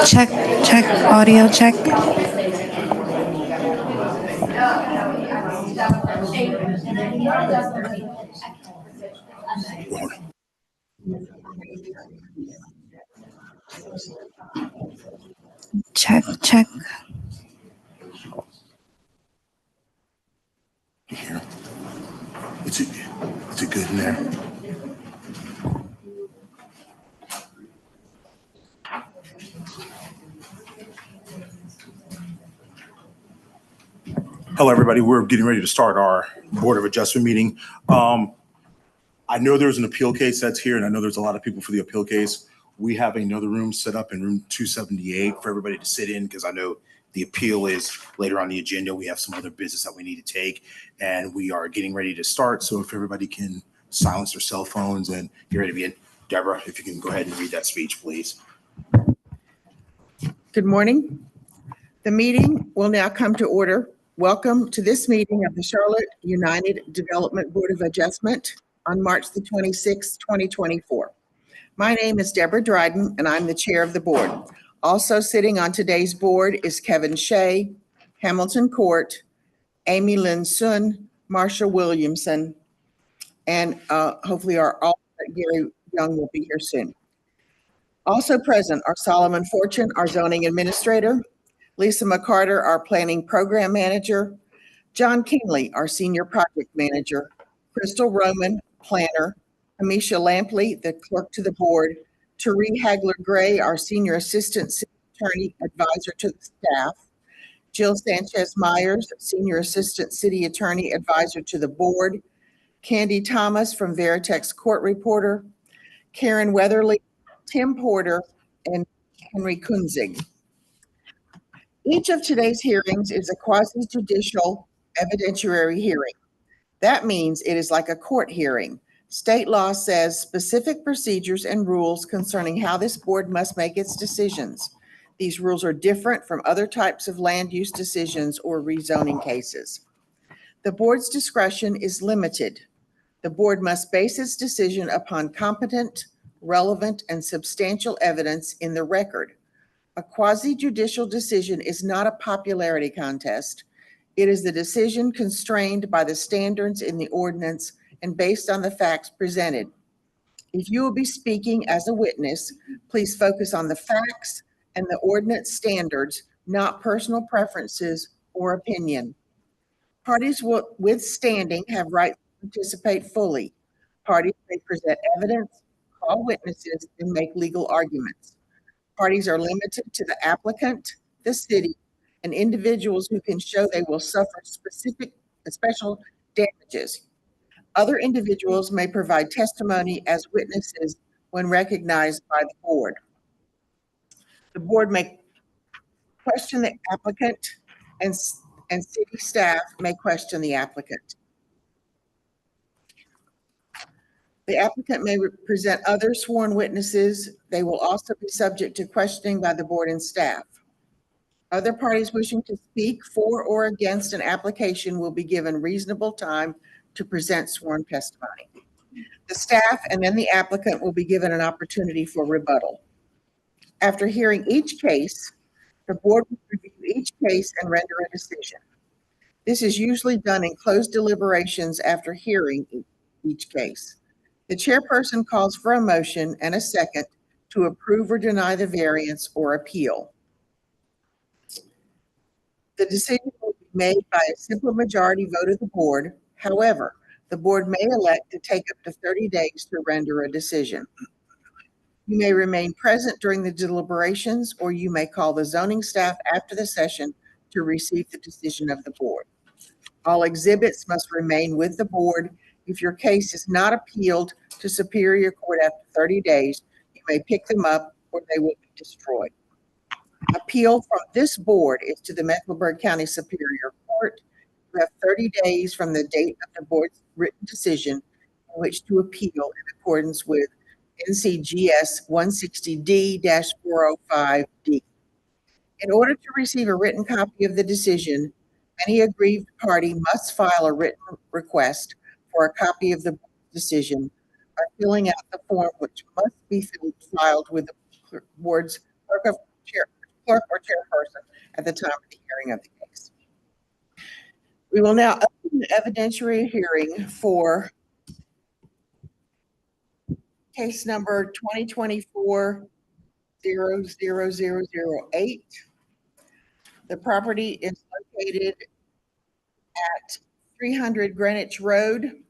Check, audio check. Check. Here. Is it good in there? Hello, everybody. We're getting ready to start our Board of Adjustment meeting. I know there's an appeal case that's here, and I know there's a lot of people for the appeal case. We have another room set up in room 278 for everybody to sit in, because I know the appeal is later on the agenda. We have some other business that we need to take, and we are getting ready to start. So if everybody can silence their cell phones and get ready to be in. Deborah, if you can go ahead and read that speech, please. Good morning. The meeting will now come to order. Welcome to this meeting of the Charlotte United Development Board of Adjustment on March the 26th, 2024. My name is Deborah Dryden, and I'm the chair of the board. Also sitting on today's board is Kevin Shea, Hamilton Court, Amy Lynn Sun, Marsha Williamson, and hopefully our alternate Gary Young will be here soon. Also present are Solomon Fortune, our zoning administrator, Lisa McCarter, our planning program manager, John Kingley, our senior project manager, Crystal Roman, planner, Amisha Lampley, the clerk to the board, Therese Hagler-Gray, our senior assistant city attorney advisor to the staff, Jill Sanchez-Myers, senior assistant city attorney advisor to the board, Candy Thomas from Veritex court reporter, Karen Weatherly, Tim Porter, and Henry Kunzig. Each of today's hearings is a quasi-judicial evidentiary hearing. That means it is like a court hearing. State law says specific procedures and rules concerning how this board must make its decisions. These rules are different from other types of land use decisions or rezoning cases. The board's discretion is limited. The board must base its decision upon competent, relevant, and substantial evidence in the record. A quasi-judicial decision is not a popularity contest. It is the decision constrained by the standards in the ordinance and based on the facts presented. If you will be speaking as a witness, please focus on the facts and the ordinance standards, not personal preferences or opinion. Parties with standing have rights to participate fully. Parties may present evidence, call witnesses, and make legal arguments. Parties are limited to the applicant, the city, and individuals who can show they will suffer special damages. Other individuals may provide testimony as witnesses when recognized by the board. The board may question the applicant, and city staff may question the applicant. The applicant may present other sworn witnesses. They will also be subject to questioning by the board and staff. Other parties wishing to speak for or against an application will be given reasonable time to present sworn testimony. The staff and then the applicant will be given an opportunity for rebuttal. After hearing each case, the board will review each case and render a decision. This is usually done in closed deliberations after hearing each case. The chairperson calls for a motion and a second to approve or deny the variance or appeal. The decision will be made by a simple majority vote of the board. However, the board may elect to take up to 30 days to render a decision. You may remain present during the deliberations, or you may call the zoning staff after the session to receive the decision of the board. All exhibits must remain with the board. If your case is not appealed to Superior Court after 30 days, you may pick them up or they will be destroyed. Appeal from this board is to the Mecklenburg County Superior Court. You have 30 days from the date of the board's written decision in which to appeal in accordance with NCGS 160D-405D. In order to receive a written copy of the decision, any aggrieved party must file a written request for a copy of the decision by filling out the form, which must be filed with the board's clerk or chairperson at the time of the hearing of the case. We will now open the evidentiary hearing for case number 2024-00008. The property is located at 300 Greenwich Road.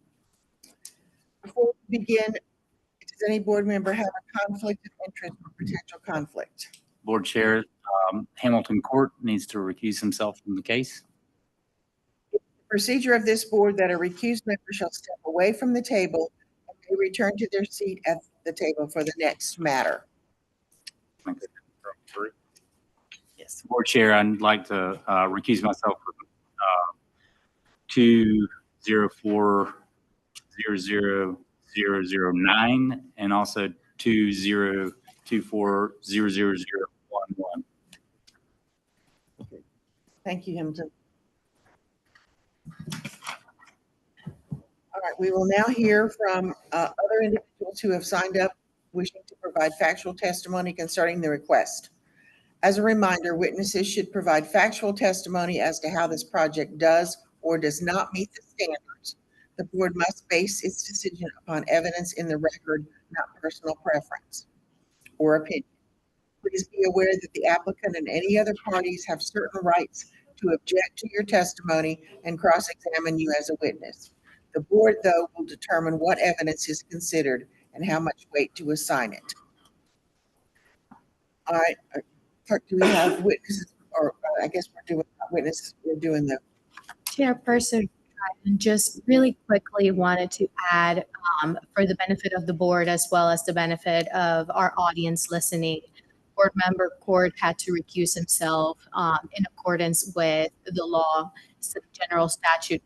Before we begin, does any board member have a conflict of interest or potential conflict? Board Chair, Hamilton Court needs to recuse himself from the case. The procedure of this board that a recused member shall step away from the table and may return to their seat at the table for the next matter. Yes. Board Chair, I'd like to recuse myself from 204-00009 and also 2024-00011. Thank you, Hamilton. All right, we will now hear from other individuals who have signed up wishing to provide factual testimony concerning the request. As a reminder, witnesses should provide factual testimony as to how this project does or does not meet the standards. The board must base its decision upon evidence in the record, not personal preference or opinion. Please be aware that the applicant and any other parties have certain rights to object to your testimony and cross-examine you as a witness. The board, though, will determine what evidence is considered and how much weight to assign it. All right, do we have witnesses, or I guess we're doing witnesses, we're doing the Chairperson, just really quickly wanted to add, for the benefit of the board as well as the benefit of our audience listening, board member Court had to recuse himself in accordance with the law, General Statute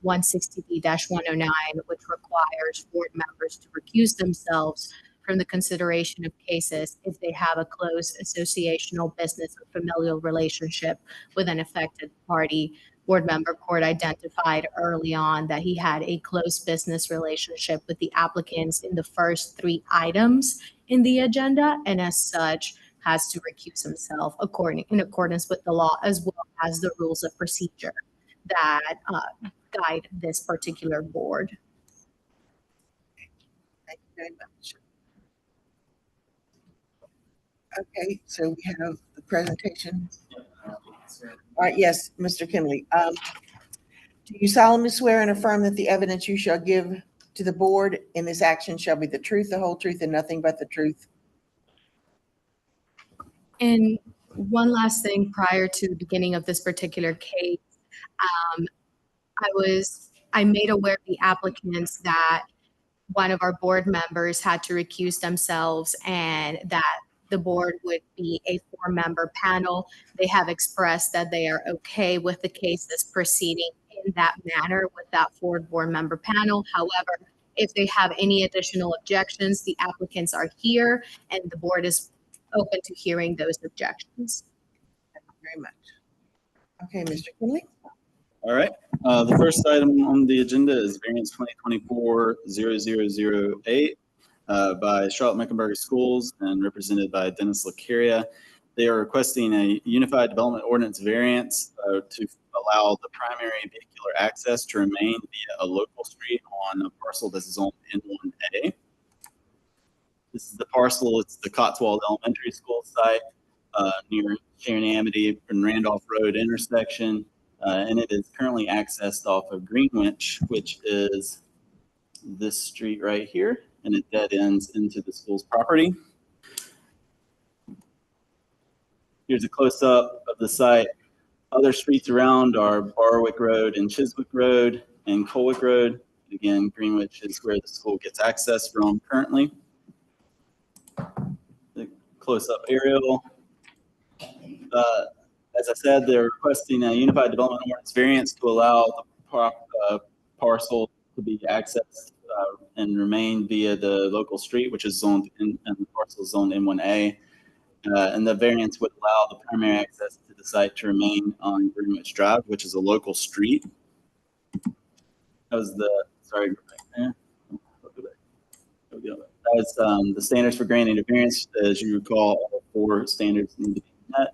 160B-109, which requires board members to recuse themselves from the consideration of cases if they have a close associational, business, or familial relationship with an affected party. Board member Court identified early on that he had a close business relationship with the applicants in the first 3 items in the agenda, and as such has to recuse himself in accordance with the law as well as the rules of procedure that guide this particular board. Thank you very much. Okay, so we have the presentation. All right, yes, Mr. Kinley. Do you solemnly swear and affirm that the evidence you shall give to the board in this action shall be the truth, the whole truth, and nothing but the truth? And one last thing prior to the beginning of this particular case, I made aware of the applicants that one of our board members had to recuse themselves and that the board would be a 4-member panel. They have expressed that they are okay with the cases proceeding in that manner with that 4 board member panel. However, if they have any additional objections, the applicants are here and the board is open to hearing those objections. Thank you very much. Okay, Mr. Kinley. All right. The first item on the agenda is variance 2024-0008 by Charlotte Mecklenburg Schools and represented by Dennis Lacaria. They are requesting a unified development ordinance variance to allow the primary vehicular access to remain via a local street on a parcel that is on N1A. This is the parcel, it's the Cotswold Elementary School site near Sharon Amity and Randolph Road intersection. And it is currently accessed off of Greenwich, which is this street right here, and it dead ends into the school's property. Here's a close-up of the site. Other streets around are Barwick Road and Chiswick Road and Colwick Road. Again, Greenwich is where the school gets access from currently. The close-up aerial. As I said, they're requesting a unified development ordinance variance to allow the parcel to be accessed and remain via the local street, which is zoned in, and the parcel is zoned N1A. And the variance would allow the primary access to the site to remain on Greenwich Drive, which is a local street. That was the, sorry, go back there. As the standards for granting a variance, as you recall, all 4 standards need to be met.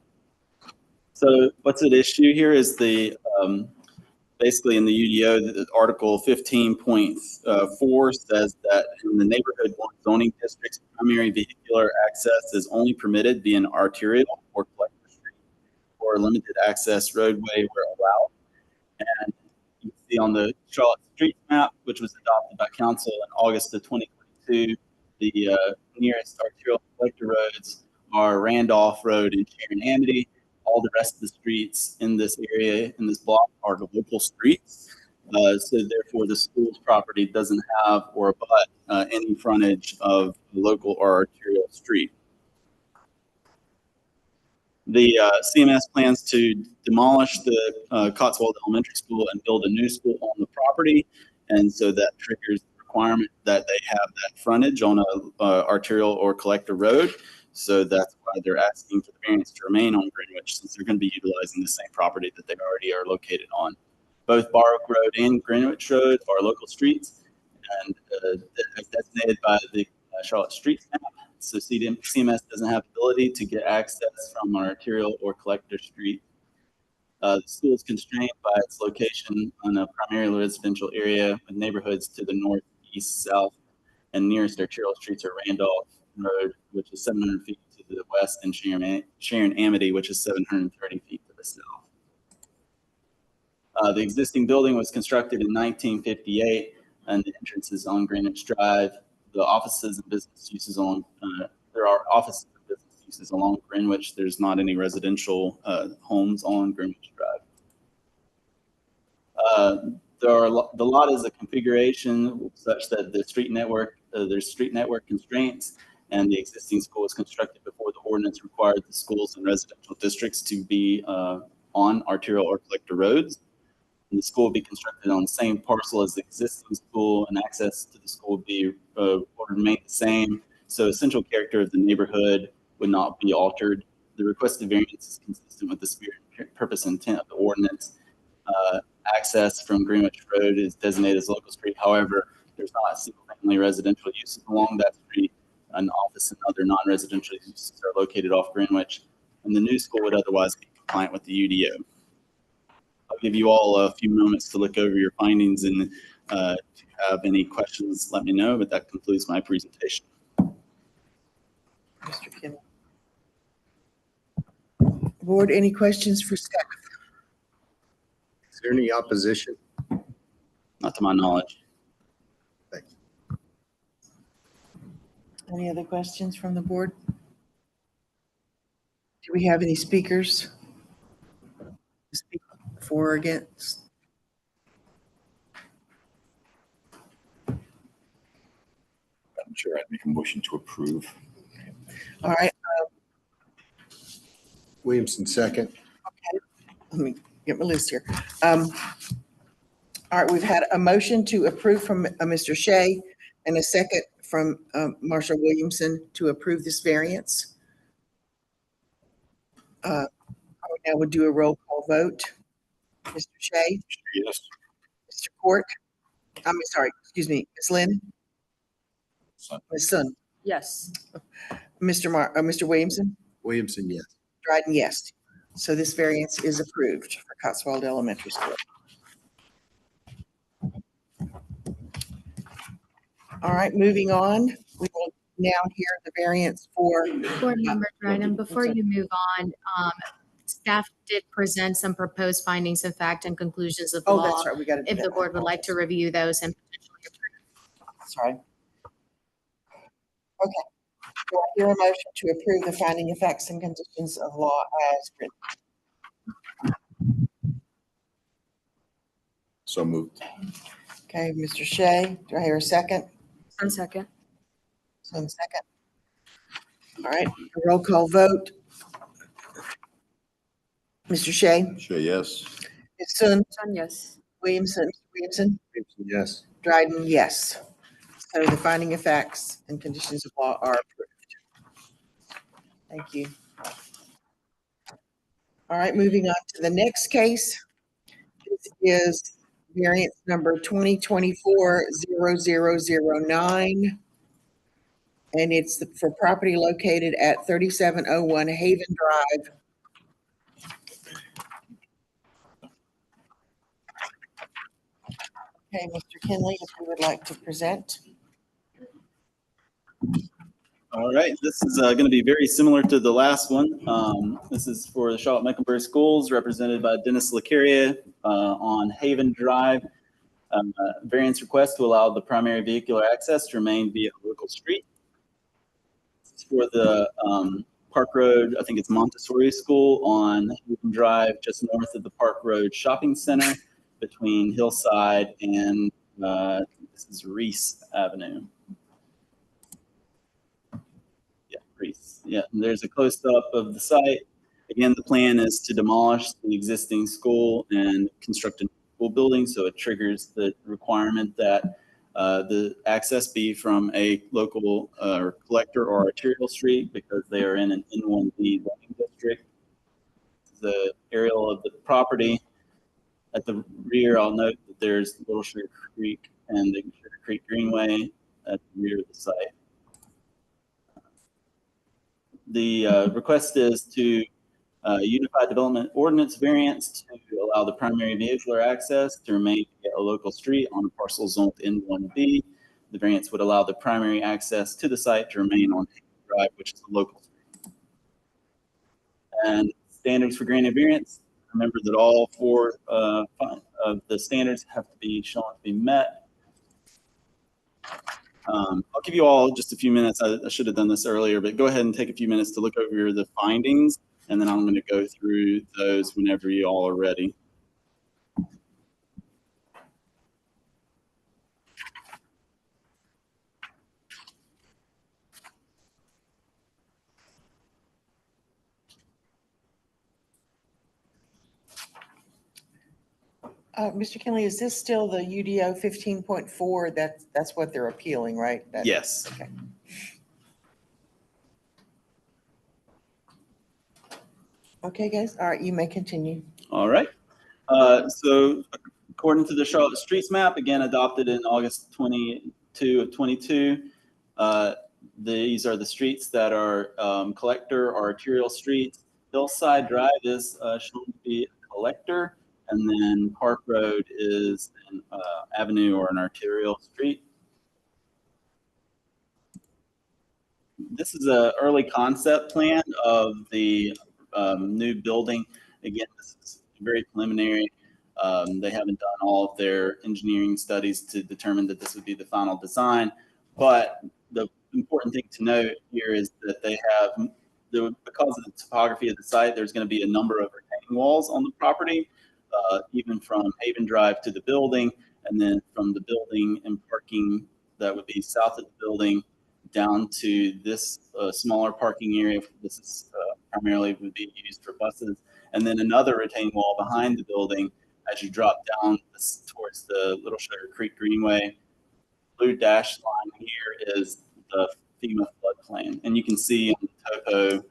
So what's at issue here is the basically in the UDO, the Article 15.4 says that in the neighborhood 1 zoning districts, primary vehicular access is only permitted via an arterial or collector street or limited access roadway where allowed. And you can see on the Charlotte Streets map, which was adopted by council in August of 2022, the nearest arterial collector roads are Randolph Road and Sharon Amity. All the rest of the streets in this area, in this block, are the local streets. So therefore, the school's property doesn't have or abut any frontage of a local or arterial street. The CMS plans to demolish the Cotswold Elementary School and build a new school on the property. And so that triggers the requirement that they have that frontage on a arterial or collector road. So that's why they're asking for the variance to remain on Greenwich, since they're going to be utilizing the same property that they already are located on. Both Bar Oak Road and Greenwich Road are local streets and designated by the Charlotte Streets map. So CMS doesn't have the ability to get access from an arterial or collector street. The school is constrained by its location on a primarily residential area with neighborhoods to the north, east, south, and nearest arterial streets are Randolph Road, which is 700 feet to the west, and Sharon Amity, which is 730 feet to the south. The existing building was constructed in 1958, and the entrance is on Greenwich Drive. The offices and business uses along, there are offices and business uses along Greenwich. There's not any residential homes on Greenwich Drive. The lot is a configuration such that the street network, there's street network constraints, and the existing school was constructed before the ordinance required the schools and residential districts to be on arterial or collector roads. And the school will be constructed on the same parcel as the existing school, and access to the school will remain the same. So essential character of the neighborhood would not be altered. The requested variance is consistent with the spirit, purpose, and intent of the ordinance. Access from Greenwich Road is designated as a local street. However, there's not single-family residential uses along that street. An office and other non-residential uses are located off Greenwich, and the new school would otherwise be compliant with the UDO. I'll give you all a few moments to look over your findings, and if you have any questions, let me know, but that concludes my presentation. Mr. Kimmel. Board, any questions for staff? Is there any opposition? Not to my knowledge. Thank you. Any other questions from the board? Do we have any speakers? Speak for or against? Madam Chair, I'd make a motion to approve. All right, Williamson, second. let me get my list here. All right, we've had a motion to approve from Mr. Shea and a second from Marshall Williamson to approve this variance. Now we'll do a roll call vote. Mr. Shea, Yes. Mr. Court, excuse me, Ms. Lynn, Son. Ms. Sun, Yes. Mr. Williamson, Williamson, yes. Dryden, yes. So this variance is approved for Cotswold Elementary School. All right, moving on, we will now hear the variance for. Board Member Dryden, before you move on, staff did present some proposed findings of fact and conclusions of Oh, law. that's right, we got to do If that. the board would like to review those and potentially approve. Sorry. Okay. Do I hear a motion to approve the finding of facts and conditions of law as written? So moved. Okay, Mr. Shea, do I hear a second? One second. One second. All right, a roll call vote. Mr. Shea, Sure, yes. Ms. Sun, Yes. Williamson, Williamson, yes. Dryden, yes. So the finding of facts and conditions of law are approved. Thank you. All right, moving on to the next case. This is variance number 2024-0009. and it's for property located at 3701 Haven Drive. Okay, Mr. Kinley, if you would like to present. All right, this is going to be very similar to the last one. This is for the Charlotte-Mecklenburg Schools, represented by Dennis LaCaria on Haven Drive. Variance request to allow the primary vehicular access to remain via a local street. This is for the Park Road, I think it's Montessori School on Haven Drive, just north of the Park Road Shopping Center between Hillside and this is Reese Avenue. Reese. Yeah, and there's a close-up of the site. Again, the plan is to demolish the existing school and construct a school building, so it triggers the requirement that the access be from a local collector or arterial street because they are in an N1B zoning district. The aerial of the property at the rear, I'll note that there's Little Sugar Creek and the Sugar Creek Greenway at the rear of the site. The request is to Unified Development Ordinance variance to allow the primary vehicular access to remain at a local street on a parcel zoned N1B. The variance would allow the primary access to the site to remain on Drive, which is a local street. And standards for granting variance. Remember that all four of the standards have to be shown to be met. I'll give you all just a few minutes. I should have done this earlier, but go ahead and take a few minutes to look over the findings, and then I'm going to go through those whenever you all are ready. Mr. Kinley, is this still the UDO 15.4? That's what they're appealing, right? Yes. Okay. Okay, guys. All right, you may continue. All right. So according to the Charlotte Streets Map, again adopted in August 22 of 22, these are the streets that are collector or arterial streets. Hillside Drive is shown to be a collector, and then Park Road is an avenue or an arterial street. This is an early concept plan of the new building. Again, this is very preliminary. They haven't done all of their engineering studies to determine that this would be the final design. But the important thing to note here is that they have, because of the topography of the site, there's going to be a number of retaining walls on the property, even from Haven Drive to the building, and then from the building and parking that would be south of the building down to this smaller parking area. This is primarily would be used for buses, and then another retaining wall behind the building as you drop down towards the Little Sugar Creek Greenway. Blue dashed line here is the FEMA floodplain, and you can see on the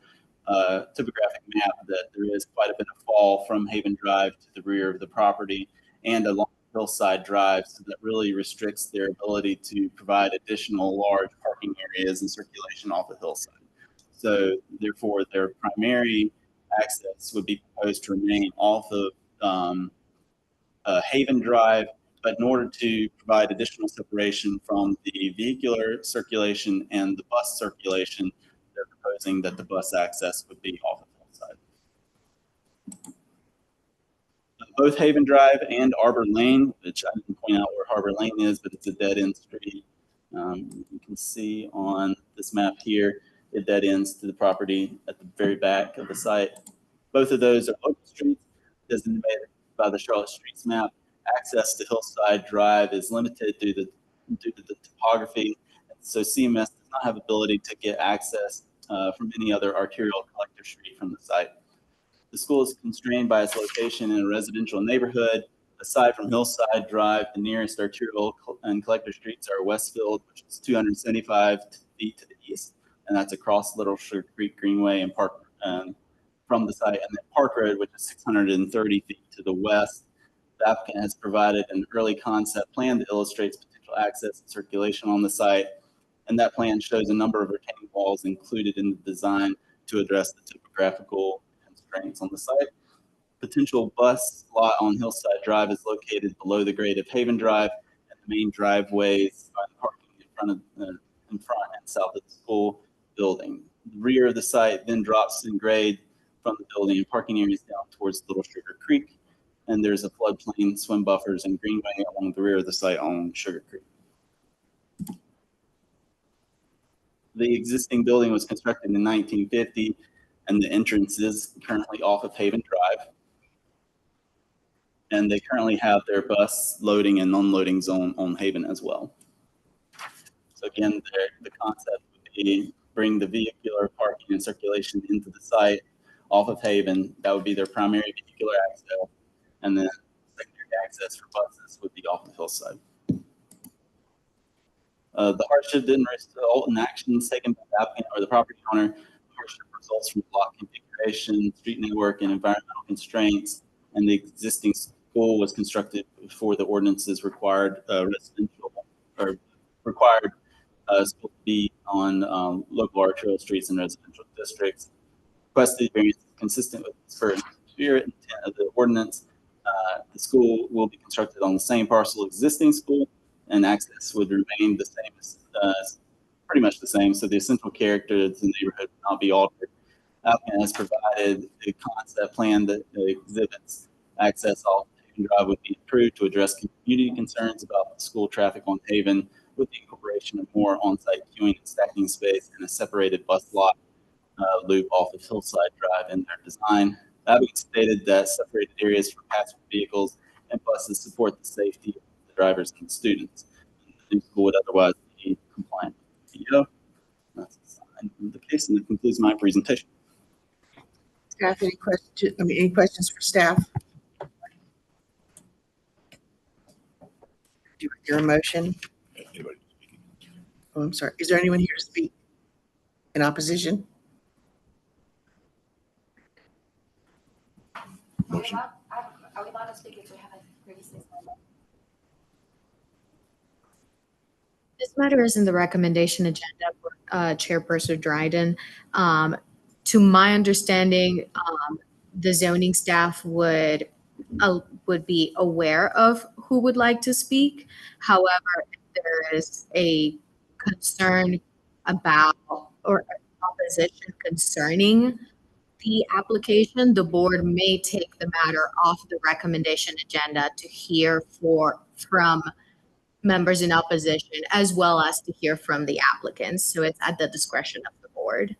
topographic map that there is quite a bit of fall from Haven Drive to the rear of the property and along Hillside Drive, so that really restricts their ability to provide additional large parking areas and circulation off of Hillside. So therefore, their primary access would be proposed to remain off of Haven Drive, but in order to provide additional separation from the vehicular circulation and the bus circulation, they're proposing that the bus access would be off of Hillside. Both Haven Drive and Arbor Lane, which I didn't point out where Harbor Lane is, but it's a dead-end street. You can see on this map here, it dead ends to the property at the very back of the site. Both of those are local streets designated by the Charlotte Streets Map. Access to Hillside Drive is limited due to the topography. So CMS does not have ability to get access from any other arterial collector street from the site. The school is constrained by its location in a residential neighborhood. Aside from Hillside Drive, the nearest arterial and collector streets are Westfield, which is 275 feet to the east, and that's across Little Sugar Creek Greenway and Park from the site, and then Park Road, which is 630 feet to the west. The applicant has provided an early concept plan that illustrates potential access and circulation on the site. And that plan shows a number of retaining walls included in the design to address the topographical constraints on the site. Potential bus lot on Hillside Drive is located below the grade of Haven Drive, and the main driveways are the parking in front and south of the school building. The rear of the site then drops in grade from the building and parking areas down towards Little Sugar Creek. And there's a floodplain, swim buffers, and greenway along the rear of the site on Sugar Creek. The existing building was constructed in 1950, and the entrance is currently off of Haven Drive. And they currently have their bus loading and unloading zone on Haven as well. So again, the concept would be bring the vehicular parking and circulation into the site off of Haven. That would be their primary vehicular access. And then secondary access for buses would be off the Hillside. The hardship didn't result in actions taken by the applicant or the property owner. The hardship results from block configuration, street network, and environmental constraints. And the existing school was constructed before the ordinances required residential or required school to be on local arterial streets and residential districts. Requested variance is consistent with the spirit and intent of the ordinance. The school will be constructed on the same parcel existing school, and access would remain the same, pretty much the same. So the essential character of the neighborhood would not be altered. Applicant has provided a concept plan that exhibits access off Haven Drive would be approved to address community concerns about school traffic on Haven, with the incorporation of more on-site queuing and stacking space and a separated bus lot loop off of Hillside Drive in their design. Applicant stated that separated areas for passenger vehicles and buses support the safety of the drivers and students. The new school would otherwise be compliant with UDO. That's the case, and that concludes my presentation. Staff, any questions? Any questions for staff? Do you hear a motion? Anybody? Oh, I'm sorry. Is there anyone here to speak in opposition? Motion. Are we allowed to speak if we haven't previously said that? This matter is in the recommendation agenda for Chairperson Dryden. To my understanding, the zoning staff would be aware of who would like to speak. However, if there is a concern about or opposition concerning the application, the board may take the matter off the recommendation agenda to hear from members in opposition, as well as to hear from the applicants. So it's at the discretion of the board.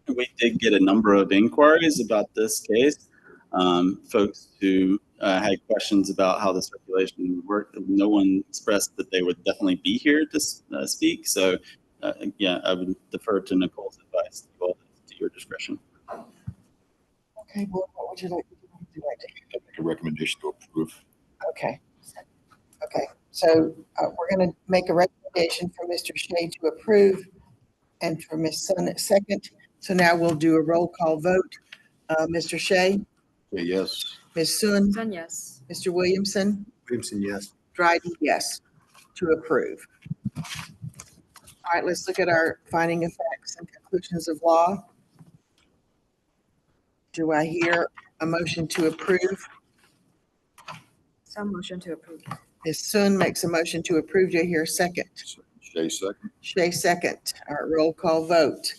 We did get a number of inquiries about this case. Folks who had questions about how the circulation would work. No one expressed that they would definitely be here to speak. So, yeah, I would defer to Nicole's advice to your discretion. Okay, well, what would you like to do? Make a recommendation to approve. Okay. Okay, so we're going to make a recommendation for Mr. Shea to approve and for Ms. Sun second. So now we'll do a roll call vote. Mr. Shea, Say yes. Ms. Sun, Sun, yes. Mr. Williamson, Williamson, yes. Dryden, yes, to approve. All right, let's look at our finding of facts and conclusions of law. Do I hear a motion to approve? Some motion to approve. Ms. Sun makes a motion to approve. Do I hear a second? Shay second. Shea second. All right, roll call vote.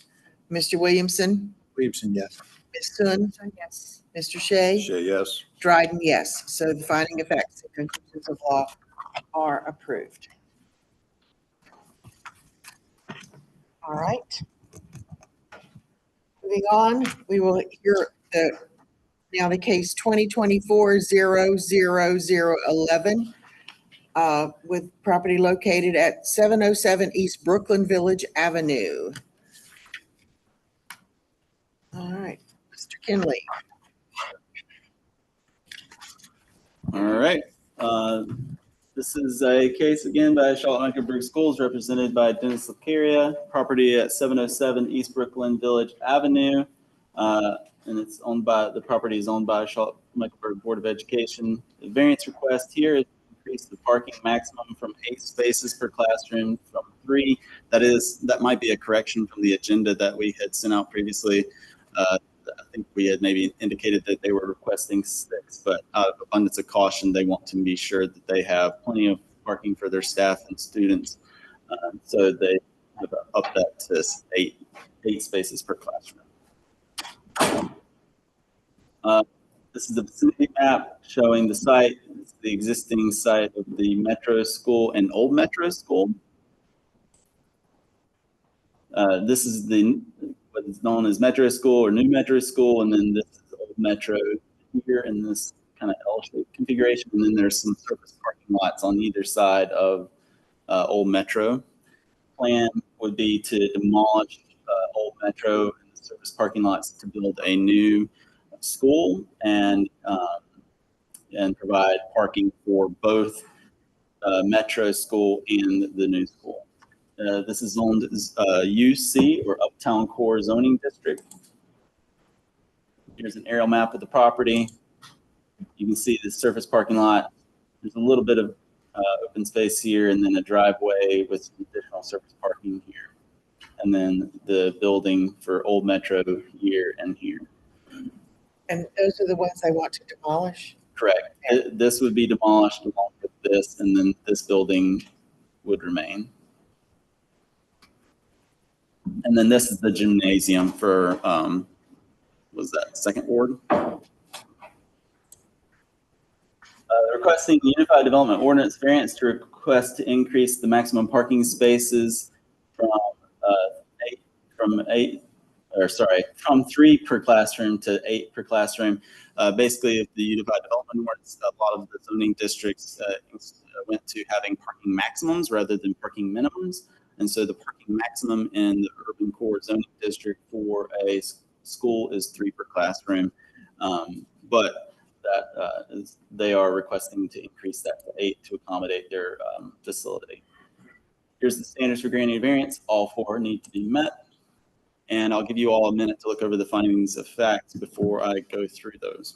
Mr. Williamson, Williamson, yes. Ms. Sun, Sun, yes. Mr. Shea, Shay, yes. Dryden, yes. So the finding of facts and conclusions of law are approved. All right. Moving on, we will hear now the case 2024-00011 with property located at 707 East Brooklyn Village Avenue. All right, Mr. Kinley. All right. This is a case again by Charlotte-Mecklenburg Schools represented by Dennis Lacaria, property at 707 East Brooklyn Village Avenue. And it's owned by, the property is owned by Charlotte-Mecklenburg Board of Education. The variance request here is increase the parking maximum from 8 spaces per classroom from 3. That might be a correction from the agenda that we had sent out previously. I think we had maybe indicated that they were requesting 6, but out of abundance of caution, they want to be sure that they have plenty of parking for their staff and students. So they have upped that to 8 spaces per classroom. This is the vicinity map showing the site. It's the existing site of the Metro School and Old Metro School. This is what is known as Metro School or New Metro School, and then this is Old Metro here in this kind of L-shaped configuration, and then there's some surface parking lots on either side of Old Metro. Plan would be to demolish Old Metro and the surface parking lots to build a new school and provide parking for both Metro School and the new school. This is zoned as UC or Uptown Core Zoning District. Here's an aerial map of the property. You can see the surface parking lot. There's a little bit of open space here, and then a driveway with some additional surface parking here. And then the building for Old Metro here and here. And those are the ones they want to demolish? Correct. This would be demolished along with this, and then this building would remain. And then this is the gymnasium for, was that Second Ward? Requesting Unified Development Ordinance variance to request to increase the maximum parking spaces from 3 per classroom to 8 per classroom. Basically, if the Unified Development Ordinance, a lot of the zoning districts went to having parking maximums rather than parking minimums. And so the parking maximum in the urban core zoning district for a school is 3 per classroom. But that they are requesting to increase that to 8 to accommodate their facility. Here's the standards for granting a variance. All 4 need to be met. And I'll give you all a minute to look over the findings of fact before I go through those.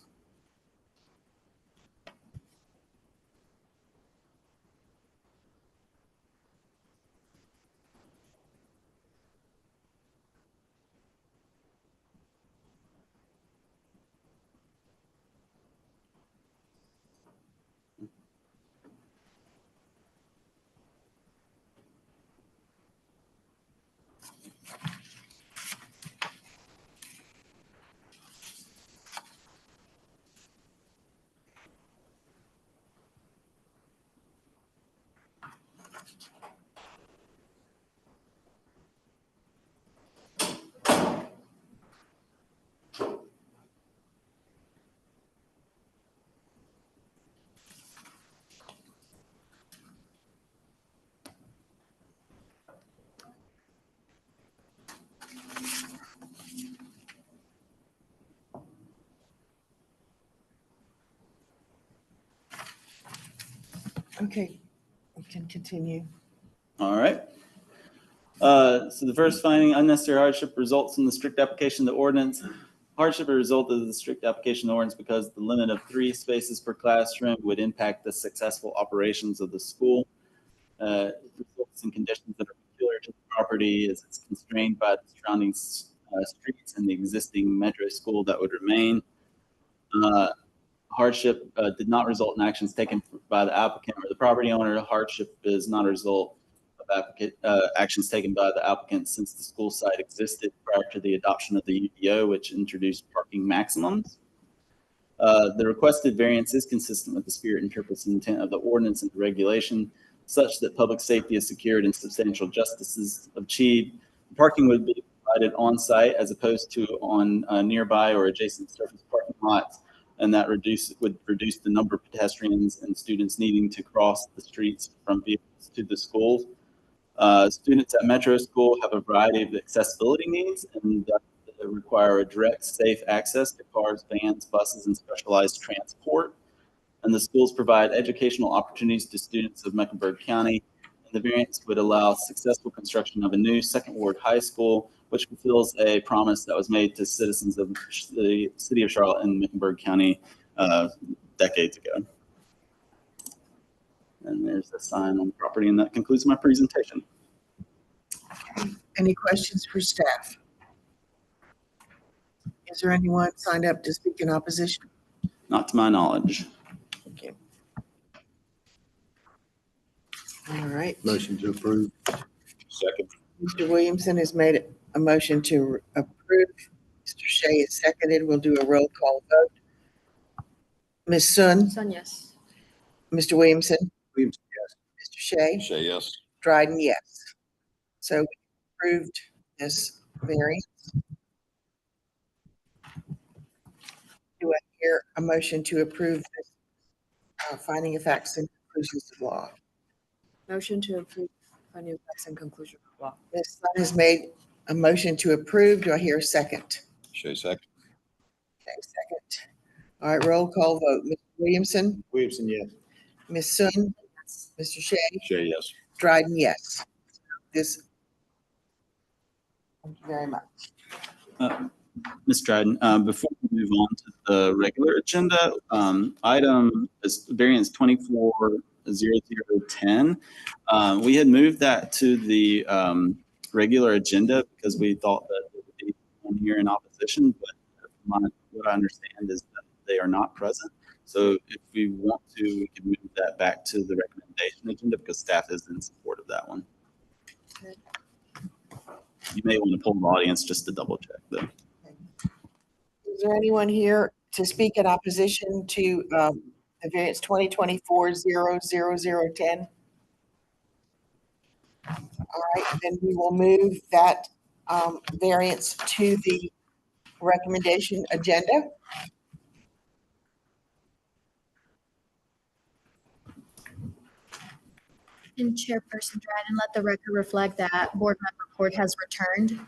Okay, we can continue. All right. So the first finding, unnecessary hardship results from the strict application of the ordinance. Hardship is a result of the strict application of the ordinance because the limit of 3 spaces per classroom would impact the successful operations of the school. It results in conditions that are peculiar to the property as it's constrained by the surrounding streets and the existing metro school that would remain. Hardship did not result in actions taken by the applicant or the property owner. Hardship is not a result of actions taken by the applicant since the school site existed prior to the adoption of the UDO, which introduced parking maximums. The requested variance is consistent with the spirit and purpose and intent of the ordinance and the regulation, such that public safety is secured and substantial justice is achieved. Parking would be provided on site as opposed to on nearby or adjacent surface parking lots, and that would reduce the number of pedestrians and students needing to cross the streets from vehicles to the schools. Students at Metro School have a variety of accessibility needs and require a direct, safe access to cars, vans, buses, and specialized transport. And the schools provide educational opportunities to students of Mecklenburg County. And the variance would allow successful construction of a new Second Ward High School, which fulfills a promise that was made to citizens of the city of Charlotte and Mecklenburg County decades ago. And there's the sign on the property, and that concludes my presentation. Any questions for staff? Is there anyone signed up to speak in opposition? Not to my knowledge. Okay. All right. Motion to approve. Second. Mr. Williamson has made a motion to approve. Mr. Shea is seconded. We'll do a roll call vote. Ms. Sun, Sun, yes. Mr. Williamson, Williamson, Mr. Shea, Say yes. Dryden, yes. So we approved this variance. Do I hear a motion to approve this finding of facts and conclusions of law? Motion to approve finding of facts and conclusion of law. Ms. Sun has made a motion to approve. Do I hear a second? Say second. Okay, second. All right, roll call vote. Mr. Williamson, Williamson, yes. Ms. Sun, Mr. Shea, Say yes. Dryden, yes. This. Thank you very much. Ms. Dryden, before we move on to the regular agenda, item is variance 240010. We had moved that to the regular agenda because we thought that there would be one here in opposition, but what I understand is that they are not present. So if we want to, we can move that back to the recommendation agenda because staff is in support of that one. You may want to pull the audience just to double check though. Is there anyone here to speak in opposition to the variance 2024-00010? All right, then we will move that variance to the recommendation agenda. And Chairperson Dryden, let the record reflect that board member Court has returned.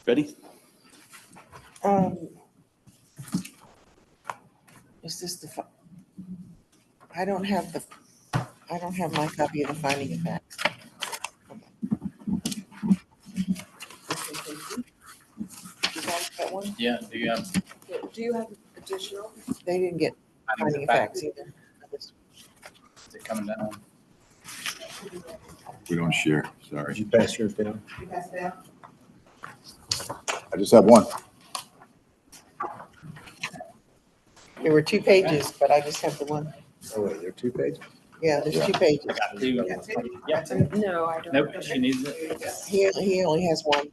Ready? Is this the, I don't have my copy of the finding of facts. You guys got one? Yeah, do you have? Do you have additional? They didn't get finding of facts either. Is it coming down? We don't share, Did sorry. you pass yours down? I just have one. There were 2 pages, but I just have the one. Oh, wait, there are 2 pages? Yeah, there's 2 pages. I got two. Yeah. No, I don't. Nope, she needs it. He only has one.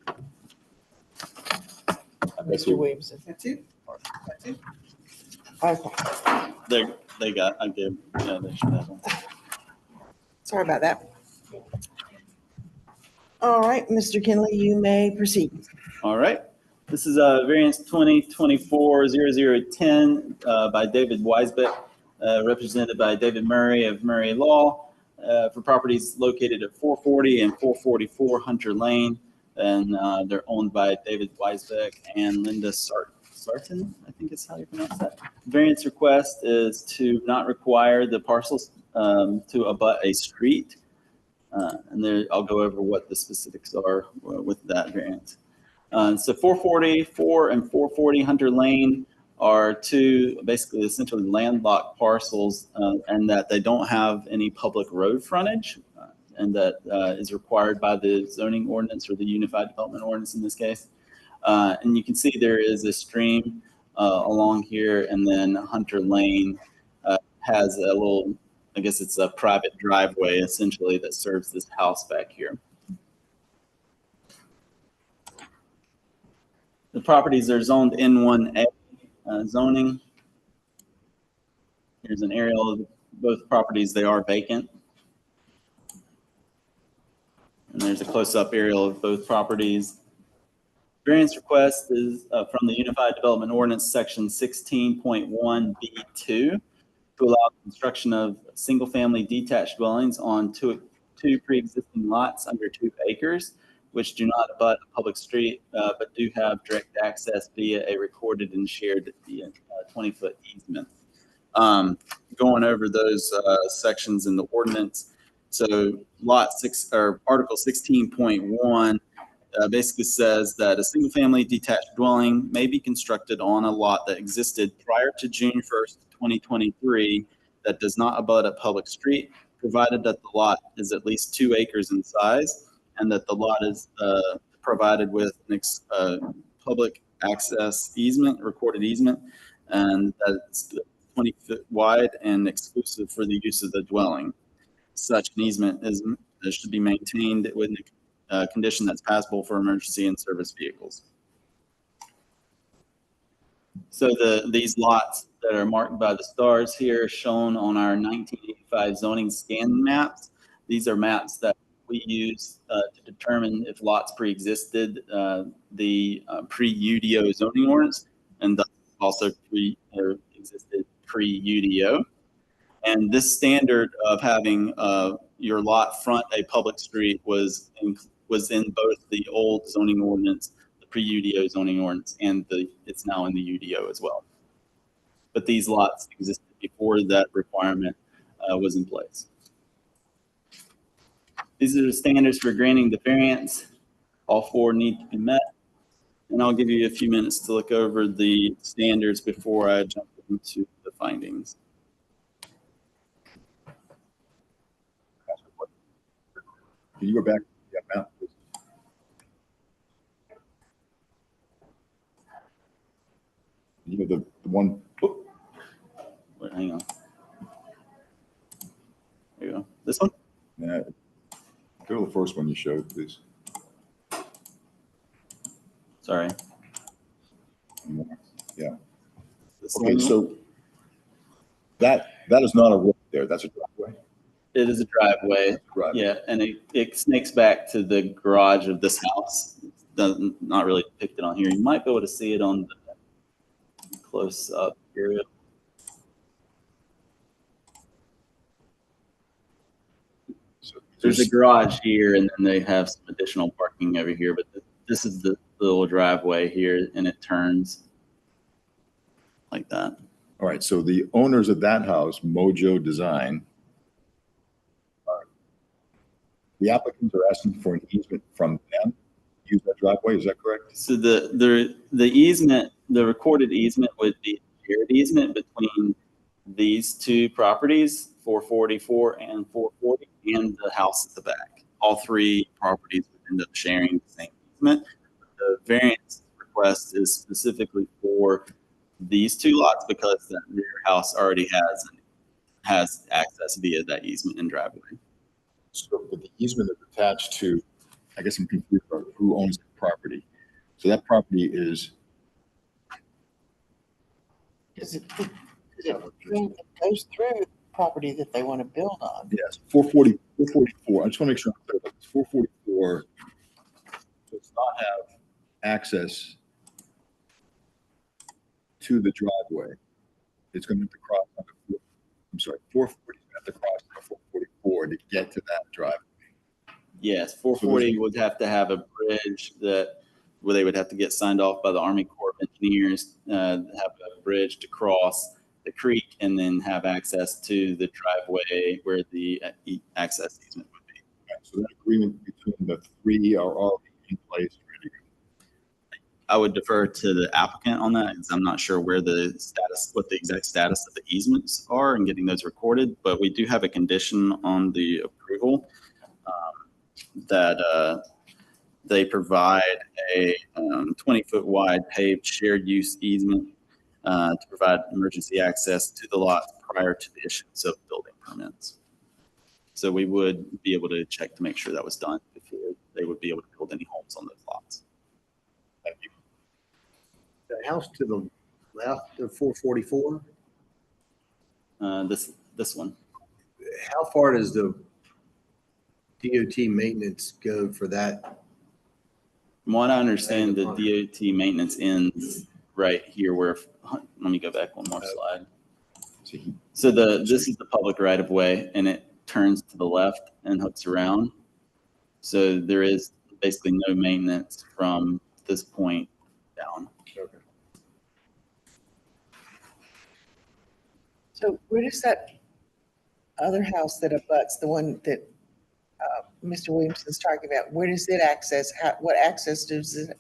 Mr. Williamson. Okay, They got, I gave, yeah, they should have one. sorry about that. All right, Mr. Kinley, you may proceed. All right. This is variance 2024-0010 by David Weisbeck, represented by David Murray of Murray Law for properties located at 440 and 444 Hunter Lane. And they're owned by David Weisbeck and Linda Sarton, I think is how you pronounce that. Variance request is to not require the parcels to abut a street. And there, I'll go over what the specifics are with that variance. So 444 and 440 Hunter Lane are two basically essentially landlocked parcels, and that they don't have any public road frontage, and that is required by the zoning ordinance or the Unified Development Ordinance in this case. And you can see there is a stream along here, and then Hunter Lane has a little I guess it's a private driveway essentially that serves this house back here. The properties are zoned N1A zoning. Here's an aerial of both properties. They are vacant. And there's a close-up aerial of both properties. Variance request is from the Unified Development Ordinance, section 16.1B2, to allow construction of single-family detached dwellings on two pre-existing lots under 2 acres, which do not abut a public street, but do have direct access via a recorded and shared 20-foot easement. Going over those sections in the ordinance. So Article 16.1 basically says that a single-family detached dwelling may be constructed on a lot that existed prior to June 1st, 2023, that does not abut a public street, provided that the lot is at least 2 acres in size, and that the lot is provided with an public access easement, recorded easement, and that it's 20 foot wide and exclusive for the use of the dwelling. Such an easement should be maintained with a condition that's passable for emergency and service vehicles. So these lots that are marked by the stars here shown on our 1985 zoning scan maps. These are maps that we use to determine if lots pre-existed the pre-UDO zoning ordinance, and thus also existed pre-UDO. And this standard of having your lot front a public street was in both the old zoning ordinance, the pre-UDO zoning ordinance, and it's now in the UDO as well. But these lots existed before that requirement was in place. These are the standards for granting the variance. All 4 need to be met. And I'll give you a few minutes to look over the standards before I jump into the findings. Can you go back to that map, please? You know, the one. Whoop. Wait, hang on. There you go. This one? Yeah. Go to the first one you showed, please. Sorry. Yeah. This Okay, one? so that is not a road there. That's a driveway. It is a driveway. Driveway. Yeah, and it snakes back to the garage of this house. It's not really depicted on here. You might be able to see it on the close-up area. So There's a garage here, and then they have some additional parking over here, but this is the little driveway here, and it turns like that. all right. So the owners of that house, Mojo Design, the applicants are asking for an easement from them to use that driveway. Is that correct? So the easement, the recorded easement would be a shared easement between these 2 properties, 444 and 440, and the house at the back. All 3 properties would end up sharing the same easement. The variance request is specifically for these 2 lots because that rear house already has access via that easement and driveway. So but the easement is attached to, I guess I'm confused about who owns the property. So that property is, Because it goes through the property that they want to build on. yes, 444. I just want to make sure I'm clear about this. 444 does not have access to the driveway. It's going to have to cross on the, I'm sorry, 440 is going to have to cross on 444 to get to that driveway. Yes, 440 would have to have a bridge where they would have to get signed off by the Army Corps of Engineers, have a bridge to cross the creek, and then have access to the driveway where the access easement would be. Right, so that agreement between the 3 are already in place. Ready to go. I would defer to the applicant on that, because I'm not sure what the exact status of the easements are and getting those recorded, but we do have a condition on the approval that they provide a 20-foot wide paved shared use easement to provide emergency access to the lot prior to the issuance of building permits. So we would be able to check to make sure that was done before they would be able to build any homes on those lots. Thank you. The house to the left of 444, This one. how far does the DOT maintenance go for that? From what I understand, the DOT maintenance ends right here where, let me go back one more slide. So this is the public right of way and it turns to the left and hooks around. So there is basically no maintenance from this point down. Okay. So where does that other house that abuts, the one that Mr. Williamson's talking about, where does it access? What access does it,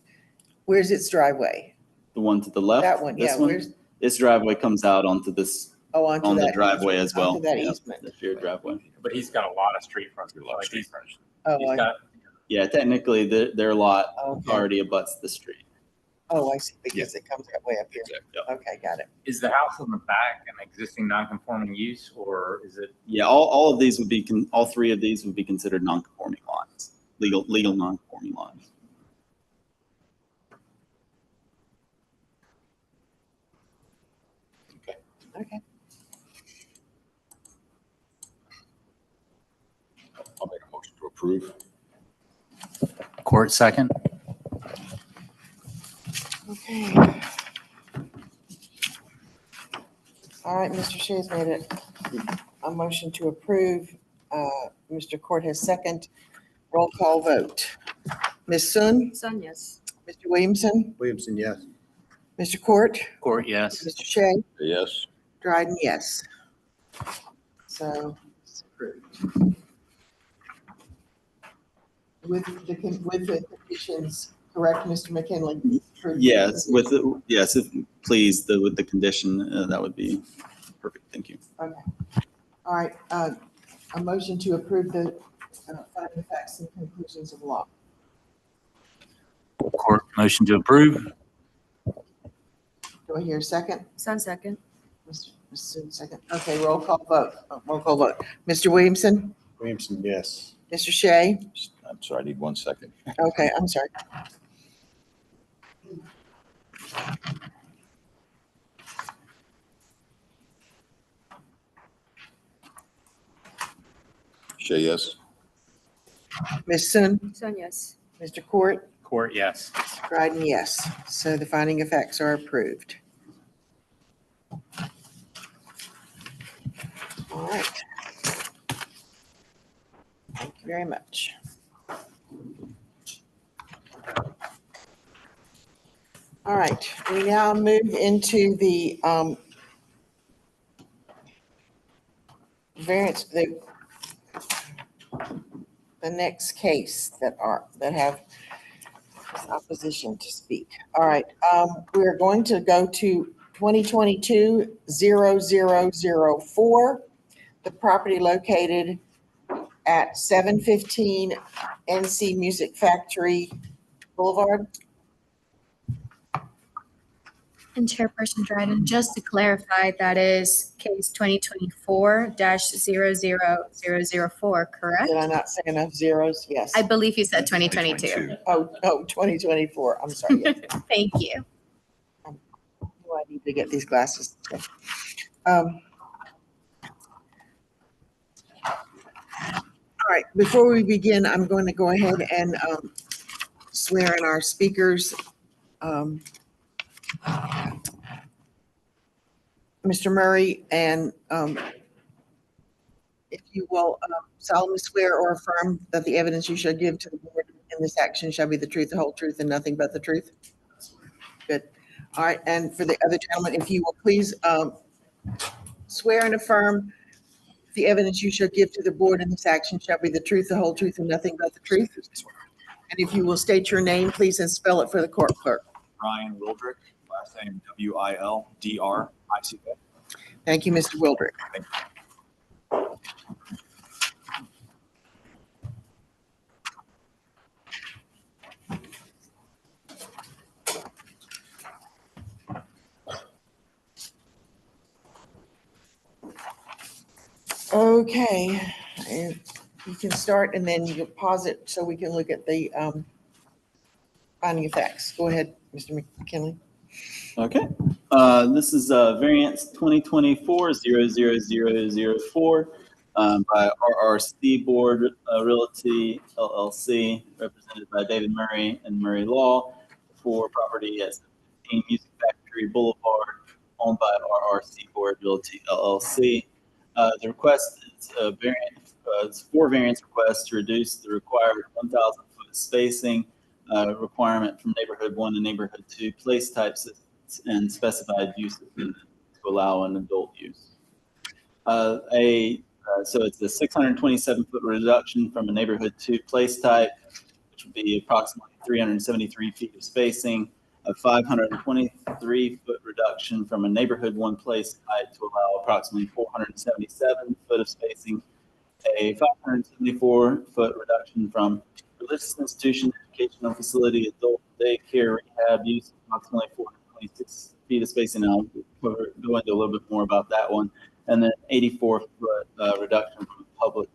where's its driveway? The one to the left? That one, this yeah, where's, Its driveway comes out onto this, oh, onto on the that. driveway as well. Onto that Yeah, easement. the shared driveway. But he's got a lot of street frontage. Like he's Oh, got, Yeah, technically their lot okay. already abuts the street. Oh, I see, because it comes that way up here. Yeah. Okay, got it. is the house in the back an existing non-conforming use or is it? Yeah, all of these would be, all three of these would be considered non-conforming lots, legal non-conforming lots. Okay. I'll make a motion to approve. Court second. Okay. All right, Mr. Shea's made it. A motion to approve. Mr. Court has second. Roll call vote. Ms. Sun, Sun, yes. Mr. Williamson, Williamson, yes. Mr. Court, Court, yes. Mr. Shea, Yes. Dryden, yes. So it's approved. With the conditions, correct, Mr. McKinley? Yes, yes, please, with the condition, that would be perfect. Thank you. Okay. All right, a motion to approve the finding of facts and conclusions of law. Court, motion to approve. Do I hear a second? Sun, second. Ms. Sun, second. Okay, roll call vote. Roll call vote. Mr. Williamson, Williamson, yes. Mr. Shea? I'm sorry, I need 1 second. Okay, I'm sorry. Shay, yes. Ms. Sun, Sun, yes. Mr. Court, Court, yes. Dryden, yes. So the finding of facts are approved. All right. Thank you very much. All right, we now move into the variance, the next case that have opposition to speak. All right, we're going to go to 2022-0004, the property located at 715 NC Music Factory Boulevard. And Chairperson Dryden, just to clarify, that is case 2024-00004, correct? Did I not say enough zeros? Yes. I believe you said 2022. Oh, 2024. I'm sorry. Yes. Thank you. Oh, I need to get these glasses. All right, before we begin, I'm going to go ahead and swear in our speakers. Mr. Murray, and if you will solemnly swear or affirm that the evidence you shall give to the board in this action shall be the truth, the whole truth, and nothing but the truth. Good. All right, and for the other gentleman, if you will please swear and affirm the evidence you shall give to the board in this action shall be the truth, the whole truth, and nothing but the truth. And if you will state your name, please, and spell it for the court clerk. Ryan Wildrick, last name Wildrick. Thank you, Mr. Wildrick. Thank Okay, and you can start and then you can pause it so we can look at the finding of facts. Go ahead, Mr. McKinley. Okay. This is variance 2024-00004 by RRC Board Realty LLC, represented by David Murray and Murray Law, for property at 17 Music Factory Boulevard, owned by RRC Board Realty LLC. The request is it's 4 variance requests to reduce the required 1,000 foot spacing requirement from neighborhood 1 to neighborhood 2 place types and specified uses to allow an adult use. So it's a 627 foot reduction from a neighborhood 2 place type, which would be approximately 373 feet of spacing, a 523 foot reduction from a neighborhood 1 place type to allow approximately 477 foot of spacing, a 574 foot reduction from religious institution, educational facility, adult daycare, rehab use, approximately 426 feet of spacing. I'll go into a little bit more about that one. And then 84 foot reduction from public,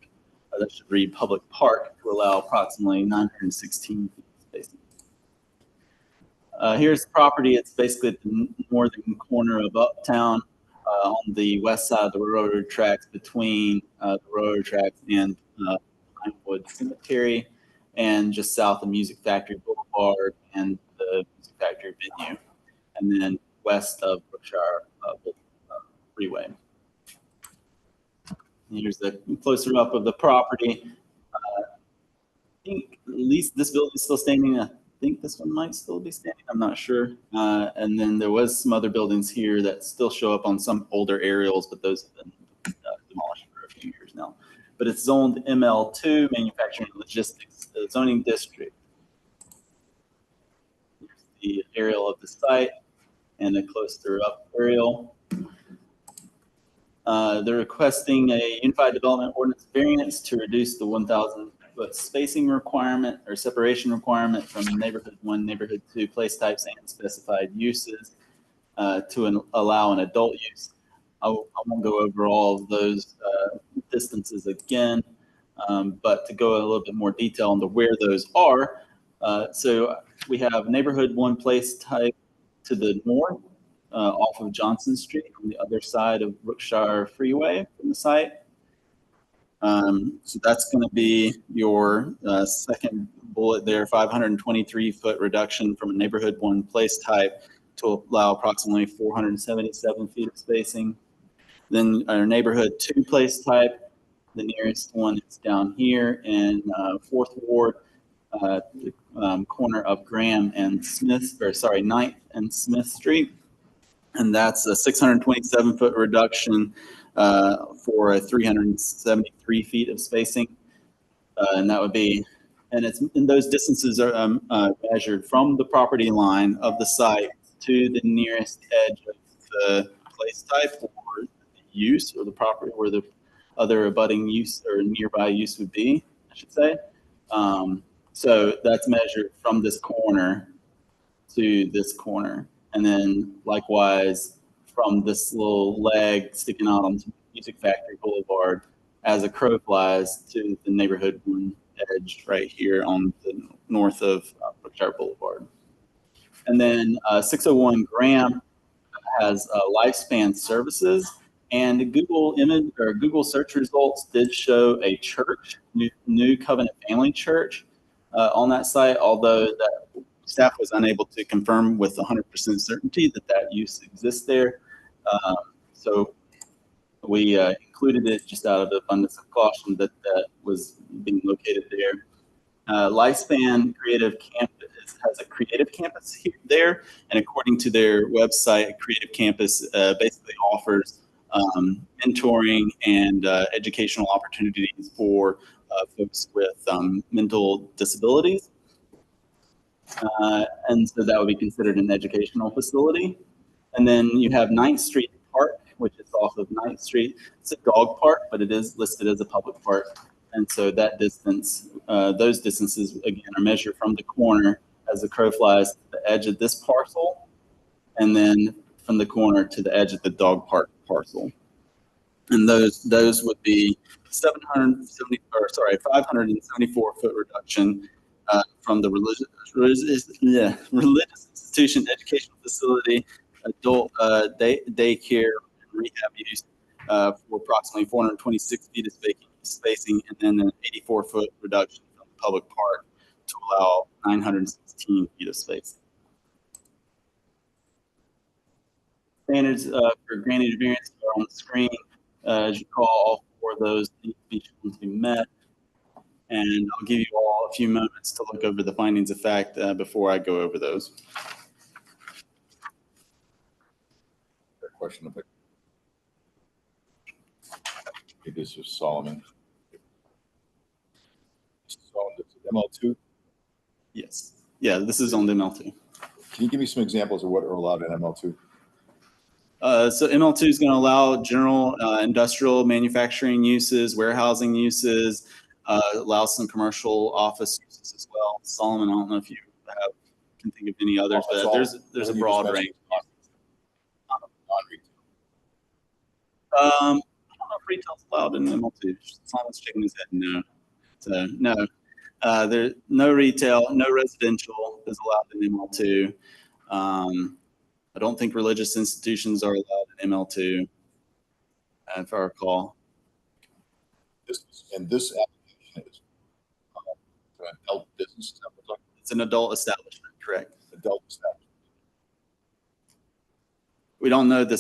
that should read public park, to allow approximately 916 feet of spacing. Here's the property. It's basically at the northern corner of Uptown, on the west side of the railroad tracks, between the railroad tracks and Pinewood Cemetery, and just south of Music Factory Boulevard and the Music Factory venue, and then west of Brookshire Freeway. Here's the closer up of the property. I think at least this building is still standing. I think this one might still be standing. I'm not sure. And then there was some other buildings here that still show up on some older aerials, but those have been demolished for a few years now. But it's zoned ML2, Manufacturing and Logistics zoning district. Here's the aerial of the site and a closer up aerial. They're requesting a unified development ordinance variance to reduce the 1,000 foot spacing requirement or separation requirement from neighborhood 1, neighborhood 2 place types and specified uses to allow an adult use. I won't go over all of those distances again, but to go a little bit more detail into where those are. So we have neighborhood 1 place type to the north, off of Johnson Street on the other side of Brookshire Freeway from the site. So that's going to be your second bullet there, 523 foot reduction from a neighborhood 1 place type to allow approximately 477 feet of spacing. Then our neighborhood 2 place type, the nearest one is down here in 4th Ward, the corner of Graham and Smith, or sorry, 9th and Smith Street. And that's a 627 foot reduction for a 373 feet of spacing. And that would be, and those distances are measured from the property line of the site to the nearest edge of the place type or the use, or the property where the other abutting use or nearby use would be, I should say. So that's measured from this corner to this corner. And then likewise from this little leg sticking out on Music Factory Boulevard as a crow flies to the neighborhood 1 edge right here on the north of Brookshire Boulevard. And then 601 Graham has Lifespan Services, and Google search results did show a church, New Covenant Family Church, on that site, although that staff was unable to confirm with 100% certainty that use exists there. So we included it just out of the abundance of caution that was being located there. Lifespan Creative Campus has a creative campus there, and according to their website, Creative Campus basically offers mentoring and educational opportunities for folks with mental disabilities. And so that would be considered an educational facility. And then you have 9th Street Park, which is off of 9th Street. It's a dog park, but it is listed as a public park. And so that distance, those distances, again, are measured from the corner as the crow flies to the edge of this parcel, and then from the corner to the edge of the dog park parcel. And those would be 574 foot reduction from the religious institution, educational facility, adult daycare, and rehab use for approximately 426 feet of spacing, and then an 84 foot reduction from the public park to allow 916 feet of spacing. Standards for granted variance are on the screen. As you recall, all four of those need to be met. And I'll give you all a few moments to look over the findings of fact before I go over those. Question of it. This is Solomon. ML2? Yes. Yeah, this is on the ML2. Can you give me some examples of what are allowed in ML2? So ML2 is going to allow general industrial manufacturing uses, warehousing uses, allow some commercial office uses as well. Solomon, I don't know if you can think of any others, but there's a broad range. I don't know if retail's allowed in ML2. Solomon's shaking his head no. So no, there's no retail, no residential is allowed in ML2. I don't think religious institutions are allowed in ML2, if I recall. This application is an adult business. It's an adult establishment, correct? Adult establishment. We don't know the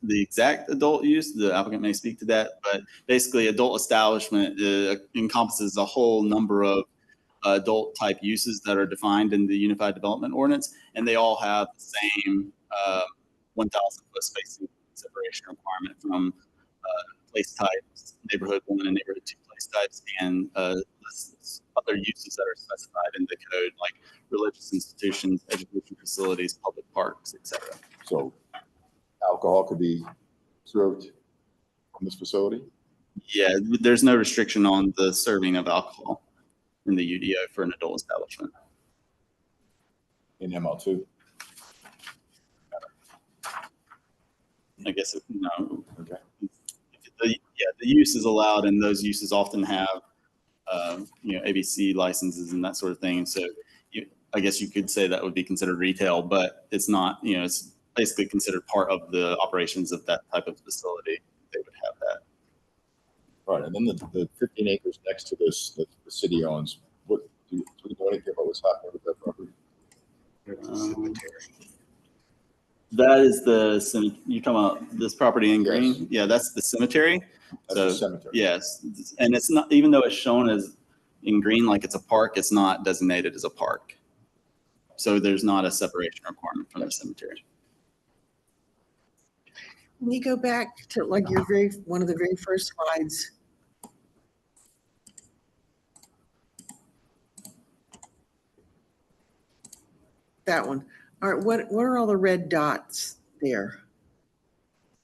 exact adult use. The applicant may speak to that, but basically adult establishment encompasses a whole number of adult type uses that are defined in the Unified Development Ordinance, and they all have the same 1,000 foot spacing separation requirement from place types, neighborhood 1 and neighborhood 2 place types, and other uses that are specified in the code, like religious institutions, education facilities, public parks, etc. So alcohol could be served from this facility? Yeah, there's no restriction on the serving of alcohol in the UDO for an adult establishment. In ML2? I guess no. Okay. The use is allowed, and those uses often have ABC licenses and that sort of thing. So I guess you could say that would be considered retail, but it's not. It's basically considered part of the operations of that type of facility. They would have that. Right, and then the 15 acres next to this that the city owns. What do you know anything about what's happening with that property? That is you're talking about this property in green? Yes. Yeah, that's the cemetery. That's the cemetery. Yes, and it's not, even though it's shown as in green like it's a park, it's not designated as a park. So there's not a separation requirement from the cemetery. Can you go back to like one of the very first slides? That one. All right, what are all the red dots there?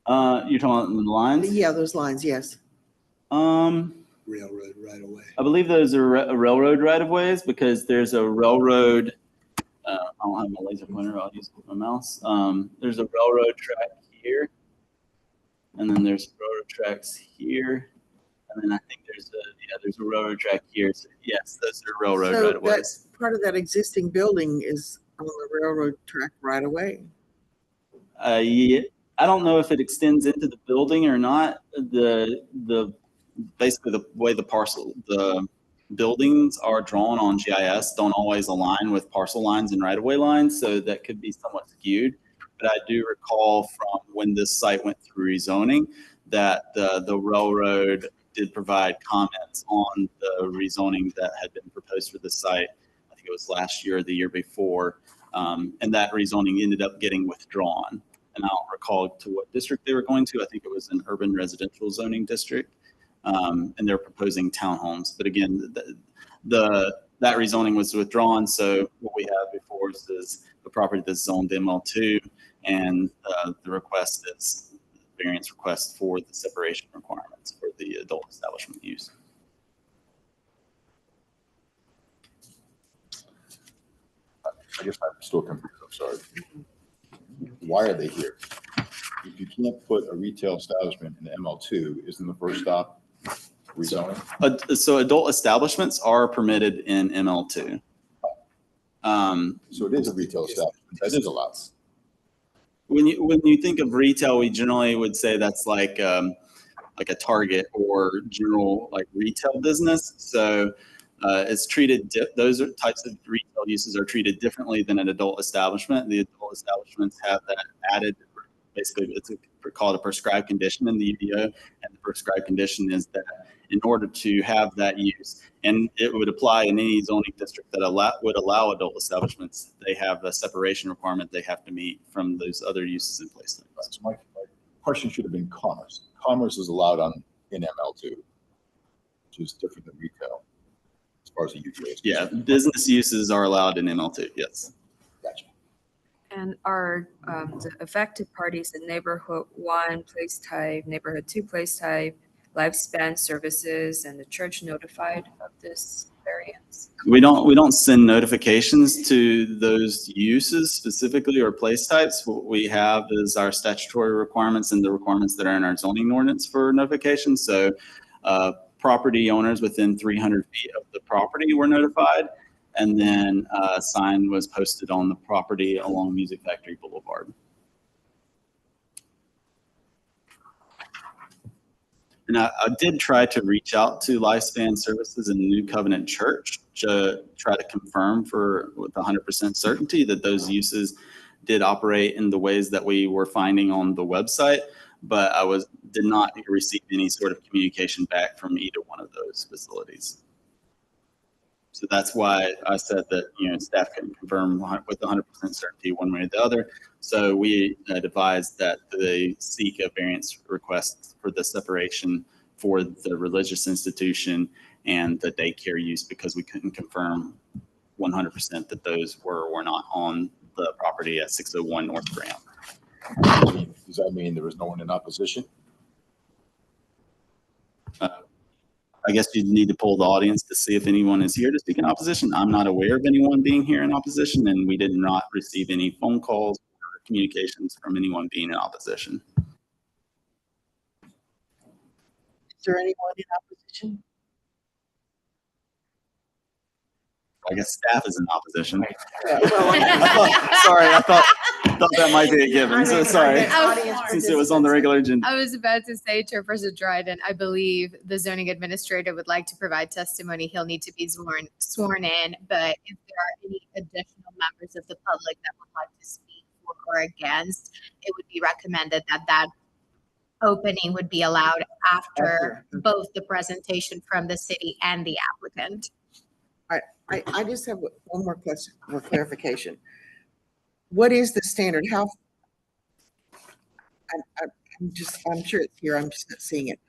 You're talking about the lines? Yeah, those lines, yes. Railroad right away. I believe those are railroad right of ways because there's a railroad. I don't have my laser pointer. I'll use my mouse. There's a railroad track here, and then there's railroad tracks here, and then I think there's a railroad track here. So yes, those are railroad right of ways. Part of that existing building is on the railroad track right away. Yeah, I don't know if it extends into the building or not. Basically the way the buildings are drawn on GIS don't always align with parcel lines and right-of-way lines, so that could be somewhat skewed. But I do recall from when this site went through rezoning that the railroad did provide comments on the rezoning that had been proposed for the site. I think it was last year or the year before, and that rezoning ended up getting withdrawn. And I don't recall to what district they were going to. I think it was an urban residential zoning district. And they're proposing townhomes. But again, that rezoning was withdrawn. So what we have before us is the property that's zoned ML2, and the request is variance request for the separation requirements for the adult establishment use. I guess I'm still confused. I'm sorry. Why are they here? if you can't put a retail establishment in ML2, isn't the first stop rezoning? So adult establishments are permitted in ML2. So it is a retail establishment. That is allowed. When you think of retail, we generally would say that's like a Target or general like retail business. So it's treated, those types of retail uses are treated differently than an adult establishment. The adult establishments have that added, basically it's called a prescribed condition in the UDO, and the prescribed condition is that in order to have that use, and it would apply in any zoning district that would allow adult establishments, they have a separation requirement they have to meet from those other uses in place. So my question should have been commerce. Commerce is allowed in ML2, which is different than retail as far as the UDO is Yeah, concerned. business uses are allowed in ML2, yes. Gotcha. And are the affected parties in neighborhood 1 place type, neighborhood 2 place type, lifespan services, and the church notified of this variance? We don't send notifications to those uses specifically or place types. What we have is our statutory requirements and the requirements that are in our zoning ordinance for notification. So property owners within 300 feet of the property were notified, and then a sign was posted on the property along Music Factory Boulevard. And I did try to reach out to Lifespan Services in New Covenant Church to try to confirm with 100% certainty that those uses did operate in the ways that we were finding on the website, but did not receive any sort of communication back from either one of those facilities. So that's why I said that, staff can confirm with 100% certainty one way or the other. So we advised that they seek a variance request for the separation for the religious institution and the daycare use, because we couldn't confirm 100% that those were or were not on the property at 601 North Graham. Does that mean there was no one in opposition? I guess you'd need to poll the audience to see if anyone is here to speak in opposition. I'm not aware of anyone being here in opposition, and we did not receive any phone calls or communications from anyone being in opposition. Is there anyone in opposition? I guess staff is in opposition. Yeah, well, Sorry, I thought that might be a given. So sorry, Audience since it was on the regular agenda. I was about to say, Chairperson Dryden, I believe the zoning administrator would like to provide testimony. He'll need to be sworn in, but if there are any additional members of the public that would like to speak for or against, it would be recommended that opening would be allowed after both the presentation from the city and the applicant. I just have one more question for clarification. What is the standard? I'm sure it's here. I'm just not seeing it.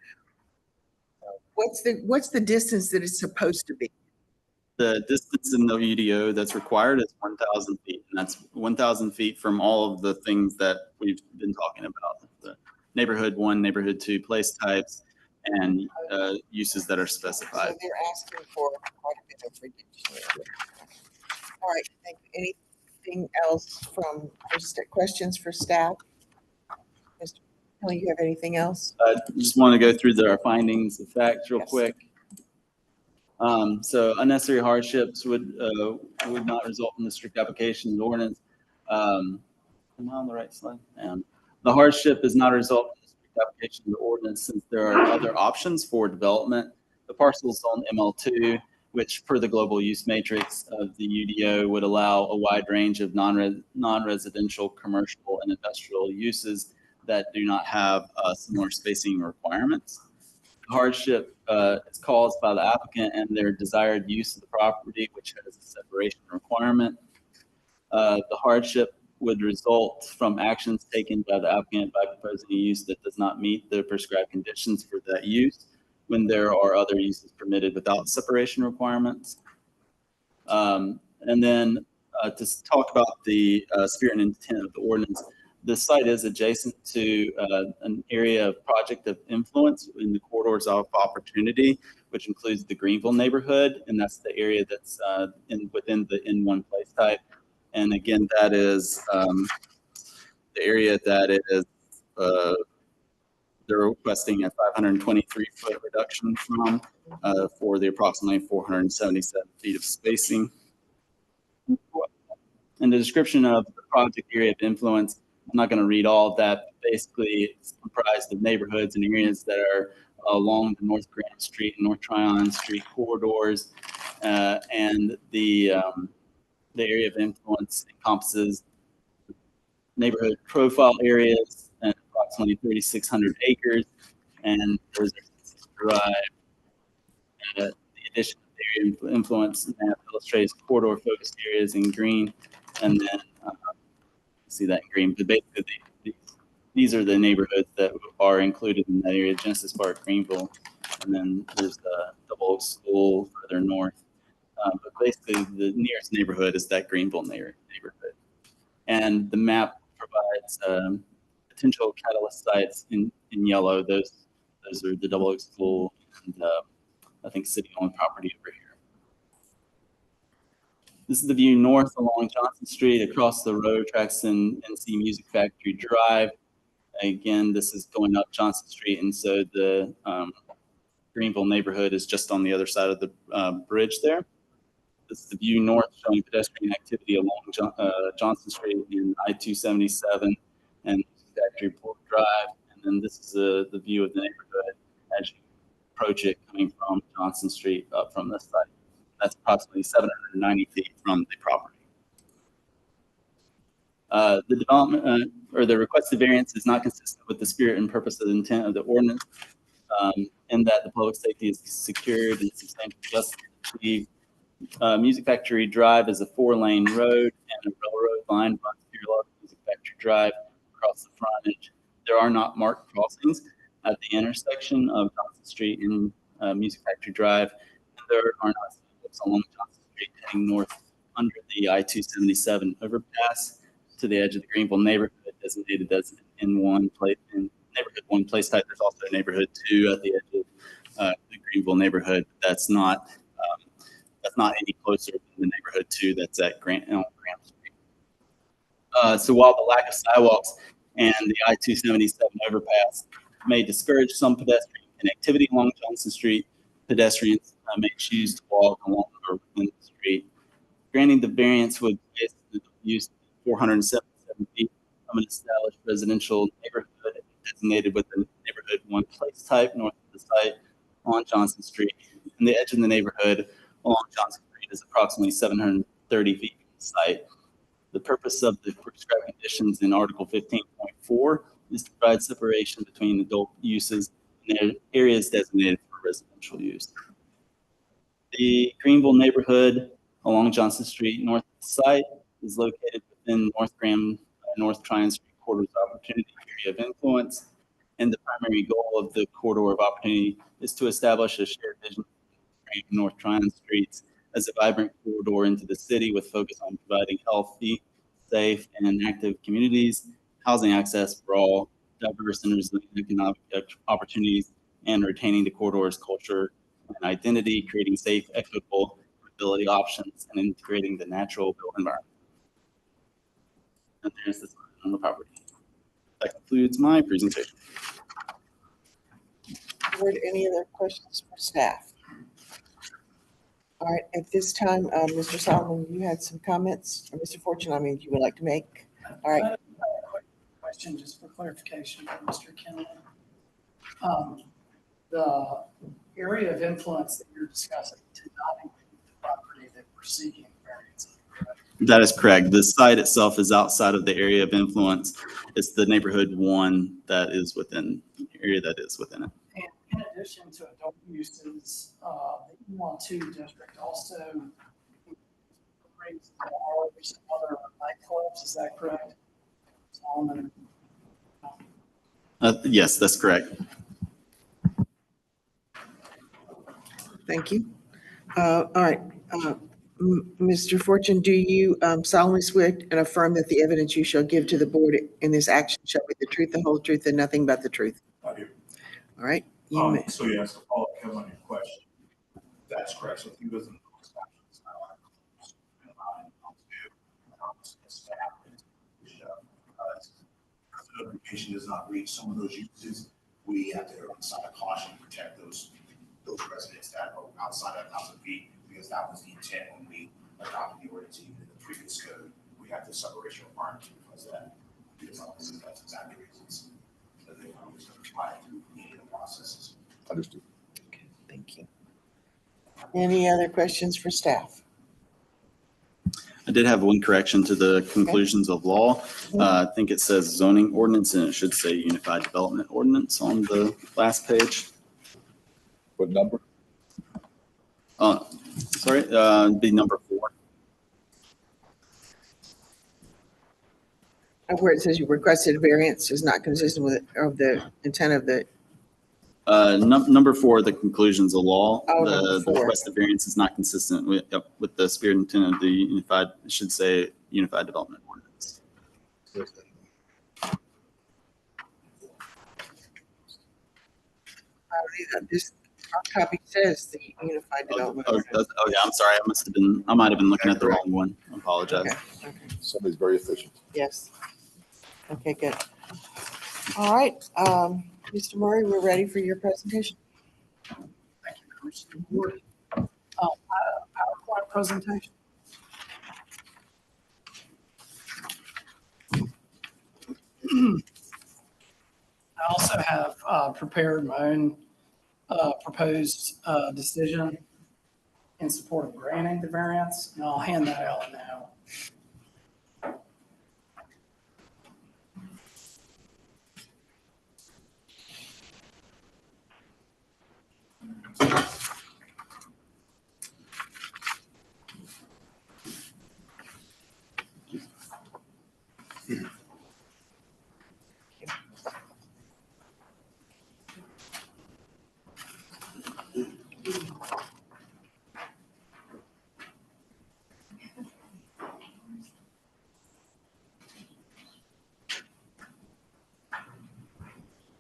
What's the distance that it's supposed to be? The distance in the UDO that's required is 1,000 feet, and that's 1,000 feet from all of the things that we've been talking about: the neighborhood 1, neighborhood 2 place types, and uses that are specified. So they're asking for quite a bit of reduction. All right, thank you. Anything else from questions for staff? Mr. Kelly, you have anything else? I just want to go through our findings of facts real quick. So unnecessary hardships would not result in the strict application of the ordinance. Am I on the right slide? The hardship is not a result of the strict application of the ordinance, since there are other options for development. The parcels on ML2, which per the global use matrix of the UDO would allow a wide range of non-residential, commercial, and industrial uses that do not have similar spacing requirements. Hardship is caused by the applicant and their desired use of the property, which has a separation requirement. The hardship would result from actions taken by the applicant by proposing a use that does not meet the prescribed conditions for that use, when there are other uses permitted without separation requirements. And then to talk about the spirit and intent of the ordinance, the site is adjacent to an area of project of influence in the corridors of opportunity, which includes the Greenville neighborhood, and that's the area that's within the N1 place type. And again, that is the area that is they're requesting a 523-foot reduction from for the approximately 477 feet of spacing. And the description of the project area of influence, I'm not going to read all of that. But basically, it's comprised of neighborhoods and areas that are along the North Grant Street and North Tryon Street corridors, and the area of influence encompasses neighborhood profile areas and approximately 3,600 acres, and there's a drive. The addition of the area of influence map illustrates corridor focused areas in green, and then see that in green. But basically, these are the neighborhoods that are included in that area: Genesis Park, Greenville, and then there's the Double Oak School further north. But basically, the nearest neighborhood is that Greenville neighborhood, and the map provides potential catalyst sites in yellow. Those are the Double Oak School and I think city-owned property over here. This is the view north along Johnson Street. Across the road tracks in NC Music Factory Drive. Again, this is going up Johnson Street, and so the Greenville neighborhood is just on the other side of the bridge there. This is the view north showing pedestrian activity along Johnson Street in I-277 and Factory Port Drive. And then this is the view of the neighborhood as you approach it coming from Johnson Street up from this side. That's approximately 790 feet from the property. The development or the requested variance is not consistent with the spirit and purpose of the intent of the ordinance, in that the public safety is secured and substantial justice achieved. Music Factory Drive is a 4-lane road, and a railroad line runs parallel to Music Factory Drive across the frontage. There are not marked crossings at the intersection of Johnson Street and Music Factory Drive, and there are not sidewalks along Johnson Street heading north under the I-277 overpass to the edge of the Greenville neighborhood, designated as in one place in neighborhood 1 place type. There's also a neighborhood 2 at the edge of the Greenville neighborhood. That's not any closer than the neighborhood 2 that's at Grant Street. So while the lack of sidewalks and the I-277 overpass may discourage some pedestrian connectivity along Johnson Street, pedestrians may choose to walk along or within the street. Granting the variance would basically use 477 feet from an established residential neighborhood designated with the neighborhood 1 place type north of the site on Johnson Street. And the edge of the neighborhood along Johnson Street is approximately 730 feet from the site. The purpose of the prescribed conditions in Article 15.4 is to provide separation between adult uses and areas designated for residential use. The Greenville neighborhood along Johnson Street north of the site is located within North Tryon Street corridor of opportunity area of influence, and the primary goal of the corridor of opportunity is to establish a shared vision of North Tryon Streets as a vibrant corridor into the city with focus on providing healthy, safe, and active communities, housing access for all, diverse and resilient economic opportunities, and retaining the corridor's culture and identity, creating safe, equitable mobility options, and integrating the natural built environment. And there's this on the property. That concludes my presentation. Board, any other questions for staff? All right, at this time, Mr. Solomon, you had some comments, or Mr. Fortune, you would like to make? All right. Quick question, just for clarification, from Mr. Kennedy. The area of influence that you're discussing did not include the property that we're seeking variance on, correct? That is correct. The site itself is outside of the area of influence. It's the neighborhood 1 that is within the area that is within it. And in addition to adult uses, the E12 district also brings some other nightclubs, is that correct? Solomon? Yes, that's correct. Thank you. All right. Mr. Fortune, do you solemnly swear and affirm that the evidence you shall give to the board in this action shall be the truth, the whole truth, and nothing but the truth? I do. All right. So yes, to follow up on your question, that's correct. So if he doesn't know what's happening, it's not like notification does not reach some of those uses, we have to err on the side of caution to protect those residents that are outside of 1,000 feet, because that was the intent when we adopted the ordinance. Even in the previous code, we have the separation requirement because obviously that's exactly the reasons that they always try to meet the processes. Understood. Okay, thank you. Any other questions for staff? I did have one correction to the conclusions of law. I think it says zoning ordinance and it should say unified development ordinance on the last page. What number? Sorry, be number 4. Where it says you requested a variance is not consistent with the intent of the, Number 4, the conclusions of law. Oh, The number 4. requested variance is not consistent with the spirit and intent of the unified, it should say unified development ordinance. this copy says the unified development. Oh, yeah, I'm sorry. I might have been looking at the wrong one. I apologize. Okay. Somebody's very efficient. Yes. Okay, good. All right, Mr. Murray, we're ready for your presentation. Thank you, members of the board. PowerPoint presentation. I also have prepared my own proposed decision in support of granting the variance, and I'll hand that out now.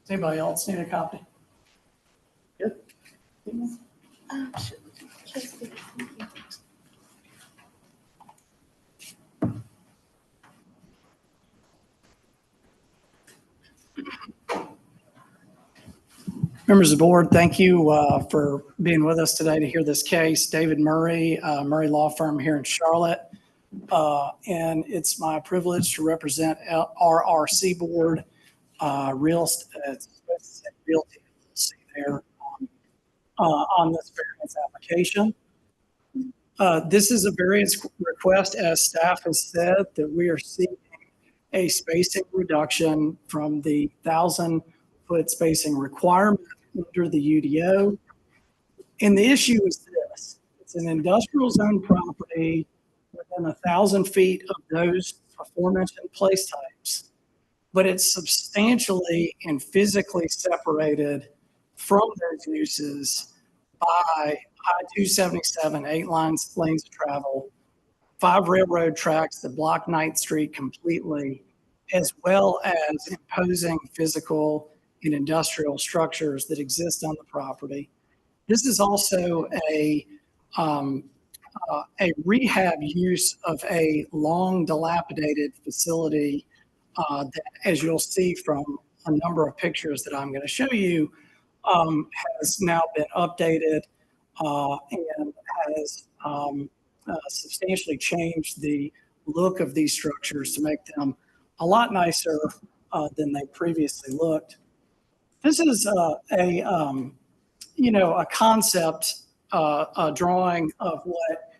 Does anybody else need a copy? Good. Members of the board, thank you for being with us today to hear this case. David Murray, Murray Law Firm here in Charlotte. And it's my privilege to represent RRC Board, Realty there on this variance application. This is a variance request, as staff has said, that we are seeking a spacing reduction from the 1,000-foot spacing requirement under the UDO. And the issue is this: it's an industrial zone property within 1,000 feet of those aforementioned place types, but it's substantially and physically separated from those uses by I-277, 8 lanes of travel, 5 railroad tracks that block 9th Street completely, as well as imposing physical and industrial structures that exist on the property. This is also a rehab use of a long dilapidated facility that, as you'll see from a number of pictures that I'm going to show you, has now been updated and has substantially changed the look of these structures to make them a lot nicer than they previously looked. This is a concept, a drawing of what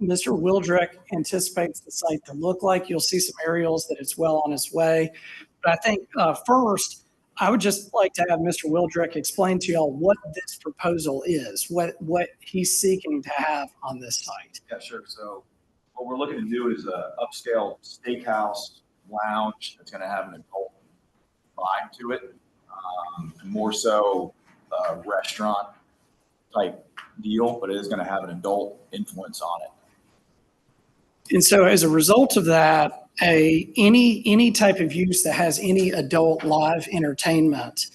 Mr. Wildrick anticipates the site to look like. You'll see some aerials that it's well on its way. But I think first, I would just like to have Mr. Wildrick explain to y'all what this proposal is, what he's seeking to have on this site. Yeah, sure. So what we're looking to do is a upscale steakhouse lounge that's going to have an adult vibe to it, more so a restaurant type deal, but it is going to have an adult influence on it. And so as a result of that, any type of use that has any adult live entertainment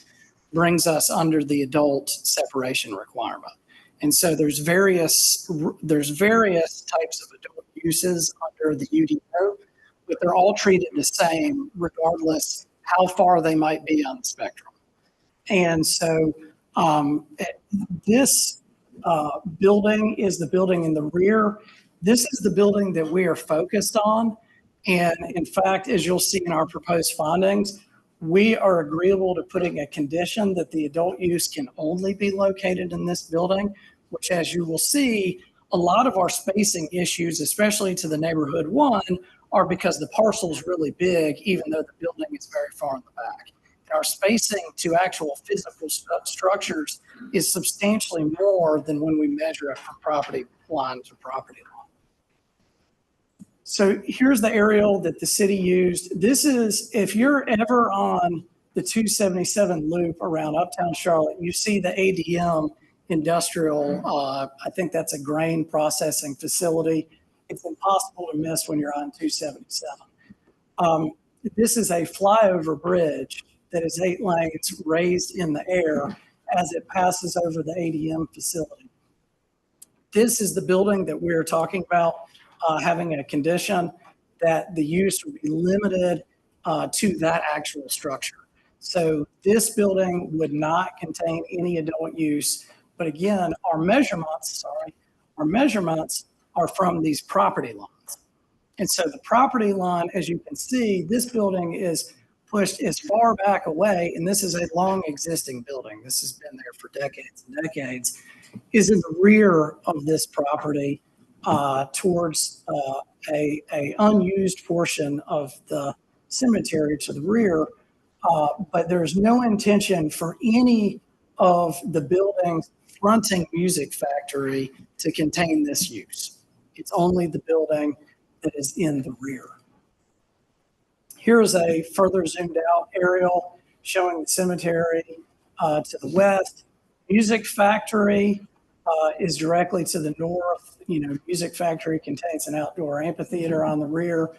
brings us under the adult separation requirement. And so there's various types of adult uses under the UDO. but they're all treated the same regardless how far they might be on the spectrum. And so this building is the building in the rear. This is the building that we are focused on. And in fact, as you'll see in our proposed findings, we are agreeable to putting a condition that the adult use can only be located in this building, which, as you will see, a lot of our spacing issues, especially to the neighborhood one, are because the parcel is really big, even though the building is very far in the back. Our spacing to actual physical structures is substantially more than when we measure it from property line to property line. So here's the aerial that the city used. This is, if you're ever on the 277 loop around Uptown Charlotte, you see the ADM industrial, I think that's a grain processing facility. It's impossible to miss when you're on 277. This is a flyover bridge that is 8 lanes raised in the air as it passes over the ADM facility. This is the building that we're talking about having a condition that the use would be limited to that actual structure. So this building would not contain any adult use. But again, our measurements are from these property lines. And so the property line, as you can see, this building is pushed as far back away, and this is a long existing building. This has been there for decades and decades, is in the rear of this property towards a unused portion of the cemetery to the rear. But there's no intention for any of the buildings fronting Music Factory to contain this use. It's only the building that is in the rear. Here's a further zoomed out aerial showing the cemetery to the west. Music Factory is directly to the north. Music Factory contains an outdoor amphitheater on the rear.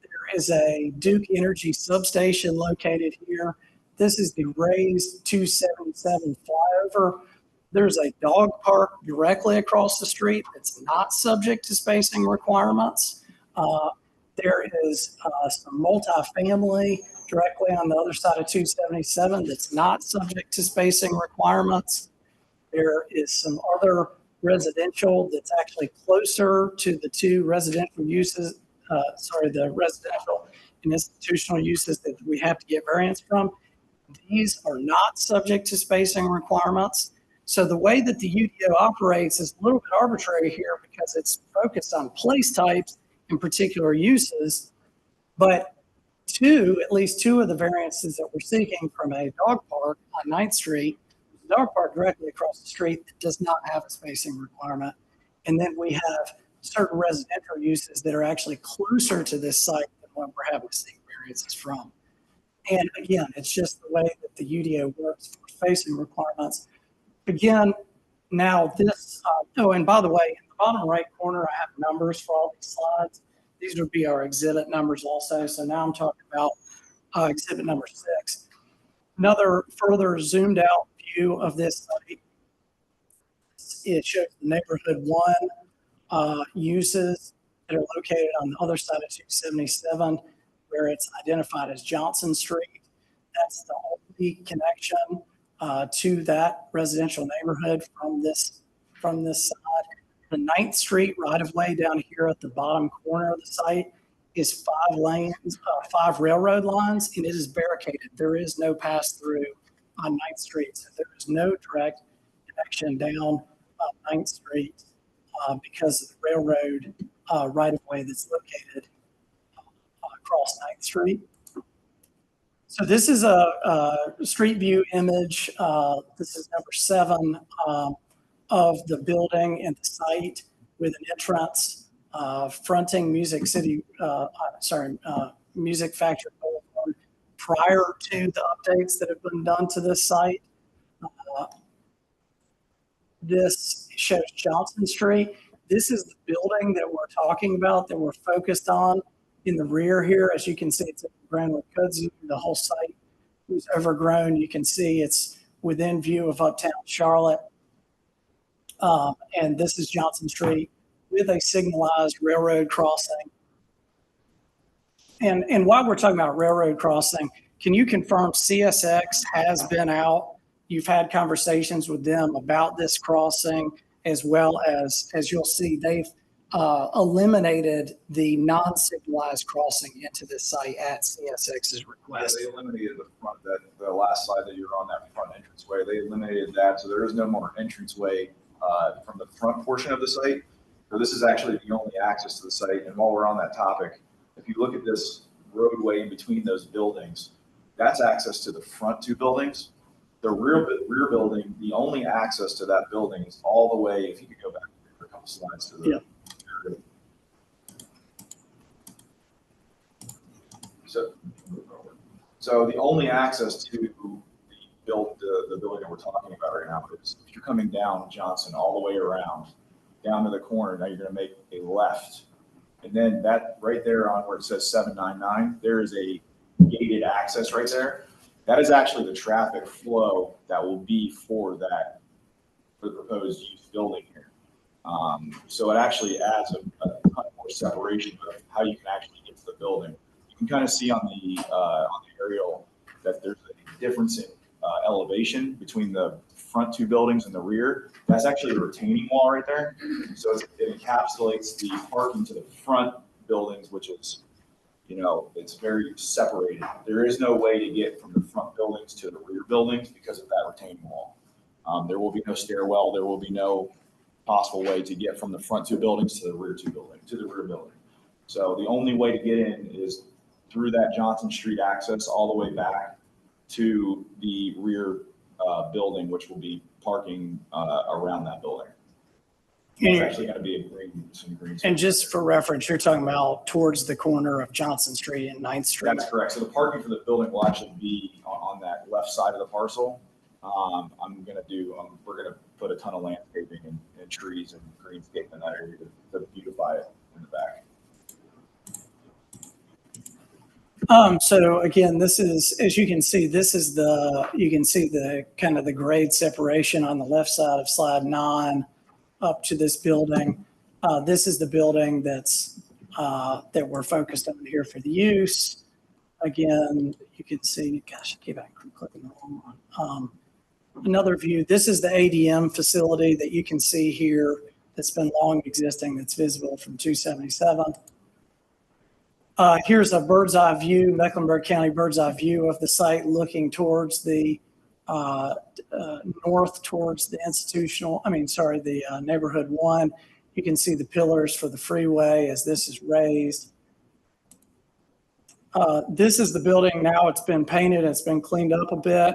There is a Duke Energy substation located here. This is the raised 277 flyover. There's a dog park directly across the street that's not subject to spacing requirements. There is some multifamily directly on the other side of 277 that's not subject to spacing requirements. There is some other residential that's actually closer to the two residential uses, the residential and institutional uses that we have to get variance from. These are not subject to spacing requirements. So the way that the UDO operates is a little bit arbitrary here because it's focused on place types in particular uses, but at least two of the variances that we're seeking from a dog park on 9th Street, a dog park directly across the street that does not have a spacing requirement. And then we have certain residential uses that are actually closer to this site than what we're having to seek variances from. And again, it's just the way that the UDO works for spacing requirements. Again, now this, and by the way, in the bottom right corner, I have numbers for all these slides. These would be our exhibit numbers also. So now I'm talking about exhibit number 6. Another further zoomed out view of this site. It shows the neighborhood 1 uses that are located on the other side of 277, where it's identified as Johnson Street. That's the only connection to that residential neighborhood from this side. The 9th Street right-of-way down here at the bottom corner of the site is 5 lanes, 5 railroad lines, and it is barricaded. There is no pass-through on 9th Street, so there is no direct connection down 9th Street because of the railroad right-of-way that's located across 9th Street. So this is a street view image. This is number 7 of the building and the site with an entrance fronting Music Factory Boulevard prior to the updates that have been done to this site. This shows Johnson Street. This is the building that we're talking about, that we're focused on in the rear here. As you can see, it's overgrown with kudzu. The whole site is overgrown. You can see it's within view of Uptown Charlotte. And this is Johnson Street with a signalized railroad crossing. And while we're talking about railroad crossing, can you confirm CSX has been out? You've had conversations with them about this crossing, as well as you'll see, they've eliminated the non-signalized crossing into this site at CSX's request. Yeah, they eliminated the last slide that you were on, that front entranceway. They eliminated that, so there is no more entranceway from the front portion of the site. So this is actually the only access to the site. And while we're on that topic, if you look at this roadway in between those buildings, that's access to the front two buildings. The rear building, the only access to that building is all the way, if you could go back for a couple slides to the. Yeah. So the only access to the building that we're talking about right now is if you're coming down Johnson all the way around, down to the corner, now you're gonna make a left. And then that right there on where it says 799, there is a gated access right there. That is actually the traffic flow that will be for the proposed youth building here. So it actually adds a kind of more separation of how you can actually get to the building. You can kind of see on the aerial that there's a difference in elevation between the front two buildings and the rear. That's actually a retaining wall right there. So it encapsulates the parking to the front buildings, which is, it's very separated. There is no way to get from the front buildings to the rear buildings because of that retaining wall. There will be no stairwell. There will be no possible way to get from the front two buildings to the rear building. So the only way to get in is through that Johnson Street access all the way back to the rear building, which will be parking around that building. It's actually going to be some green. And just for reference, you're talking about towards the corner of Johnson Street and 9th Street. That's correct. So the parking for the building will actually be on that left side of the parcel. We're going to put a ton of landscaping and trees and greenscape in that area to beautify it in the back. So again, this is, as you can see, you can see the kind of the grade separation on the left side of slide 9 up to this building. This is the building that we're focused on here for the use. Again, you can see, gosh, I keep on clicking the wrong one. Another view, this is the ADM facility that you can see here that's been long existing, that's visible from 277. Here's a bird's eye view, Mecklenburg County bird's eye view of the site looking towards the north towards the neighborhood 1. You can see the pillars for the freeway as this is raised. This is the building now. It's been painted. It's been cleaned up a bit.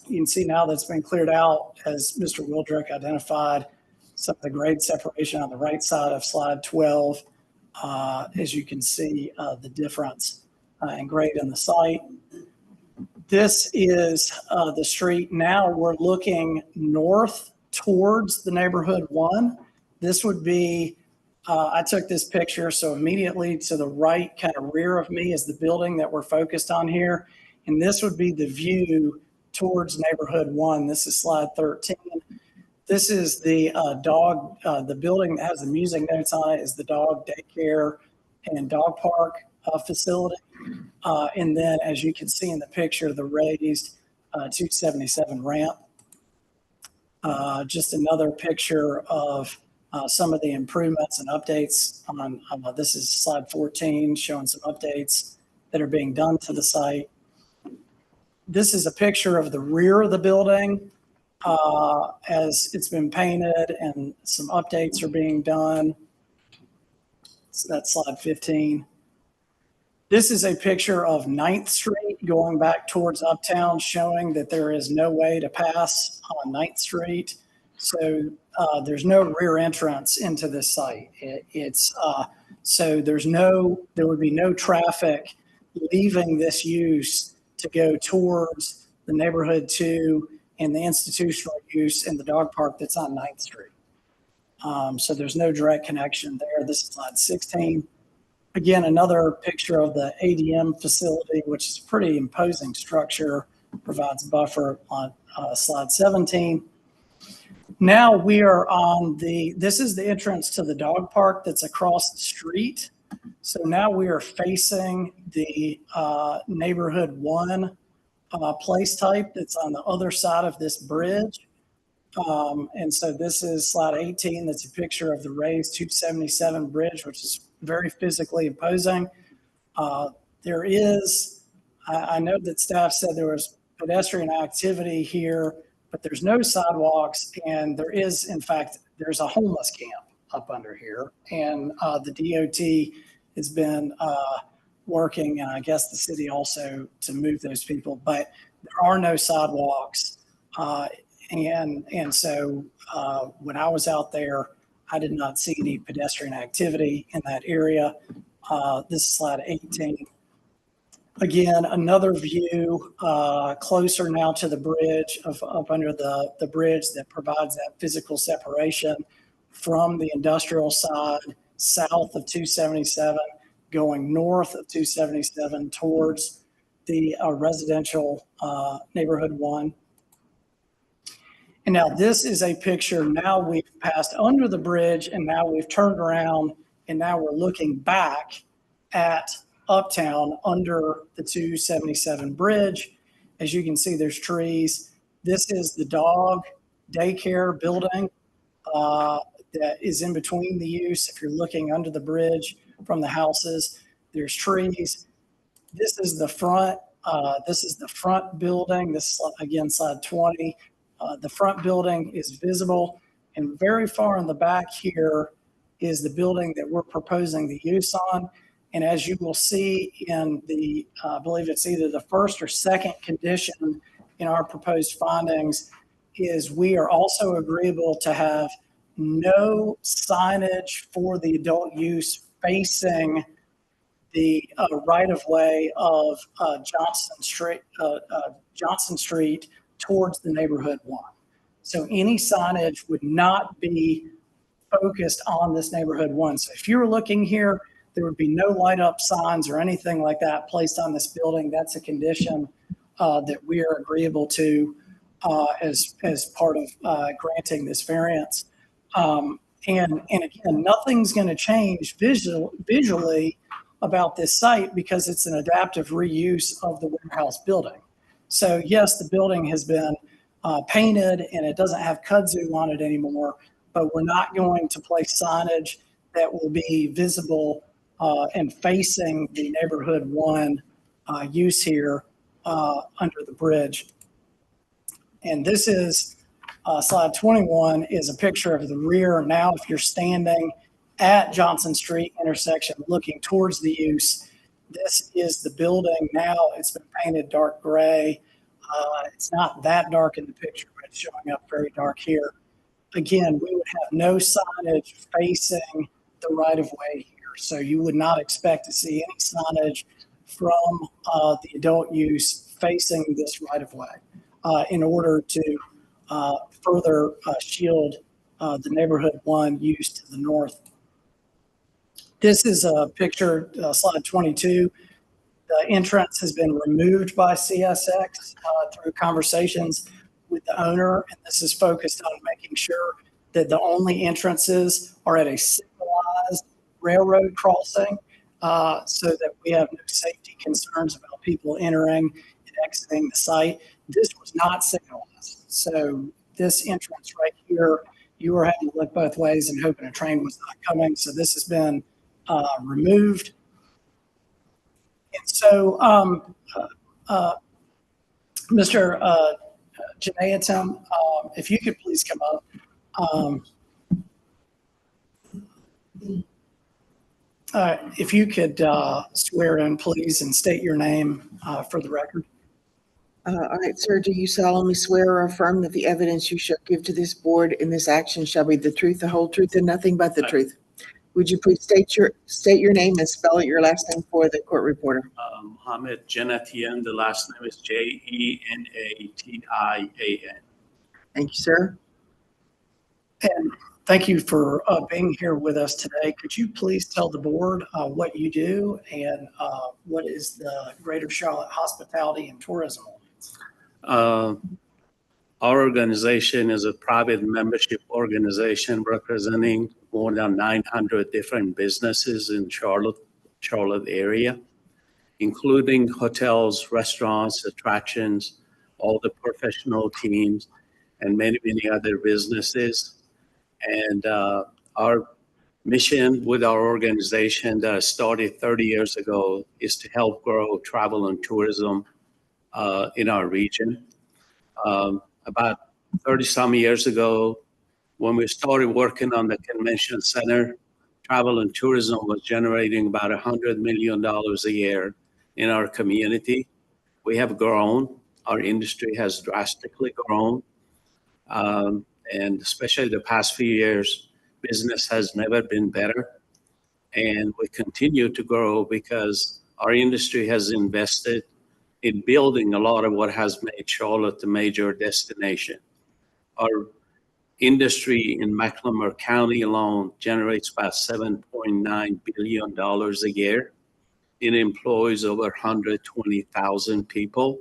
You can see now that's been cleared out, as Mr. Wildrick identified, some of the grade separation on the right side of slide 12. As you can see, the difference in grade in the site. This is the street. Now we're looking north towards the neighborhood 1. This would be, I took this picture, so immediately to the right, kind of rear of me is the building that we're focused on here. And this would be the view towards neighborhood 1. This is slide 13. This is the the building that has the music notes on it is the dog daycare and dog park facility. And then, as you can see in the picture, the raised 277 ramp. Just another picture of some of the improvements and updates on this is slide 14, showing some updates that are being done to the site. This is a picture of the rear of the building as it's been painted and some updates are being done. So that's slide 15. This is a picture of 9th Street going back towards Uptown, showing that there is no way to pass on 9th Street. So there's no rear entrance into this site. So there would be no traffic leaving this use to go towards the neighborhood 2 and the institutional use in the dog park that's on 9th Street. So there's no direct connection there. This is slide 16. Again, another picture of the ADM facility, which is a pretty imposing structure, provides buffer on slide 17. Now we are on this is the entrance to the dog park that's across the street. So now we are facing the neighborhood 1 place type that's on the other side of this bridge. And so this is slide 18. That's a picture of the raised 277 bridge, which is very physically imposing. There is, I know that staff said there was pedestrian activity here, but there's no sidewalks. And there is, in fact, there's a homeless camp up under here. And the DOT has been working, and I guess the city also, to move those people, but there are no sidewalks. And so when I was out there, I did not see any pedestrian activity in that area. This is slide 18. Again, another view closer now to the bridge of up under the bridge that provides that physical separation from the industrial side south of 277, going north of 277 towards the residential neighborhood 1. And now this is a picture. Now we've passed under the bridge and now we've turned around and now we're looking back at Uptown under the 277 bridge. As you can see, there's trees. This is the dog daycare building that is in between the use. If you're looking under the bridge from the houses, there's trees. This is the front. This is the front building. This is, again, slide 20. The front building is visible, and very far in the back here is the building that we're proposing the use on. And as you will see in the, I believe it's either the first or second condition in our proposed findings, is we are also agreeable to have no signage for the adult use facing the right-of-way of Johnson Street towards the neighborhood 1. So any signage would not be focused on this neighborhood 1. So if you were looking here, there would be no light up signs or anything like that placed on this building. That's a condition that we are agreeable to as part of granting this variance. And again, nothing's going to change visually about this site because it's an adaptive reuse of the warehouse building. So yes, the building has been painted and it doesn't have kudzu on it anymore, but we're not going to place signage that will be visible and facing the neighborhood 1 use here under the bridge. And this is slide 21 is a picture of the rear. Now, if you're standing at Johnson Street intersection looking towards the use, this is the building now. It's been painted dark gray. It's not that dark in the picture, but it's showing up very dark here. Again, we would have no signage facing the right-of-way here. So you would not expect to see any signage from the adult use facing this right-of-way in order to further shield the neighborhood 1 use to the north. This is a picture, slide 22. The entrance has been removed by CSX through conversations with the owner, and this is focused on making sure that the only entrances are at a signalized railroad crossing so that we have no safety concerns about people entering and exiting the site. This was not signalized. So this entrance right here, you were having to look both ways and hoping a train was not coming. So this has been removed. And so, Mr. Janayatam, if you could please come up. If you could swear in, please, and state your name for the record. All right, sir, do you solemnly swear or affirm that the evidence you shall give to this board in this action shall be the truth, the whole truth, and nothing but the truth? Would you please state your name and spell out your last name for the court reporter? Mohammed Janatian. The last name is Jenatian. Thank you, sir. And thank you for being here with us today. Could you please tell the board what you do and what is the Greater Charlotte Hospitality and Tourism Alliance? Our organization is a private membership organization representing more than 900 different businesses in Charlotte area, including hotels, restaurants, attractions, all the professional teams, and many, many other businesses. And our mission with our organization that started 30 years ago is to help grow travel and tourism in our region. About 30 some years ago, when we started working on the convention center, travel and tourism was generating about $100 million a year in our community. We have grown. Our industry has drastically grown. And especially the past few years, business has never been better. And we continue to grow because our industry has invested in building a lot of what has made Charlotte a major destination. Our industry in McLemore County alone generates about $7.9 billion a year. It employs over 120,000 people.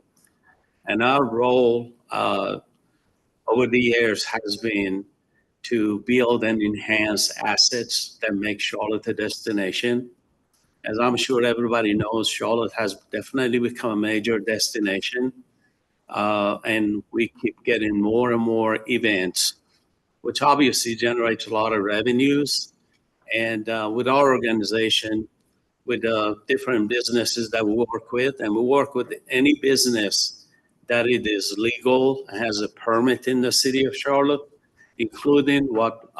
And our role over the years has been to build and enhance assets that make Charlotte a destination. As I'm sure everybody knows, Charlotte has definitely become a major destination. And we keep getting more and more events, which obviously generates a lot of revenues. And with our organization, with different businesses that we work with, and we work with any business that it is legal, has a permit in the city of Charlotte, including what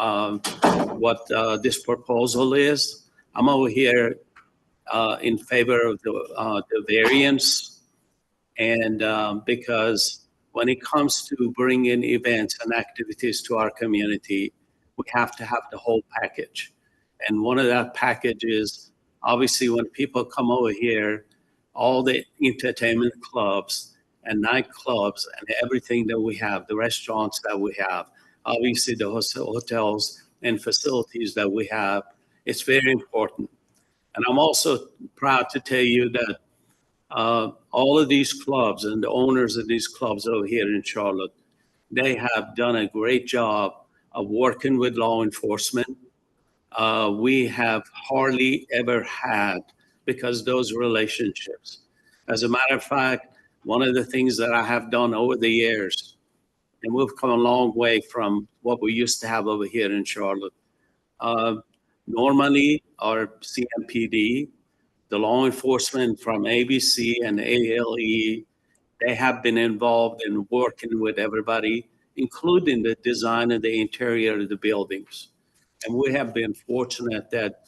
this proposal is. I'm over here in favor of the variance, and because when it comes to bringing events and activities to our community, we have to have the whole package. And one of that package is obviously when people come over here, all the entertainment clubs and nightclubs and everything that we have, the restaurants that we have, obviously the hotels and facilities that we have, it's very important. And I'm also proud to tell you that all of these clubs and the owners of these clubs over here in Charlotte, they have done a great job of working with law enforcement. We have hardly ever had, because those relationships. As a matter of fact, one of the things that I have done over the years, and we've come a long way from what we used to have over here in Charlotte. Normally, our CMPD, the law enforcement from ABC and ALE, they have been involved in working with everybody, including the design of the interior of the buildings. And we have been fortunate that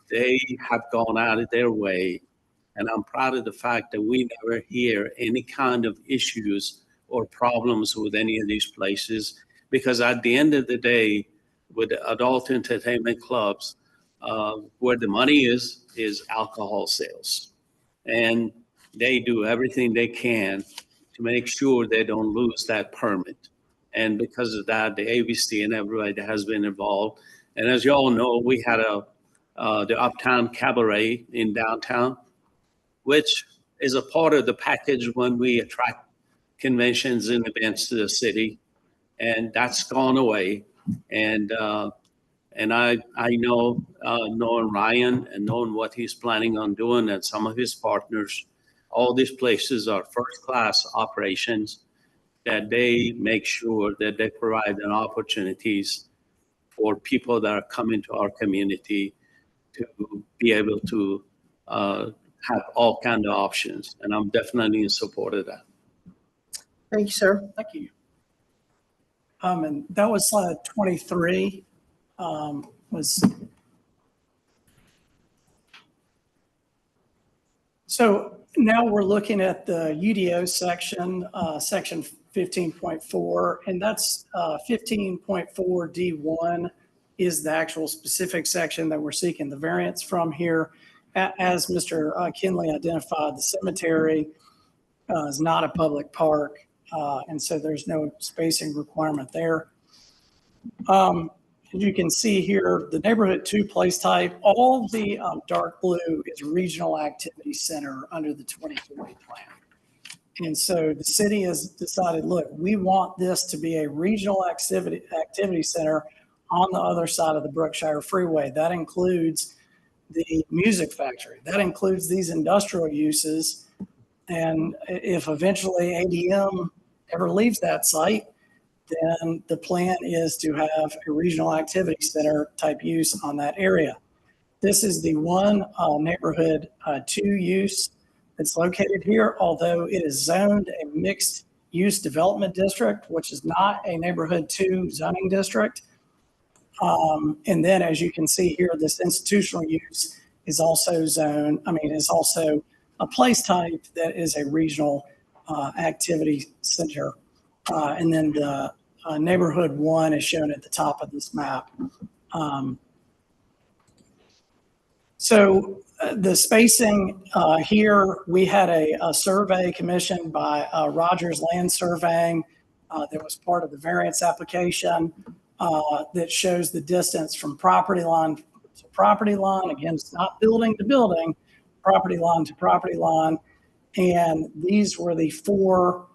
they have gone out of their way. And I'm proud of the fact that we never hear any kind of issues or problems with any of these places, because at the end of the day, with adult entertainment clubs, where the money is alcohol sales. And they do everything they can to make sure they don't lose that permit. And because of that, the ABC and everybody that has been involved. And as you all know, we had the Uptown Cabaret in downtown, which is a part of the package when we attract conventions and events to the city. And that's gone away. And I know, knowing Ryan and knowing what he's planning on doing and some of his partners, all these places are first-class operations that they make sure that they provide an opportunities for people that are coming to our community to be able to have all kinds of options. And I'm definitely in support of that. Thank you, sir. Thank you. And that was slide 23. So now we're looking at the UDO section, section 15.4, and that's 15.4 D1 is the actual specific section that we're seeking the variance from here. As Mr. Kinley identified, the cemetery is not a public park, and so there's no spacing requirement there. As you can see here, the neighborhood 2 place type, all the dark blue is regional activity center under the 2040 plan. And so the city has decided, look, we want this to be a regional activity center on the other side of the Brookshire Freeway. That includes the music factory. That includes these industrial uses. And if eventually ADM ever leaves that site, then the plan is to have a regional activity center type use on that area. This is the one neighborhood 2 use that's located here, although it is zoned a mixed use development district, which is not a neighborhood 2 zoning district. And then as you can see here, this institutional use is also zoned, is also a place type that is a regional activity center. And then the neighborhood 1 is shown at the top of this map. So the spacing here, we had a survey commissioned by Rogers Land Surveying that was part of the variance application that shows the distance from property line to property line. Again, it's not building to building, property line to property line. And these were the 4,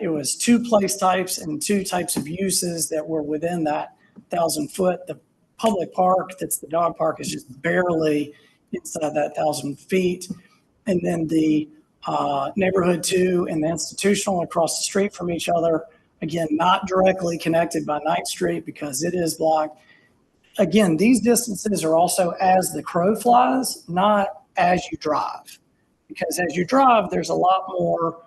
it was 2 place types and 2 types of uses that were within that 1,000 foot. The public park, that's the dog park, is just barely inside that 1,000 feet. And then the neighborhood 2 and the institutional across the street from each other, again, not directly connected by 9th Street because it is blocked. Again, these distances are also as the crow flies, not as you drive. Because as you drive, there's a lot more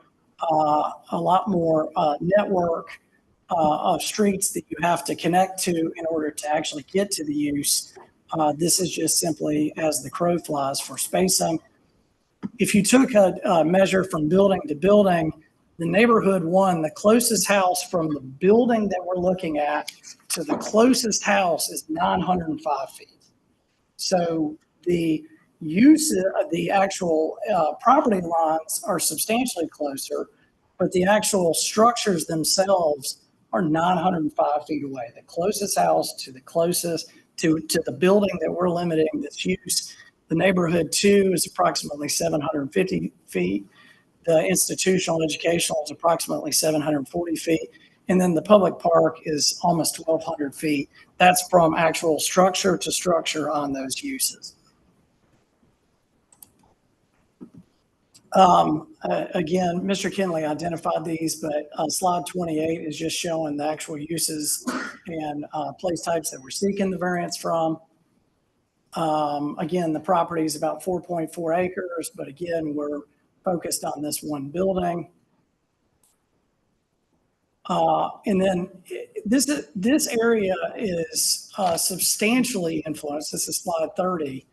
network of streets that you have to connect to in order to actually get to the use. This is just simply as the crow flies for spacing. If you took a measure from building to building, the neighborhood 1, the closest house from the building that we're looking at to the closest house is 905 feet. So the use of the actual property lines are substantially closer, but the actual structures themselves are 905 feet away. The closest house to the closest to the building that we're limiting this use. The neighborhood 2 is approximately 750 feet. The institutional educational is approximately 740 feet. And then the public park is almost 1,200 feet. That's from actual structure to structure on those uses. Again, Mr. Kinley identified these, but slide 28 is just showing the actual uses and place types that we're seeking the variance from. Again, the property is about 4.4 acres, but again, we're focused on this one building. And then this area is substantially influenced, this is slide 30,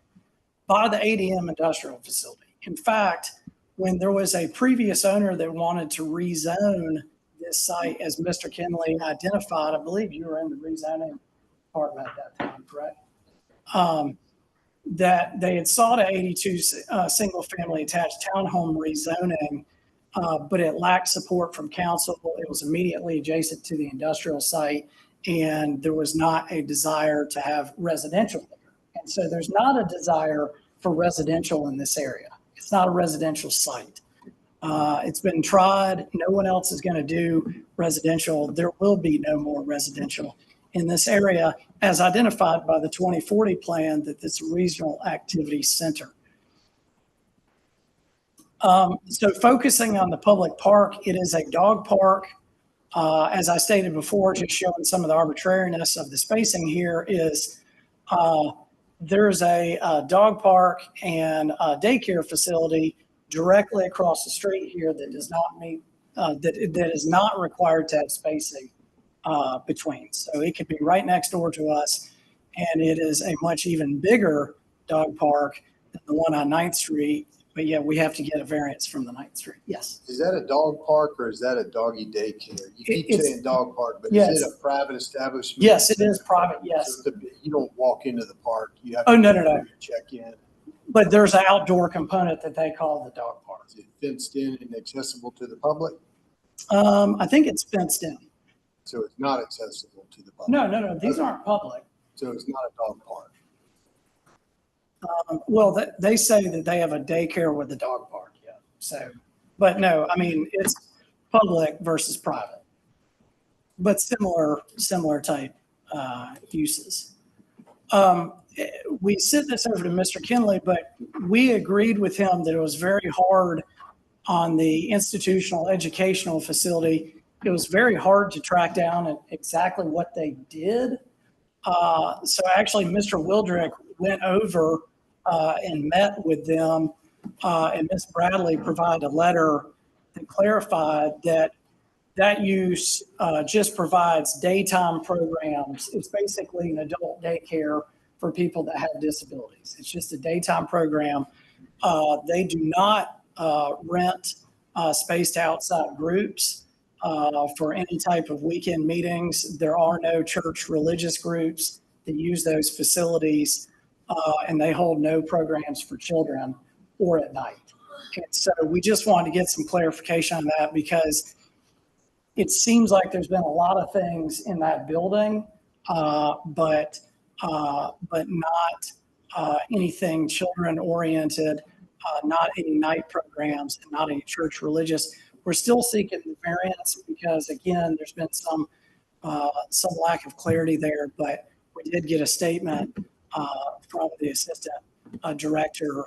by the ADM industrial facility. In fact, when there was a previous owner that wanted to rezone this site, as Mr. Kinley identified, I believe you were in the rezoning department at that time, correct? That they had sought a 82 single family attached townhome rezoning, but it lacked support from council. It was immediately adjacent to the industrial site, and there was not a desire to have residential there. And so there's not a desire for residential in this area. It's not a residential site. It's been tried. No one else is going to do residential. There will be no more residential in this area, as identified by the 2040 plan, that this regional activity center. So focusing on the public park, it is a dog park. As I stated before, just showing some of the arbitrariness of the spacing here is there's a dog park and a daycare facility directly across the street here that does not meet, that is not required to have spacing between. So it could be right next door to us, and it is a much even bigger dog park than the one on 9th Street. But yeah, we have to get a variance from the 9th Street. Yes. Is that a dog park or is that a doggy daycare? You keep saying dog park, but yes. Is it a private establishment? Yes, it is private. Yes. So you don't walk into the park. You have to no. Check in. But there's an outdoor component that they call the dog park. Is it fenced in and accessible to the public? I think it's fenced in. So it's not accessible to the public? No. These aren't public. So it's not a dog park? Well, they say that they have a daycare with a dog park. Yeah. So, but no, I mean, it's public versus private, but similar type uses. We sent this over to Mr. Kinley, but we agreed with him that it was very hard on the institutional educational facility. It was very hard to track down exactly what they did. So actually, Mr. Wildrick went over and met with them, and Ms. Bradley provided a letter that clarified that that use just provides daytime programs. It's basically an adult daycare for people that have disabilities. It's just a daytime program. They do not rent space to outside groups for any type of weekend meetings. There are no church religious groups that use those facilities, and they hold no programs for children or at night. And so we just wanted to get some clarification on that, because it seems like there's been a lot of things in that building, but not anything children oriented, not any night programs, and not any church religious. We're still seeking the variance because, again, there's been some lack of clarity there, but we did get a statement from the assistant director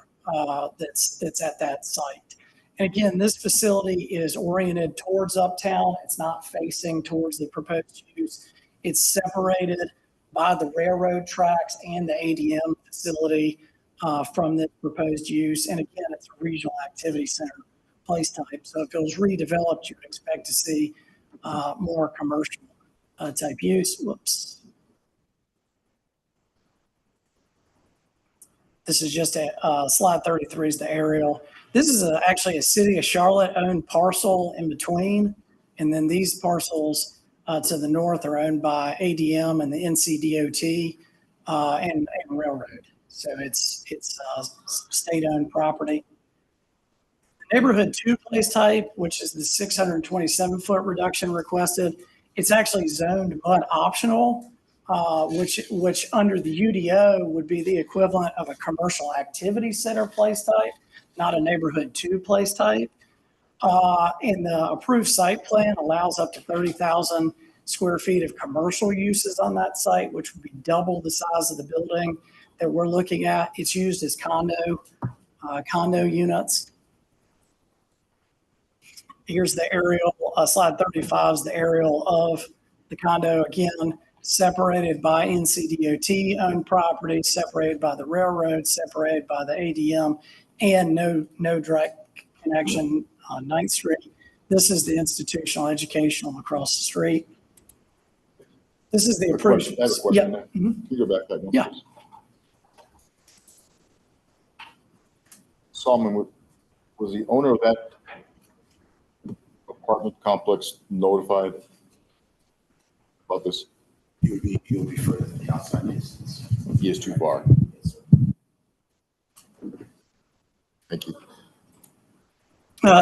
that's at that site. And again, this facility is oriented towards Uptown. It's not facing towards the proposed use. It's separated by the railroad tracks and the ADM facility from the proposed use. And again, it's a regional activity center place type. So if it was redeveloped, you would expect to see more commercial type use. Whoops. This is just slide 33 is the aerial. This is actually a City of Charlotte owned parcel in between. And then these parcels to the north are owned by ADM and the NCDOT and railroad. So it's state-owned property. The neighborhood 2 place type, which is the 627-foot reduction requested, it's actually zoned mud optional, which under the UDO would be the equivalent of a commercial activity center place type, not a neighborhood 2 place type. And the approved site plan allows up to 30,000 square feet of commercial uses on that site, which would be double the size of the building that we're looking at. It's used as condo units. Here's the aerial, slide 35 is the aerial of the condo. Again, separated by NCDOT owned property, separated by the railroad, separated by the ADM, and no direct connection on 9th Street. This is the institutional educational across the street. This is the approved. I have a question. Yeah. Can you go back that one? Yeah. Solomon, was the owner of that apartment complex notified about this? He would be further than the outside distance. He is too far. Thank you.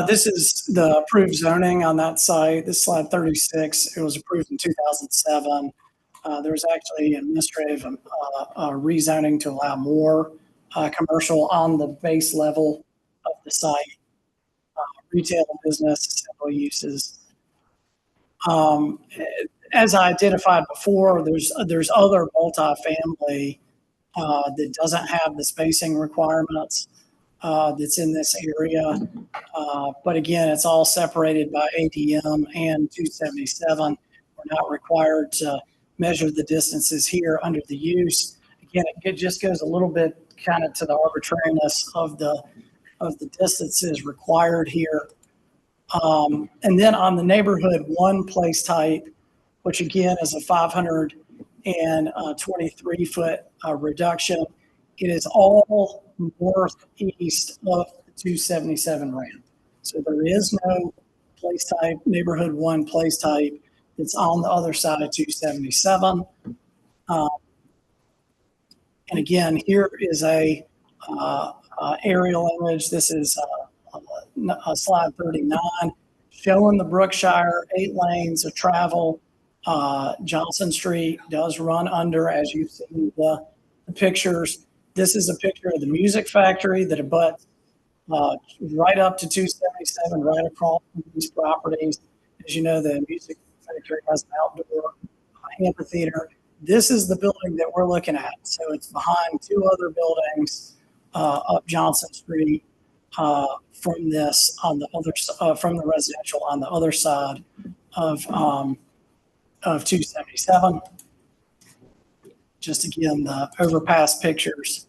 This is the approved zoning on that site. This is slide 36. It was approved in 2007. There was actually administrative rezoning to allow more commercial on the base level of the site, retail business, several uses. As I identified before, there's other multifamily that doesn't have the spacing requirements that's in this area. But again, it's all separated by ADM and 277. We're not required to measure the distances here under the use. Again, it just goes a little bit kind of to the arbitrariness of the distances required here. And then on the neighborhood 1 place type, which again is a 523-foot reduction, it is all northeast of the 277 ramp. So there is no place type, neighborhood 1 place type that's on the other side of 277. And again, here is a aerial image. This is slide 39, showing the Brookshire 8 lanes of travel. Johnson Street does run under, as you've seen the pictures. This is a picture of the music factory that abuts right up to 277, right across from these properties. As you know, the music factory has an outdoor amphitheater. this is the building that we're looking at. So it's behind two other buildings up Johnson Street from this on the other from the residential on the other side of 277. Just again, the overpass pictures.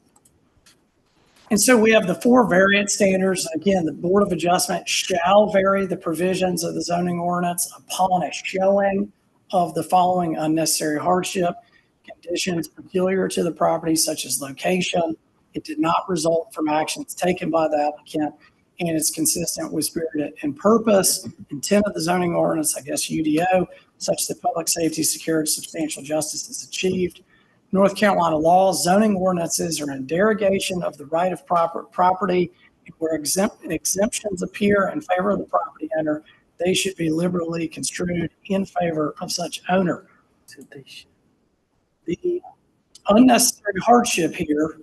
And so we have the 4 variance standards. Again, the Board of Adjustment shall vary the provisions of the zoning ordinance upon a showing of the following unnecessary hardship: conditions peculiar to the property, such as location. It did not result from actions taken by the applicant, and it's consistent with spirit and purpose, intent of the zoning ordinance, I guess UDO, such that public safety, security, substantial justice is achieved. North Carolina law, zoning ordinances are in derogation of the right of property. Where exemptions appear in favor of the property owner, they should be liberally construed in favor of such owner. The unnecessary hardship here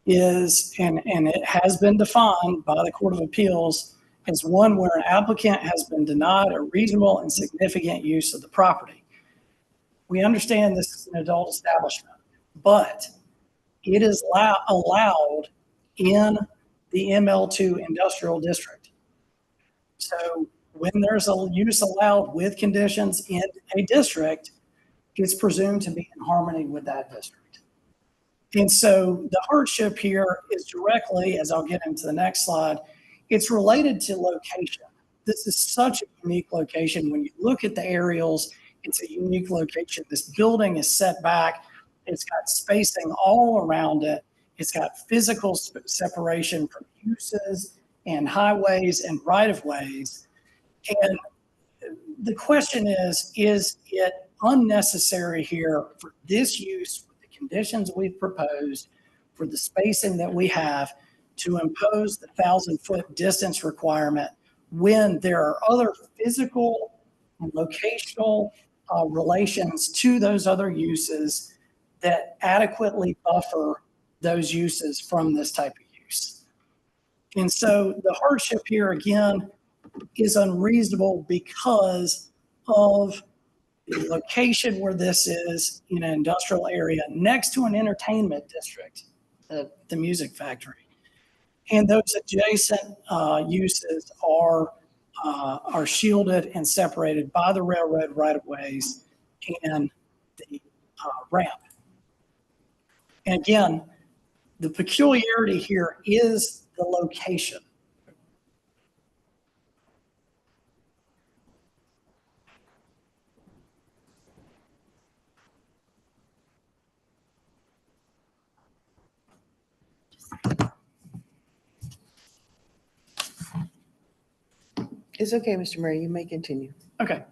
is, and it has been defined by the Court of Appeals, as one where an applicant has been denied a reasonable and significant use of the property. We understand this is an adult establishment, but it is allowed in the ML2 industrial district. So when there's a use allowed with conditions in a district, it's presumed to be in harmony with that district. And so the hardship here is directly, as I'll get into the next slide, it's related to location. This is such a unique location. When you look at the aerials, it's a unique location. This building is set back. It's got spacing all around it. It's got physical separation from uses and highways and right-of-ways. And the question is it unnecessary here for this use, with the conditions we've proposed, for the spacing that we have, to impose the 1,000-foot distance requirement when there are other physical and locational relations to those other uses that adequately buffer those uses from this type of use. And so the hardship here, again, is unreasonable because of the location where this is in an industrial area next to an entertainment district, the music factory. And those adjacent uses are shielded and separated by the railroad right-of-ways and the ramp. And again, the peculiarity here is the location. It's okay, Mr. Murray, you may continue. Okay.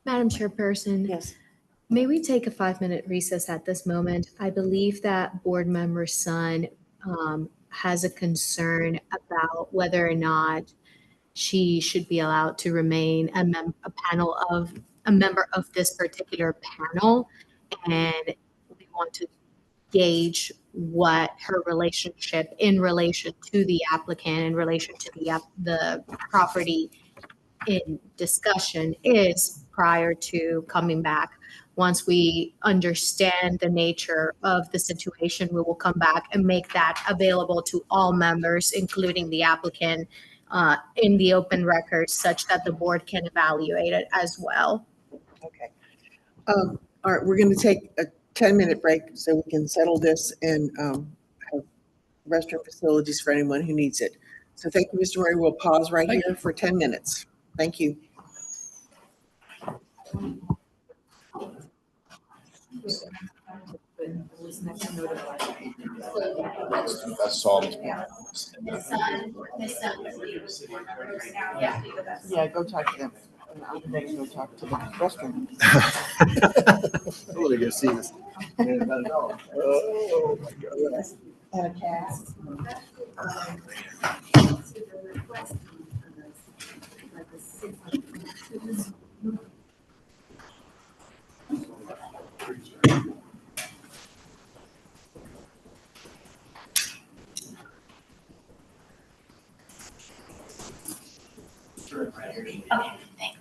Madam Chairperson. Yes. May we take a 5-minute recess at this moment? I believe that Board Member Sun has a concern about whether or not she should be allowed to remain a member of this particular panel, and we want to gauge what her relationship in relation to the applicant, in relation to the property in discussion is prior to coming back. Once we understand the nature of the situation, we will come back and make that available to all members, including the applicant, in the open record, such that the board can evaluate it as well. Okay. All right, we're going to take a 10-minute break so we can settle this and have restroom facilities for anyone who needs it. So thank you, Mr. Murray. We'll pause right here for 10 minutes. Thank you. That's solved. Yeah, go talk to them. I'm going to go talk to the restroom. I want to go see this. Oh, my God. And a cast. Okay, thanks.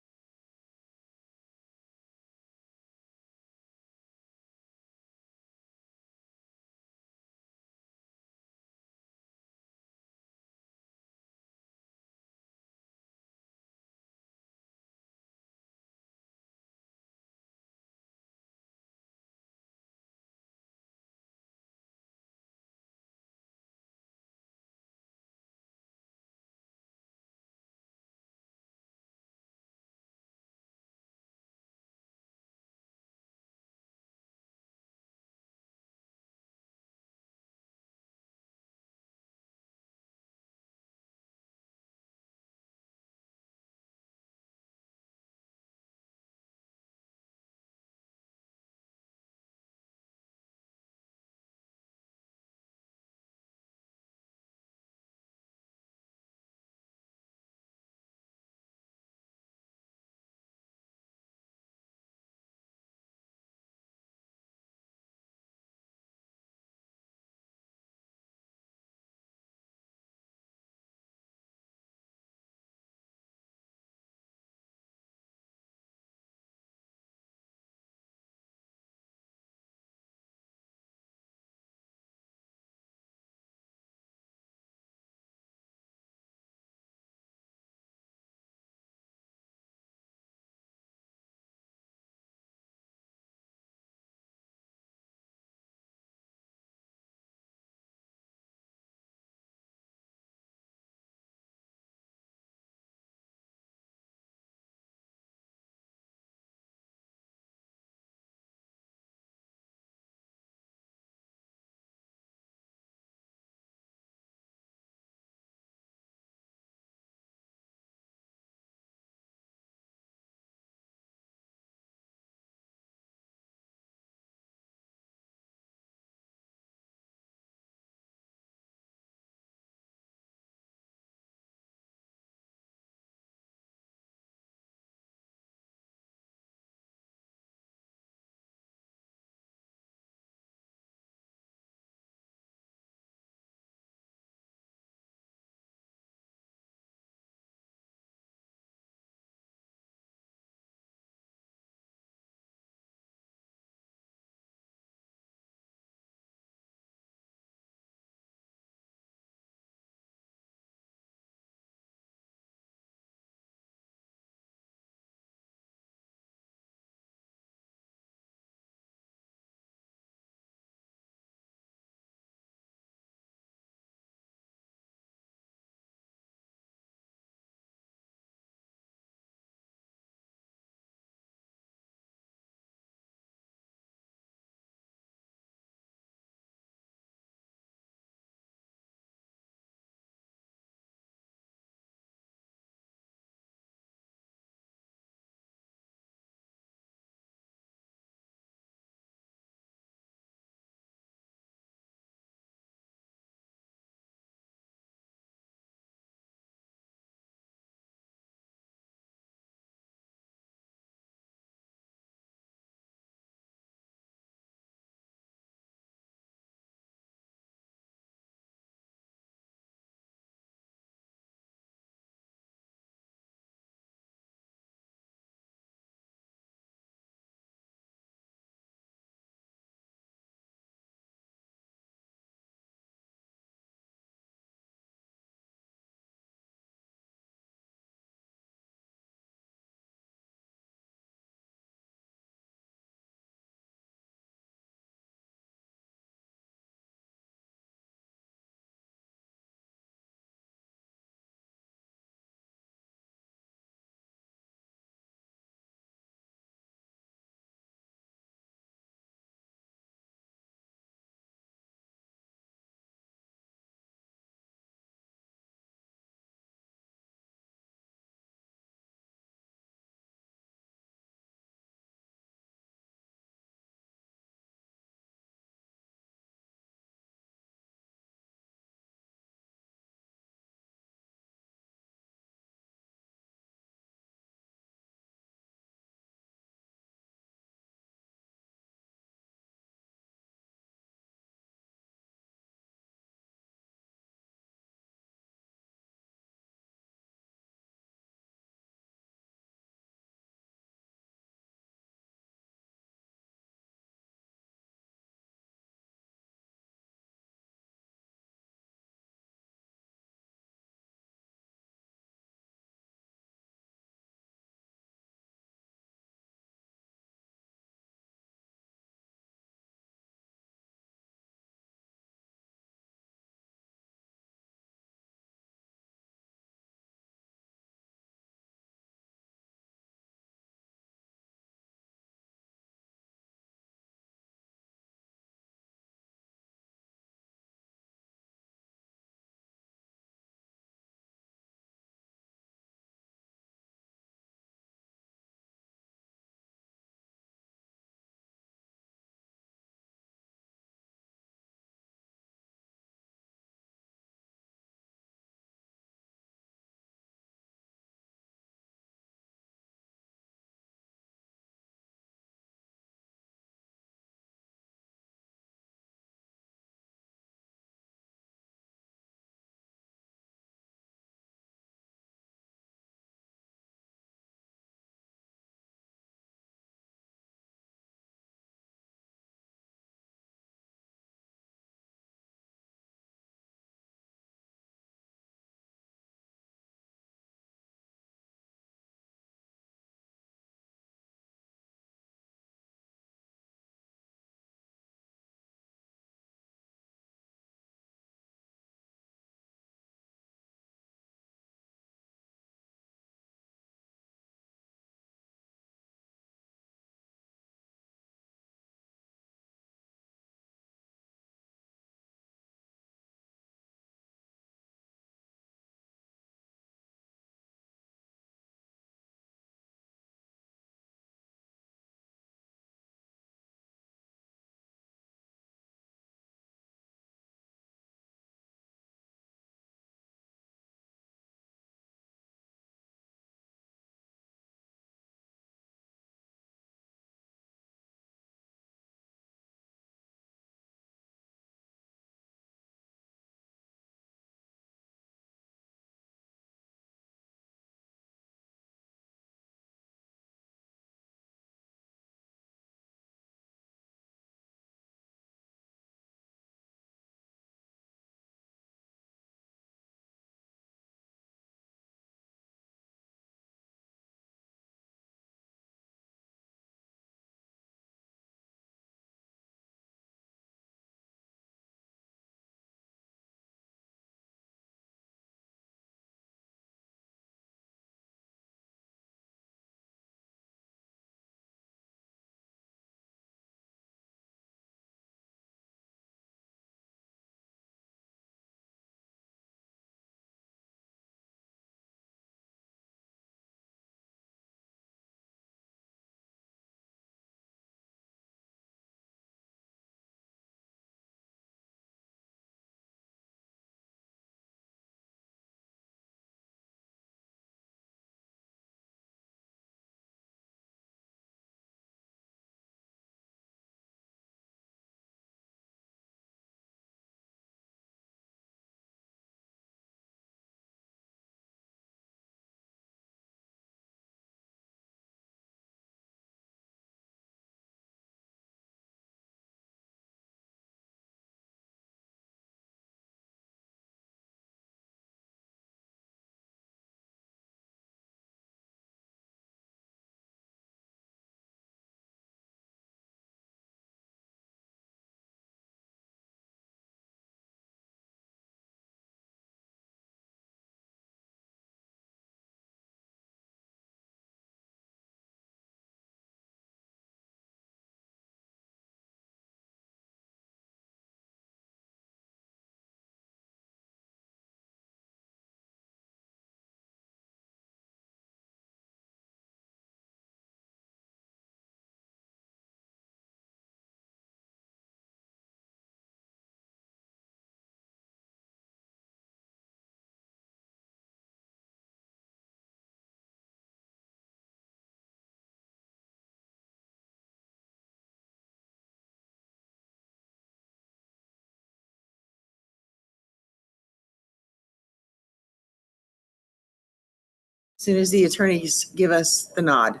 soon as the attorneys give us the nod.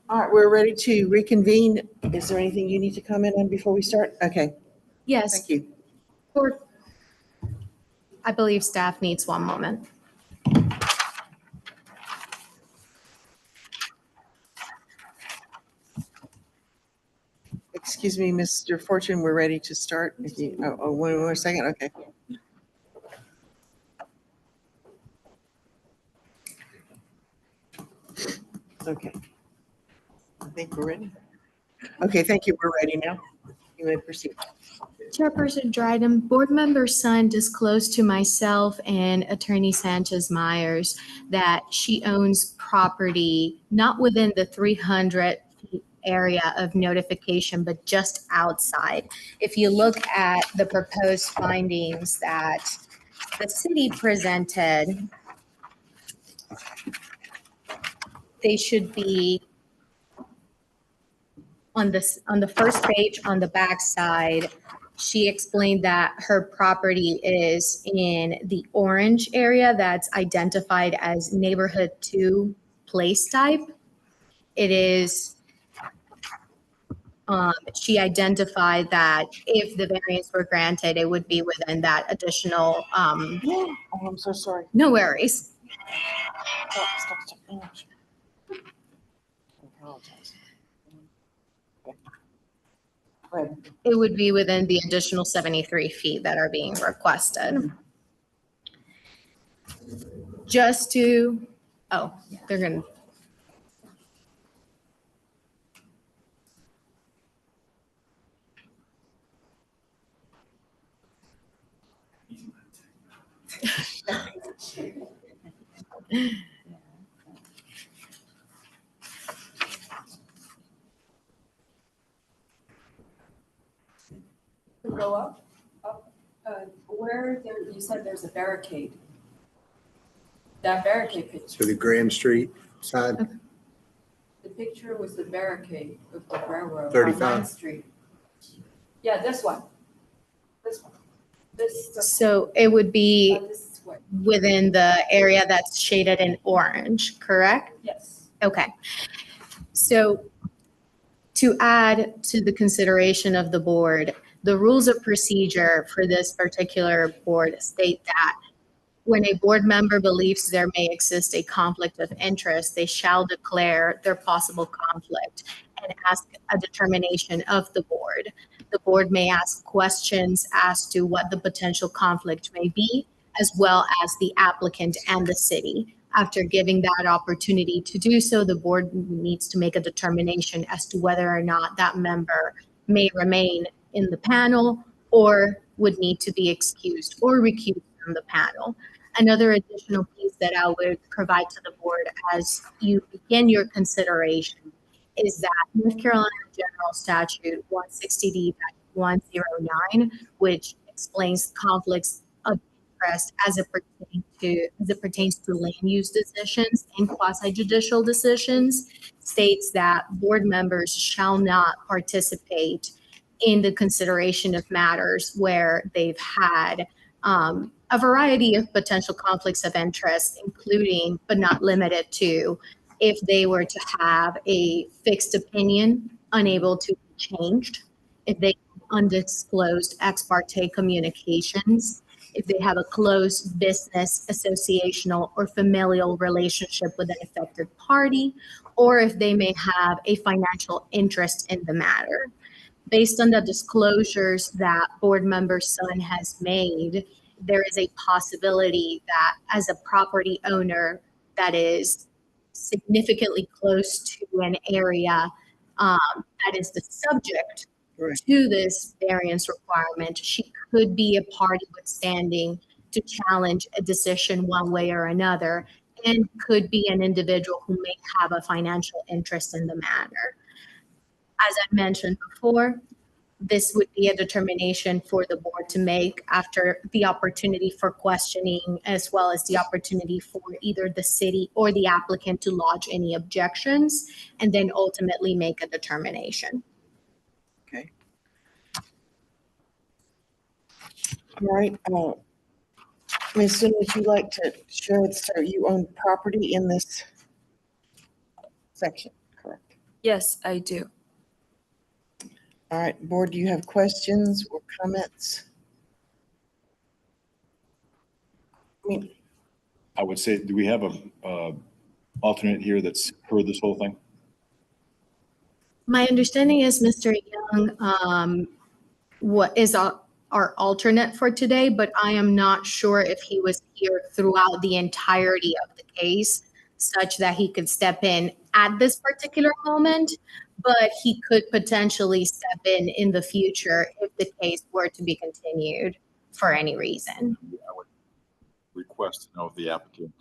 All right, we're ready to reconvene. Is there anything you need to comment on before we start? Okay, Yes. thank you. Or I believe staff needs one moment. Excuse me, Mr. Fortune, we're ready to start. If you, one more second, okay. Okay. I think we're ready. Okay, thank you. We're ready now. You may proceed. Chairperson Dryden, board member Sun disclosed to myself and Attorney Sanchez Myers that she owns property not within the 300 feet area of notification, but just outside. If you look at the proposed findings that the city presented, they should be on the first page on the back side. She explained that her property is in the orange area that's identified as neighborhood 2 place type. It is, she identified that if the variance were granted, it would be within that additional, Oh, I'm so sorry. no worries. Stop. Oh, I apologize. Okay. Go ahead. It would be within the additional 73 feet that are being requested. Just to, oh, they're going to. Go up, where there, you said there's a barricade. That barricade picture, So the Graham Street side, the picture was the barricade of the railroad on 35. 9th Street. Yeah, this one. This one. This. So it would be This is what, within the area that's shaded in orange, correct? yes. Okay. So to add to the consideration of the board, the rules of procedure for this particular board state that when a board member believes there may exist a conflict of interest, they shall declare their possible conflict and ask a determination of the board. The board may ask questions as to what the potential conflict may be, as well as the applicant and the city. After giving that opportunity to do so, the board needs to make a determination as to whether or not that member may remain in the panel or would need to be excused or recused from the panel. Another additional piece that I would provide to the board as you begin your consideration is that North Carolina General Statute 160D-109, which explains conflicts of interest as it pertains to land use decisions and quasi-judicial decisions, states that board members shall not participate in the consideration of matters where they've had a variety of potential conflicts of interest, including but not limited to if they were to have a fixed opinion unable to be changed, if they have undisclosed ex parte communications, if they have a close business, associational, or familial relationship with an affected party, or if they may have a financial interest in the matter. Based on the disclosures that board member Sun has made, there is a possibility that as a property owner that is significantly close to an area that is the subject to this variance requirement, she could be a party withstanding to challenge a decision one way or another, and could be an individual who may have a financial interest in the matter. As I mentioned before, this would be a determination for the board to make after the opportunity for questioning, as well as the opportunity for either the city or the applicant to lodge any objections, and then ultimately make a determination. Okay. All right. Ms. Sun, would you like to show it, so you own property in this section, correct? Yes, I do. All right, board, do you have questions or comments? I would say, do we have a alternate here that's heard this whole thing? My understanding is Mr. Young, what is our alternate for today, but I am not sure if he was here throughout the entirety of the case, such that he could step in at this particular moment, but he could potentially step in the future if the case were to be continued for any reason. I would request to know if the applicant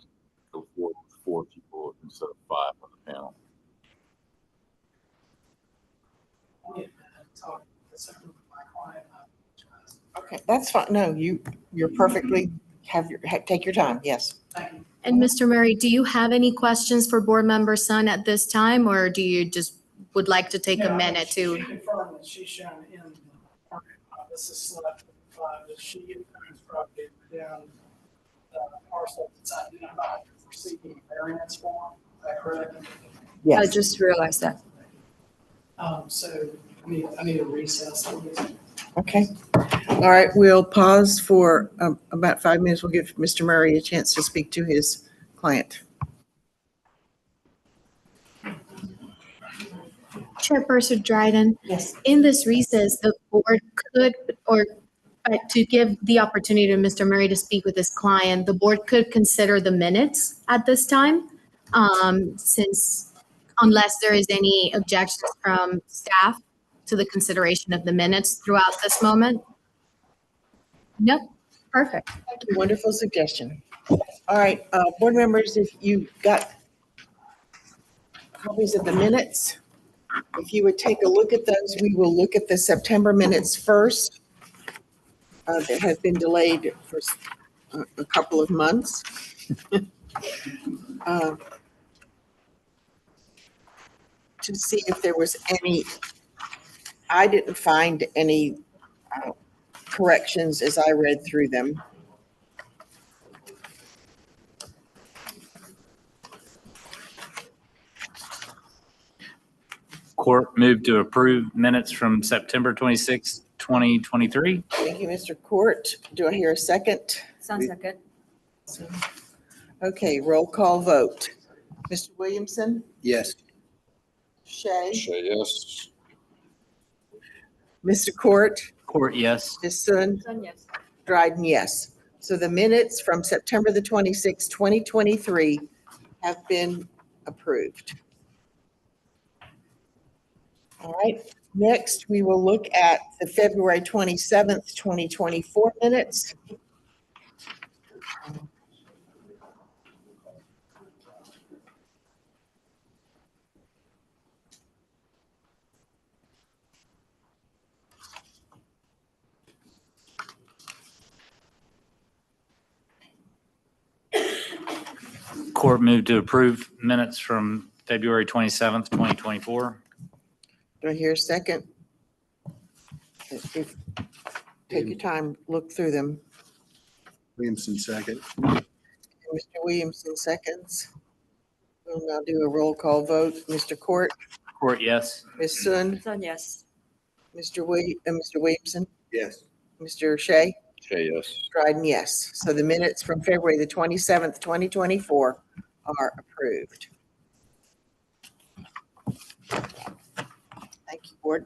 go forward with 4 people instead of 5 on the panel. Okay, that's fine. No, you're perfectly, take your time, yes. And Mr. Murray, do you have any questions for board member Sun at this time, or do you just would like to take a minute to? She confirmed that she's shown in the parking lot. This is select 5, that she owns property down the parcel that's identified for seeking variance form. Is that correct? I Yes. just realized that. So I need a recess. Okay. All right, we'll pause for about 5 minutes. We'll give Mr. Murray a chance to speak to his client. Chairperson Dryden. Yes. In this recess, the board could, or to give the opportunity to Mr. Murray to speak with his client, the board could consider the minutes at this time, since unless there is any objections from staff to the consideration of the minutes throughout this moment. Nope, perfect. Thank you. Wonderful suggestion. All right, board members, if you got copies of the minutes, if you would take a look at those, we will look at the September minutes first. That have been delayed for a couple of months. To see if there was any, I didn't find any corrections as I read through them. Court moved to approve minutes from September 26, 2023. Thank you, Mr. Court. Do I hear a second? Sounds second. Okay, roll call vote. Mr. Williamson? Yes. Shay? Say yes. Mr. Court? Court, yes. Ms. Sun? Yes. Dryden, yes. So the minutes from September the 26th, 2023 have been approved. All right, next we will look at the February 27th, 2024 minutes. Court moved to approve minutes from February 27th, 2024. Do I hear a second? Take your time, look through them. Williamson, second. Mr. Williamson seconds. We'll now do a roll call vote. Mr. Court, Court, yes. Ms. Sun, Yes. Mr. Williamson, Yes. Mr. Shea, Say yes. Dryden, yes. So the minutes from February the 27th, 2024 are approved. Thank you, board.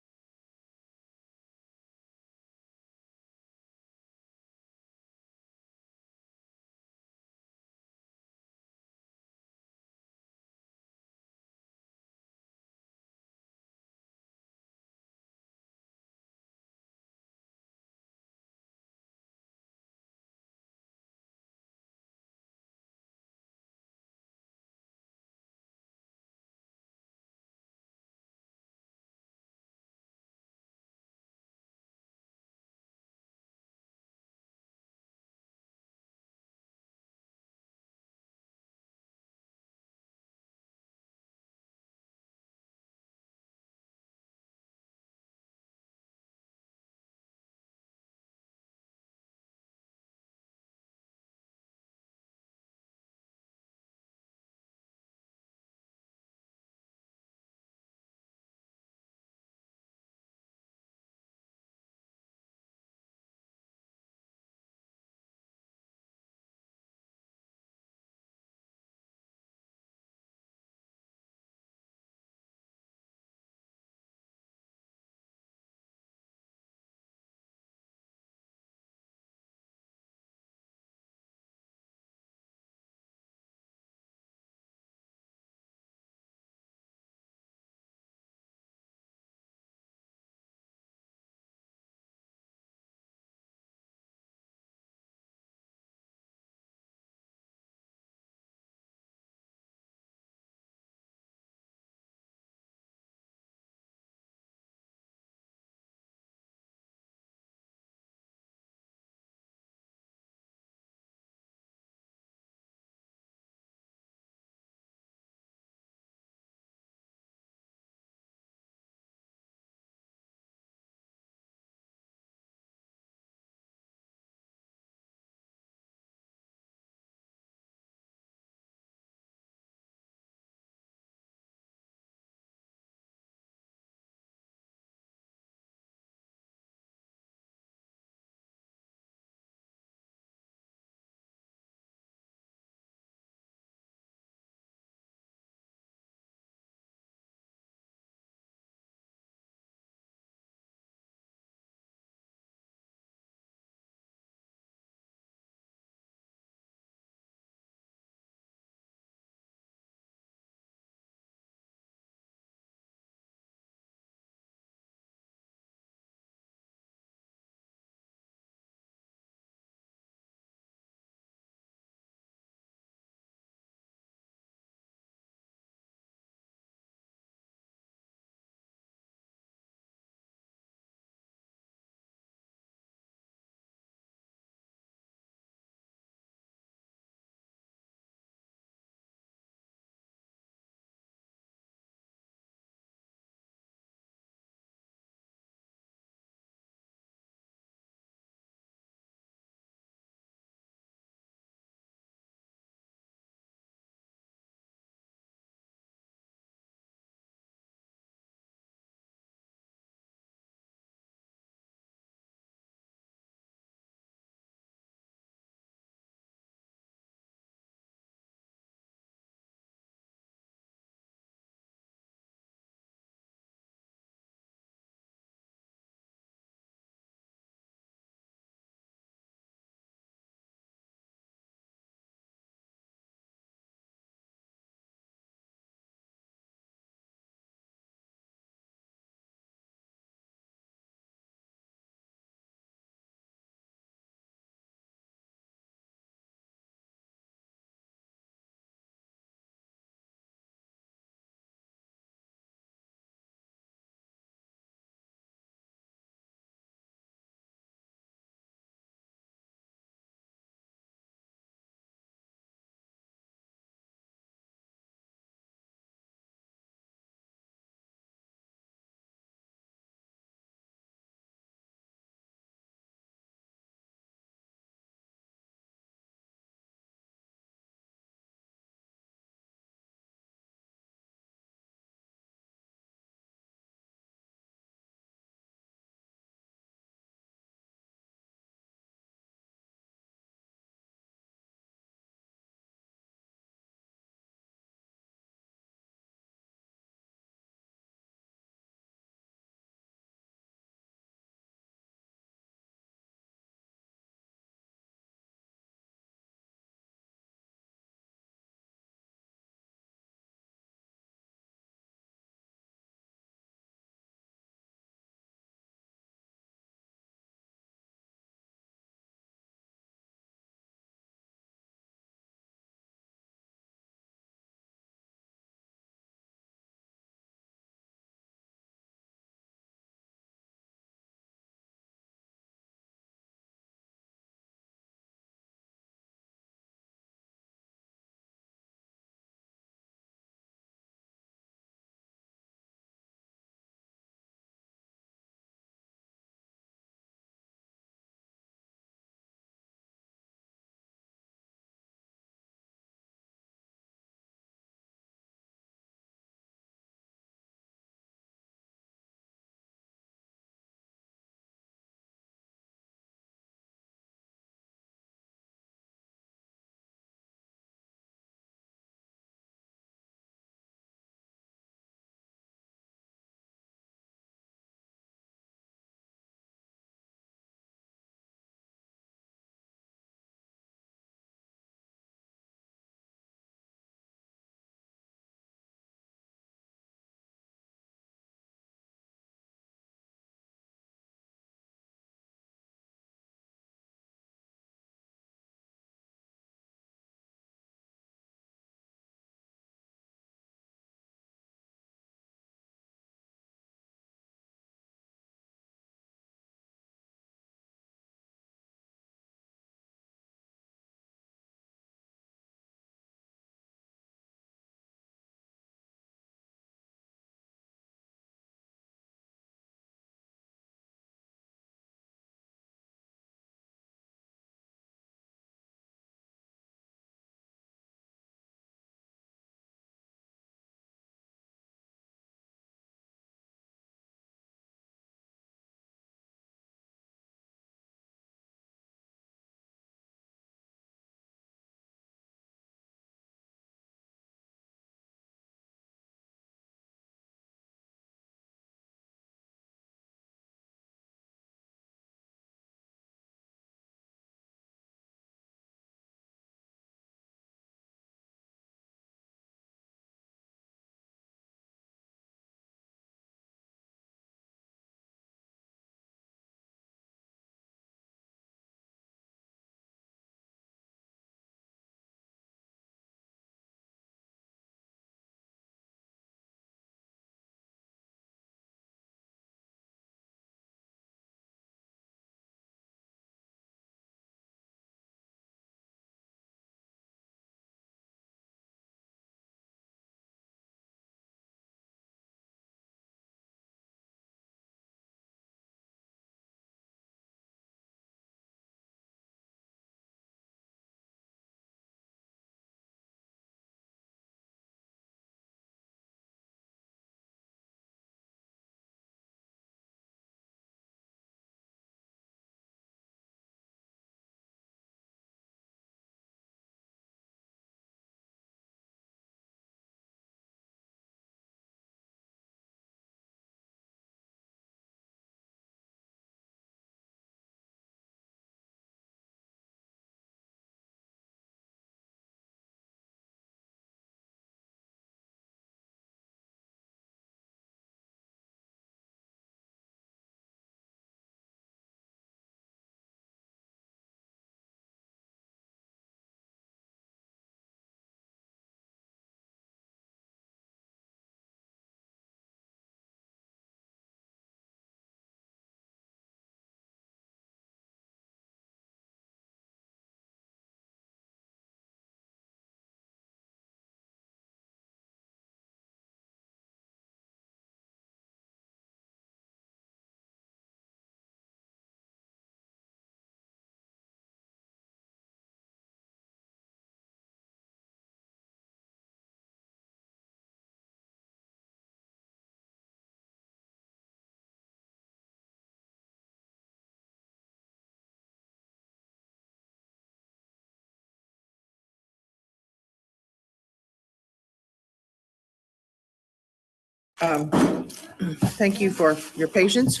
Thank you for your patience.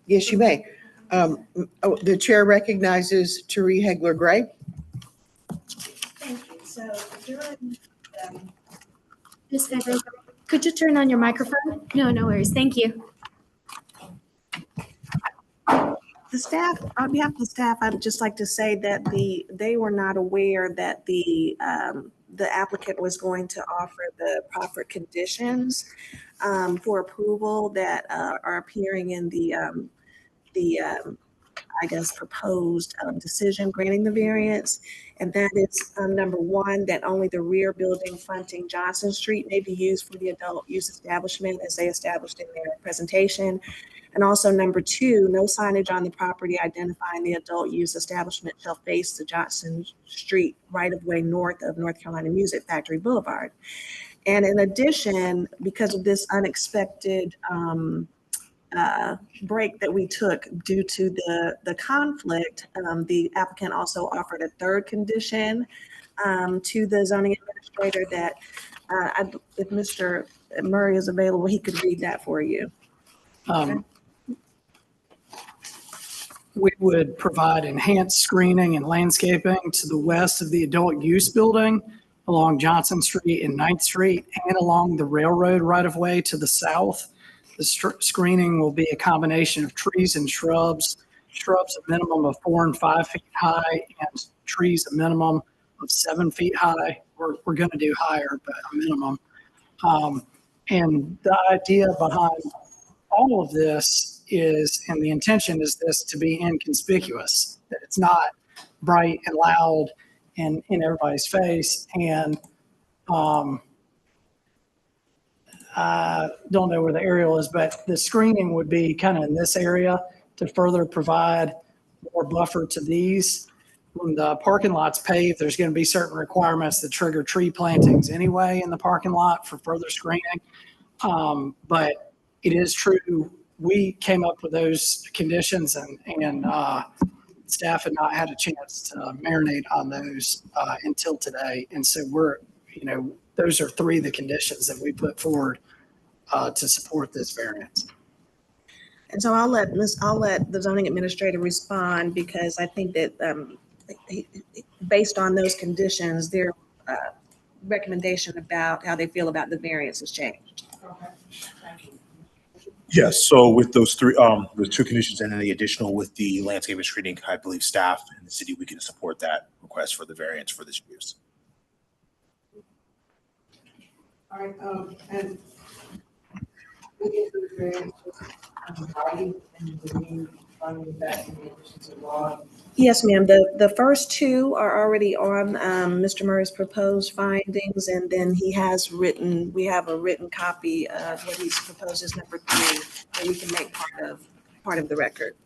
Yes, you may. The chair recognizes Therese Hegler Gray. Thank you. So during, Ms. Hegler, could you turn on your microphone? No, no worries. Thank you. The staff, on behalf of the staff, I'd just like to say that they were not aware that the applicant was going to offer the proper conditions for approval that are appearing in I guess, proposed decision granting the variance. And that is number one, that only the rear building fronting Johnson Street may be used for the adult use establishment as they established in their presentation. And also number two, no signage on the property identifying the adult use establishment shall face the Johnson Street right of way north of North Carolina Music Factory Boulevard. And in addition, because of this unexpected break that we took due to the conflict, the applicant also offered a third condition to the zoning administrator that if Mr. Murray is available, he could read that for you. We would provide enhanced screening and landscaping to the west of the adult use building along Johnson Street and 9th Street and along the railroad right-of-way to the south. The screening will be a combination of trees and shrubs a minimum of 4 and 5 feet high, and trees a minimum of 7 feet high. We're going to do higher, but a minimum. And the idea behind all of this is, and the intention is this to be inconspicuous, that it's not bright and loud and in everybody's face. And I don't know where the aerial is, but the screening would be kind of in this area to further provide more buffer to these. When the parking lot's paved, there's going to be certain requirements that trigger tree plantings anyway in the parking lot for further screening. But it is true, we came up with those conditions and staff had not had a chance to marinate on those until today. And so those are 3 of the conditions that we put forward to support this variance. And so I'll let the zoning administrator respond, because I think that based on those conditions, their recommendation about how they feel about the variance has changed. Okay. Thank you. Yes, so with those 3, with 2 conditions and then the additional with the landscape and screening, I believe staff and the city, we can support that request for the variance for this use. All right, and we get to the variance writing and the finding back in the conditions of law. Yes, ma'am. The first 2 are already on Mr. Murray's proposed findings, and then we have a written copy of what he's proposed as number 3 that we can make part of the record.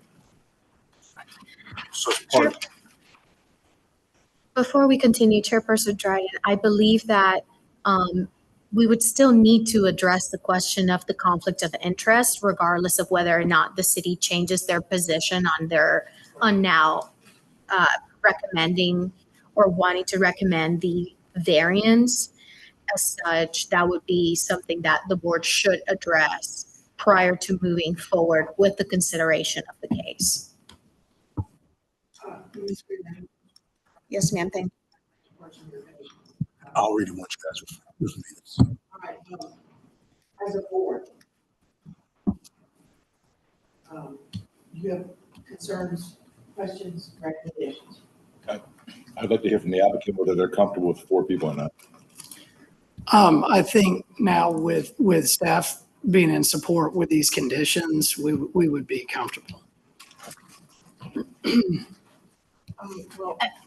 So Before we continue, Chairperson Dryden, I believe that we would still need to address the question of the conflict of interest, regardless of whether or not the city changes their position on now recommending or wanting to recommend the variance. As such, that would be something that the board should address prior to moving forward with the consideration of the case. Yes, ma'am. Thank you. I'll read it once you guys are. All right. As a board, you have concerns, questions, recommendations? I'd like to hear from the applicant whether they're comfortable with 4 people or not. I think now with staff being in support with these conditions, we would be comfortable.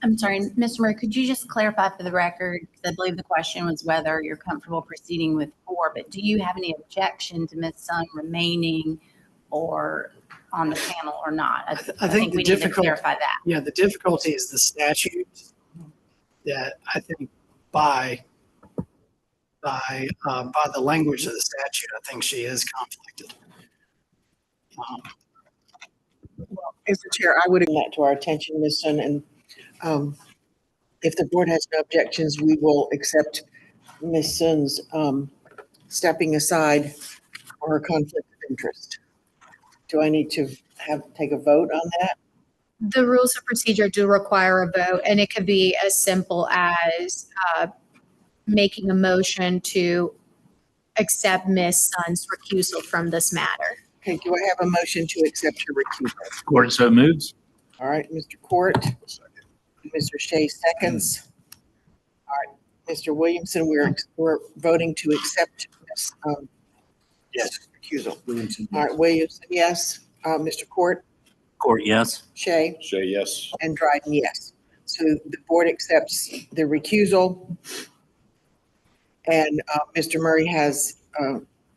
I'm sorry, Mr. Murray, could you just clarify for the record? Because I believe the question was whether you're comfortable proceeding with 4, but do you have any objection to Ms. Sun remaining or on the panel or not? I think we need to clarify that. Yeah, the difficulty is the statute that I think by the language of the statute, I think she is conflicted. Well, as the chair, I would bring that to our attention, Ms. Sun, and if the board has no objections, we will accept Ms. Sun's stepping aside for her conflict of interest. Do I need to take a vote on that? The rules of procedure do require a vote, and it could be as simple as making a motion to accept Ms. Sun's recusal from this matter. Okay, do I have a motion to accept her recusal? Court so moves. All right, Mr. Court. Mr. Shea seconds. All right, Mr. Williamson, we're voting to accept this Yes. recusal. Williamson, All right, Williamson, yes. Mr. Court, Court, yes. Shea, Shay, yes. and Dryden, yes. So the board accepts the recusal. And Mr. Murray has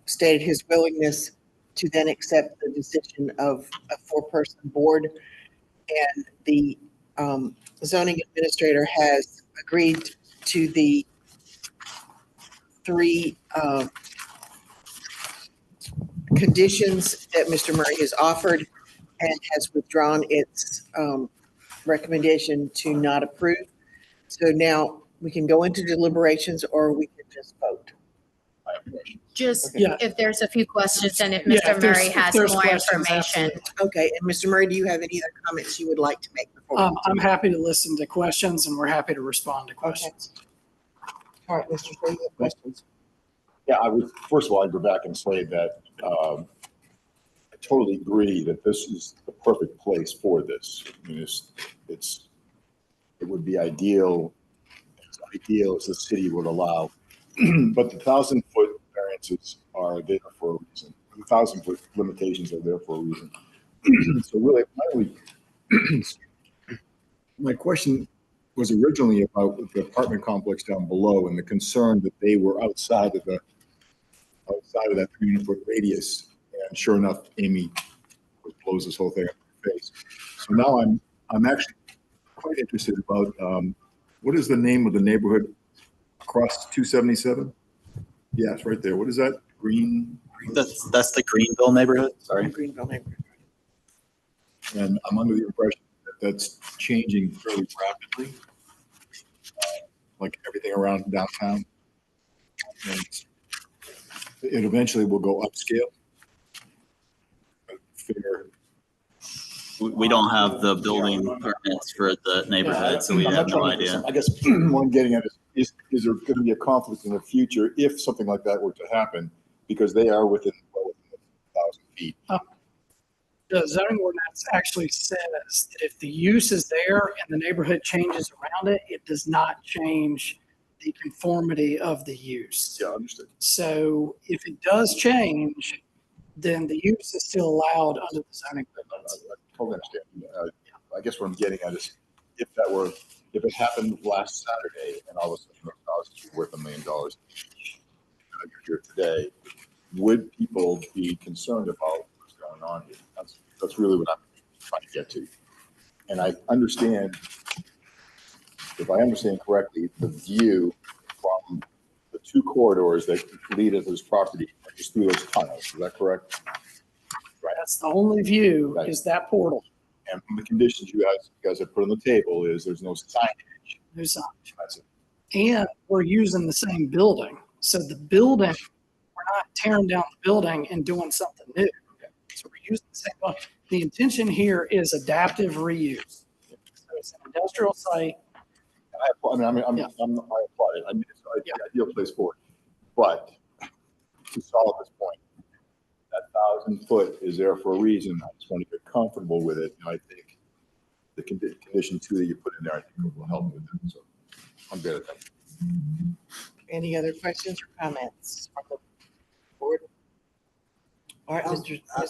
stated his willingness to then accept the decision of a four-person board. And the zoning administrator has agreed to the three conditions that Mr. Murray has offered and has withdrawn its recommendation to not approve. So now we can go into deliberations or we can just vote. I have a question. Just Yeah. if there's a few questions and if Yeah, Mr. if there's- Murray if has there's more questions, information. Okay, and Mr. Murray, do you have any other comments you would like to make before? I'm happy to listen to questions and we're happy to respond to questions. All right, Mr. Shea, you have questions? Yeah, I would, first of all, I'd go back and say that I totally agree that this is the perfect place for this. I mean, it would be ideal as the city would allow. But the 1,000-foot variances are there for a reason. The 1,000-foot limitations are there for a reason. So really, my question was originally about the apartment complex down below and the concern that they were outside of that 300-foot radius. And sure enough, Amy blows this whole thing up in her face. So now I'm actually quite interested about what is the name of the neighborhood across 277? Yeah, it's right there. What is that? Green? That's the Greenville neighborhood, sorry. Greenville neighborhood. And I'm under the impression that that's changing fairly rapidly, like everything around downtown. And it eventually will go upscale. Fair. We don't have the building permits for the neighborhood, so we I'm have not no trying to get idea. some- I guess what I'm getting at is there going to be a conflict in the future if something like that were to happen? Because they are within 1,000 feet. The zoning ordinance actually says that if the use is there and the neighborhood changes around it, it does not change the conformity of the use. Yeah, understood. So if it does change, then the use is still allowed under the zoning ordinance. I totally understand. I guess what I'm getting at is if it happened last Saturday and all of a sudden those houses were worth $1 million, you're here today, would people be concerned about what's going on here? That's really what I'm trying to get to. And I understand, if I understand correctly, the view from the two corridors that lead into this property is through those tunnels. Is that correct? Right. That's the only view Right. is that portal. And from the conditions you guys have put on the table is there's no signage. No sign. That's it. And we're using the same building. So the building, we're not tearing down the building and doing something new. So we're using the same building. The intention here is adaptive reuse. So it's an industrial site. I applaud it. I applaud it. I mean, it's an ideal place for it. But to solve this point, that 1,000-foot is there for a reason. I just want to get comfortable with it. And I think the condition 2 that you put in there, I think will help with it. So I'm good at that. Any other questions or comments from the board? All right, Mr. I have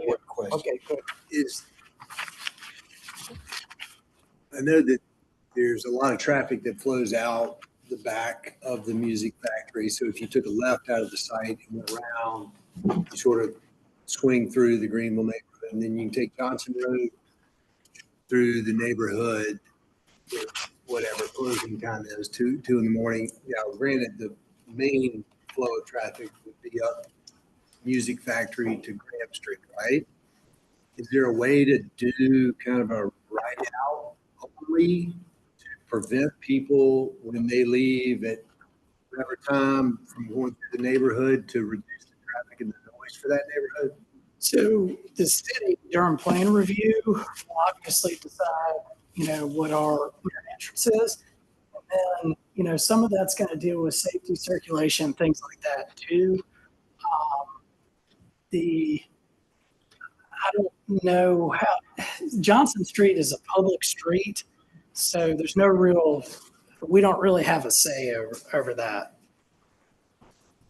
one question. Okay, good. I know that there's a lot of traffic that flows out the back of the music factory. So if you took a left out of the site and went around, you sort of swing through the Greenville neighborhood, and then you can take Johnson Road through the neighborhood, whatever closing time is, 2 in the morning. Now, granted, the main flow of traffic would be up Music Factory to Graham Street, right? Is there a way to do kind of a ride out only to prevent people when they leave at whatever time from going through the neighborhood to reduce the traffic and the noise for that neighborhood? So the city during plan review will obviously decide, what our entrance is. And then, some of that's going to deal with safety, circulation, things like that too. I don't know how, Johnson Street is a public street, so there's we don't really have a say over that.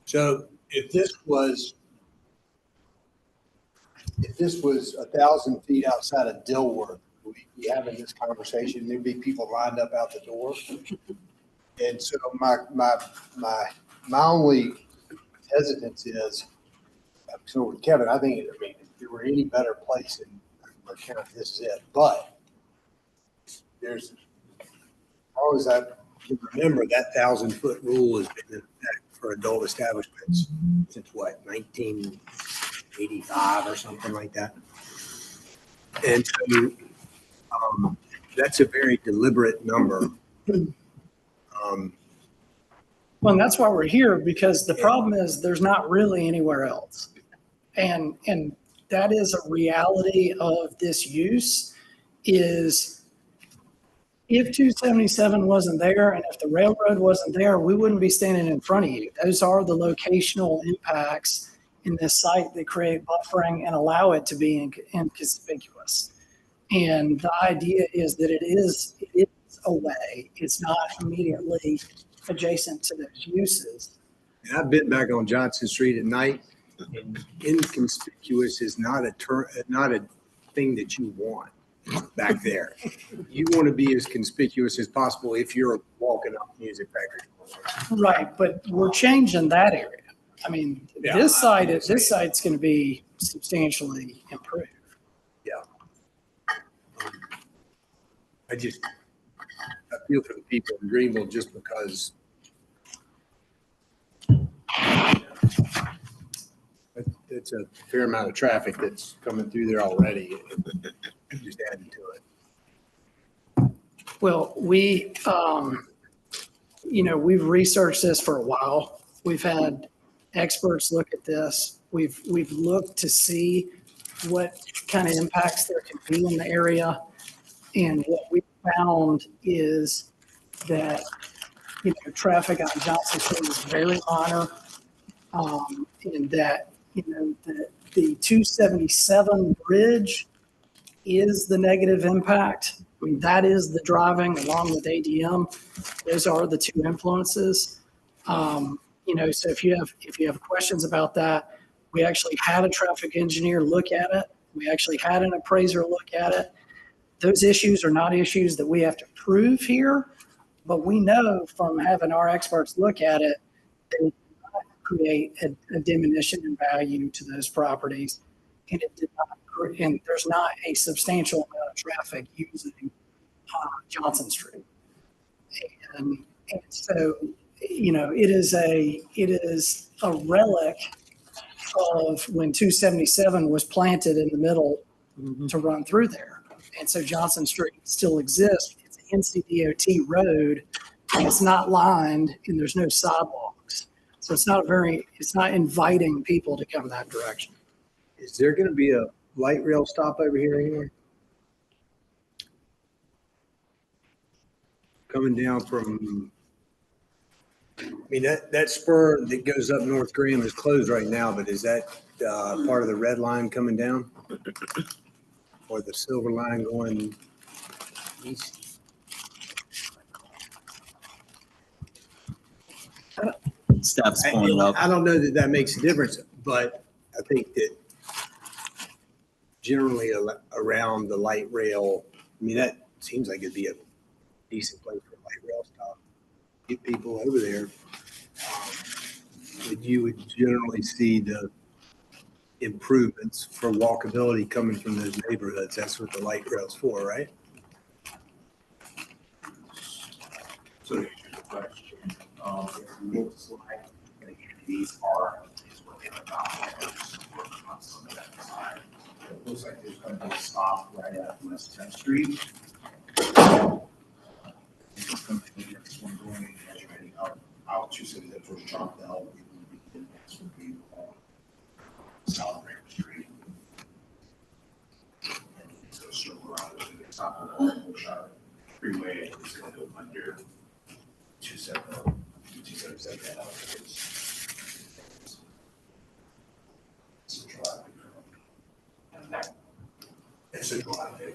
So if this was 1,000 feet outside of Dilworth, we'd be having this conversation, there'd be people lined up out the door. And so my only hesitance is, so with Kevin, I mean, if there were any better place in our county, this is it. But there's always, I can remember that 1,000-foot rule has been in effect for adult establishments since what, 1985 or something like that. And so that's a very deliberate number. Well, and that's why we're here, because the problem is there's not really anywhere else. And that is a reality of this use, is if 277 wasn't there and if the railroad wasn't there, we wouldn't be standing in front of you. Those are the locational impacts in this site that create buffering and allow it to be inconspicuous. And the idea is that it is away. It's not immediately adjacent to those uses. And I've been back on Johnson Street at night, and inconspicuous is not a thing that you want back there. You want to be as conspicuous as possible if you're walking up Music Factory. Right, but we're changing that area. I mean, this site's going to be substantially improved. Yeah. I feel for the people in Greenville just because it's a fair amount of traffic that's coming through there already. Just adding to it. Well, we've researched this for a while. We've had experts look at this. We've looked to see what kind of impacts there can be in the area. And what we found is that, traffic on Johnson Street is very minor. And that, the 277 bridge is the negative impact. I mean, that is the driving along with ADM. Those are the two influences. So if you have questions about that, we actually had a traffic engineer look at it. We actually had an appraiser look at it. Those issues are not issues that we have to prove here, but we know from having our experts look at it, they did not create a diminution in value to those properties. And it did not, and there's not a substantial amount of traffic using Johnson Street. And so, it is a relic of when 277 was planted in the middle to run through there. And so Johnson Street still exists. It's an NCDOT road, and it's not lined, and there's no sidewalks. So it's not inviting people to come that direction. Is there going to be a light rail stop over here anywhere? Coming down from, that spur that goes up North Graham is closed right now, but is that part of the red line coming down? Or the silver line going east? Staff's pulling it up. I don't know that makes a difference, but I think that generally around the light rail, that seems like it'd be a decent place for a light rail stop. Get people over there. But you would generally see the improvements for walkability coming from those neighborhoods. That's what the light rail's for, right? So to answer the question, if you look slide, these are what they are on some of that side. It looks like there's going to be a stop right at West 10th Street. It's going to be the next one going and measuring out 277 towards Charlottesville, would be on South Grand Street. And so circle around to the top of the Wilshire Freeway, and it's going to go under 277. Central Avenue. It's Central Avenue.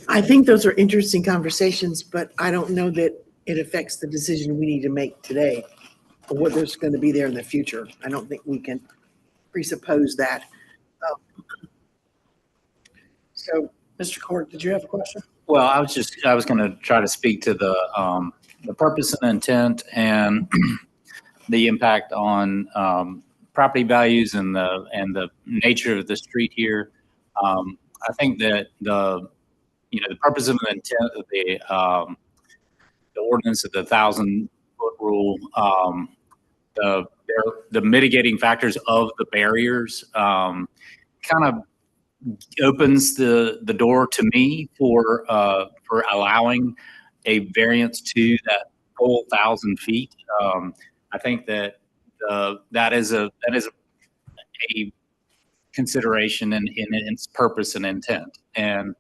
I think those are interesting conversations, but I don't know that it affects the decision we need to make today or what there's going to be there in the future. I don't think we can presuppose that. So, Mr. Court, did you have a question? Well, I was going to try to speak to the purpose and intent and the impact on property values and the nature of the street here. I think that the purpose and the intent of the ordinance of the 1,000-foot rule, the mitigating factors of the barriers kind of opens the door to me for allowing a variance to that full 1,000 feet. I think that that is a consideration in its purpose and intent, and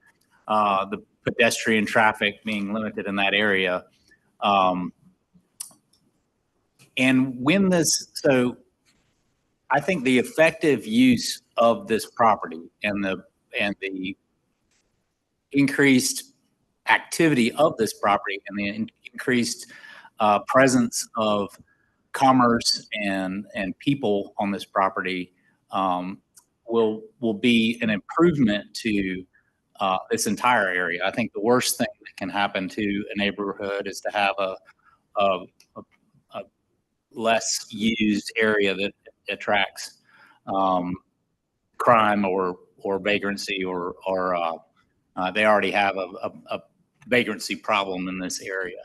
the pedestrian traffic being limited in that area. So I think the effective use of this property and the increased activity of this property and the increased presence of commerce and people on this property will be an improvement to this entire area. I think the worst thing that can happen to a neighborhood is to have a less used area that attracts crime or vagrancy or they already have a vagrancy problem in this area.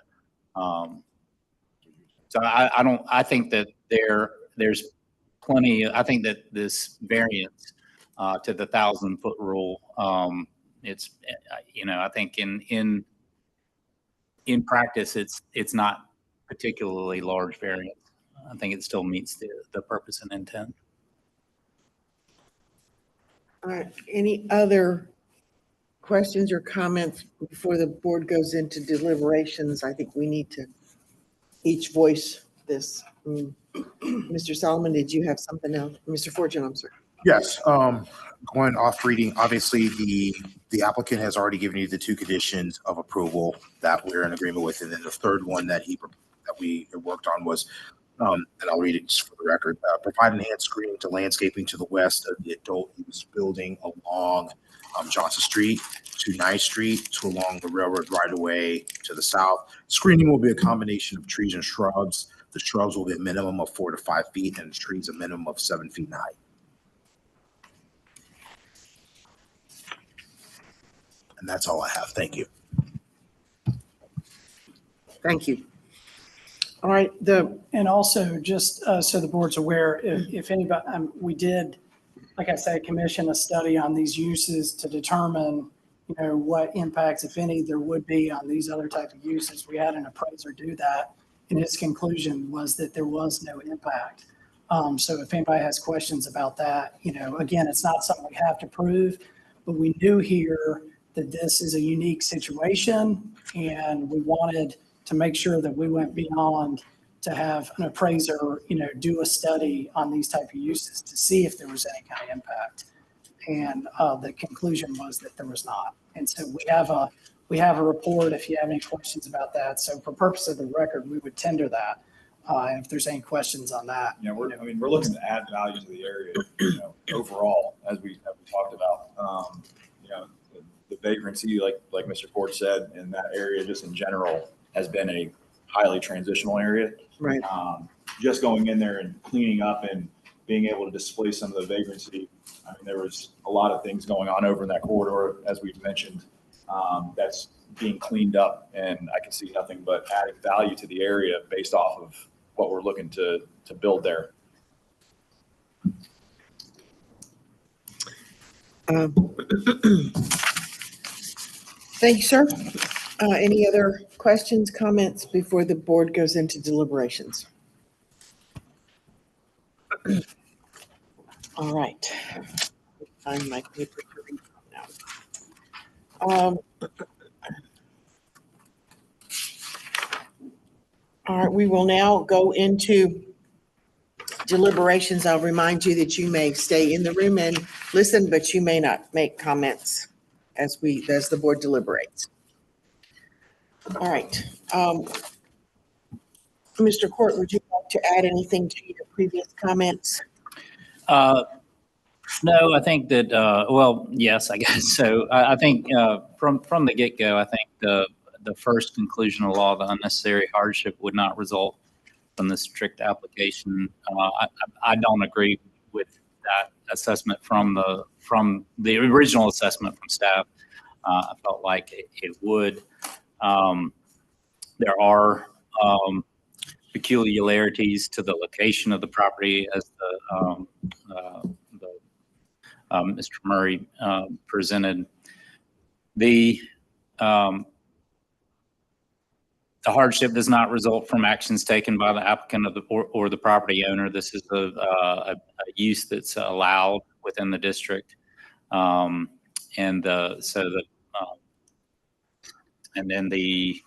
So I think that there's plenty. I think that this variance to the 1,000-foot rule, it's I think in practice it's not particularly large variance. I think it still meets the purpose and intent. all right, any other questions or comments before the board goes into deliberations? I think we need to each voice this. Mr. Solomon, did you have something else? Mr. Fortune, I'm sorry. Yes, going off reading, obviously the applicant has already given you the two conditions of approval that we're in agreement with. And then the third one that we worked on was, and I'll read it just for the record, provide enhanced screening to landscaping to the west of the adult use building along Johnson Street to 9th Street to along the railroad right away to the south. Screening will be a combination of trees and shrubs. The shrubs will be a minimum of 4 to 5 feet and the trees a minimum of 7 feet in height. And that's all I have. Thank you. Thank you. All right, and also just so the board's aware, if anybody, we did, like I said, commission a study on these uses to determine, what impacts, if any, there would be on these other types of uses. We had an appraiser do that, and his conclusion was that there was no impact. So if anybody has questions about that, again, it's not something we have to prove, but we knew here that this is a unique situation, and we wanted to make sure that we went beyond to have an appraiser, do a study on these type of uses to see if there was any kind of impact. And the conclusion was that there was not. And so we have a report if you have any questions about that. So for purpose of the record, we would tender that. And if there's any questions on that. We're looking to add value to the area, overall, as we talked about. The vagrancy, like Mr. Ford said, in that area, just in general, has been a highly transitional area. Right. Just going in there and cleaning up and being able to displace some of the vagrancy. There was a lot of things going on over in that corridor, as we've mentioned, that's being cleaned up, and I can see nothing but adding value to the area based off of what we're looking to build there. Thank you, sir. Any other questions, comments before the board goes into deliberations? All right. Find my paper to read from now. All right, we will now go into deliberations. I'll remind you that you may stay in the room and listen, but you may not make comments as the board deliberates. All right. Mr. Court, would you like to add anything to your previous comments? No, I think that, well, yes, I guess so. I think from the get-go, I think the first conclusion of law, the unnecessary hardship would not result from the strict application. I don't agree with that assessment from the original assessment from staff. I felt like it would. There are peculiarities to the location of the property, as Mr. Murray presented. The hardship does not result from actions taken by the applicant or the property owner. This is a use that's allowed within the district, and then the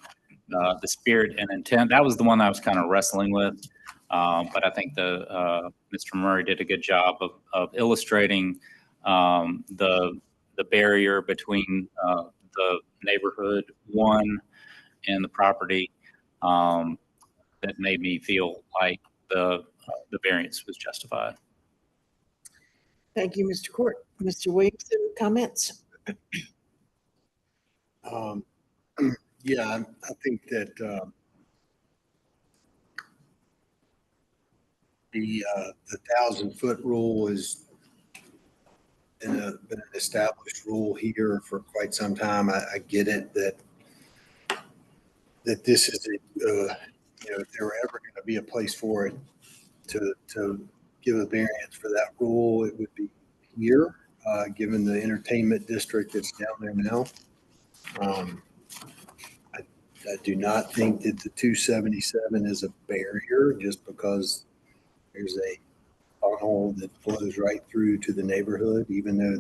spirit and intent. That was the one I was kind of wrestling with, but I think Mr. Murray did a good job of illustrating the barrier between the neighborhood one and the property that made me feel like the variance was justified. Thank you, Mr. Court. Mr. Williamson, comments? Yeah, I think that the 1,000-foot rule has been an established rule here for quite some time. I get it that this is if there were ever going to be a place for it to give a variance for that rule, it would be here, given the entertainment district that's down there now. I do not think that the 277 is a barrier just because there's a tunnel that flows right through to the neighborhood, even though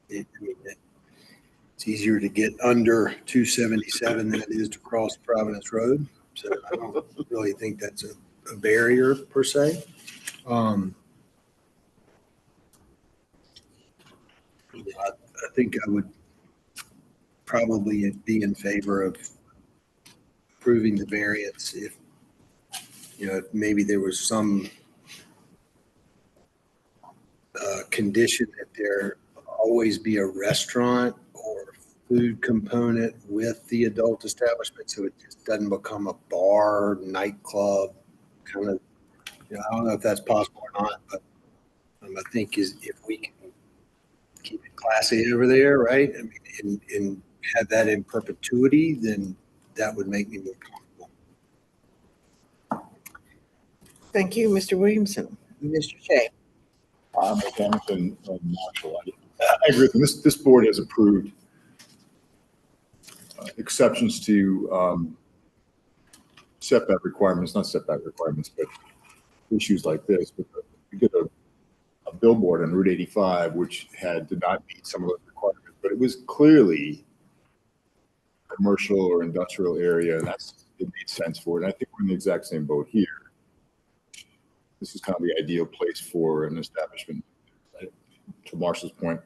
it's easier to get under 277 than it is to cross Providence Road. So I don't really think that's a barrier per se. I think I would probably be in favor of approving the variance if maybe there was some condition that there always be a restaurant or food component with the adult establishment, so it just doesn't become a bar, nightclub kind of. I don't know if that's possible or not, but I think if we can keep it classy over there, right? I mean, and have that in perpetuity, then that would make me more comfortable. Thank you, Mr. Williamson. Mr. Shea. Mike Hamilton and Marshall. I agree with them. This board has approved exceptions to setback requirements, not setback requirements, but issues like this. But we did a billboard on Route 85, which did not meet some of those requirements, but it was clearly commercial or industrial area, and it made sense for it. And I think we're in the exact same boat here. This is kind of the ideal place for an establishment. To Marshall's point,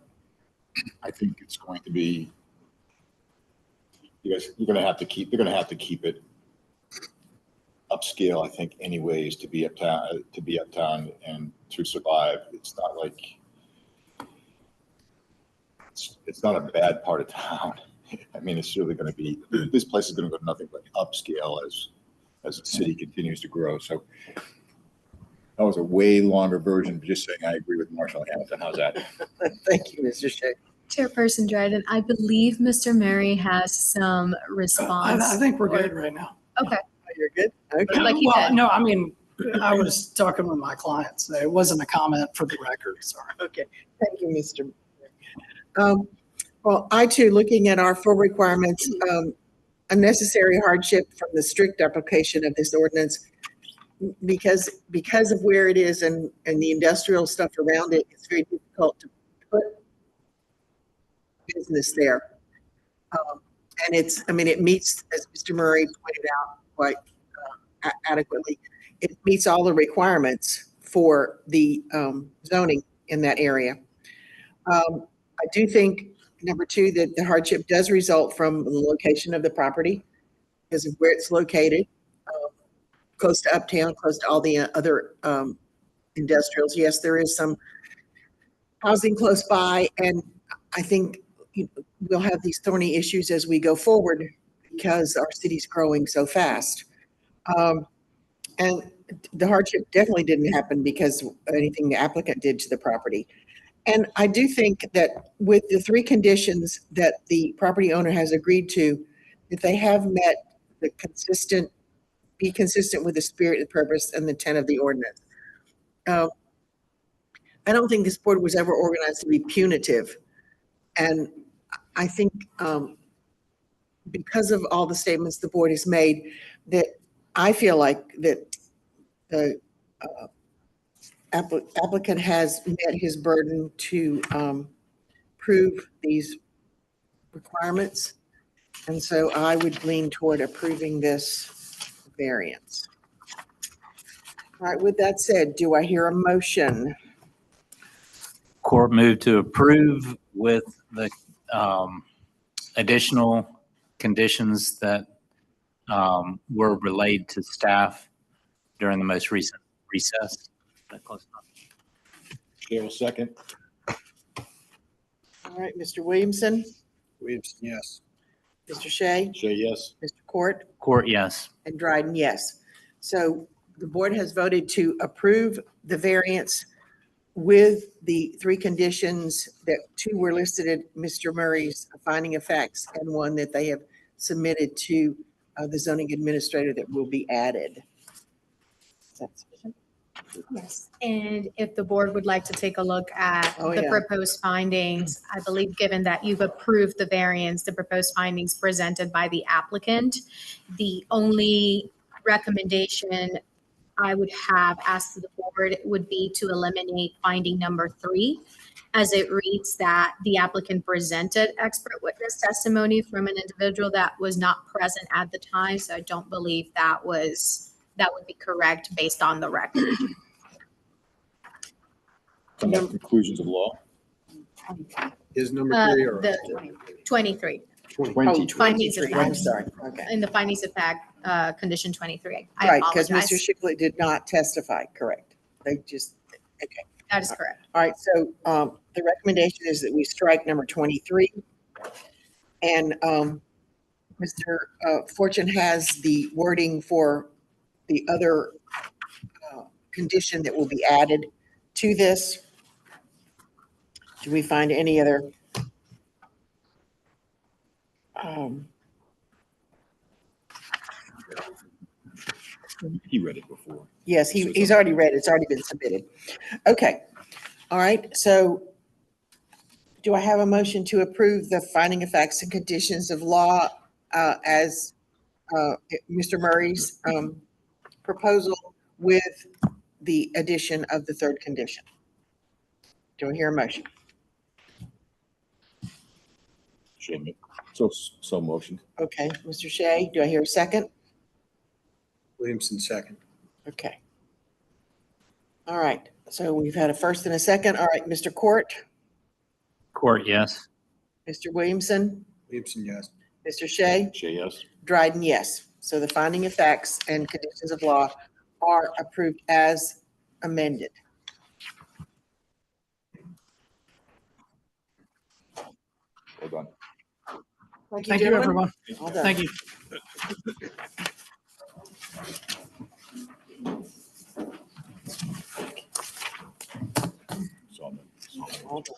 I think it's going to be, they're going to have to keep it upscale, I think, anyways, to be uptown and to survive. It's not like it's not a bad part of town. I mean, it's really going to be, this place is going to go nothing but upscale as the city continues to grow. So that was a way longer version of just saying I agree with Marshall Hamilton. How's that? Thank you, Mr. Shea. Chairperson Dryden, I believe Mr. Murray has some response. I think we're good right now. Okay. You're good? Okay. Like you said. No, I mean, I was talking with my clients. It wasn't a comment for the record, sorry. Okay. Thank you, Mr. Well, I too, looking at our full requirements, unnecessary hardship from the strict application of this ordinance, because of where it is and the industrial stuff around it, it's very difficult to put business there. And it meets, as Mr. Murray pointed out quite adequately, it meets all the requirements for the zoning in that area. I do think, number two, that the hardship does result from the location of the property because of where it's located, close to Uptown, close to all the other industrials. Yes, there is some housing close by, and I think we'll have these thorny issues as we go forward because our city's growing so fast. And the hardship definitely didn't happen because of anything the applicant did to the property. And I do think that with the three conditions that the property owner has agreed to, that they have met be consistent with the spirit, the purpose, and the intent of the ordinance. I don't think this board was ever organized to be punitive. And I think because of all the statements the board has made, that I feel like that the applicant has met his burden to prove these requirements. And so I would lean toward approving this variance. All right, with that said, do I hear a motion? Court move to approve with the additional conditions that were relayed to staff during the most recent recess. Is that close enough? Chair will second. All right, Mr. Williamson, Williamson, yes. Mr. Shea, Chair, yes. Mr. Court, Court, yes. and Dryden, yes. So the board has voted to approve the variance with the three conditions that two were listed in Mr. Murray's finding of facts and one that they have submitted to the zoning administrator that will be added. Is that sufficient? Yes, and if the board would like to take a look at Oh, the yeah. proposed findings, I believe given that you've approved the variance, the proposed findings presented by the applicant, the only recommendation I would have asked the board would be to eliminate finding number 3, as it reads that the applicant presented expert witness testimony from an individual that was not present at the time. So I don't believe that would be correct based on the record. Conclusions of law. Is number 3 or? The 23. 20. Findings of 23, I'm fact. sorry, okay. In the findings of fact, condition 23. I Right, because apologize. Mr. Shipley did not testify, correct? They just, okay. That is correct. All right, so the recommendation is that we strike number 23. And Mr. Fortune has the wording for the other condition that will be added to this. Do we find any other? He read it before. Yes, he's already read it. It's already been submitted. Okay. All right. So do I have a motion to approve the finding of facts and conditions of law as Mr. Murray's proposal with the addition of the third condition? Do I hear a motion? So motion. Okay, Mr. Shea, do I hear a second? Williamson, second. Okay. All right, so we've had a first and a second. All right, Mr. Court, Court, yes. Mr. Williamson, Williamson, yes. Mr. Shea, Chair, yes. Dryden, yes. So the finding of facts and conditions of law are approved as amended. Well done. Thank Thank you, gentlemen. everyone. All done. Thank you. All done.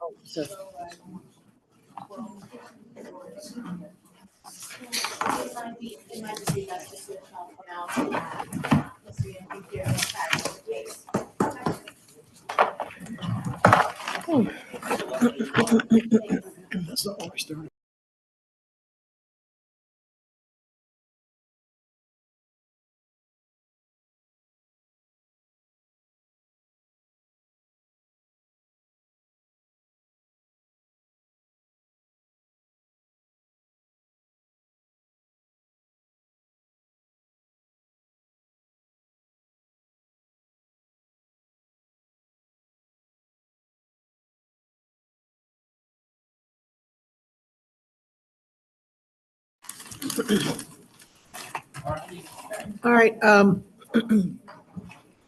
Oh, so- That's not why we started. All right,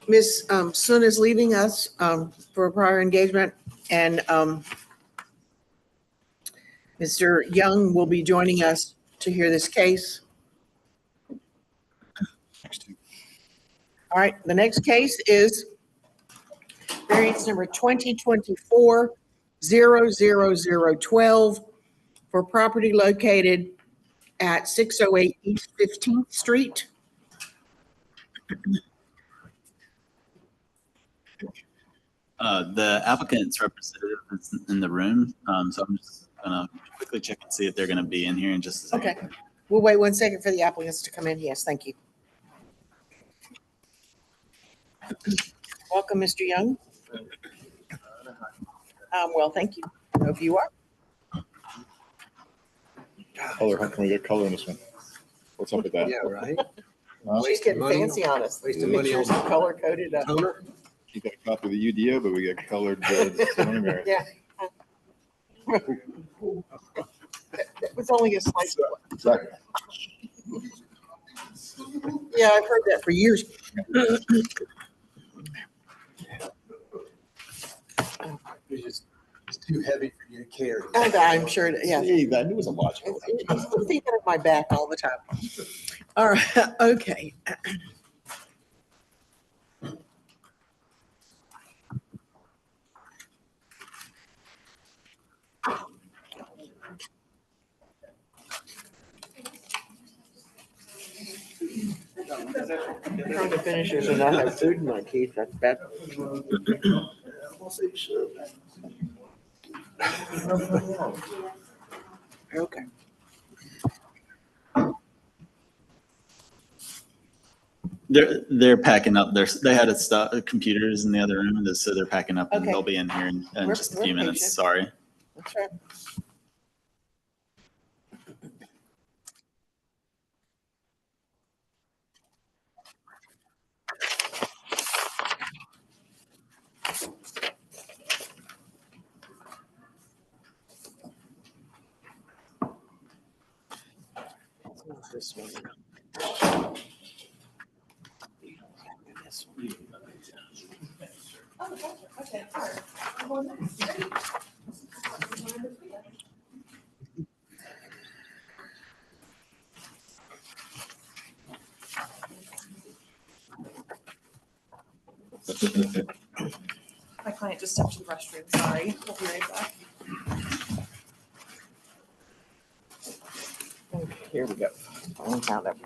Ms. Sun is leaving us for a prior engagement, and Mr. Young will be joining us to hear this case. All right, the next case is variance number 2024-00012 for property located at 608 East 15th Street. The applicant's representative is in the room, so I'm just gonna quickly check and see if they're gonna be in here in just a second. Okay, we'll wait 1 second for the applicants to come in. Yes, thank you. Welcome, Mr. Young. Well, thank you. Hope you are. Color, how can we get color in this one? What's up with that? Yeah, right. She's getting money. fancy on us. Wasting Make money sure it's on- color coded up. Toner? You got a copy of the UDO, but we got colored zoning variance. Yeah. That was only a slight. Second. Yeah, I've heard that for years. It's too heavy for you to carry. I'm sure, yeah. Hey, I knew it was a logical. It's thinking of my back all the time. All right, okay. I'm trying to finish this and I have food in my teeth. That's bad. Okay. They're packing up. They had computers in the other room, so they're packing up and Okay. they'll be in here in We're- just a we're few minutes. patient. Sorry. That's right. This one. This one. Okay, all right. My client just stepped to the restroom, sorry. We'll be right back. Okay, here we go. I found it.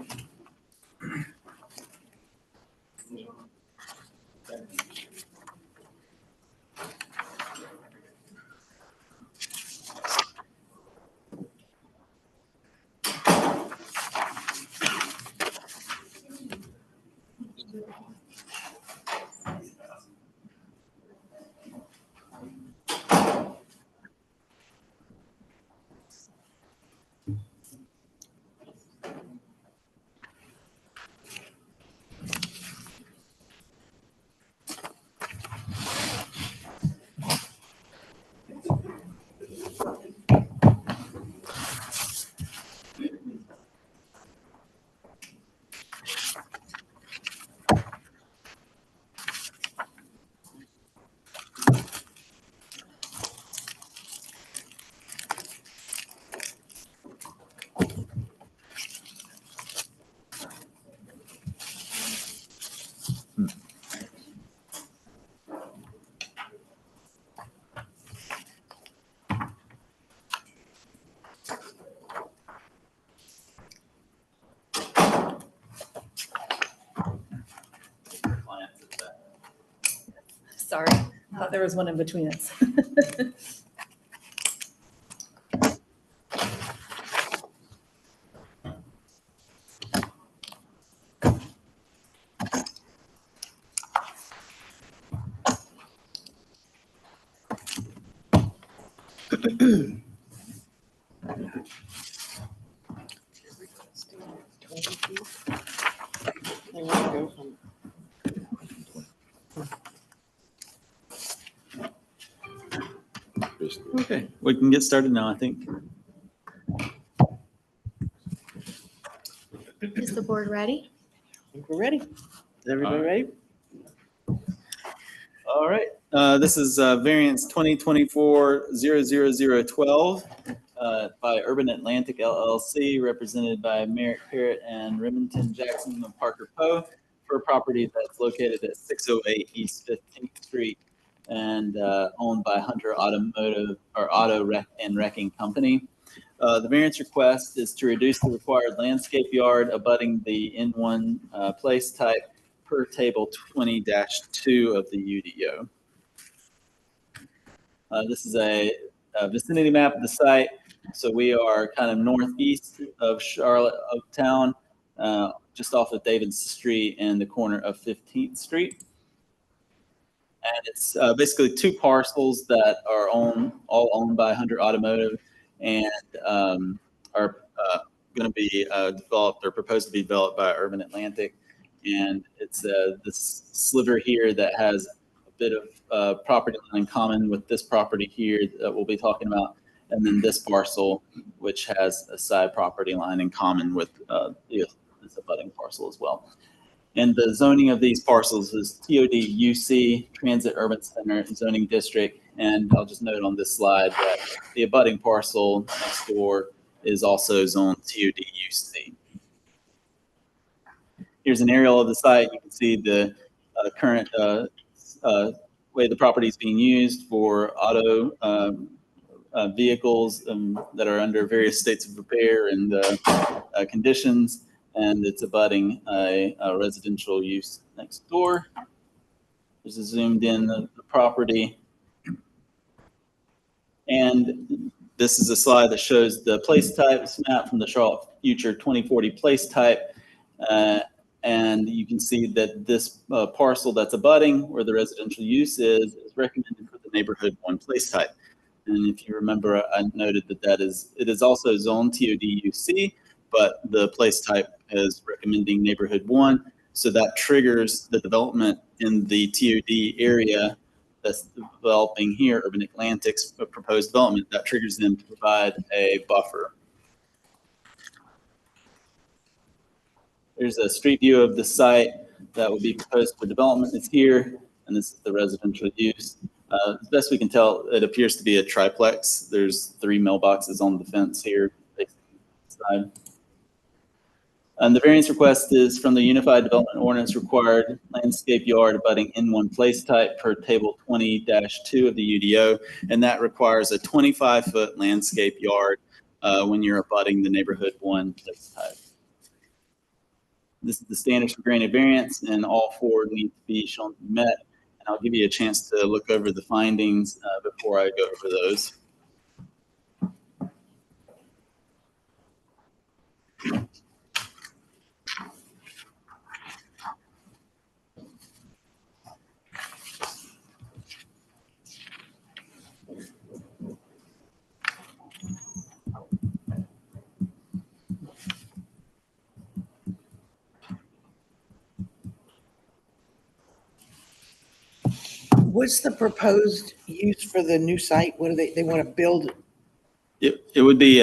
Sorry, thought there was one in between us. Okay, we can get started now, I think. Is the board ready? I think we're ready. Is everybody ready? All right. This is variance 2024-00012 by Urban Atlantic LLC, represented by Merrick Parrott and Remington Jackson and Parker Poe, for a property that's located at 608 East 15th Street and owned by Hunter Automotive or Auto and Wrecking Company. The variance request is to reduce the required landscape yard abutting the N1 place type per table 20-2 of the UDO. This is a vicinity map of the site. So we are kind of northeast of Charlotte Uptown, just off of Davis Street and the corner of 15th Street. And it's basically two parcels that are all owned by Hunter Automotive and are going to be developed or proposed to be developed by Urban Atlantic. And it's this sliver here that has a bit of property line in common with this property here that we'll be talking about. And then this parcel, which has a side property line in common with this abutting parcel as well. And the zoning of these parcels is TOD-UC, Transit Urban Center Zoning District. And I'll just note on this slide that the abutting parcel next door is also zoned TOD-UC. Here's an aerial of the site. You can see the current way the property is being used for auto vehicles that are under various states of repair and conditions. And it's abutting a residential use next door. There's a zoomed in the property. And this is a slide that shows the place types map from the Charlotte Future 2040 place type. And you can see that this parcel that's abutting where the residential use is recommended for the neighborhood 1 place type. And if you remember, I noted that it is also zoned TOD-UC, but the place type is recommending neighborhood 1. So that triggers the development in the TOD area that's developing here, Urban Atlantic's proposed development, that triggers them to provide a buffer. There's a street view of the site that will be proposed for development. It's here, and this is the residential use. As best we can tell, it appears to be a triplex. There's 3 mailboxes on the fence here facing the side. And the variance request is from the Unified Development Ordinance required landscape yard abutting N1 place type per table 20-2 of the UDO, and that requires a 25-foot landscape yard when you're abutting the neighborhood 1 place type. This is the standards for granted variance, and all 4 need to be shown to be met. And I'll give you a chance to look over the findings before I go over those. What's the proposed use for the new site? What do they want to build? It would be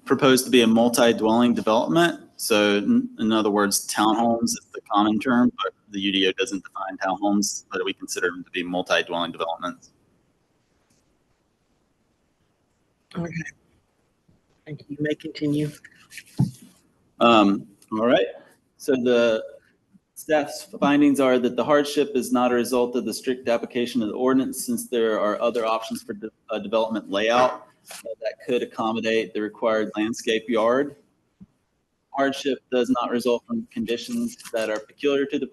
proposed to be a multi-dwelling development. So in other words, townhomes is the common term, but the UDO doesn't define townhomes, but we consider them to be multi-dwelling developments. Okay. Thank you. You may continue. All right. So the staff's findings are that the hardship is not a result of the strict application of the ordinance, since there are other options for development layout that could accommodate the required landscape yard. Hardship does not result from conditions that are peculiar to the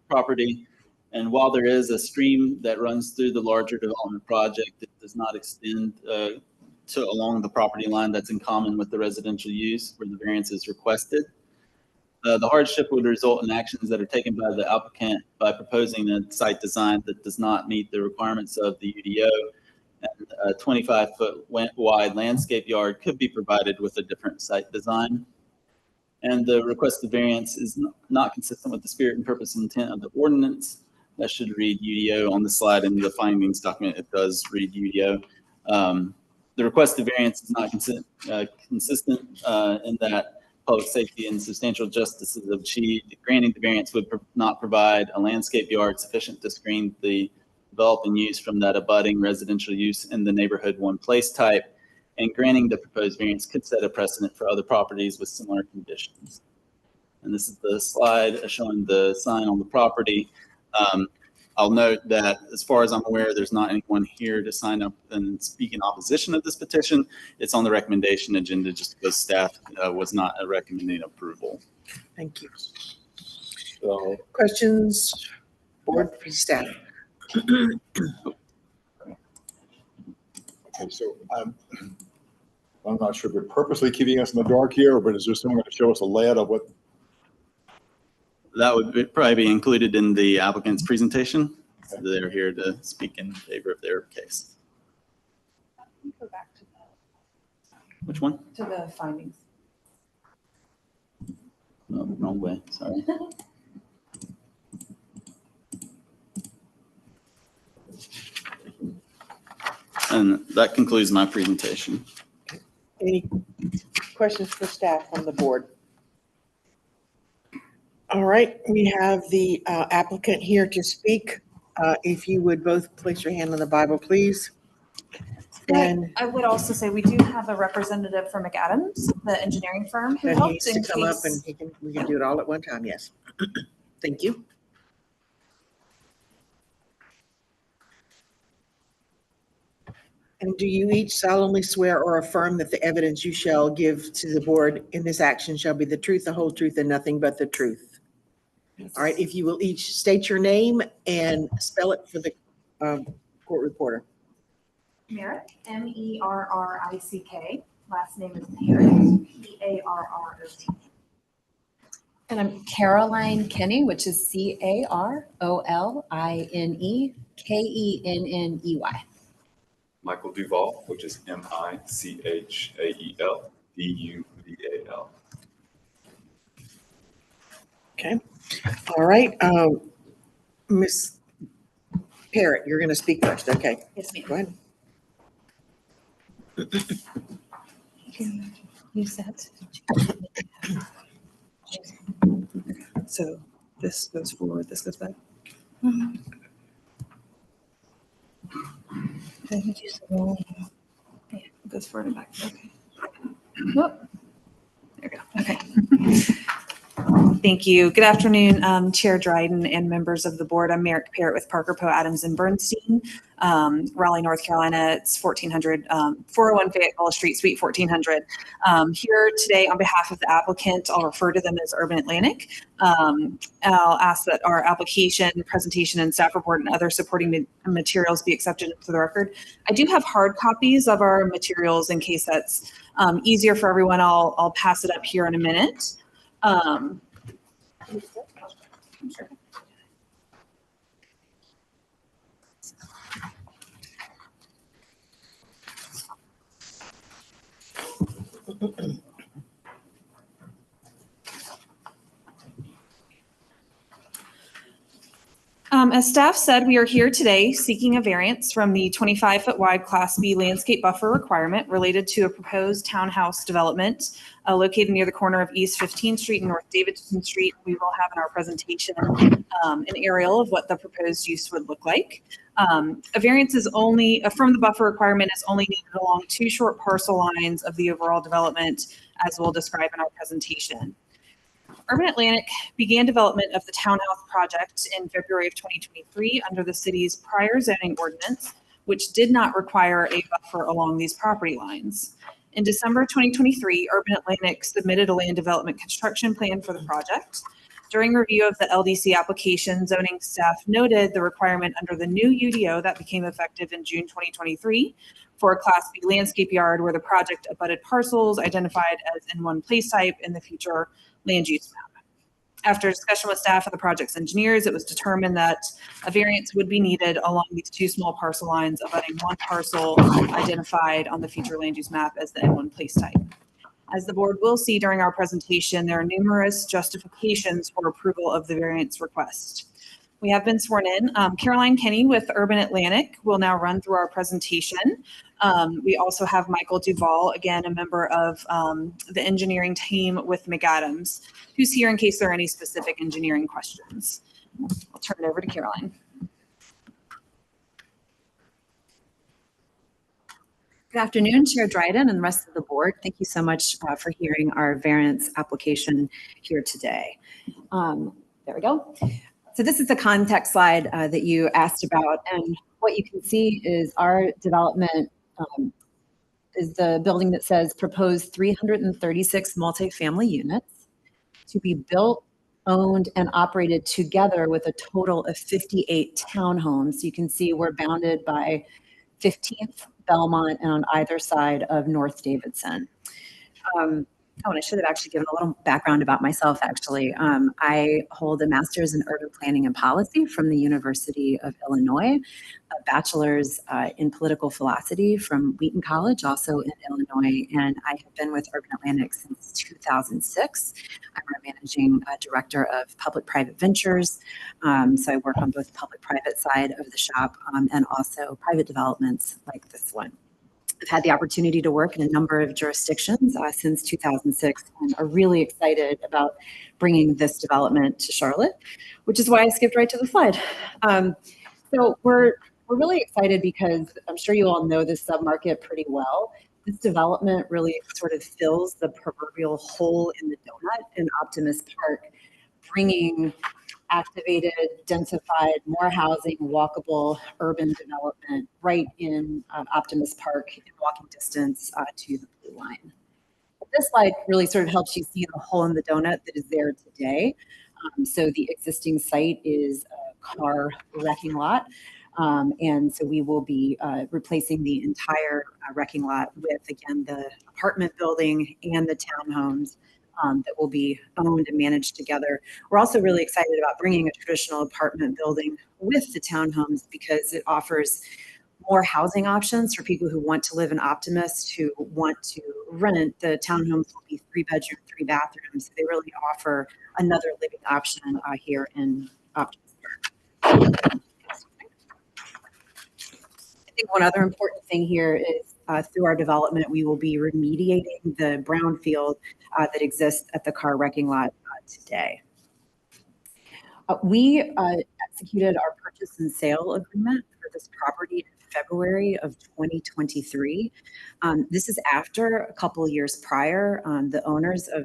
property. And while there is a stream that runs through the larger development project, it does not extend along the property line that's in common with the residential use where the variance is requested. The hardship would result in actions that are taken by the applicant by proposing a site design that does not meet the requirements of the UDO. And a 25-foot wide landscape yard could be provided with a different site design. And the requested variance is not consistent with the spirit and purpose and intent of the ordinance. That should read UDO on the slide. In the findings document, it does read UDO. The requested variance is not consistent in that public safety and substantial justice is achieved. Granting the variance would not provide a landscape yard sufficient to screen the developing use from that abutting residential use in the neighborhood one place type. And granting the proposed variance could set a precedent for other properties with similar conditions. And this is the slide showing the sign on the property. I'll note that as far as I'm aware, there's not anyone here to sign up and speak in opposition of this petition. It's on the recommendation agenda just because staff was not recommending approval. Thank you. So, Questions, board, staff? Okay, so I'm not sure if you're purposely keeping us in the dark here, but is there someone going to show us a layout of what? That would probably be included in the applicant's presentation. So they're here to speak in favor of their case. Go back to Which one? the findings. No, wrong way, sorry. And that concludes my presentation. Any questions for staff on the board? All right, we have the applicant here to speak. If you would both place your hand on the Bible, please. And I would also say we do have a representative from McAdams, the engineering firm, who he helped needs in to come up case. and we can do it all at one time, yes. Thank you. And do you each solemnly swear or affirm that the evidence you shall give to the board in this action shall be the truth, the whole truth, and nothing but the truth? All right, if you will each state your name and spell it for the court reporter. Merrick, Merrick. Last name is Parrott, Parrot. And I'm Caroline Kenny, which is CarolineKenney. Michael Duval, which is MichaelDuval. Okay, all right. Miss Parrott, you're going to speak first, okay? Yes, ma'am. Go ahead. You said. So this goes forward, this goes back. Yeah, it goes forward and back. Okay. Whoop. There we go. Okay. Thank you. Good afternoon, Chair Dryden and members of the board. I'm Merrick Parrott with Parker, Poe, Adams, and Bernstein, Raleigh, North Carolina. It's 401 Fayetteville Street, Suite 1400. Here today on behalf of the applicant, I'll refer to them as Urban Atlantic. I'll ask that our application, presentation, and staff report and other supporting materials be accepted into the record. I do have hard copies of our materials in case that's easier for everyone. I'll pass it up here in a minute. As staff said, we are here today seeking a variance from the 25-foot wide Class B landscape buffer requirement related to a proposed townhouse development located near the corner of East 15th Street and North Davidson Street. We will have in our presentation an aerial of what the proposed use would look like. A variance is only from the buffer requirement is only needed along two short parcel lines of the overall development, as we'll describe in our presentation. Urban Atlantic began development of the townhouse project in February of 2023 under the city's prior zoning ordinance, which did not require a buffer along these property lines. In December 2023, Urban Atlantic submitted a land development construction plan for the project. During review of the LDC application, zoning staff noted the requirement under the new UDO that became effective in June 2023 for a Class B landscape yard where the project abutted parcels identified as in one place type in the future land use map. After discussion with staff and the project's engineers, it was determined that a variance would be needed along these two small parcel lines abutting one parcel identified on the future land use map as the N1 place type. As the board will see during our presentation, there are numerous justifications for approval of the variance request. We have been sworn in. Caroline Kenny with Urban Atlantic will now run through our presentation. We also have Michael Duvall, again, a member of the engineering team with McAdams, who's here in case there are any specific engineering questions. I'll turn it over to Caroline. Good afternoon, Chair Dryden and the rest of the board. Thank you so much for hearing our variance application here today. There we go. So this is the context slide that you asked about, and what you can see is our development is the building that says proposed 336 multifamily units to be built, owned, and operated together with a total of 58 townhomes. You can see we're bounded by 15th, Belmont, and on either side of North Davidson. And I should have actually given a little background about myself, actually. I hold a master's in urban planning and policy from the University of Illinois, a bachelor's in political philosophy from Wheaton College, also in Illinois, and I have been with Urban Atlantic since 2006. I'm our managing director of public-private ventures, so I work on both public-private side of the shop and also private developments like this one. I've had the opportunity to work in a number of jurisdictions since 2006 and are really excited about bringing this development to Charlotte, which is why I skipped right to the slide. So we're really excited because I'm sure you all know this submarket pretty well. This development really sort of fills the proverbial hole in the donut in Optimist Park, bringing activated, densified, more housing, walkable urban development right in Optimist Park in walking distance to the Blue Line. This slide really sort of helps you see the hole in the donut that is there today. So the existing site is a car wrecking lot. And so we will be replacing the entire wrecking lot with, again, the apartment building and the townhomes that will be owned and managed together. We're also really excited about bringing a traditional apartment building with the townhomes because it offers more housing options for people who want to live in Optimist, who want to rent. The townhomes will be 3-bedroom, 3-bathrooms. They really offer another living option here in Optimist Park. I think one other important thing here is through our development, we will be remediating the brownfield that exists at the car wrecking lot today. We executed our purchase and sale agreement for this property in February of 2023. This is after a couple of years prior, the owners of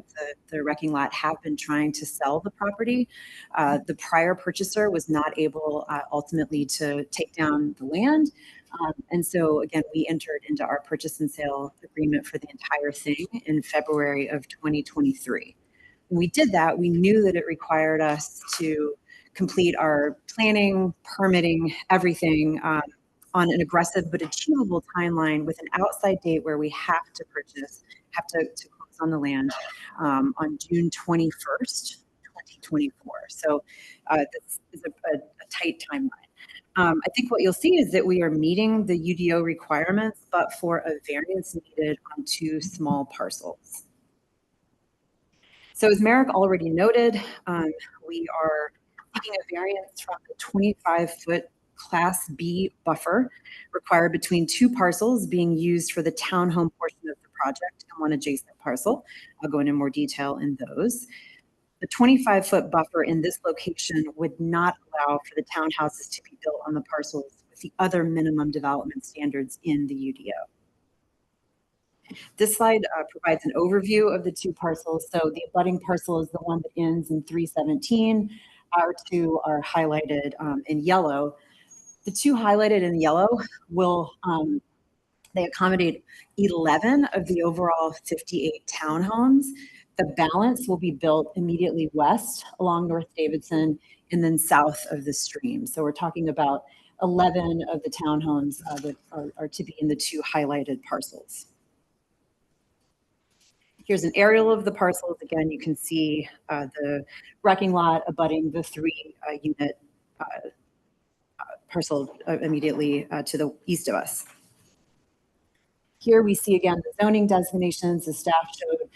the wrecking lot have been trying to sell the property. The prior purchaser was not able ultimately to take down the land. And so again, we entered into our purchase and sale agreement for the entire thing in February of 2023. When we did that, we knew that it required us to complete our planning, permitting, everything on an aggressive but achievable timeline with an outside date where we have to purchase, have to close on the land on June 21st, 2024. So this is a tight timeline. I think what you'll see is that we are meeting the UDO requirements, but for a variance needed on 2 small parcels. So as Merrick already noted, we are seeking a variance from the 25-foot Class B buffer required between 2 parcels being used for the townhome portion of the project and 1 adjacent parcel. I'll go into more detail in those. The 25-foot buffer in this location would not allow for the townhouses to be built on the parcels with the other minimum development standards in the UDO. This slide provides an overview of the 2 parcels. So the abutting parcel is the one that ends in 317. Our 2 are highlighted in yellow. The 2 highlighted in yellow will they accommodate 11 of the overall 58 townhomes. The balance will be built immediately west along North Davidson and then south of the stream. So we're talking about 11 of the townhomes that are to be in the 2 highlighted parcels. Here's an aerial of the parcels. Again, you can see the wrecking lot abutting the 3-unit parcel immediately to the east of us. Here we see again the zoning designations. The staff showed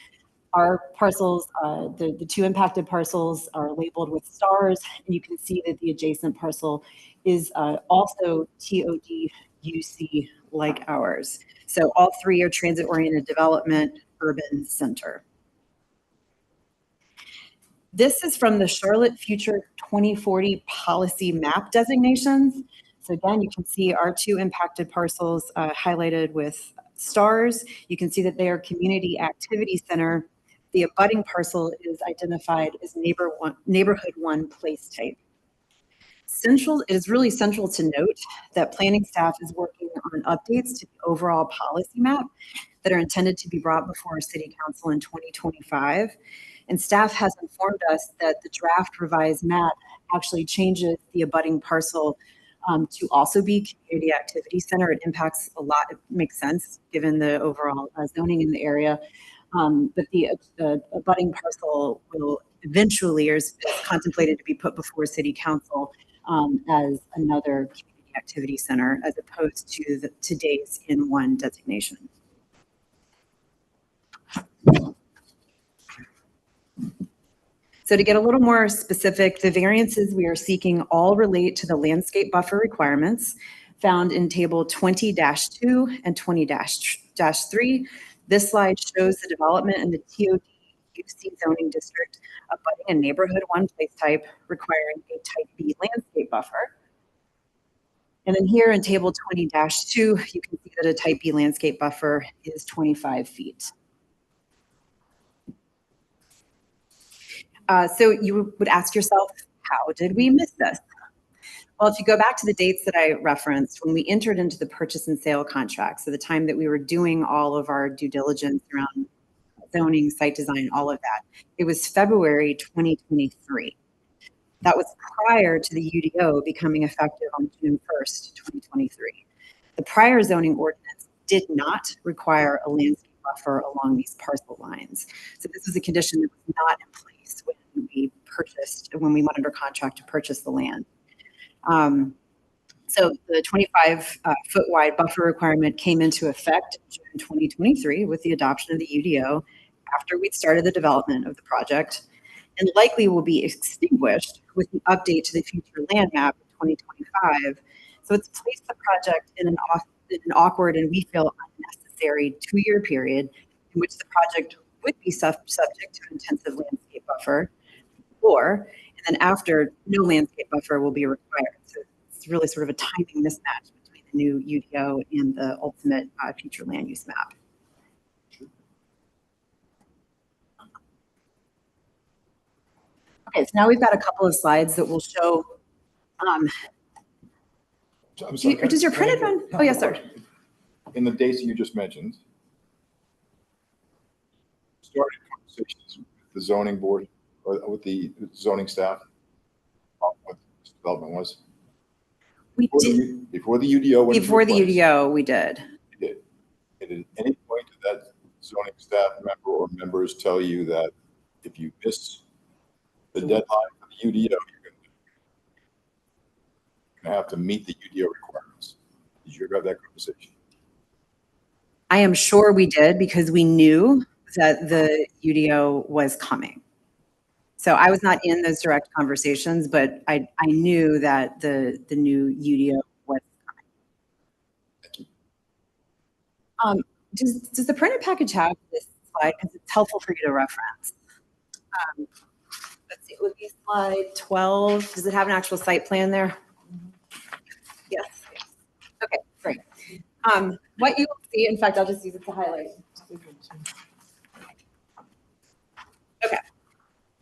our parcels, the 2 impacted parcels are labeled with stars, and you can see that the adjacent parcel is also TOD-UC like ours. So all 3 are transit-oriented development, urban center. This is from the Charlotte Future 2040 policy map designations. So again, you can see our 2 impacted parcels highlighted with stars. You can see that they are community activity center. The abutting parcel is identified as neighborhood 1 place type. It is really central to note that planning staff is working on updates to the overall policy map that are intended to be brought before City Council in 2025. And staff has informed us that the draft revised map actually changes the abutting parcel to also be community activity center. It impacts a lot. It makes sense given the overall zoning in the area. But the abutting parcel will eventually, or is contemplated to be put before City Council as another community activity center, as opposed to today's in 1 designation. So to get a little more specific, the variances we are seeking all relate to the landscape buffer requirements found in table 20-2 and 20-3. This slide shows the development in the TOD-UC zoning district abutting a neighborhood 1 place type requiring a type B landscape buffer. And then here in table 20-2, you can see that a type B landscape buffer is 25 feet. So you would ask yourself, how did we miss this? Well, if you go back to the dates that I referenced, when we entered into the purchase and sale contract, so the time that we were doing all of our due diligence around zoning, site design, all of that, it was February 2023. That was prior to the UDO becoming effective on June 1st, 2023. The prior zoning ordinance did not require a landscape buffer along these parcel lines. So this was a condition that was not in place when we went under contract to purchase the land. So the 25-foot wide buffer requirement came into effect in June 2023 with the adoption of the UDO after we'd started the development of the project, and likely will be extinguished with the update to the future land map in 2025. So it's placed the project in an awkward and we feel unnecessary 2-year period in which the project would be subject to intensive landscape buffer before, and then after, no landscape buffer will be required. So it's really sort of a timing mismatch between the new UDO and the ultimate future land use map. Okay, so now we've got a couple of slides that will show. Does your printed one? Oh, yes, sir. In the dates you just mentioned, started conversations with the zoning board or with the zoning staff about what this development was? We did. Before the UDO went Before the into place? UDO, we did. You did. And at any point did that zoning staff member or members tell you that if you miss the deadline for the UDO, you're going to have to meet the UDO requirements? Did you ever have that conversation? I am sure we did, because we knew that the UDO was coming. So I was not in those direct conversations, but I knew that the new UDO was coming. Thank you. Does the printed package have this slide? Because it's helpful for you to reference. Let's see, it would be slide 12. Does it have an actual site plan there? Yes. Okay, great. What you will see, in fact, I'll just use it to highlight. Okay.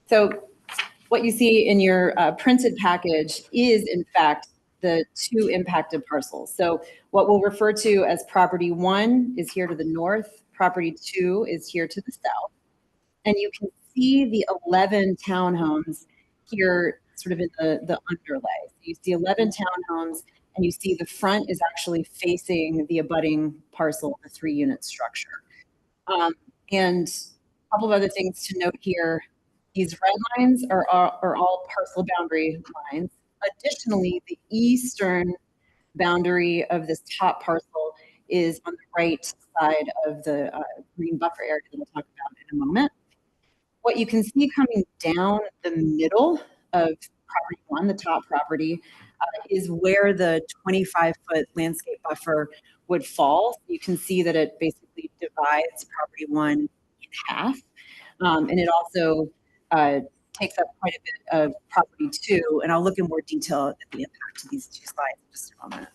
So what you see in your printed package is, in fact, the 2 impacted parcels. So what we'll refer to as property 1 is here to the north, property 2 is here to the south. And you can see the 11 townhomes here sort of in the underlay. So you see 11 townhomes, and you see the front is actually facing the abutting parcel, the 3-unit structure. And couple of other things to note here. These red lines are all parcel boundary lines. Additionally, the eastern boundary of this top parcel is on the right side of the green buffer area that we'll talk about in a moment. What you can see coming down the middle of property one, the top property, is where the 25-foot landscape buffer would fall. You can see that it basically divides property one in half. And it also takes up quite a bit of property two. And I'll look in more detail at the impact of these two slides in just a moment.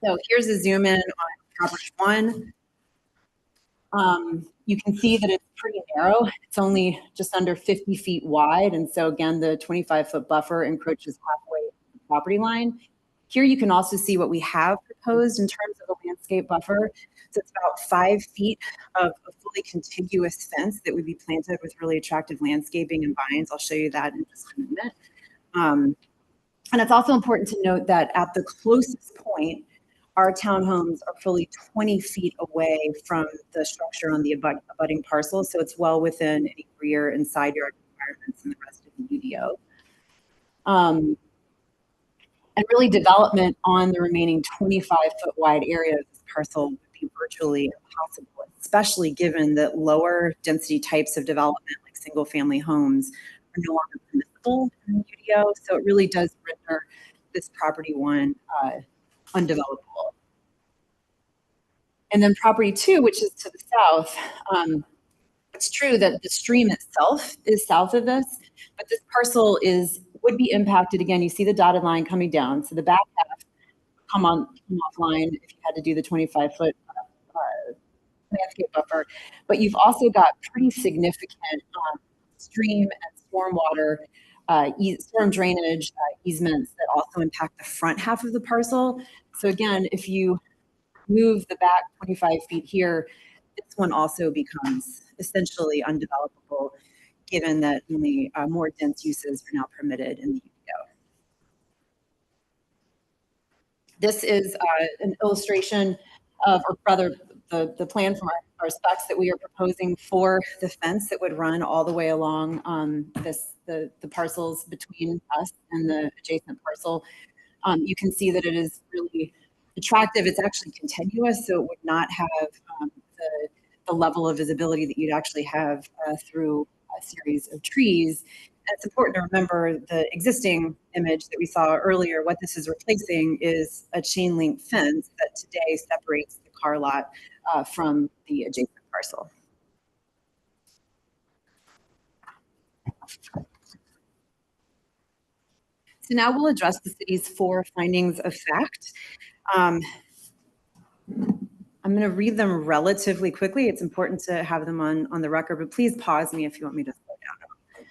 So here's a zoom in on property one. You can see that it's pretty narrow. It's only just under 50 feet wide. And so again, the 25-foot buffer encroaches halfway the property line. Here you can also see what we have proposed in terms of a landscape buffer. So it's about 5 feet of a fully contiguous fence that would be planted with really attractive landscaping and vines. I'll show you that in just a minute. And it's also important to note that at the closest point, our townhomes are fully 20 feet away from the structure on the abutting parcel. So it's well within any rear and side yard requirements in the rest of the UDO. And really development on the remaining 25-foot wide area of this parcel would be virtually impossible, especially given that lower density types of development like single family homes are no longer permissible in the UDO. So it really does render this property one undevelopable. And then property two, which is to the south, it's true that the stream itself is south of this, but this parcel would be impacted. Again, you see the dotted line coming down. So the back half come offline if you had to do the 25-foot landscape buffer. But you've also got pretty significant stream and stormwater, storm drainage easements that also impact the front half of the parcel. So again, if you move the back 25 feet here, this one also becomes essentially undevelopable, given that only more dense uses are now permitted in the UDO. This is an illustration of, or rather the plan from our specs that we are proposing for the fence that would run all the way along the parcels between us and the adjacent parcel. You can see that it is really attractive. It's actually contiguous, so it would not have the level of visibility that you'd actually have through a series of trees. And it's important to remember the existing image that we saw earlier. What this is replacing is a chain link fence that today separates the car lot from the adjacent parcel. So now we'll address the city's 4 findings of fact. I'm going to read them relatively quickly. It's important to have them on the record, but please pause me if you want me to slow down.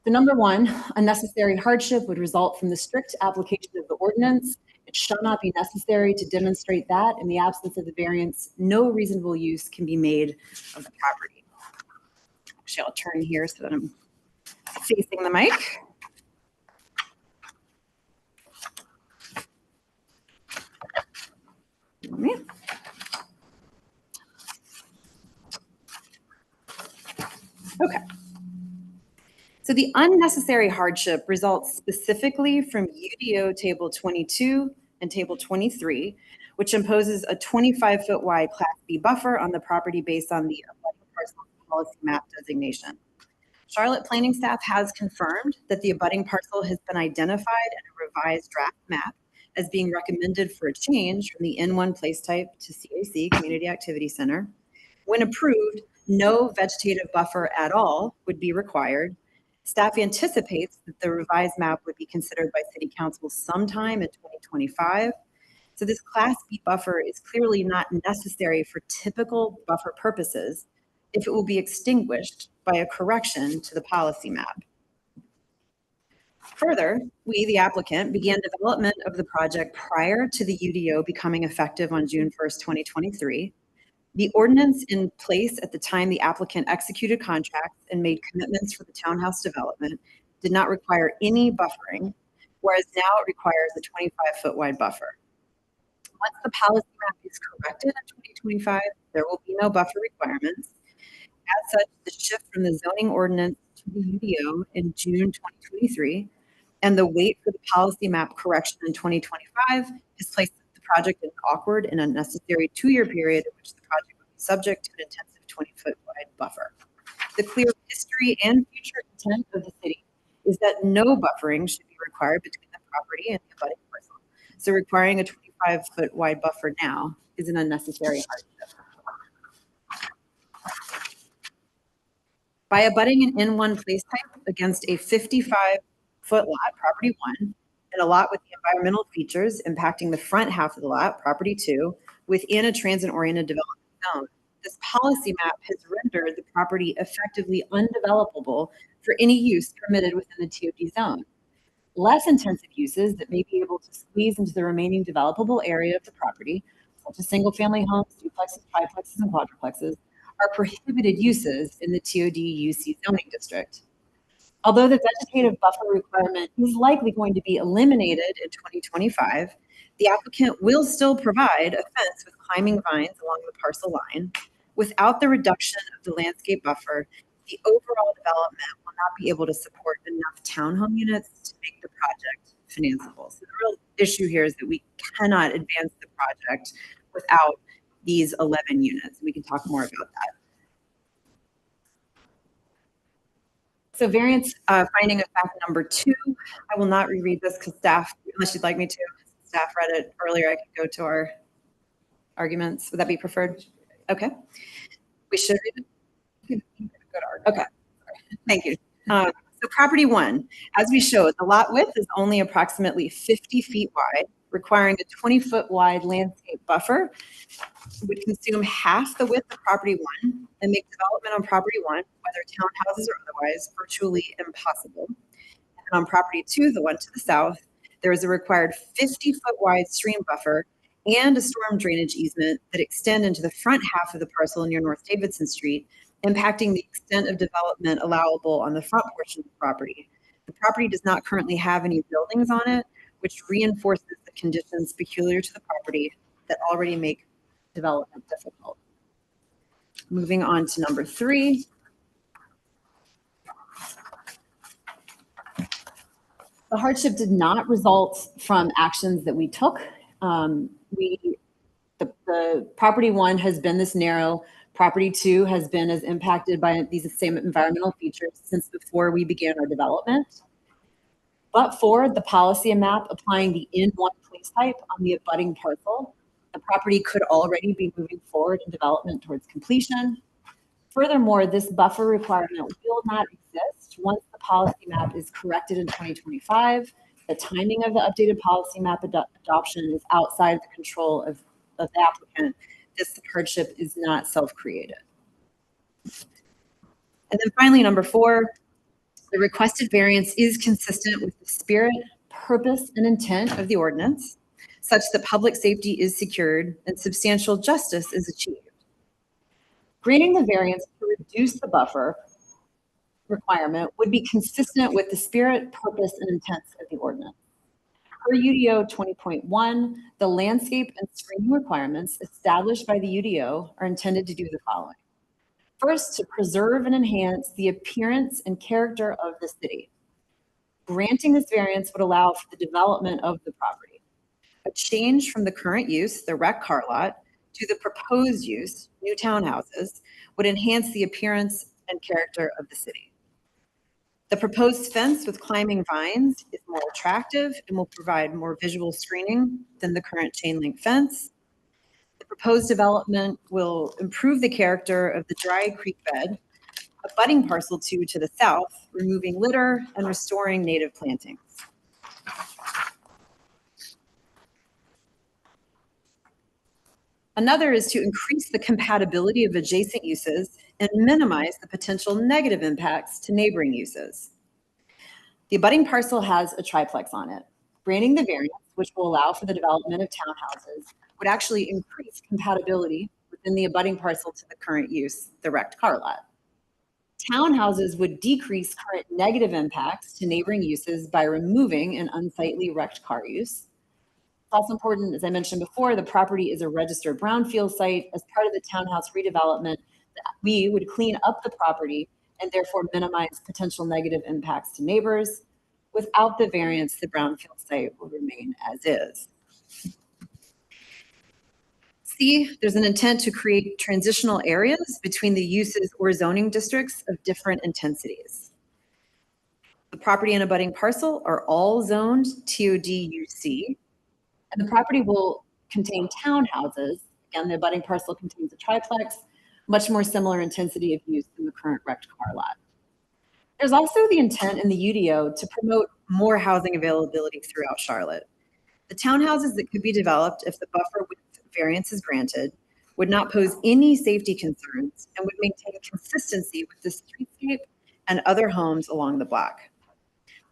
The number 1, unnecessary hardship would result from the strict application of the ordinance. It shall not be necessary to demonstrate that in the absence of the variance, no reasonable use can be made of the property. Actually, I'll turn here so that I'm facing the mic. Okay. So the unnecessary hardship results specifically from UDO Table 22 and Table 23, which imposes a 25-foot wide Class B buffer on the property based on the abutting parcel policy map designation. Charlotte planning staff has confirmed that the abutting parcel has been identified in a revised draft map as being recommended for a change from the N1 place type to CAC, Community Activity Center. When approved, no vegetative buffer at all would be required. Staff anticipates that the revised map would be considered by City Council sometime in 2025. So this Class B buffer is clearly not necessary for typical buffer purposes if it will be extinguished by a correction to the policy map. Further, we, the applicant, began development of the project prior to the UDO becoming effective on June 1st, 2023. The ordinance in place at the time the applicant executed contracts and made commitments for the townhouse development did not require any buffering, whereas now it requires a 25-foot wide buffer. Once the policy map is corrected in 2025, there will be no buffer requirements. As such, the shift from the zoning ordinance to the UDO in June 2023 and the wait for the policy map correction in 2025 has placed the project in an awkward and unnecessary 2-year period in which the project will be subject to an intensive 20-foot wide buffer. The clear history and future intent of the city is that no buffering should be required between the property and the abutting parcel. So requiring a 25-foot wide buffer now is an unnecessary hardship. By abutting an N1 place type against a 55-foot lot, property 1, and a lot with the environmental features impacting the front half of the lot, property 2, within a transit-oriented development zone, this policy map has rendered the property effectively undevelopable for any use permitted within the TOD zone. Less intensive uses that may be able to squeeze into the remaining developable area of the property, such as single-family homes, duplexes, triplexes, and quadruplexes, are prohibited uses in the TOD UC zoning district. Although the vegetative buffer requirement is likely going to be eliminated in 2025, the applicant will still provide a fence with climbing vines along the parcel line. Without the reduction of the landscape buffer, the overall development will not be able to support enough townhome units to make the project financeable. So the real issue here is that we cannot advance the project without these 11 units. We can talk more about that. So variance finding of fact number 2, I will not reread this because staff, unless you'd like me to, staff read it earlier, I could go to our arguments. Would that be preferred? Okay. We should read it? Okay, thank you. So property 1, as we showed, the lot width is only approximately 50 feet wide, requiring a 20-foot wide landscape buffer would consume half the width of property 1 and make development on property 1, whether townhouses or otherwise, virtually impossible. And on property 2, the one to the south, there is a required 50-foot wide stream buffer and a storm drainage easement that extend into the front half of the parcel near North Davidson Street, impacting the extent of development allowable on the front portion of the property. The property does not currently have any buildings on it, which reinforces the conditions peculiar to the property that already make development difficult. Moving on to number 3. The hardship did not result from actions that we took. The property 1 has been this narrow. Property 2 has been as impacted by these same environmental features since before we began our development. But for the policy map applying the N1 place type on the abutting parcel, the property could already be moving forward in development towards completion. Furthermore, this buffer requirement will not exist once the policy map is corrected in 2025. The timing of the updated policy map adoption is outside the control of the applicant. This hardship is not self-created. And then finally, number 4, the requested variance is consistent with the spirit, purpose, and intent of the ordinance, such that public safety is secured and substantial justice is achieved. Granting the variance to reduce the buffer requirement would be consistent with the spirit, purpose, and intent of the ordinance. Per UDO 20.1, the landscape and screening requirements established by the UDO are intended to do the following. First, to preserve and enhance the appearance and character of the city. Granting this variance would allow for the development of the property. A change from the current use, the rec car lot, to the proposed use, new townhouses, would enhance the appearance and character of the city. The proposed fence with climbing vines is more attractive and will provide more visual screening than the current chain link fence. The proposed development will improve the character of the dry creek bed, abutting parcel 2 to the south, removing litter and restoring native plantings. Another is to increase the compatibility of adjacent uses and minimize the potential negative impacts to neighboring uses. The abutting parcel has a triplex on it. Granting the variance, which will allow for the development of townhouses, would actually increase compatibility within the abutting parcel to the current use, the wrecked car lot. Townhouses would decrease current negative impacts to neighboring uses by removing an unsightly wrecked car use. It's also important, as I mentioned before, the property is a registered brownfield site. As part of the townhouse redevelopment, we would clean up the property and therefore minimize potential negative impacts to neighbors. Without the variance, the brownfield site will remain as is. C, there's an intent to create transitional areas between the uses or zoning districts of different intensities. The property and abutting parcel are all zoned TOD-UC, and the property will contain townhouses. Again, the abutting parcel contains a triplex, much more similar intensity of use than the current wrecked car lot. There's also the intent in the UDO to promote more housing availability throughout Charlotte. The townhouses that could be developed if the buffer width variance is granted would not pose any safety concerns and would maintain consistency with the streetscape and other homes along the block.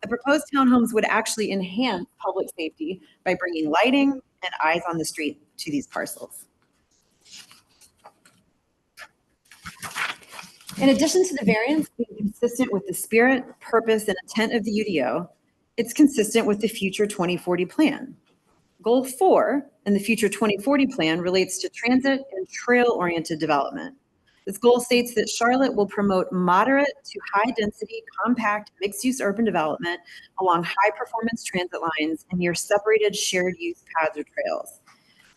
The proposed townhomes would actually enhance public safety by bringing lighting and eyes on the street to these parcels. In addition to the variance being consistent with the spirit, purpose, and intent of the UDO, it's consistent with the future 2040 plan. Goal 4 in the future 2040 plan relates to transit and trail-oriented development. This goal states that Charlotte will promote moderate to high-density, compact, mixed-use urban development along high-performance transit lines and near separated shared-use paths or trails.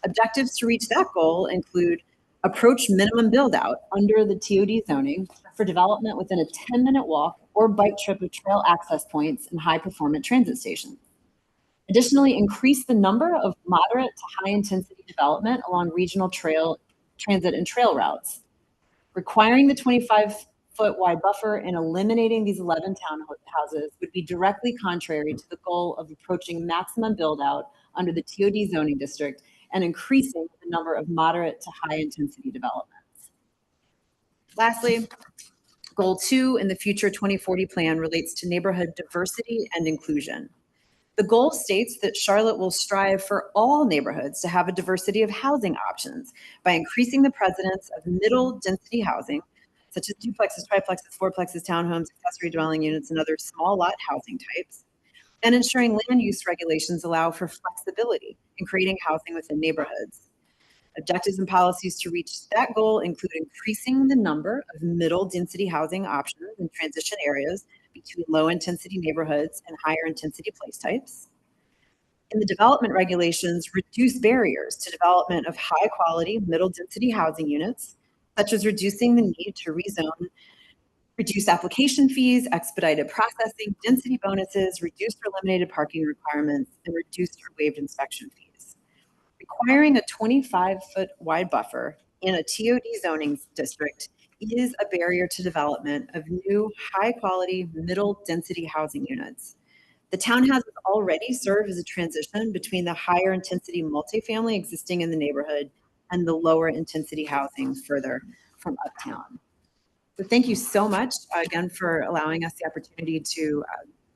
Objectives to reach that goal include approach minimum build-out under the TOD zoning for development within a 10-minute walk or bike trip of trail access points and high-performance transit stations. Additionally, increase the number of moderate to high-intensity development along regional trail, transit, and trail routes. Requiring the 25-foot wide buffer and eliminating these 11 townhouses would be directly contrary to the goal of approaching maximum build-out under the TOD zoning district and increasing the number of moderate to high-intensity developments. Lastly, Goal 2 in the future 2040 plan relates to neighborhood diversity and inclusion. The goal states that Charlotte will strive for all neighborhoods to have a diversity of housing options by increasing the presence of middle density housing, such as duplexes, triplexes, fourplexes, townhomes, accessory dwelling units, and other small lot housing types, and ensuring land use regulations allow for flexibility in creating housing within neighborhoods. Objectives and policies to reach that goal include increasing the number of middle density housing options in transition areas between low intensity neighborhoods and higher intensity place types. In the development regulations, reduce barriers to development of high quality middle density housing units, such as reducing the need to rezone, reduce application fees, expedited processing, density bonuses, reduced or eliminated parking requirements, and reduced or waived inspection fees. Requiring a 25-foot wide buffer in a TOD zoning district is a barrier to development of new high-quality middle-density housing units. The townhouses already serve as a transition between the higher intensity multifamily existing in the neighborhood and the lower intensity housing further from uptown. So thank you so much again for allowing us the opportunity to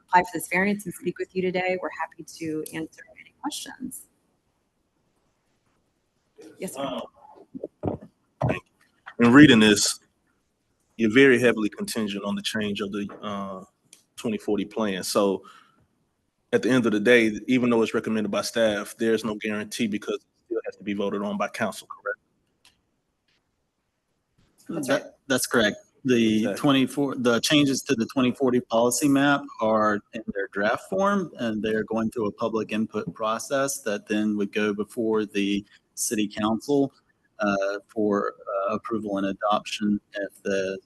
apply for this variance and speak with you today. We're happy to answer any questions. Yes, sir. In reading this, you're very heavily contingent on the change of the 2040 plan. So at the end of the day, even though it's recommended by staff, there's no guarantee because it still has to be voted on by council, correct? That's correct. The changes to the 2040 policy map are in their draft form, and they're going through a public input process that then would go before the city council for approval and adoption if the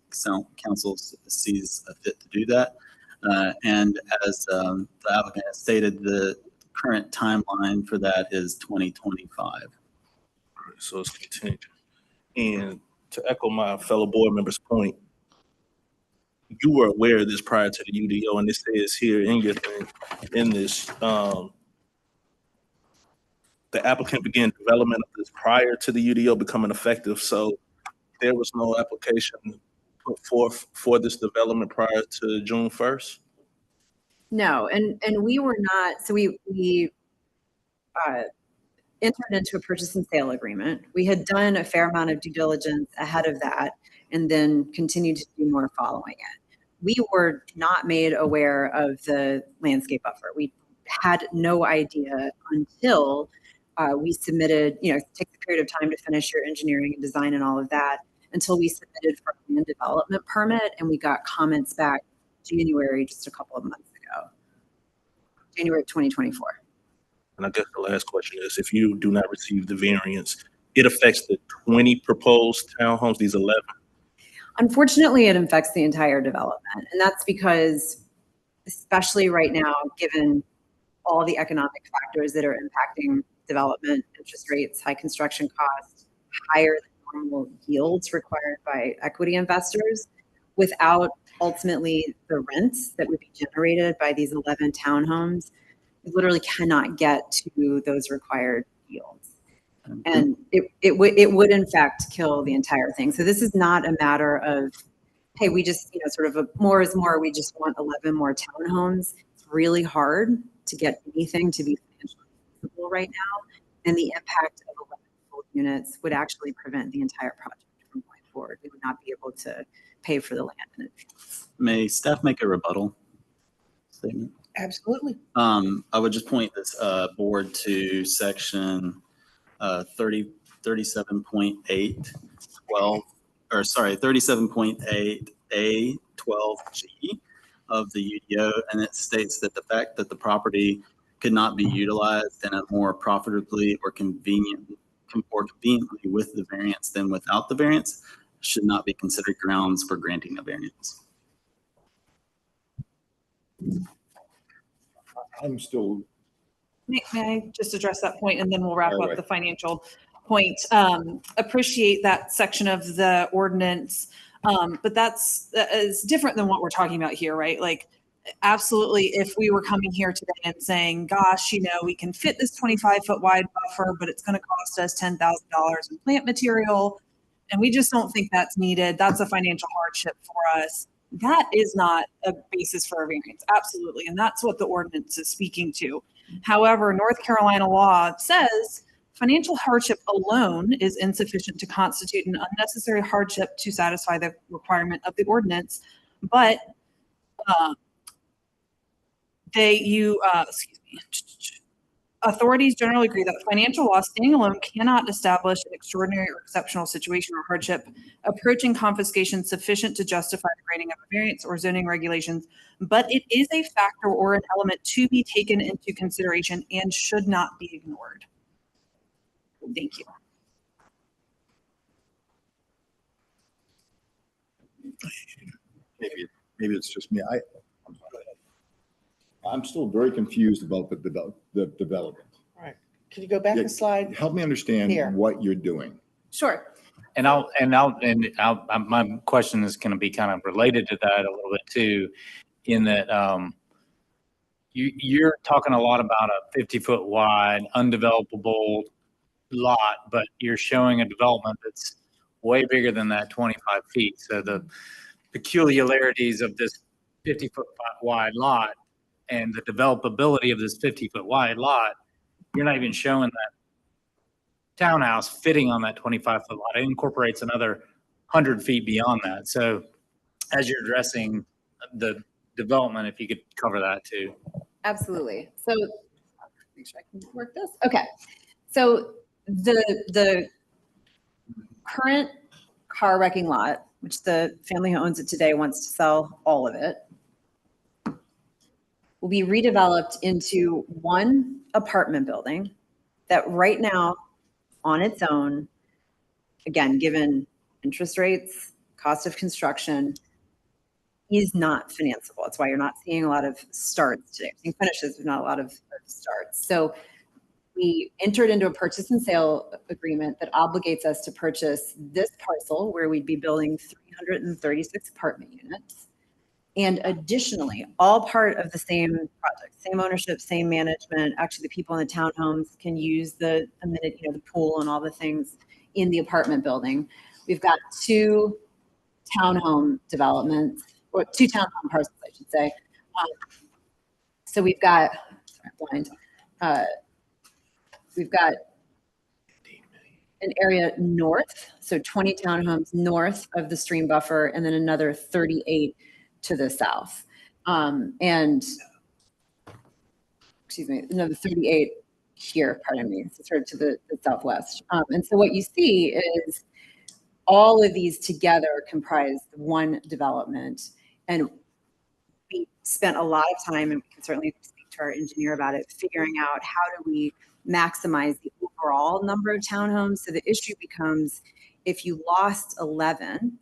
council sees fit to do that. And as the applicant has stated, the current timeline for that is 2025. All right, so it's contingent. And to echo my fellow board member's point, you were aware of this prior to the UDO, and this says here in your thing, in this, the applicant began development of this prior to the UDO becoming effective. So there was no application put forth for this development prior to June 1st? No, and we were not, so we entered into a purchase and sale agreement. We had done a fair amount of due diligence ahead of that and then continued to do more following it. We were not made aware of the landscape buffer. We had no idea until we submitted, it takes a period of time to finish your engineering and design and all of that, until we submitted for a land development permit, and we got comments back January, just a couple of months ago, January of 2024. And I guess the last question is, if you do not receive the variance, it affects the 20 proposed townhomes, these 11? Unfortunately, it affects the entire development. And that's because, especially right now, given all the economic factors that are impacting development, interest rates, high construction costs, higher than normal yields required by equity investors, without ultimately the rents that would be generated by these 11 townhomes, we literally cannot get to those required yields. And it would in fact kill the entire thing. So this is not a matter of, hey, we just, sort of more is more, we just want 11 more townhomes. It's really hard to get anything to be financially feasible right now. And the impact of 11 full units would actually prevent the entire project from going forward. We would not be able to pay for the land in advance. May staff make a rebuttal statement? Absolutely. I would just point this board to section 37.8, 37.8A 12G of the UDO, and it states that the fact that the property could not be utilized in a more profitably or conveniently with the variance than without the variance should not be considered grounds for granting a variance. I'm still. May I just address that point, and then we'll wrap up Right. the financial point? Appreciate that section of the ordinance, but that is different than what we're talking about here, right? Like, absolutely, if we were coming here today and saying, gosh, we can fit this 25-foot wide buffer, but it's going to cost us $10,000 in plant material, and we just don't think that's needed. That's a financial hardship for us. That is not a basis for a variance, absolutely, and that's what the ordinance is speaking to. However, North Carolina law says financial hardship alone is insufficient to constitute an unnecessary hardship to satisfy the requirement of the ordinance, but authorities generally agree that financial loss standing alone cannot establish an extraordinary or exceptional situation or hardship approaching confiscation sufficient to justify the granting of a variance or zoning regulations, but it is a factor or an element to be taken into consideration and should not be ignored. Thank you. Maybe it's just me. I'm still very confused about the development. All right. Can you go back a slide? Help me understand Here. what you're doing. Sure. And my question is going to be kind of related to that a little bit too, in that you're talking a lot about a 50-foot wide undevelopable lot, but you're showing a development that's way bigger than that 25 feet. So the peculiarities of this 50-foot wide lot and the developability of this 50-foot wide lot, you're not even showing that townhouse fitting on that 25-foot lot. It incorporates another 100 feet beyond that. So as you're addressing the development, if you could cover that too. Absolutely. So make sure I can work this. Okay. So the current car wrecking lot, which the family who owns it today wants to sell all of it, will be redeveloped into one apartment building that right now on its own, again, given interest rates, cost of construction, is not financeable. That's why you're not seeing a lot of starts today. You're seeing finishes, but not a lot of starts. So we entered into a purchase and sale agreement that obligates us to purchase this parcel where we'd be building 336 apartment units. And additionally, all part of the same project, same ownership, same management. Actually, the people in the townhomes can use the pool and all the things in the apartment building. We've got two townhome developments, or two townhome parcels, I should say. So we've got, we've got an area north, so 20 townhomes north of the stream buffer, and then another 38 to the south. And the 38 here, pardon me, so sort of to the southwest. And so what you see is all of these together comprise one development. And we spent a lot of time, and we can certainly speak to our engineer about it, figuring out how do we maximize the overall number of townhomes. So the issue becomes, if you lost 11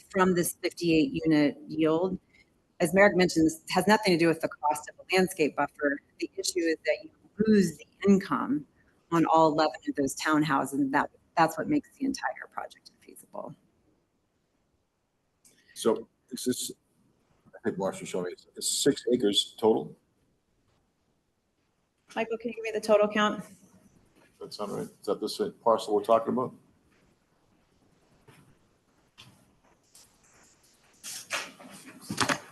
from this 58 unit yield, as Merrick mentioned, this has nothing to do with the cost of a landscape buffer. The issue is that you lose the income on all 11 of those townhouses, and that's what makes the entire project infeasible. So is this, I think Marcia showed me, it's 6 acres total? Michael, can you give me the total count? That sound right? Is that this parcel we're talking about?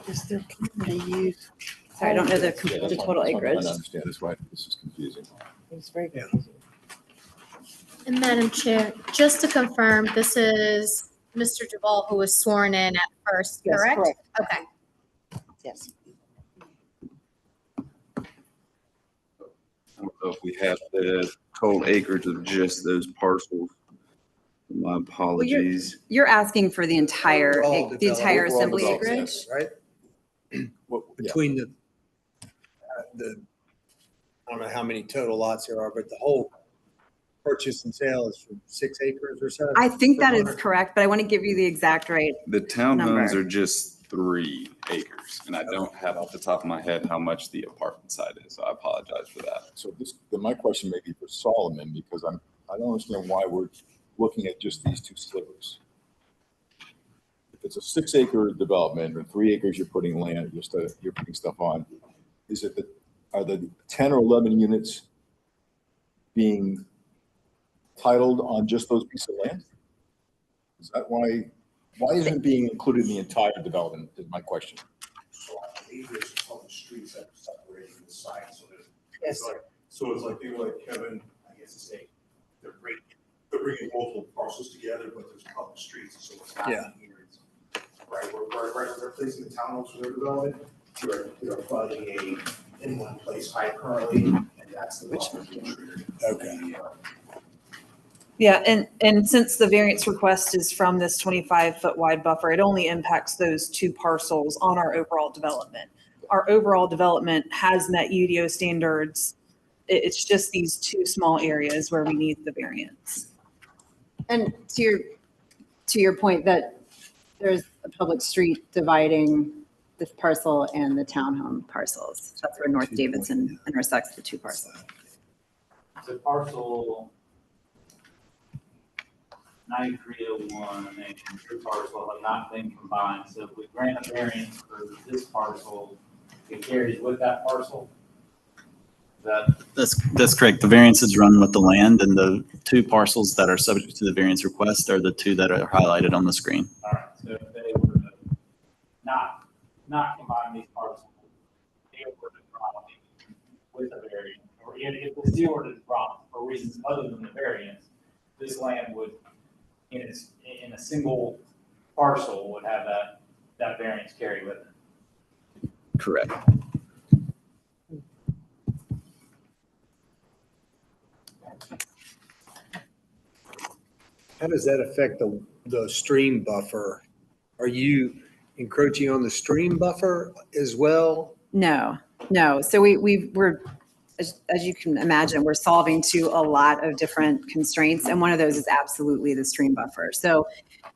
Is there community use? Sorry, I don't know the Yeah, that's total fine. That's fine. acreage. I understand. That's why this is confusing. It's very confusing. And Madam Chair, just to confirm, this is Mr. Duvall who was sworn in at first, Yes, correct? correct. Okay. Yes. I don't know if we have the total acreage of just those parcels. My apologies. You're asking for the entire, Overall the entire Overall assembly development, acreage? Right? Well, yeah. Between the, I don't know how many total lots there are, but the whole purchase and sale is from 6 acres or so? I think that is correct, but I want to give you the exact right. The townhomes Number. are just 3 acres, and I don't have off the top of my head how much the apartment side is, so I apologize for that. So my question may be for Solomon, because I don't understand why we're looking at just these 2 slivers. If it's a 6 acre development or 3 acres, you're putting land, you're putting stuff on. Are the 10 or 11 units being titled on just those pieces of land? Is that why isn't it being included in the entire development is my question. So I believe there's a couple of streets that are separating the site, so Yes. it's like people like Kevin, I guess to say, they're bringing multiple parcels together, but there's a couple of streets, so it's not Yeah. here. Right, we're placing the townhomes for their development, they're flooding in one place height currently, and that's the buffer being triggered. Okay. Yeah, and since the variance request is from this 25-foot wide buffer, it only impacts those 2 parcels on our overall development. Our overall development has met UDO standards. It's just these 2 small areas where we need the variance. And to your point that there's a public street dividing this parcel and the townhome parcels. That's where North Davidson intersects the 2 parcels. So parcel 9301 and your parcel have not been combined. So if we grant a variance for this parcel, it carries with that parcel. That's correct. The variance is run with the land, and the 2 parcels that are subject to the variance request are the 2 that are highlighted on the screen. All right. So if they were to not combine these parcels, they were to drop with a variance, or if the deal were to drop for reasons other than the variance, this land would, in a single parcel, would have that variance carry with it. Correct. How does that affect the stream buffer? Are you encroaching on the stream buffer as well? No. So we're, as you can imagine, we're solving to a lot of different constraints. And one of those is absolutely the stream buffer. So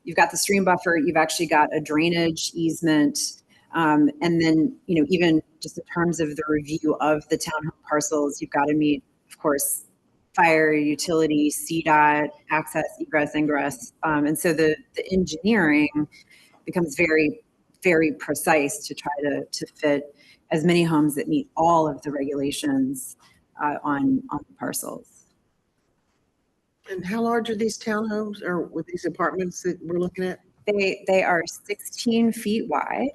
you've got the stream buffer, you've actually got a drainage easement. And then, even just in terms of the review of the townhome parcels, you've got to meet, of course, fire, utility, CDOT, access, egress, ingress. And so the engineering becomes very, very precise to try to fit as many homes that meet all of the regulations on the parcels. And how large are these townhomes or with these apartments that we're looking at? They are 16 feet wide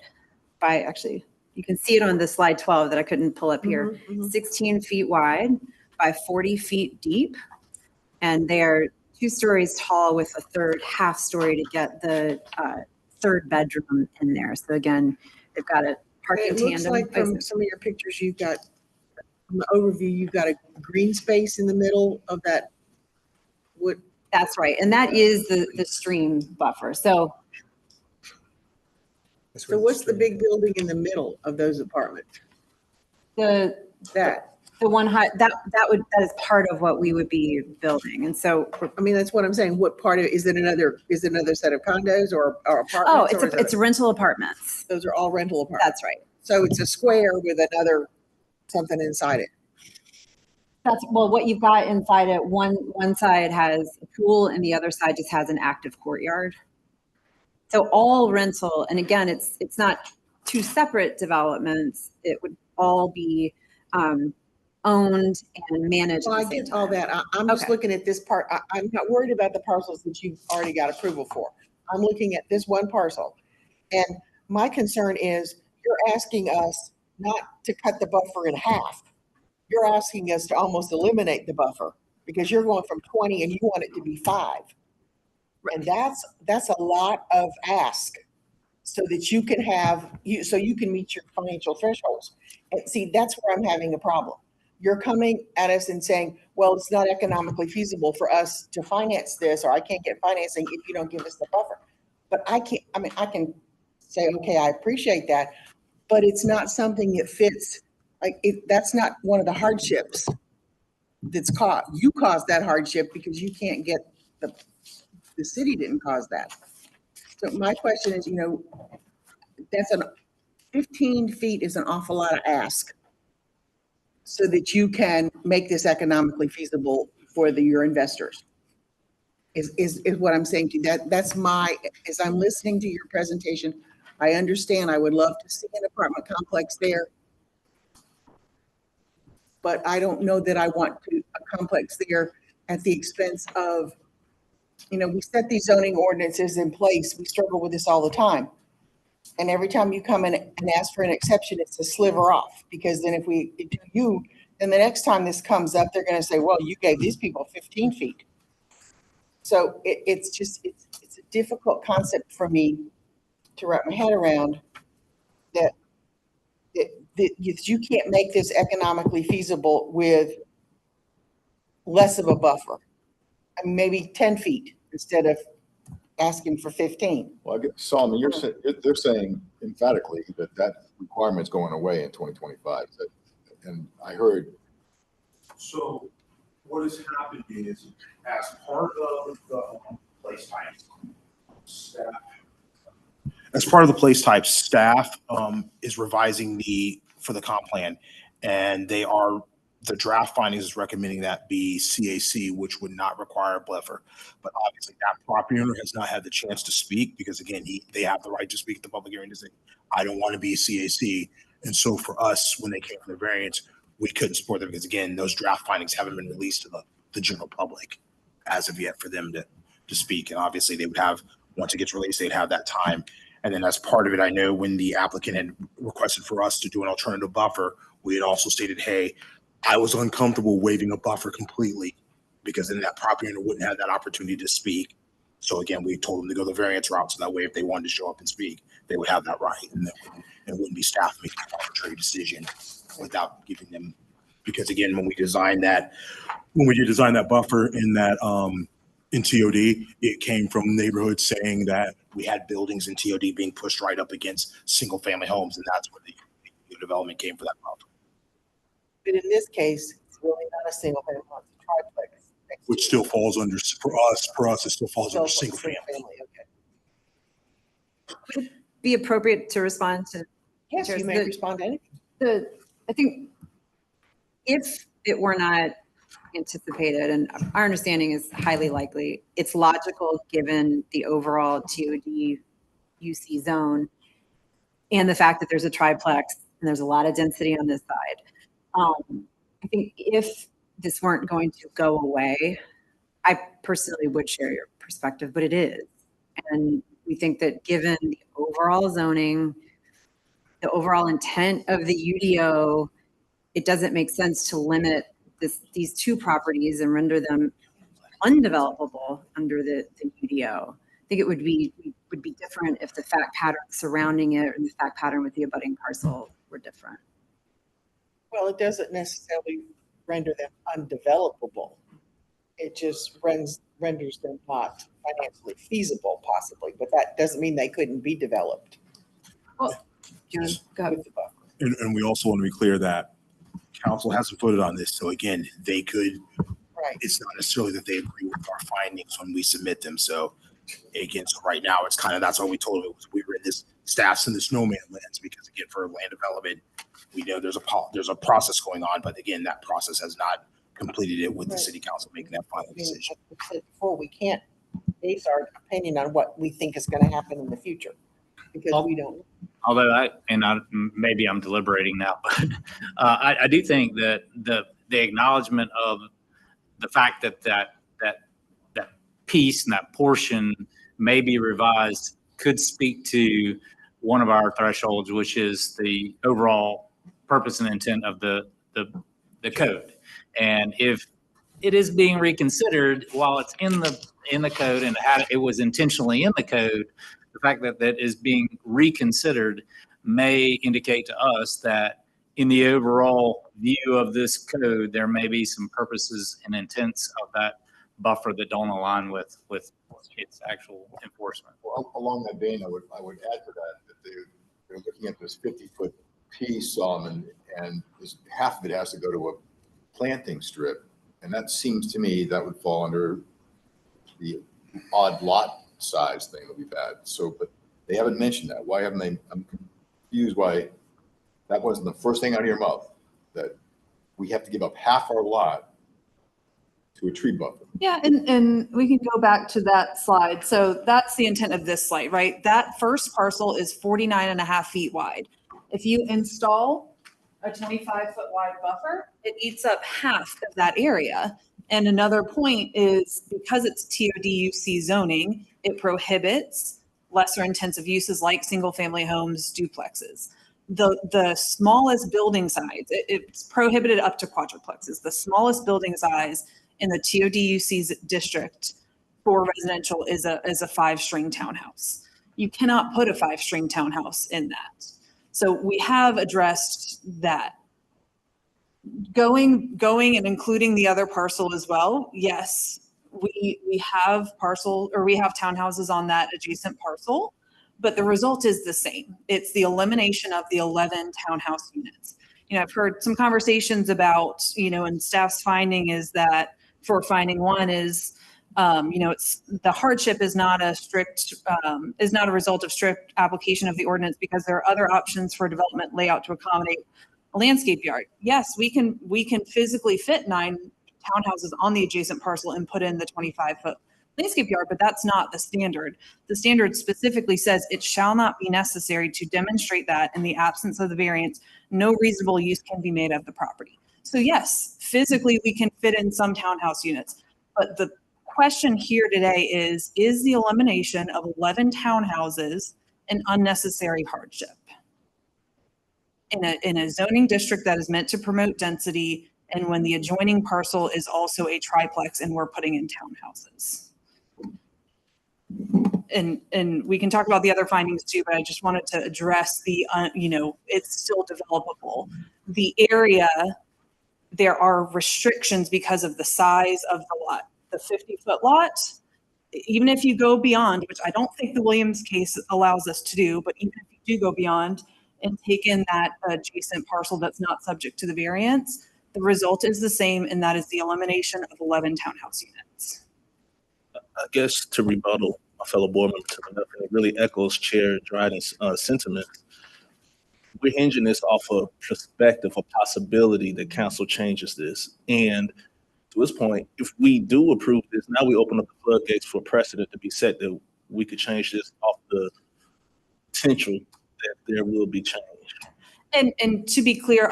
by, actually, you can see it on the slide 12 that I couldn't pull up here. 16 feet wide by 40 feet deep. And they are 2 stories tall with a third half story to get the 3rd bedroom in there. So again, they've got a parking It tandem. looks like from some of your pictures, you've got from the overview, you've got a green space in the middle of that wood. That's right. And that is the stream buffer. So what's the big building in the middle of those apartments? The one high, that is part of what we would be building. And so, I mean, that's what I'm saying. What part of, is it another set of condos or apartments? Oh, it's rental apartments. Those are all rental apartments. That's right. So it's a square with another something inside it. Well, what you've got inside it, one side has a pool and the other side just has an active courtyard. So all rental, and again, it's not two separate developments. It would all be owned and managed. Well, I get all that. I'm just looking at this part. I'm not worried about the parcels that you've already got approval for. I'm looking at this one parcel. And my concern is you're asking us not to cut the buffer in half. You're asking us to almost eliminate the buffer because you're going from 20 and you want it to be 5. And that's a lot of ask so that you can meet your financial thresholds. And see, that's where I'm having a problem. You're coming at us and saying, well, it's not economically feasible for us to finance this, or I can't get financing if you don't give us the buffer. But I can say, okay, I appreciate that, but it's not something that fits. That's not one of the hardships that's caused. You caused that hardship because you can't get the city didn't cause that. So my question is, 15 feet is an awful lot of ask so that you can make this economically feasible for your investors is what I'm saying to you. That's as I'm listening to your presentation, I understand I would love to see an apartment complex there, but I don't know that I want a complex there at the expense of, we set these zoning ordinances in place. We struggle with this all the time. And every time you come in and ask for an exception, it's a sliver off, because then if we do then the next time this comes up, they're going to say, well, you gave these people 15 feet. So it's a difficult concept for me to wrap my head around that you can't make this economically feasible with less of a buffer. I mean, maybe 10 feet instead of asking for 15. Well, Solomon, they're saying emphatically that requirement's going away in 2025. And I heard. So what has happened is, as part of the place type staff, is revising for the comp plan, and the draft findings is recommending that be CAC, which would not require a buffer. But obviously that property owner has not had the chance to speak because, again, they have the right to speak at the public hearing to say, I don't want to be a CAC. And so for us, when they came for the variance, we couldn't support them because, again, those draft findings haven't been released to the general public as of yet for them to speak. And obviously they would have, once it gets released, they'd have that time. And then as part of it, I know when the applicant had requested for us to do an alternative buffer, we had also stated, hey, I was uncomfortable waiving a buffer completely because then that property owner wouldn't have that opportunity to speak. So again, we told them to go the variance route. So that way, if they wanted to show up and speak, they would have that right. And it wouldn't be staff making an arbitrary decision without giving them, because again, when we designed that buffer in that, in TOD, it came from neighborhoods saying that we had buildings in TOD being pushed right up against single family homes. And that's where the development came for that buffer. But in this case, it's really not a single family home, it's a triplex. Which still falls under, for us, it still falls under single family. Okay. Would it be appropriate to respond to? Yes, you may respond to anything. I think if it were not anticipated, and our understanding is highly likely, it's logical given the overall TOD UC zone and the fact that there's a triplex and there's a lot of density on this side. I think if this weren't going to go away, I personally would share your perspective, but it is. And we think that given the overall zoning, the overall intent of the UDO, it doesn't make sense to limit these two properties and render them undevelopable under the UDO. I think it would be different if the fact pattern surrounding it and the fact pattern with the abutting parcel were different. Well, it doesn't necessarily render them undevelopable. It just renders them not financially feasible possibly, but that doesn't mean they couldn't be developed. And we also want to be clear that council hasn't voted on this. So again, they could, Right. it's not necessarily that they agree with our findings when we submit them. So again, so right now it's kind of, that's what we told them. We were in this, staff's in the snowman lands because again, for land development, we know there's a process going on, but again, that process has not completed it with the city council making that final decision. Like I said before, we can't base our opinion on what we think is going to happen in the future because we don't. Although maybe I'm deliberating now, but I do think that the acknowledgement of the fact that piece and that portion may be revised could speak to one of our thresholds, which is the overall purpose and intent of the code. And if it is being reconsidered while it's in the code and it was intentionally in the code, the fact that that is being reconsidered may indicate to us that in the overall view of this code, there may be some purposes and intents of that buffer that don't align with its actual enforcement. Well, along that vein, I would add to that they're looking at this 50-foot piece, and half of it has to go to a planting strip, and that seems to me that would fall under the odd lot size thing that we've had. So, but they haven't mentioned that. Why haven't they? I'm confused why that wasn't the first thing out of your mouth, that we have to give up half our lot to a tree buffer. Yeah, and we can go back to that slide. So that's the intent of this slide, right? That first parcel is 49.5 feet wide. If you install a 25-foot wide buffer, it eats up half of that area. And another point is because it's TODUC zoning, it prohibits lesser intensive uses like single-family homes, duplexes. The smallest building size, it's prohibited up to quadruplexes. The smallest building size in the TODUC's district for residential is a 5-string townhouse. You cannot put a 5-string townhouse in that. So we have addressed that. Going and including the other parcel as well. Yes, we have townhouses on that adjacent parcel, but the result is the same. It's the elimination of the 11 townhouse units. I've heard some conversations about, and staff's finding is that for finding one is, it's the hardship is not a result of strict application of the ordinance because there are other options for development layout to accommodate a landscape yard. Yes, we can physically fit 9 townhouses on the adjacent parcel and put in the 25-foot landscape yard, but that's not the standard. The standard specifically says it shall not be necessary to demonstrate that in the absence of the variance, no reasonable use can be made of the property. So yes, physically we can fit in some townhouse units, but the question here today is the elimination of 11 townhouses an unnecessary hardship in a zoning district that is meant to promote density and when the adjoining parcel is also a triplex and we're putting in townhouses? And we can talk about the other findings too, but I just wanted to address it's still developable. The area, there are restrictions because of the size of the lot. The 50-foot lot, even if you go beyond, which I don't think the Williams case allows us to do, but even if you do go beyond and take in that adjacent parcel that's not subject to the variance, the result is the same, and that is the elimination of 11 townhouse units. I guess to rebuttal my fellow board member to the left, and it really echoes Chair Dryden's sentiment. We're hinging this off a perspective, a possibility that council changes this. And to this point, if we do approve this, now we open up the floodgates for precedent to be set that we could change this off the potential that there will be change. And to be clear,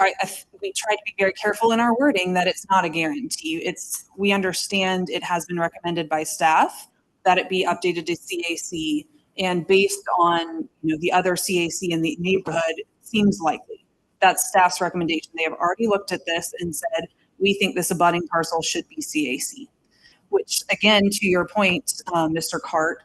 we try to be very careful in our wording that it's not a guarantee. We understand it has been recommended by staff that it be updated to CAC, and based on the other CAC in the neighborhood, seems likely. That's staff's recommendation. They have already looked at this and said, we think this abutting parcel should be CAC, which again, to your point, Mr. Cart,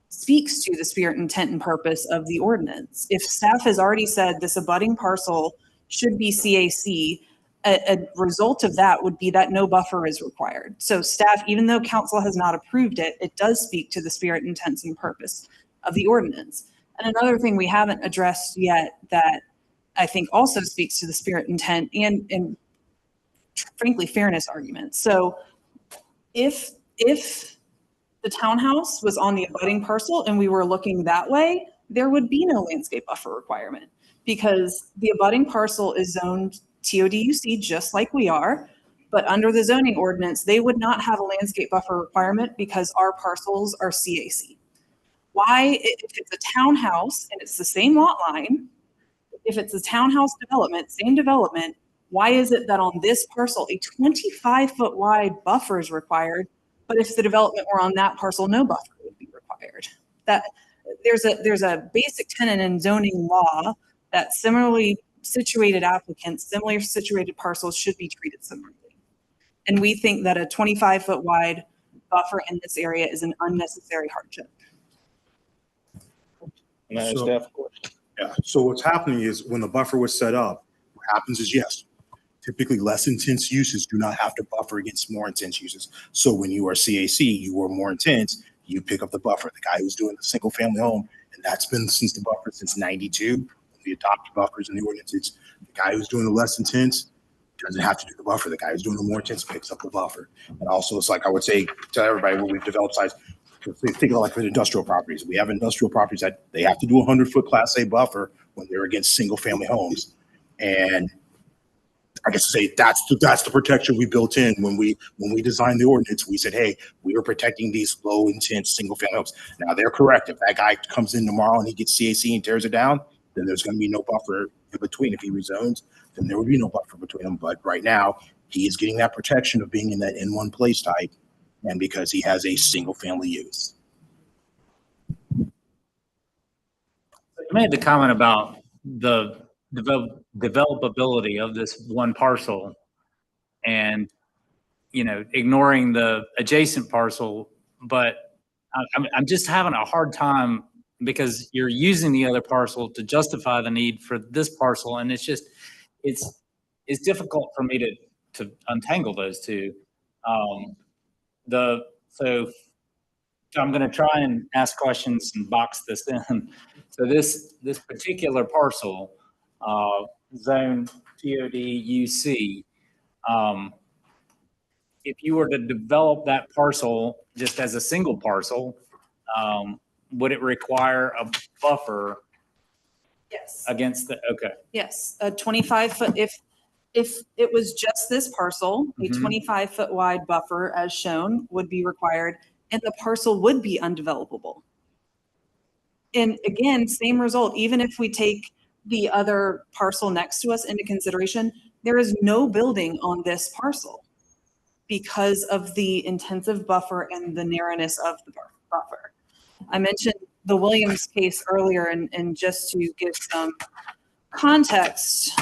speaks to the spirit, intent, and purpose of the ordinance. If staff has already said this abutting parcel should be CAC, a result of that would be that no buffer is required. So staff, even though council has not approved it, it does speak to the spirit, intents, and purpose of the ordinance. And another thing we haven't addressed yet that I think also speaks to the spirit, intent, and frankly, fairness arguments. So if the townhouse was on the abutting parcel and we were looking that way, there would be no landscape buffer requirement because the abutting parcel is zoned TODUC just like we are, but under the zoning ordinance, they would not have a landscape buffer requirement because our parcels are CAC. Why, if it's a townhouse and it's the same lot line, if it's a townhouse development, same development, why is it that on this parcel, a 25-foot wide buffer is required, but if the development were on that parcel, no buffer would be required? That there's a basic tenet in zoning law that similarly situated applicants, similarly situated parcels should be treated similarly. And we think that a 25-foot wide buffer in this area is an unnecessary hardship. Yeah, so what's happening is when the buffer was set up, what happens is, yes, typically less intense uses do not have to buffer against more intense uses. So when you are CAC, you are more intense, you pick up the buffer. The guy who's doing the single family home, and that's been since the buffer since 92, we adopted buffers in the ordinances. The guy who's doing the less intense doesn't have to do the buffer. The guy who's doing the more intense picks up the buffer. And also it's like I would say to everybody when we've developed sites, think of like with industrial properties. We have industrial properties that they have to do a 100-foot Class A buffer when they're against single family homes. And I guess to say that's the protection we built in when we designed the ordinance. We said, hey, we are protecting these low intense single family homes. Now they're correct. If that guy comes in tomorrow and he gets CAC and tears it down, then there's going to be no buffer in between. If he rezones, then there would be no buffer between them. But right now he is getting that protection of being in that N1 place type, and because he has a single family use. You made the comment about the developability of this one parcel and, you know, ignoring the adjacent parcel, but I'm just having a hard time because you're using the other parcel to justify the need for this parcel. And it's just, it's difficult for me to untangle those two. So I'm going to try and ask questions and box this in. So this particular parcel, zone TODUC, if you were to develop that parcel just as a single parcel, would it require a buffer? Yes. Against the, okay. Yes, a 25-foot, if it was just this parcel, a 25-foot wide buffer as shown would be required, and the parcel would be undevelopable. And again, same result, even if we take the other parcel next to us into consideration, there is no building on this parcel because of the intensive buffer and the narrowness of the buffer. I mentioned the Williams case earlier, and just to give some context,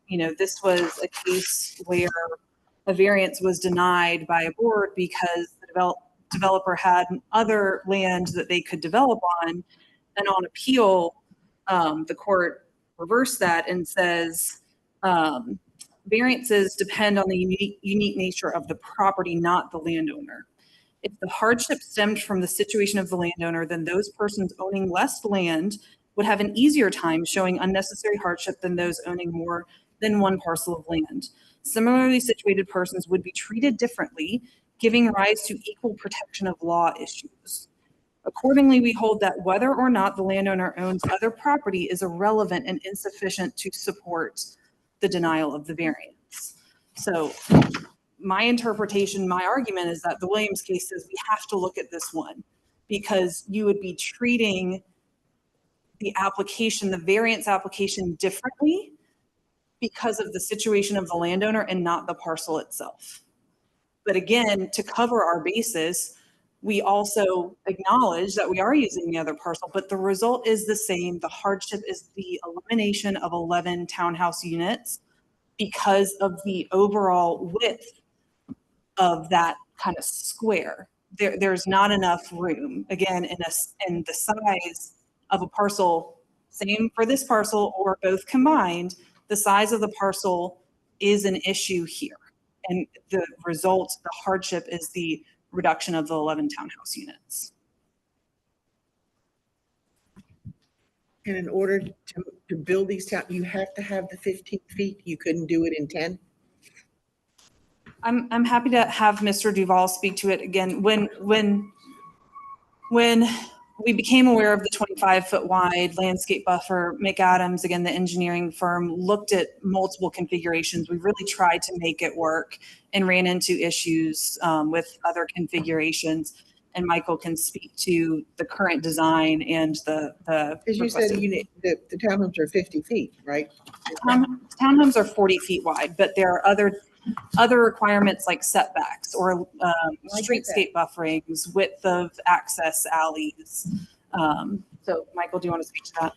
you know, this was a case where a variance was denied by a board because the developer had other land that they could develop on, and on appeal, the court reversed that and says variances depend on the unique nature of the property, not the landowner. If the hardship stemmed from the situation of the landowner, then those persons owning less land would have an easier time showing unnecessary hardship than those owning more than one parcel of land. Similarly situated persons would be treated differently, giving rise to equal protection of law issues. Accordingly, we hold that whether or not the landowner owns other property is irrelevant and insufficient to support the denial of the variance. So my interpretation, my argument is that the Williams case says we have to look at this one because you would be treating the application, the variance application differently because of the situation of the landowner and not the parcel itself. But again, to cover our basis, we also acknowledge that we are using the other parcel, but the result is the same. The hardship is the elimination of 11 townhouse units because of the overall width of that kind of square. There's not enough room, again, in the size of a parcel, same for this parcel or both combined, the size of the parcel is an issue here. And the result, the hardship is the reduction of the 11 townhouse units. And in order to build these you have to have the 15 feet. You couldn't do it in 10? I'm happy to have Mr. Duval speak to it again. When we became aware of the 25-foot wide landscape buffer, McAdams, again, the engineering firm, looked at multiple configurations. We really tried to make it work and ran into issues with other configurations. And Michael can speak to the current design and the Because you said the townhomes are 50 feet, right? Townhomes are 40 feet wide, but there are other requirements like setbacks or streetscape bufferings, width of access alleys. So Michael, do you want to speak to that?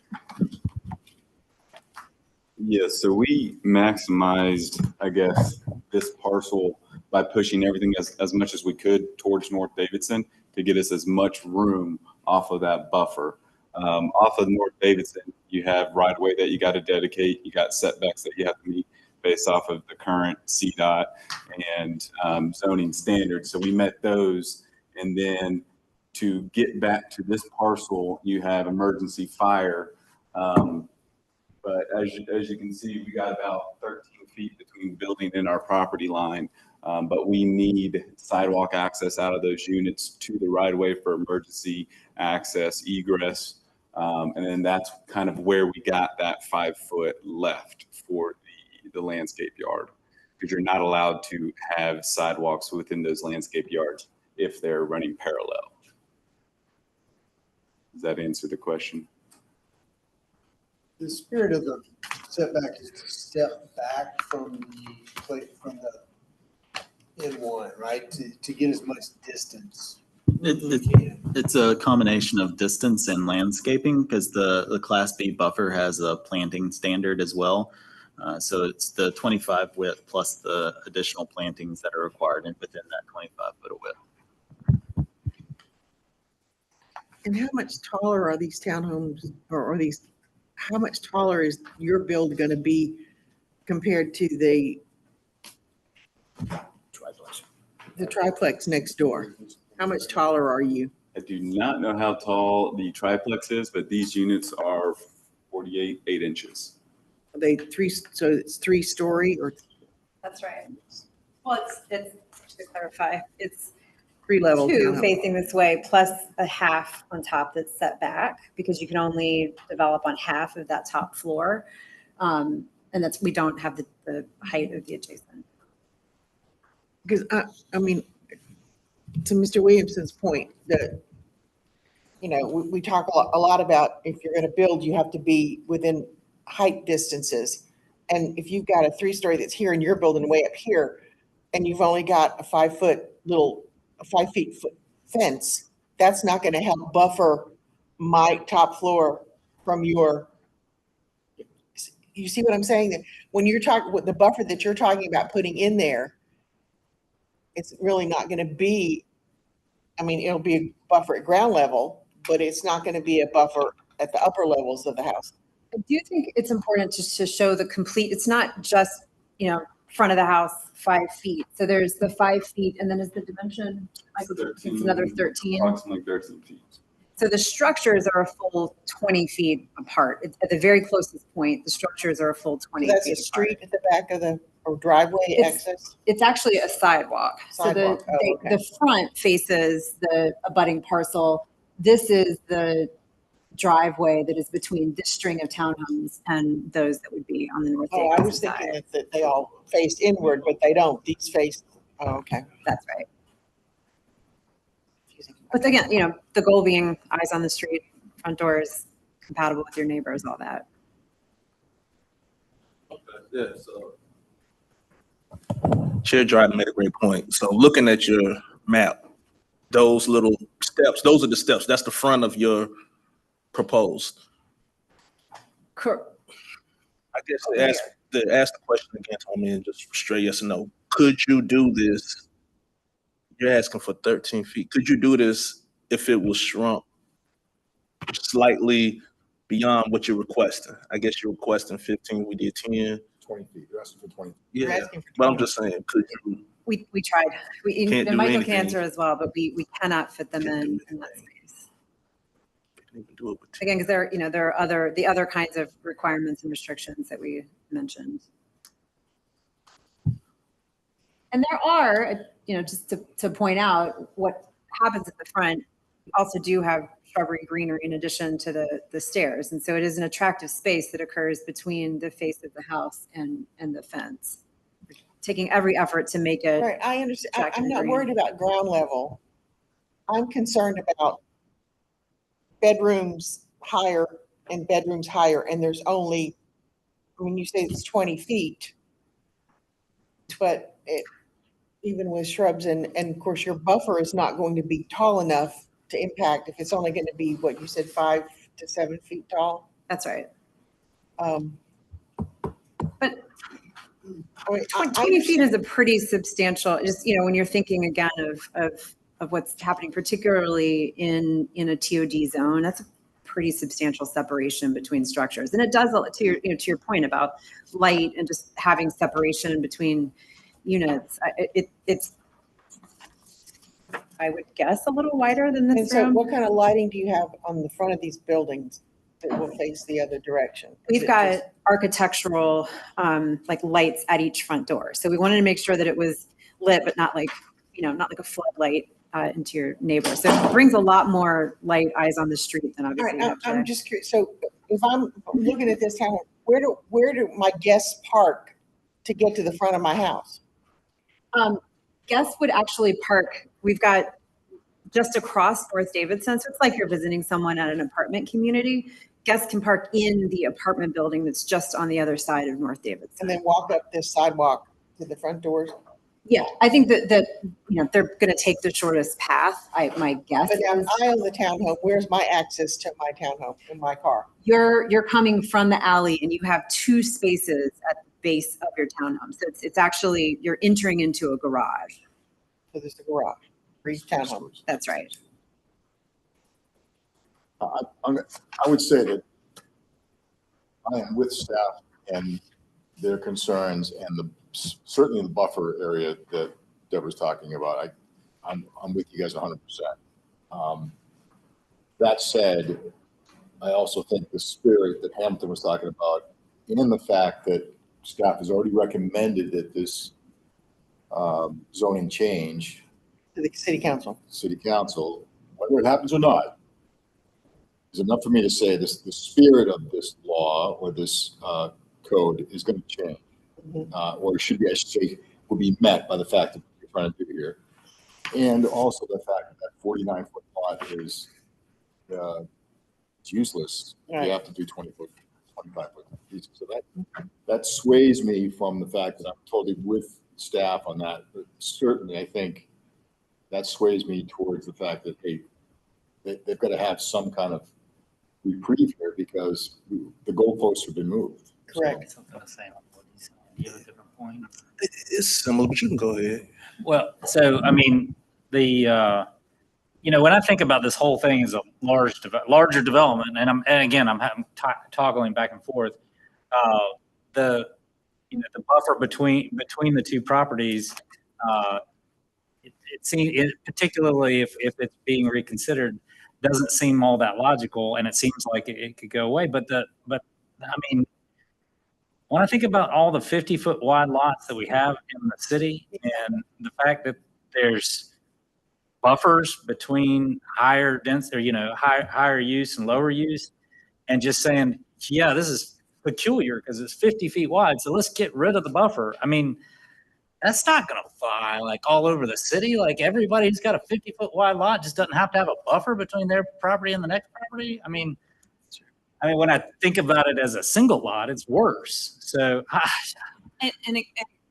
Yeah, so we maximized, I guess, this parcel by pushing everything as much as we could towards North Davidson to get us as much room off of that buffer. Off of North Davidson, you have right of way that you got to dedicate, you got setbacks that you have to meet based off of the current CDOT and zoning standards. So we met those. And then to get back to this parcel, you have emergency fire. But as you can see, we got about 13 feet between the building and our property line. But we need sidewalk access out of those units to the right of way for emergency access, egress. And then that's kind of where we got that 5 foot left for the landscape yard, because you're not allowed to have sidewalks within those landscape yards if they're running parallel. Does that answer the question? The spirit of the setback is to step back from the N1, right? To get as much distance. It's a combination of distance and landscaping, because the Class B buffer has a planting standard as well. So it's the 25 width plus the additional plantings that are required within that 25 foot of width. And how much taller are these townhomes, or are these, how much taller is your build going to be compared to the triplex next door? How much taller are you? I do not know how tall the triplex is, but these units are 8 inches. Are they so it's 3-story or? That's right. Well, it's to clarify, it's 3-level 2 townhome. facing this way plus a half on top that's set back, because you can only develop on half of that top floor. And we don't have the height of the adjacent. Because I mean, to Mr. Williamson's point, that, you know, we talk a lot about if you're going to build, you have to be within height distances. And if you've got a 3-story that's here and you're building way up here, and you've only got a 5 feet fence, that's not going to help buffer my top floor from your. You see what I'm saying? That when you're talking with the buffer that you're talking about putting in there, it's really not going to be. I mean, it'll be a buffer at ground level, but it's not going to be a buffer at the upper levels of the house. I do think it's important just to show the complete, it's not just, front of the house, 5 feet. So there's the 5 feet, and then is the dimension, Michael, it's another 13? Approximately 13 feet. So the structures are a full 20 feet apart. It's at the very closest point, the structures are a full 20 So that's feet a street apart. at the back of the or driveway access? It's actually a sidewalk. Sidewalk. So Oh, okay. the front faces the abutting parcel. This is the driveway that is between this string of townhomes and those that would be on the north. Oh, I was thinking that they all faced inward, but they don't. These face. Oh, okay. That's right. But again, the goal being eyes on the street, front doors, compatible with your neighbors, all that. Yeah, so Chair Dryden made a great point. So looking at your map, those little steps, those are the steps. That's the front of your proposed. Correct. I guess to ask the question again, Tommy, and just straight yes or no. Could you do this? You're asking for 13 feet. Could you do this if it was shrunk slightly beyond what you're requesting? I guess you're requesting 15, we did 10. 20 feet. You're asking for 20. Yeah, but I'm just saying, could you? We tried. Can't And do Michael anything. can answer as well, but we cannot fit them in that space. Again, because there are the other kinds of requirements and restrictions that we mentioned. And there are, just to point out what happens at the front, we also do have shrubbery and greenery in addition to the stairs. And so it is an attractive space that occurs between the face of the house and the fence. We're taking every effort to make it. Right, I understand. attractive I'm and not green. worried about ground level. I'm concerned about bedrooms higher and bedrooms higher, and there's only, when you say it's 20 feet, but even with shrubs and of course your buffer is not going to be tall enough to impact if it's only going to be what you said, 5 to 7 feet tall. That's right. But 20 feet is a pretty substantial, just, when you're thinking again of what's happening, particularly in a TOD zone, that's a pretty substantial separation between structures. And it does, to your point about light and just having separation between units, it's, I would guess, a little wider than this And so room. what kind of lighting do you have on the front of these buildings that will face the other direction? We've got architectural lights at each front door. So we wanted to make sure that it was lit, but not like a floodlight into your neighbor. So it brings a lot more light eyes on the street than obviously you have today. I'm just curious. So if I'm looking at this town, where do my guests park to get to the front of my house? Guests would actually park. We've got just across North Davidson. So it's like you're visiting someone at an apartment community. Guests can park in the apartment building that's just on the other side of North Davidson. And then walk up this sidewalk to the front doors? Yeah, I think that they're going to take the shortest path. My guess. But now I own the townhome. Where's my access to my townhome in my car? You're coming from the alley, and you have 2 spaces at the base of your townhome. So it's actually, you're entering into a garage. So there's a garage for each townhome. That's right. I would say that I am with staff and their concerns and certainly in the buffer area that Deborah's talking about. I'm with you guys 100%. That said, I also think the spirit that Hampton was talking about, and the fact that staff has already recommended that this zoning change to the city council, whether it happens or not, is enough for me to say the spirit of this law or this code is going to change, or should be, I should say, will be met by the fact that we're trying to do here, and also the fact that 49-foot lot is it's useless. Right. You have to do 20-foot, 25-foot pieces. So that sways me from the fact that I'm totally with staff on that. But certainly, I think that sways me towards the fact that they've got to have some kind of reprieve here because the goalposts have been moved. Correct. So, you have a different point. It's similar, but you can go ahead. Well, so I mean, when I think about this whole thing as a larger development, and again I'm toggling back and forth, the buffer between the 2 properties, it seems, particularly if it's being reconsidered, doesn't seem all that logical, and it seems like it could go away. But I mean, when I think about all the 50-foot wide lots that we have in the city, and the fact that there's buffers between higher density, higher use and lower use, and just saying, yeah, this is peculiar because it's 50 feet wide, so let's get rid of the buffer. I mean, that's not going to fly like all over the city. Like everybody who's got a 50-foot wide lot just doesn't have to have a buffer between their property and the next property. I mean, when I think about it as a single lot, it's worse. So,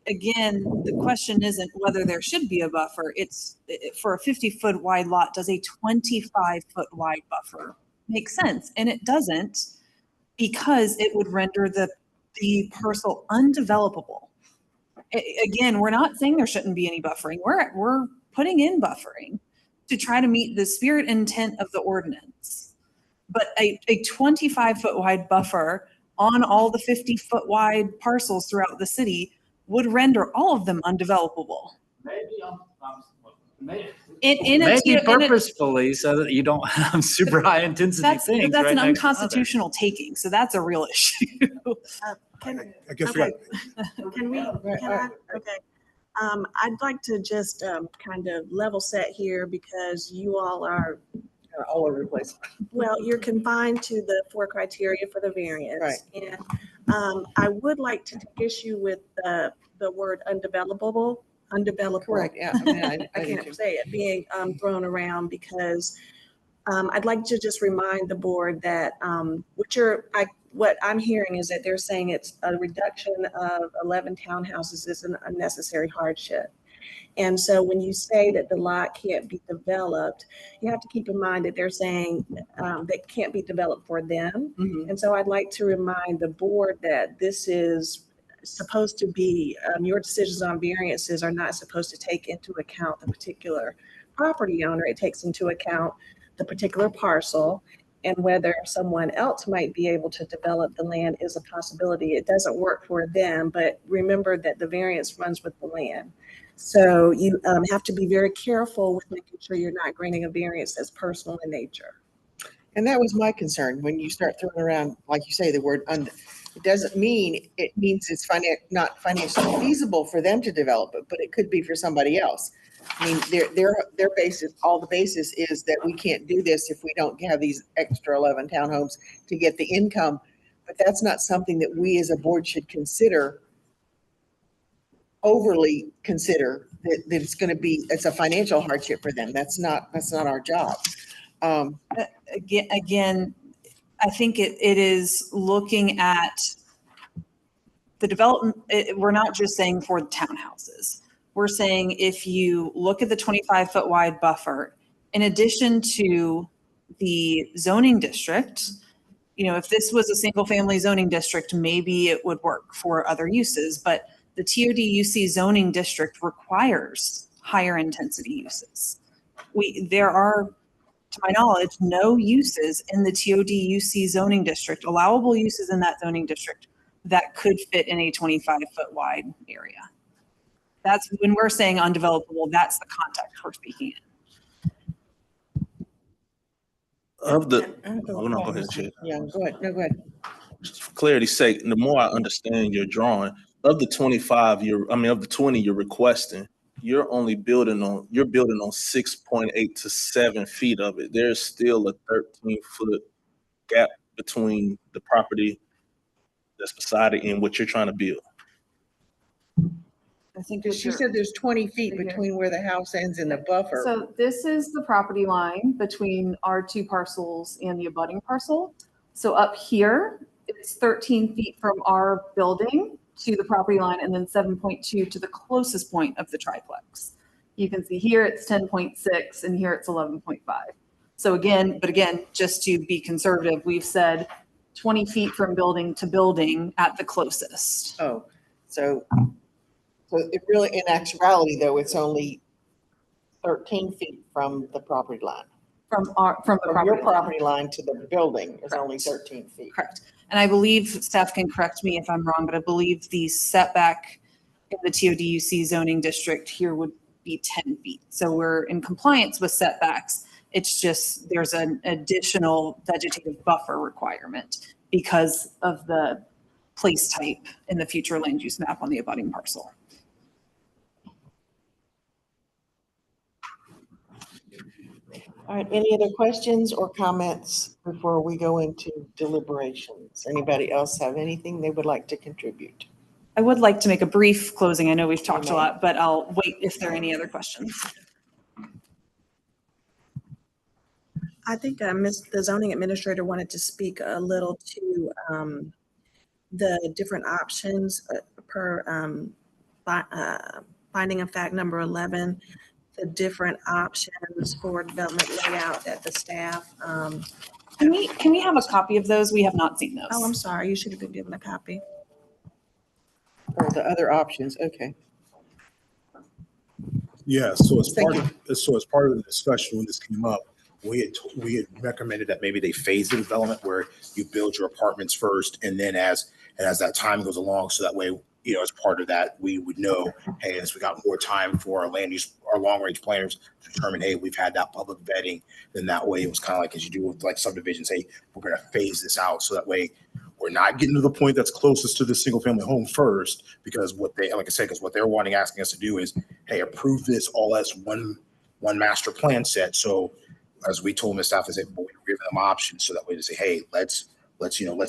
Again, the question isn't whether there should be a buffer. It's for a 50-foot wide lot, does a 25-foot wide buffer make sense? And it doesn't, because it would render the parcel undevelopable. Again, we're not saying there shouldn't be any buffering. We're putting in buffering to try to meet the spirit intent of the ordinance. But a 25-foot wide buffer on all the 50-foot wide parcels throughout the city would render all of them undevelopable. Maybe purposefully so that you don't have super high intensity That's things an right next to others. unconstitutional taking, so that's a real issue. I guess okay. we Can I, okay. I'd like to just kind of level set here because you all are all over the place. well, you're confined to the 4 criteria for the variance. Right. And I would like to take issue with the word undevelopable. Correct, yeah. I mean, I can't say it being thrown around because I'd like to just remind the board that what I'm hearing is that they're saying it's a reduction of 11 townhouses is an unnecessary hardship. And so when you say that the lot can't be developed, you have to keep in mind that they're saying that can't be developed for them. And so I'd like to remind the board that this is supposed to be, your decisions on variances are not supposed to take into account the particular property owner. It takes into account the particular parcel and whether someone else might be able to develop the land is a possibility. It doesn't work for them, but remember that the variance runs with the land. So you have to be very careful with making sure you're not granting a variance that's personal in nature. And that was my concern. When you start throwing around, like you say, the word it doesn't mean, it means it's not financially feasible for them to develop it, but it could be for somebody else. I mean, their basis, all the basis is that we can't do this if we don't have these extra 11 townhomes to get the income. But that's not something that we as a board should overly consider that it's going to be, it's a financial hardship for them. That's not our job. Again, I think it is looking at the development. We're not just saying for the townhouses. We're saying if you look at the 25-foot wide buffer, in addition to the zoning district, if this was a single family zoning district, maybe it would work for other uses, but the TOD-UC zoning district requires higher intensity uses. There are, to my knowledge, no uses in the TOD-UC zoning district, allowable uses in that zoning district that could fit in a 25-foot wide area. That's when we're saying undevelopable, that's the context we're speaking in. Go ahead, Chair. Yeah, go ahead. No, go ahead. Just for clarity's sake, the more I understand your drawing, of the 25, of the 20 you're requesting, you're building on 6.8 to 7 feet of it. There's still a 13-foot gap between the property that's beside it and what you're trying to build. I think she said there's 20 feet between where the house ends and the buffer. So this is the property line between our 2 parcels and the abutting parcel. So up here, it's 13 feet from our building to the property line and then 7.2 to the closest point of the triplex. You can see here it's 10.6 and here it's 11.5. So again, just to be conservative, we've said 20 feet from building to building at the closest. Oh, so it really, in actuality though, it's only 13 feet from the property line. From your property line to the building is only 13 feet. Correct. And I believe, staff can correct me if I'm wrong, but I believe the setback in the TOD-UC zoning district here would be 10 feet. So we're in compliance with setbacks. It's just there's an additional vegetative buffer requirement because of the place type in the future land use map on the abutting parcel. All right, any other questions or comments before we go into deliberations? Anybody else have anything they would like to contribute? I would like to make a brief closing. I know we've talked a lot, but I'll wait if there are any other questions. I think the zoning administrator wanted to speak a little to the different options per finding of fact number 11, the different options for development layout that the staff. Can we have a copy of those? We have not seen those. Oh, I'm sorry. You should have been given a copy. Or the other options, okay. Yeah, so as part of the discussion when this came up, we had recommended that maybe they phase the development where you build your apartments first, and then as that time goes along, so that way, you know, as part of that, we would know, hey, as we got more time for our land use, our long range planners to determine, hey, we've had that public vetting, then that way it was kind of like as you do with like subdivisions, hey, we're going to phase this out, so that way we're not getting to the point that's closest to the single family home first, because what they, like I said, because what they're asking us to do is, hey, approve this all as one master plan set. So as we told Ms. Staff, is that we're giving them options, so that way to say, hey, let's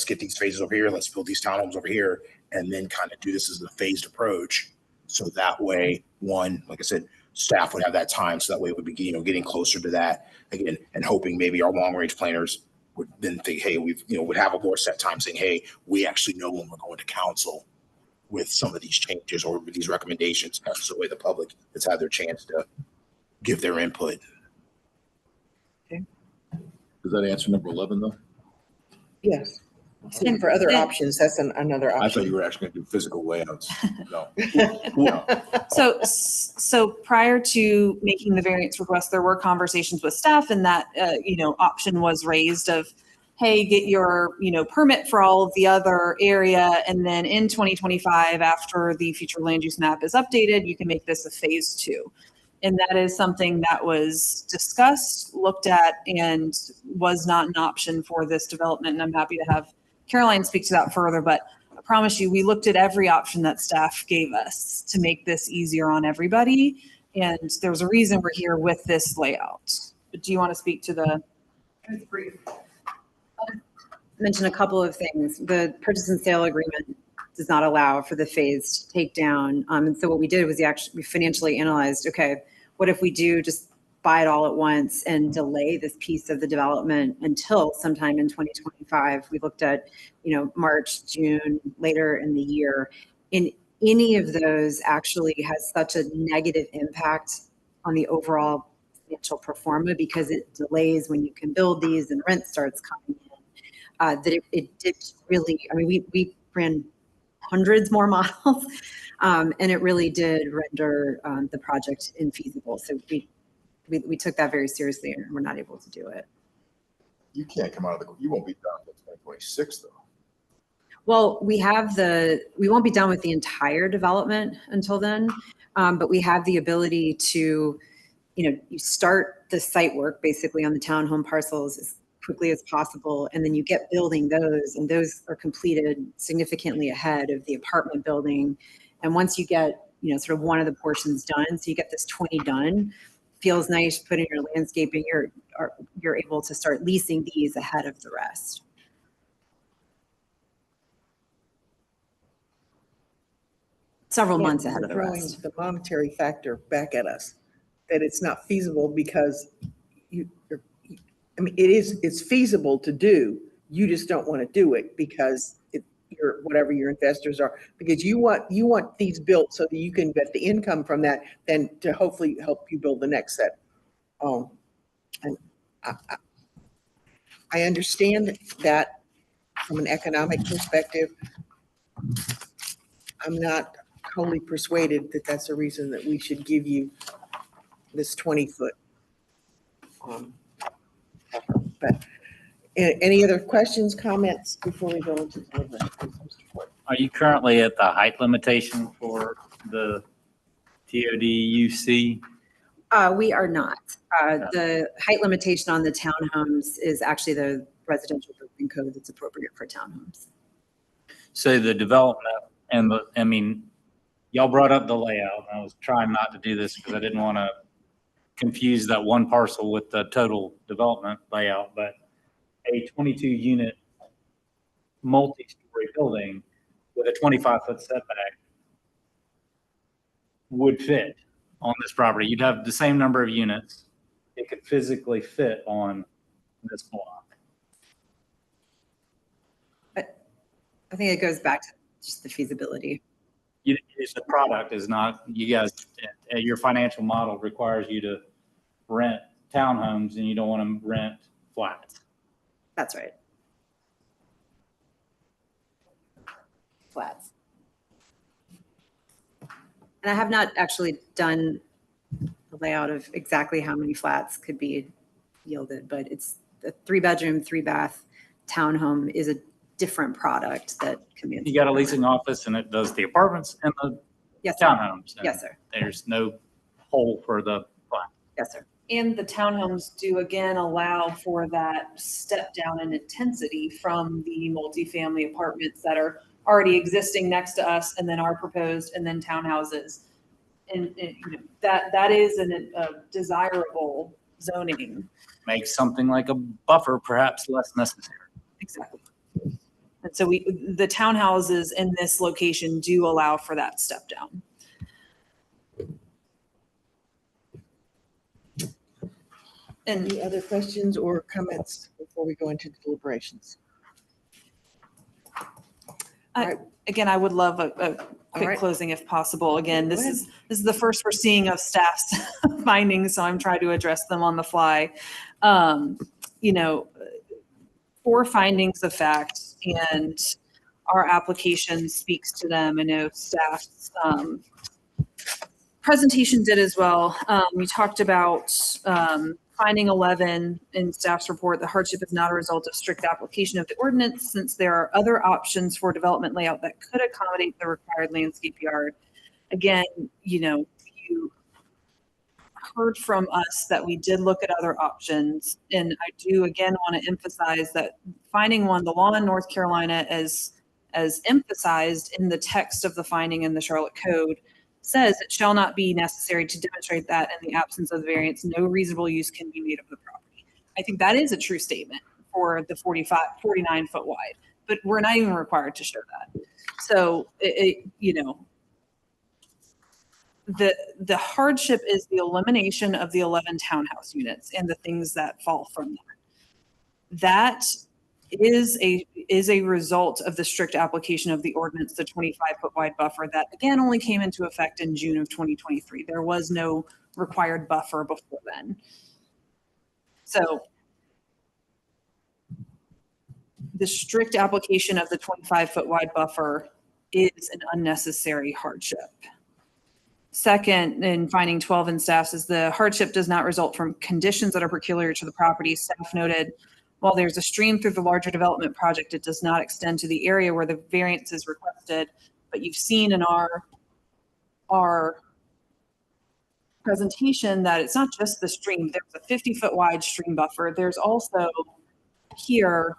get these phases over here, let's build these townhomes over here, and then kind of do this as a phased approach. So that way, one, like I said, staff would have that time, so that way it would be, you know, getting closer to that again, and hoping maybe our long range planners would then think, hey, we've, you know, would have a more set time saying, hey, we actually know when we're going to council with some of these changes or with these recommendations, so that way the public has had their chance to give their input. Does that answer number 11 though? Yes. And for other options, that's another option. I thought you were actually going to do physical layouts. No. So prior to making the variance request, there were conversations with staff, and that, you know, option was raised of, hey, get your, you know, permit for all of the other area. And then in 2025, after the future land use map is updated, you can make this a phase 2. And that is something that was discussed, looked at, and was not an option for this development. And I'm happy to have Caroline speak to that further, but I promise you, we looked at every option that staff gave us to make this easier on everybody. And there's a reason we're here with this layout. But do you want to speak to the? Mention a couple of things. The purchase and sale agreement does not allow for the phased takedown. And so what we did was we financially analyzed, okay, what if we do just buy it all at once and delay this piece of the development until sometime in 2025? We looked at, you know, March, June, later in the year. In any of those actually has such a negative impact on the overall financial pro forma, because it delays when you can build these and rent starts coming in. That it did really, I mean, we ran hundreds more models, and it really did render the project infeasible. So we took that very seriously, and we're not able to do it. You can't come out of you won't be done until 2026 though. Well, we won't be done with the entire development until then, but we have the ability to, you know, you start the site work basically on the townhome parcels as quickly as possible, and then you get building those, and those are completed significantly ahead of the apartment building. And once you get, you know, sort of one of the portions done, so you get this 20 done, feels nice, put in your landscaping, you're able to start leasing these ahead of the rest. Several months ahead of the rest. The monetary factor back at us, that it's not feasible because it's feasible to do. You just don't want to do it because whatever your investors are, because you want these built so that you can get the income from that, then to hopefully help you build the next set. And I understand that from an economic perspective. I'm not totally persuaded that that's a reason that we should give you this 20-foot. But any other questions, comments before we go into the Are you currently at the height limitation for the TODUC? We are not. The height limitation on the townhomes is actually the residential building code that's appropriate for townhomes. So the development I mean, y'all brought up the layout. I was trying not to do this because I didn't want to confuse that one parcel with the total development layout, but a 22 unit multi-story building with a 25-foot setback would fit on this property. You'd have the same number of units. It could physically fit on this block. I think it goes back to just the feasibility. The product is not, you guys, your financial model requires you to rent townhomes and you don't want to rent flats. That's right. Flats. And I have not actually done the layout of exactly how many flats could be yielded, but it's a 3-bedroom, 3-bath townhome is a different product that commands. You got a leasing office and it does the apartments and the Yes, sir. townhomes. and Yes, sir. There's no hole for the flat. Yes, sir. And the townhomes do again allow for that step down in intensity from the multifamily apartments that are already existing next to us and then are proposed and then townhouses. And you know, that is a desirable zoning. Make something like a buffer perhaps less necessary. Exactly. And so the townhouses in this location do allow for that step down. Any other questions or comments before we go into deliberations? Again, I would love a quick right. closing if possible. Again, Go this ahead. is the first we're seeing of staff's findings, so I'm trying to address them on the fly. You know, 4 findings of fact, and our application speaks to them. I know staff's presentation did as well. We talked about finding 11 in staff's report. The hardship is not a result of strict application of the ordinance, since there are other options for development layout that could accommodate the required landscape yard. Again, you know, you heard from us that we did look at other options. And I do again want to emphasize that finding one, the law in North Carolina as emphasized in the text of the finding in the Charlotte Code, says it shall not be necessary to demonstrate that in the absence of the variance, no reasonable use can be made of the property. I think that is a true statement for the 49 foot wide, but we're not even required to show that. So, you know, the hardship is the elimination of the 11 townhouse units and the things that fall from that. That is a result of the strict application of the ordinance, the 25 foot wide buffer that again only came into effect in June of 2023. There was no required buffer before then. So the strict application of the 25 foot wide buffer is an unnecessary hardship. Second, in finding 12 in staffs, is the hardship does not result from conditions that are peculiar to the property. Staff noted, while there's a stream through the larger development project, it does not extend to the area where the variance is requested. But you've seen in our presentation that it's not just the stream. There's a 50 foot wide stream buffer. There's also here,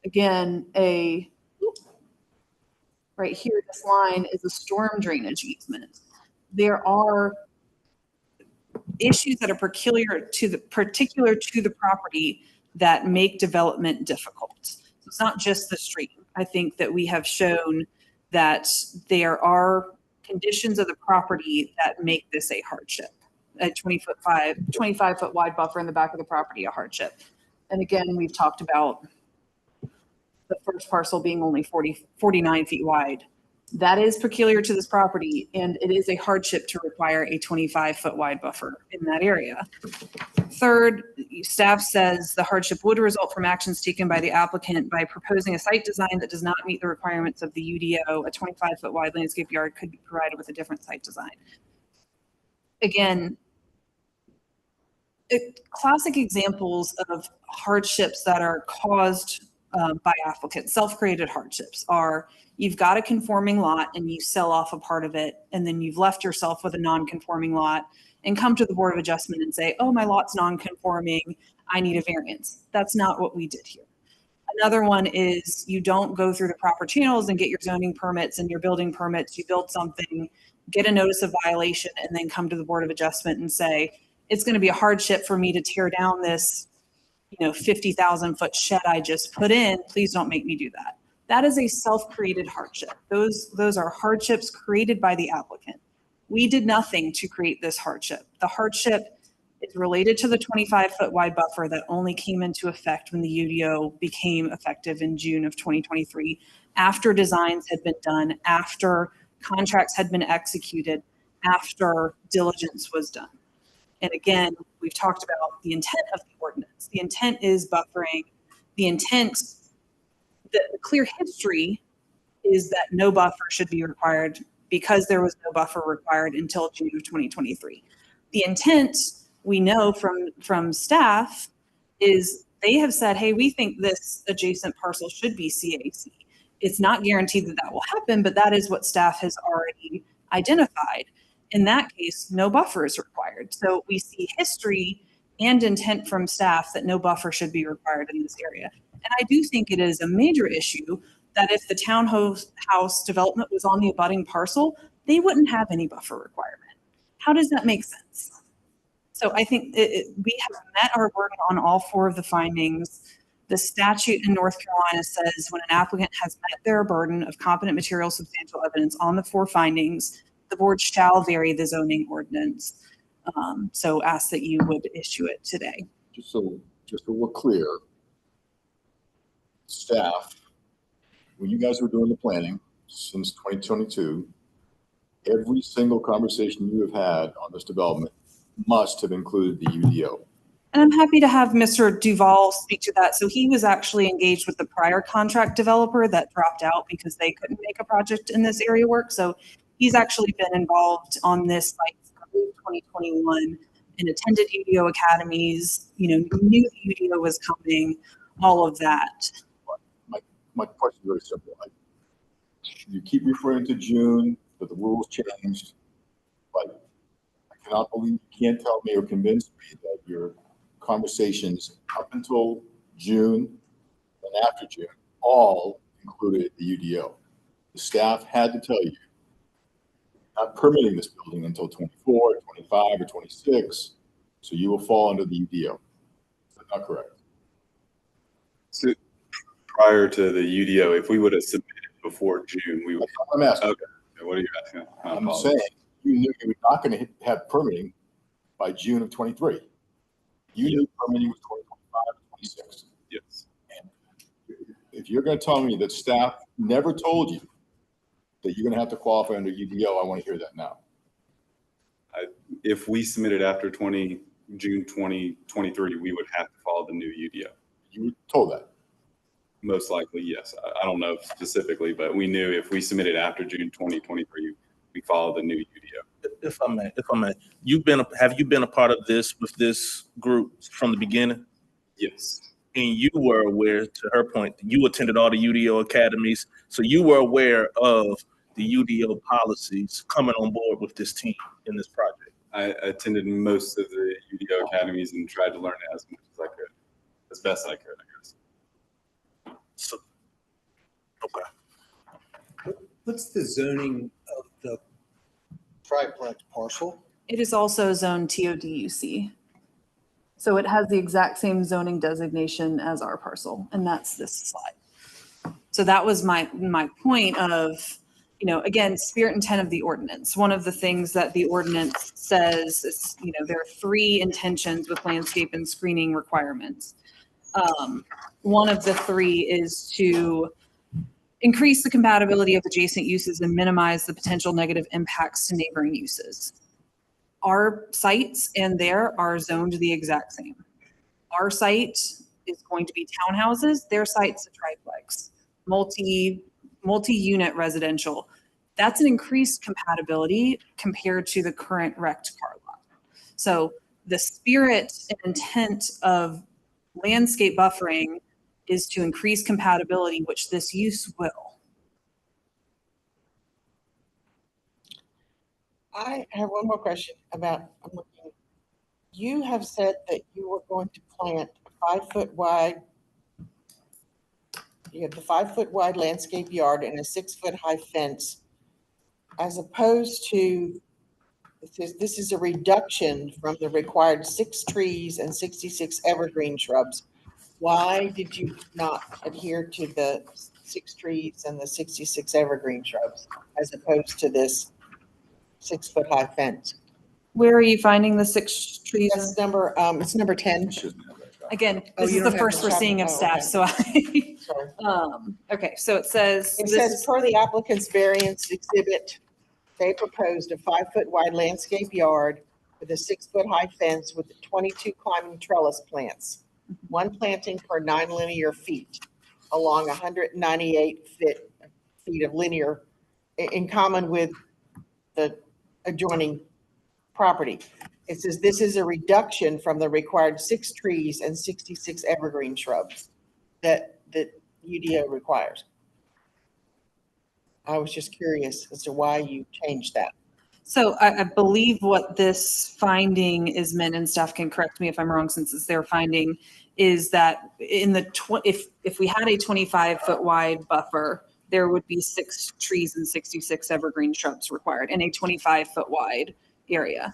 again, right here, this line is a storm drainage easement. There are issues that are particular to the property that make development difficult. So it's not just the stream. I think that we have shown that there are conditions of the property that make this a hardship. A 25 foot wide buffer in the back of the property, a hardship. And again, we've talked about the first parcel being only 49 feet wide. That is peculiar to this property, and it is a hardship to require a 25 foot wide buffer in that area. Third, staff says the hardship would result from actions taken by the applicant by proposing a site design that does not meet the requirements of the UDO. A 25 foot wide landscape yard could be provided with a different site design. Again, classic examples of hardships that are caused by applicants, self-created hardships, are you've got a conforming lot and you sell off a part of it, and then you've left yourself with a non-conforming lot and come to the Board of Adjustment and say, oh, my lot's non-conforming, I need a variance. That's not what we did here. Another one is you don't go through the proper channels and get your zoning permits and your building permits. You build something, get a notice of violation, and then come to the Board of Adjustment and say, it's going to be a hardship for me to tear down this 50,000 foot shed I just put in. Please don't make me do that. That is a self-created hardship. Those are hardships created by the applicant. We did nothing to create this hardship. The hardship is related to the 25 foot wide buffer that only came into effect when the UDO became effective in June of 2023, after designs had been done, after contracts had been executed, after diligence was done. And again, we've talked about the intent of the ordinance. The intent is buffering. The intent, the clear history is that no buffer should be required because there was no buffer required until June of 2023. The intent we know from staff is they have said, hey, we think this adjacent parcel should be CAC. It's not guaranteed that that will happen, but that is what staff has already identified. In that case, no buffer is required. So we see history and intent from staff that no buffer should be required in this area. And I do think it is a major issue that if the townhouse development was on the abutting parcel, they wouldn't have any buffer requirement. How does that make sense? So I think we have met our burden on all 4 of the findings. The statute in North Carolina says when an applicant has met their burden of competent material substantial evidence on the 4 findings, the board shall vary the zoning ordinance. So ask that you would issue it today. Just so we're clear, staff, when you guys were doing the planning since 2022, every single conversation you have had on this development must have included the UDO. And I'm happy to have Mr. Duval speak to that. So he was actually engaged with the prior contract developer that dropped out because they couldn't make a project in this area work. So he's actually been involved on this site since 2021 and attended UDO academies, knew the UDO was coming, all of that. My question is very simple. You keep referring to June, but the rules changed. But I cannot believe you can't tell me or convince me that your conversations up until June and after June all included the UDO. The staff had to tell you, not permitting this building until 24, 25, or 26, so you will fall under the UDO. Is that not correct? So prior to the UDO, if we would have submitted before June, we would. I'm asking. Okay. What are you asking? I'm saying you knew you were not going to have permitting by June of 23. You knew permitting was 2025 and 26. Yes. And if you're going to tell me that staff never told you that you're going to have to qualify under UDO, I want to hear that now. If we submitted after June 2023, we would have to follow the new UDO. You were told that? Most likely, yes. I don't know specifically, but we knew if we submitted after June 2023, we follow the new UDO. If I may, have you been a part of this with this group from the beginning? Yes. And you were aware, to her point, you attended all the UDO academies, so you were aware of the UDO policies coming on board with this team in this project. I attended most of the UDO academies and tried to learn as much as I could, as best I could, I guess. So, okay. What's the zoning of the triplex parcel? It is also zoned TODUC. So it has the exact same zoning designation as our parcel, and that's this slide. So that was my point of, again, spirit intent of the ordinance. One of the things that the ordinance says is, there are 3 intentions with landscape and screening requirements. One of the 3 is to increase the compatibility of adjacent uses and minimize the potential negative impacts to neighboring uses. Our sites and there are zoned the exact same. Our site is going to be townhouses, their site's a triplex, multi-unit residential. That's an increased compatibility compared to the current rect car lot. So the spirit and intent of landscape buffering is to increase compatibility, which this use will. I have one more question about, you have said that you were going to plant 5 foot wide, you have the 5 foot wide landscape yard and a 6 foot high fence, as opposed to, this is a reduction from the required 6 trees and 66 evergreen shrubs. Why did you not adhere to the 6 trees and the 66 evergreen shrubs as opposed to this 6 foot high fence? Where are you finding the 6 trees? That's number, it's number 10. Again, this is the first we're seeing of staff, so okay, so it says. It says per the applicant's variance exhibit, they proposed a 5 foot wide landscape yard with a 6 foot high fence with 22 climbing trellis plants. 1 planting per 9 linear feet along 198 feet of linear in common with the adjoining property. It says this is a reduction from the required 6 trees and 66 evergreen shrubs that UDO requires. I was just curious as to why you changed that. So I believe what this finding is meant, and staff can correct me if I'm wrong since it's their finding, is that in the if we had a 25-foot wide buffer, there would be 6 trees and 66 evergreen shrubs required in a 25-foot wide area.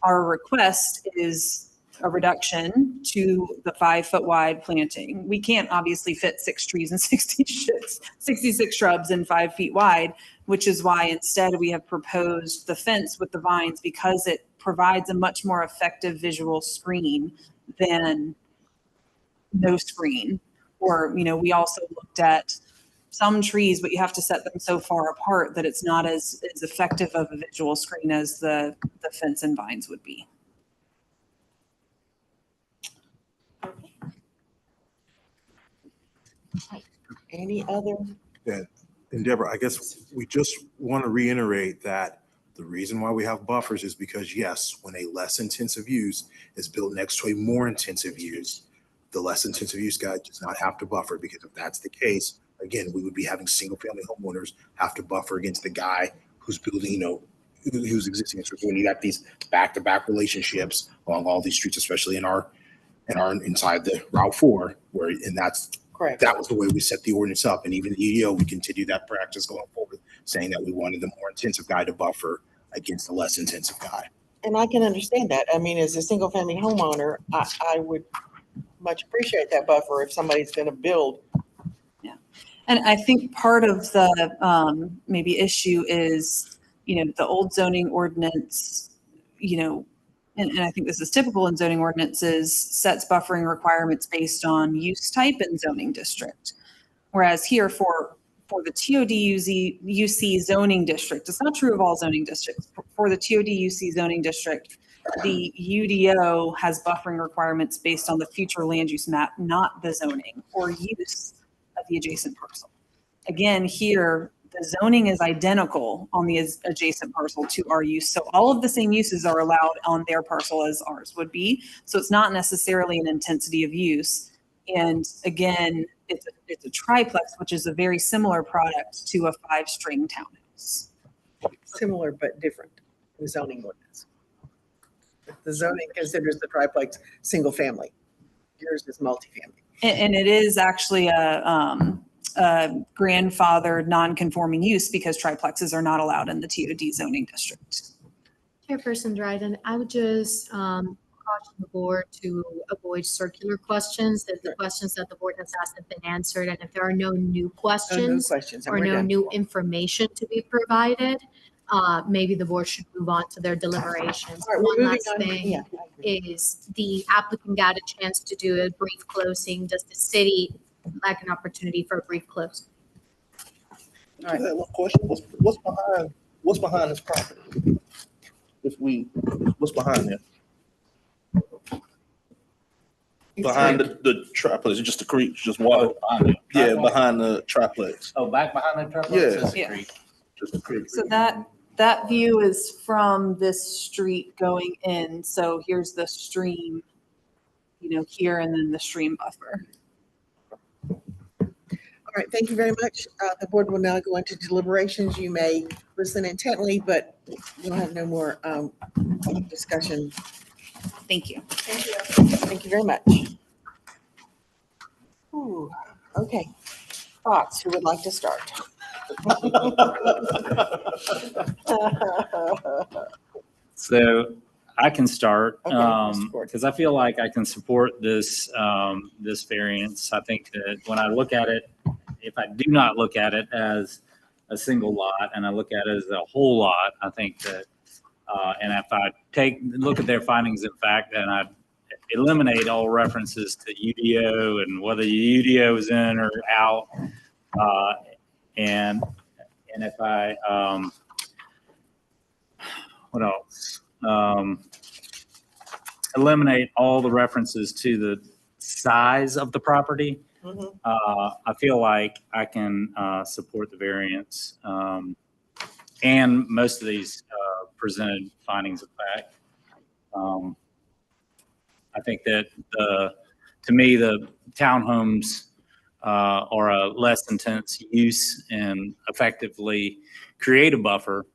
Our request is a reduction to the 5-foot wide planting. We can't obviously fit 6 trees and 66 shrubs in 5 feet wide, which is why instead we have proposed the fence with the vines because it provides a much more effective visual screen than no screen. Or, we also looked at some trees, but you have to set them so far apart that it's not as effective of a visual screen as the fence and vines would be. Any other? Yeah, and Deborah, I guess we just want to reiterate that the reason why we have buffers is because, yes, when a less intensive use is built next to a more intensive use, the less intensive use guy does not have to buffer, because if that's the case, again, we would be having single family homeowners have to buffer against the guy who's building, who's existing. So when you got these back-to-back relationships along all these streets, especially in our inside the Route 4, and that's correct. That was the way we set the ordinance up. And even the UDO, we continue that practice going forward, saying that we wanted the more intensive guy to buffer against the less intensive guy. And I can understand that. I mean, as a single family homeowner, I would much appreciate that buffer if somebody's going to build. Yeah. And I think part of the maybe issue is, the old zoning ordinance, and I think this is typical in zoning ordinances, sets buffering requirements based on use type and zoning district. Whereas here for the TOD-UC zoning district, it's not true of all zoning districts. For the TOD-UC zoning district, the UDO has buffering requirements based on the future land use map, not the zoning or use of the adjacent parcel. Again, here, the zoning is identical on the adjacent parcel to our use. So all of the same uses are allowed on their parcel as ours would be. So it's not necessarily an intensity of use. And again, it's a triplex, which is a very similar product to a 5-string townhouse. Similar but different, the zoning ordinance. The zoning considers the triplex single family. Yours is multifamily. And it is actually a grandfathered non-conforming use because triplexes are not allowed in the TOD zoning district. Chairperson Dryden, I would just caution the board to avoid circular questions, that the questions that the board has asked have been answered, and if there are no new questions, or no new information to be provided, maybe the board should move on to their deliberations. All right, One last on. thing Yeah, is the applicant got a chance to do a brief closing. Does the city lack an opportunity for a brief close? All right. One question: What's behind this property? What's behind there? Behind the triplex, just the creek, just water. Behind the triplex. Oh, back behind the triplex? Yeah. Just the creek. So that view is from this street going in. So here's the stream, here, and then the stream buffer. All right, thank you very much. The board will now go into deliberations. You may listen intently, but we'll have no more discussion. Thank you. Thank you. Thank you very much. Ooh, okay. Thoughts, who would like to start? So I can start Okay, because I feel like I can support this this variance. I think that when I look at it, if I do not look at it as a single lot and I look at it as a whole lot, I think that, and if I look at their findings in fact, and I eliminate all references to UDO and whether the UDO is in or out, and if I, what else? Eliminate all the references to the size of the property. I feel like I can support the variance and most of these presented findings of fact. I think that to me, the townhomes are a less intense use and effectively create a buffer.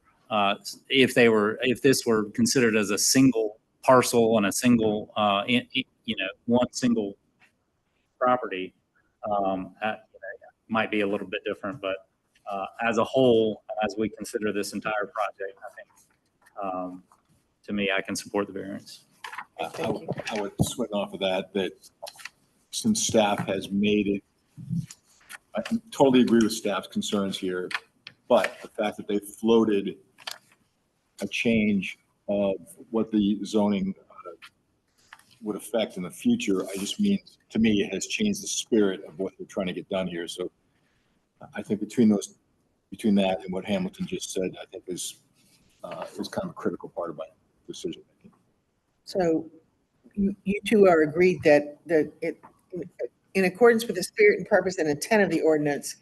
If this were considered as a single parcel and a single, one single property, might be a little bit different, but as a whole, as we consider this entire project, I think, to me, I can support the variance. I would swing off of that since staff has made it, I totally agree with staff's concerns here, but the fact that they floated a change of what the zoning would affect in the future, I just mean, to me, it has changed the spirit of what they're trying to get done here. So I think between that and what Hamilton just said, I think is kind of a critical part of my decision making. So you two are agreed that in accordance with the spirit and purpose and intent of the ordinance,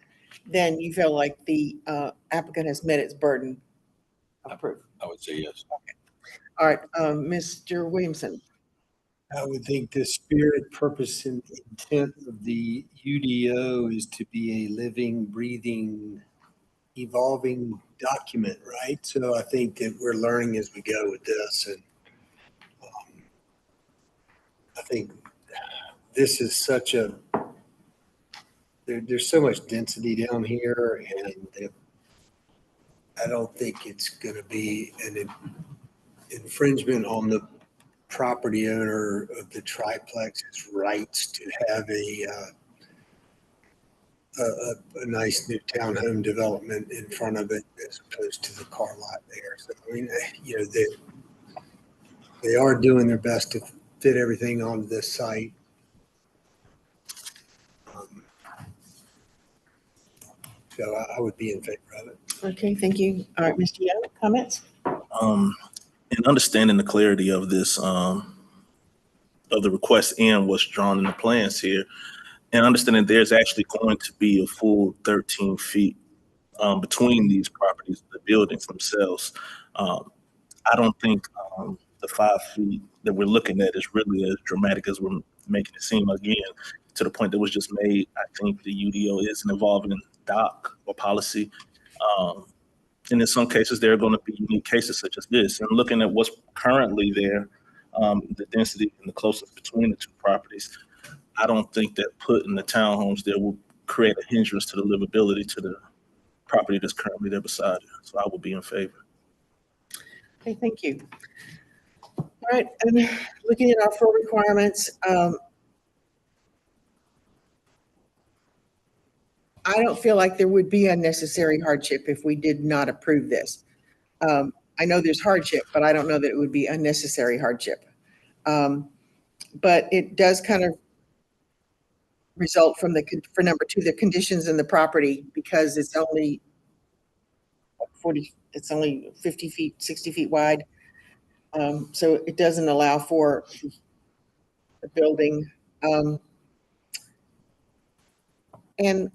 then you feel like the applicant has met its burden of proof. I would say yes. Okay. All right, Mr. Williamson. I would think the spirit, purpose, and intent of the UDO is to be a living, breathing, evolving document, right? So I think that we're learning as we go with this, and I think this is such a there's so much density down here, and I don't think it's going to be an infringement on the property owner of the triplex's rights to have a nice new townhome development in front of it as opposed to the car lot there. So, I mean, they are doing their best to fit everything onto this site. So I would be in favor of it. Okay, thank you. All right, Mr. Young, comments? In understanding the clarity of this, of the request and what's drawn in the plans here, and understanding there's actually going to be a full 13 feet between these properties, the buildings themselves. I don't think the 5 feet that we're looking at is really as dramatic as we're making it seem. Again, to the point that was just made, I think the UDO is an evolving doc or policy. And in some cases, there are going to be unique cases such as this. And looking at what's currently there, the density and the closeness between the two properties, I don't think that putting the townhomes there will create a hindrance to the livability to the property that's currently there beside it. So I will be in favor. Okay, thank you. All right, and looking at our full requirements, I don't feel like there would be unnecessary hardship if we did not approve this. I know there's hardship, but I don't know that it would be unnecessary hardship. But it does kind of result from for number two, the conditions in the property, because it's only 50 feet, 60 feet wide. So it doesn't allow for the building. And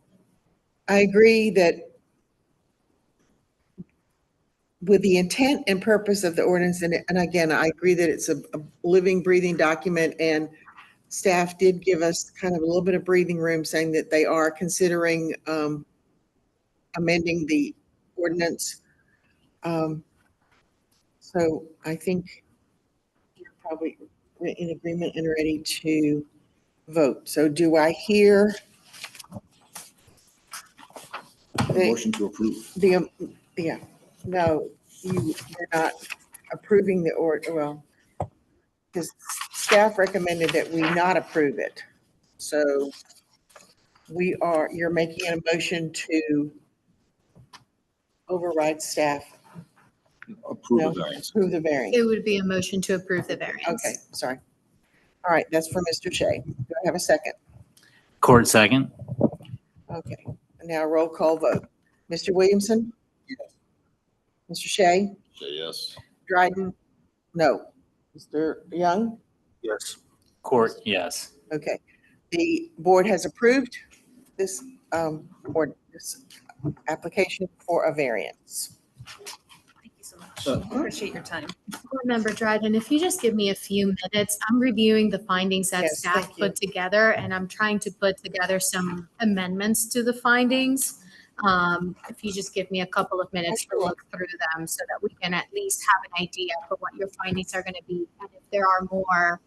I agree that with the intent and purpose of the ordinance, and again, I agree that it's a living, breathing document, and staff did give us kind of a little bit of breathing room, saying that they are considering amending the ordinance. So I think you're probably in agreement and ready to vote. So do I hear Motion to approve. Yeah, no, you're not approving the order, well, because staff recommended that we not approve it. So you're making a motion to override staff. Approve the variance. Approve the variance. It would be a motion to approve the variance. Okay, sorry. All right, that's for Mr. Shea. Do I have a second? Court second. Okay, now roll call vote. Mr. Williamson? Yes. Mr. Shea? Say yes. Dryden? No. Mr. Young? Yes. Court, yes. Okay. The board has approved this this application for a variance. Thank you so much. Appreciate your time. Board Member Dryden, if you just give me a few minutes, I'm reviewing the findings that Yes, staff thank you. put together, and I'm trying to put together some amendments to the findings. If you just give me a couple of minutes to look through them so that we can at least have an idea for what your findings are going to be. And if there are more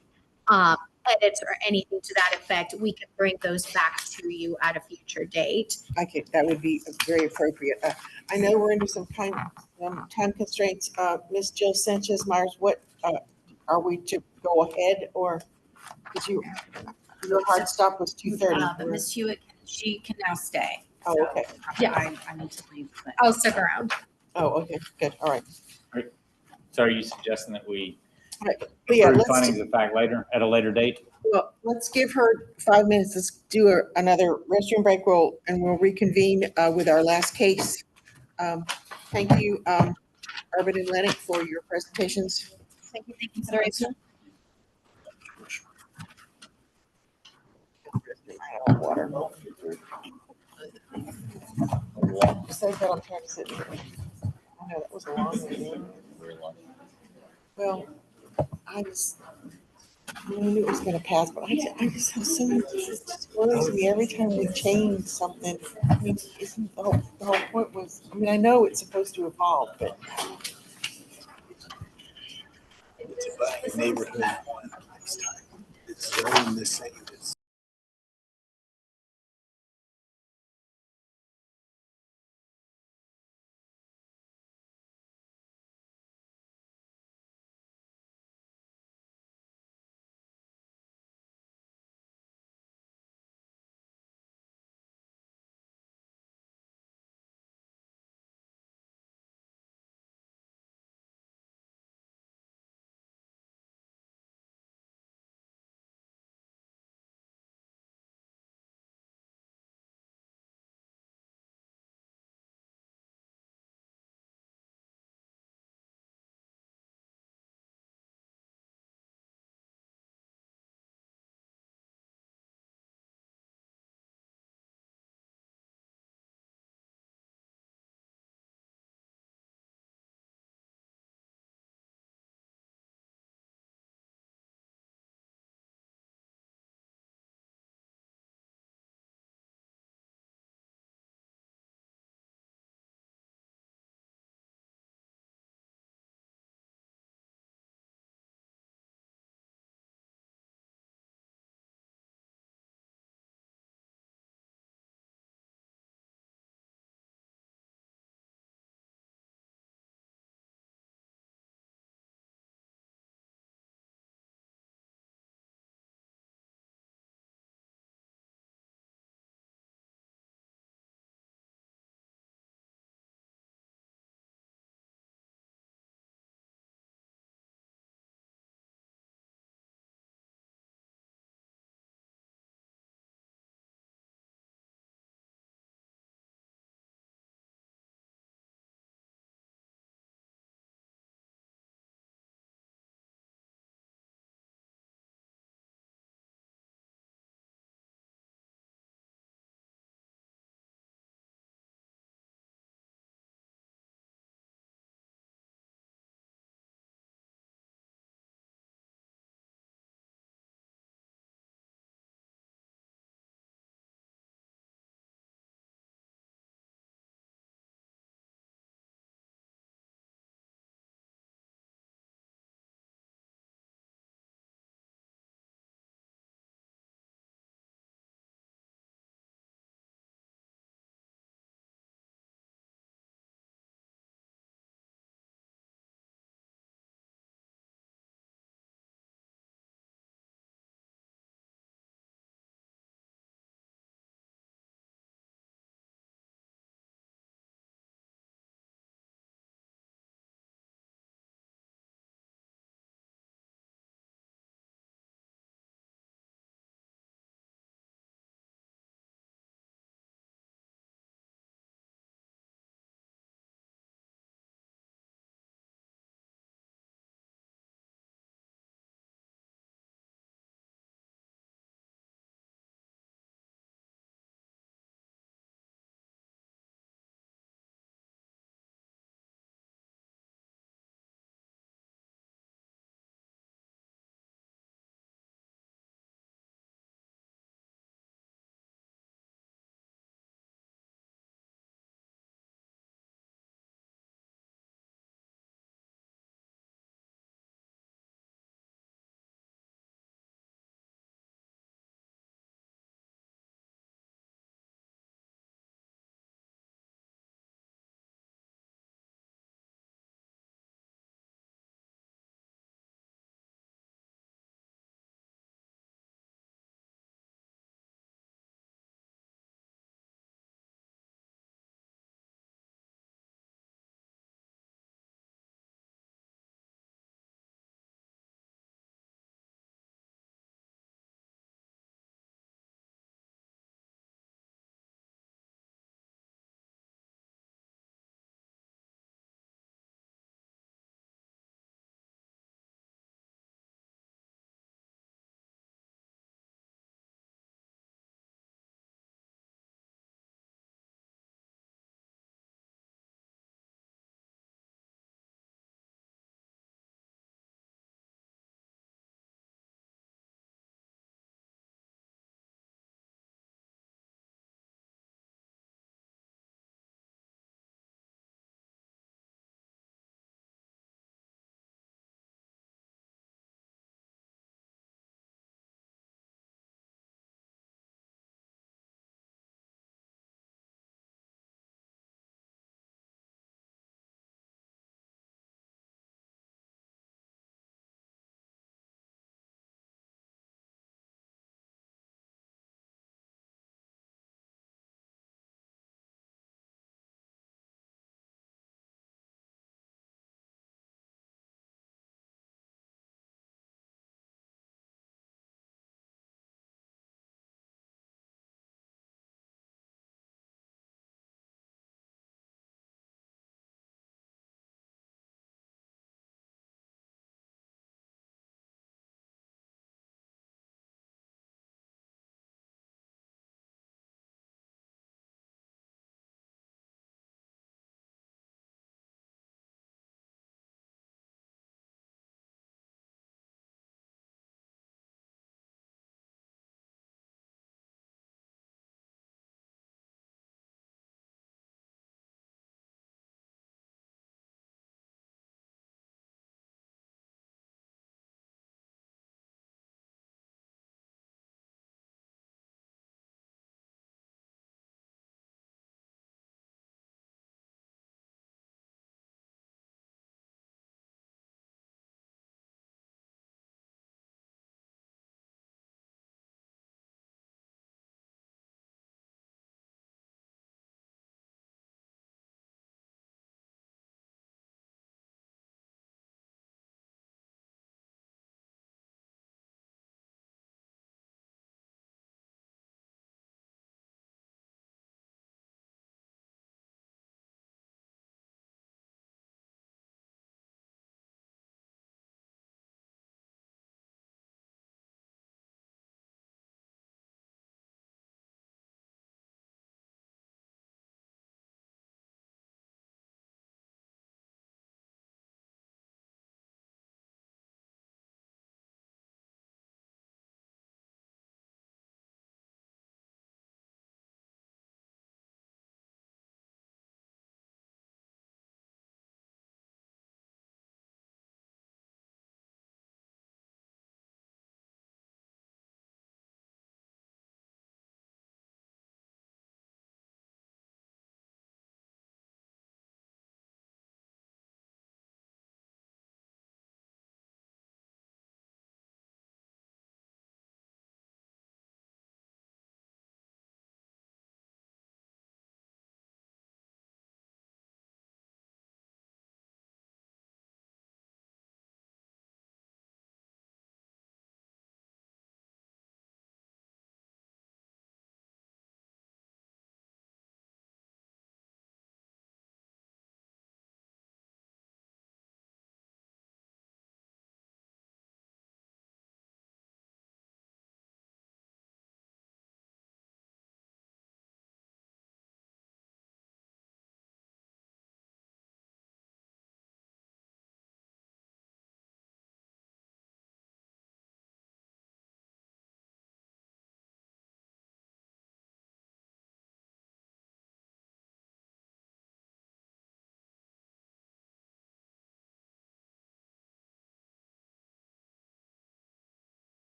edits or anything to that effect, we can bring those back to you at a future date. Okay, that would be very appropriate. I know we're under some time constraints. Ms. Jill Sanchez Myers, what, are we to go ahead or did you, your hard stop was 2:30? But Ms. Hewitt, she can now stay. Oh, So okay. Yeah. I need to leave. But I'll stick around. Oh, okay, good, all right. So are you suggesting that we But yeah, approve let's, findings of fact later, at a later date? well, let's give her 5 minutes. Let's do another restroom break and we'll reconvene with our last case. Thank you, Urban and Lennox, for your presentations. thank you for your consideration. Water. So that I'm trying to sit here. I know that was a long one. Well, I knew it was gonna pass, but I just have so many, it just worries me every time we change something. I mean, isn't the whole point was, I mean, I know it's supposed to evolve, but. Neighborhood one next time. It's zoned the same as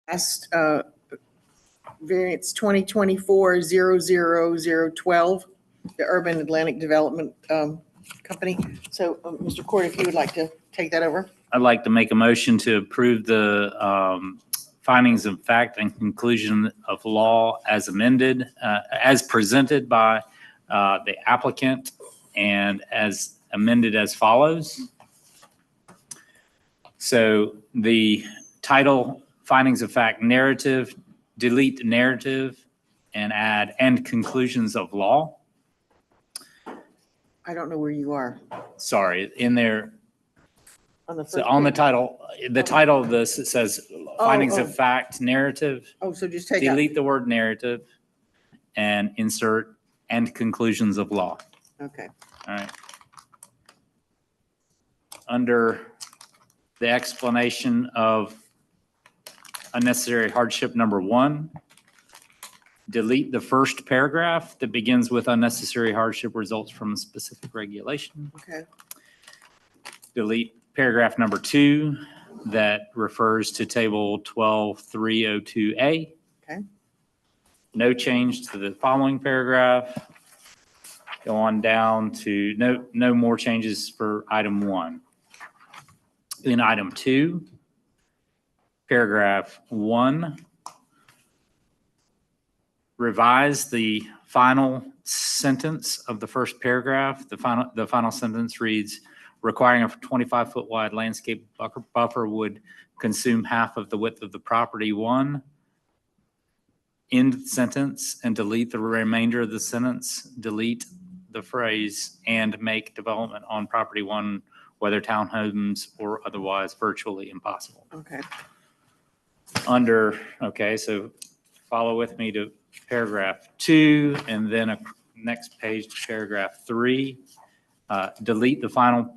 Last, variance 2024-00012, the Urban Atlantic Development Company. So, Mr. Court, if you would like to take that over. I'd like to make a motion to approve the findings of fact and conclusion of law as amended, as presented by the applicant and as amended as follows. So the title, findings of fact narrative, delete narrative and add and conclusions of law. I don't know where you are. Sorry, in there. On the So first on the page. title of this, it says findings of fact narrative. Oh, so just take out. Delete the word narrative and insert and conclusions of law. Okay. All right. Under the explanation of unnecessary hardship number 1, delete the first paragraph that begins with unnecessary hardship results from a specific regulation. Okay. Delete paragraph number 2 that refers to table 12302A. Okay. No change to the following paragraph. Go on down to no more changes for item 1. In item 2, paragraph 1, revise the final sentence of the first paragraph. The final sentence reads, requiring a 25-foot wide landscape buffer would consume half of the width of the property 1. End sentence and delete the remainder of the sentence. Delete the phrase and make development on property 1, whether townhomes or otherwise, virtually impossible. Okay. So follow with me to paragraph 2 and then next page to paragraph 3. Delete the final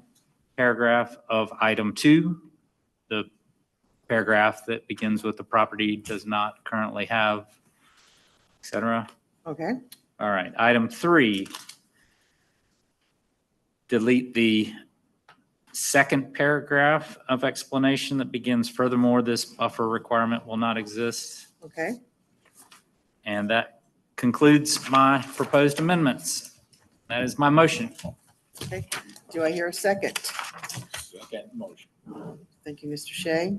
paragraph of item 2, the paragraph that begins with the property does not currently have, et cetera. Okay. All right. Item 3, delete the second paragraph of explanation that begins, furthermore, this buffer requirement will not exist. Okay. And that concludes my proposed amendments. That is my motion. Okay. Do I hear a second? Second motion. Thank you, Mr. Shea.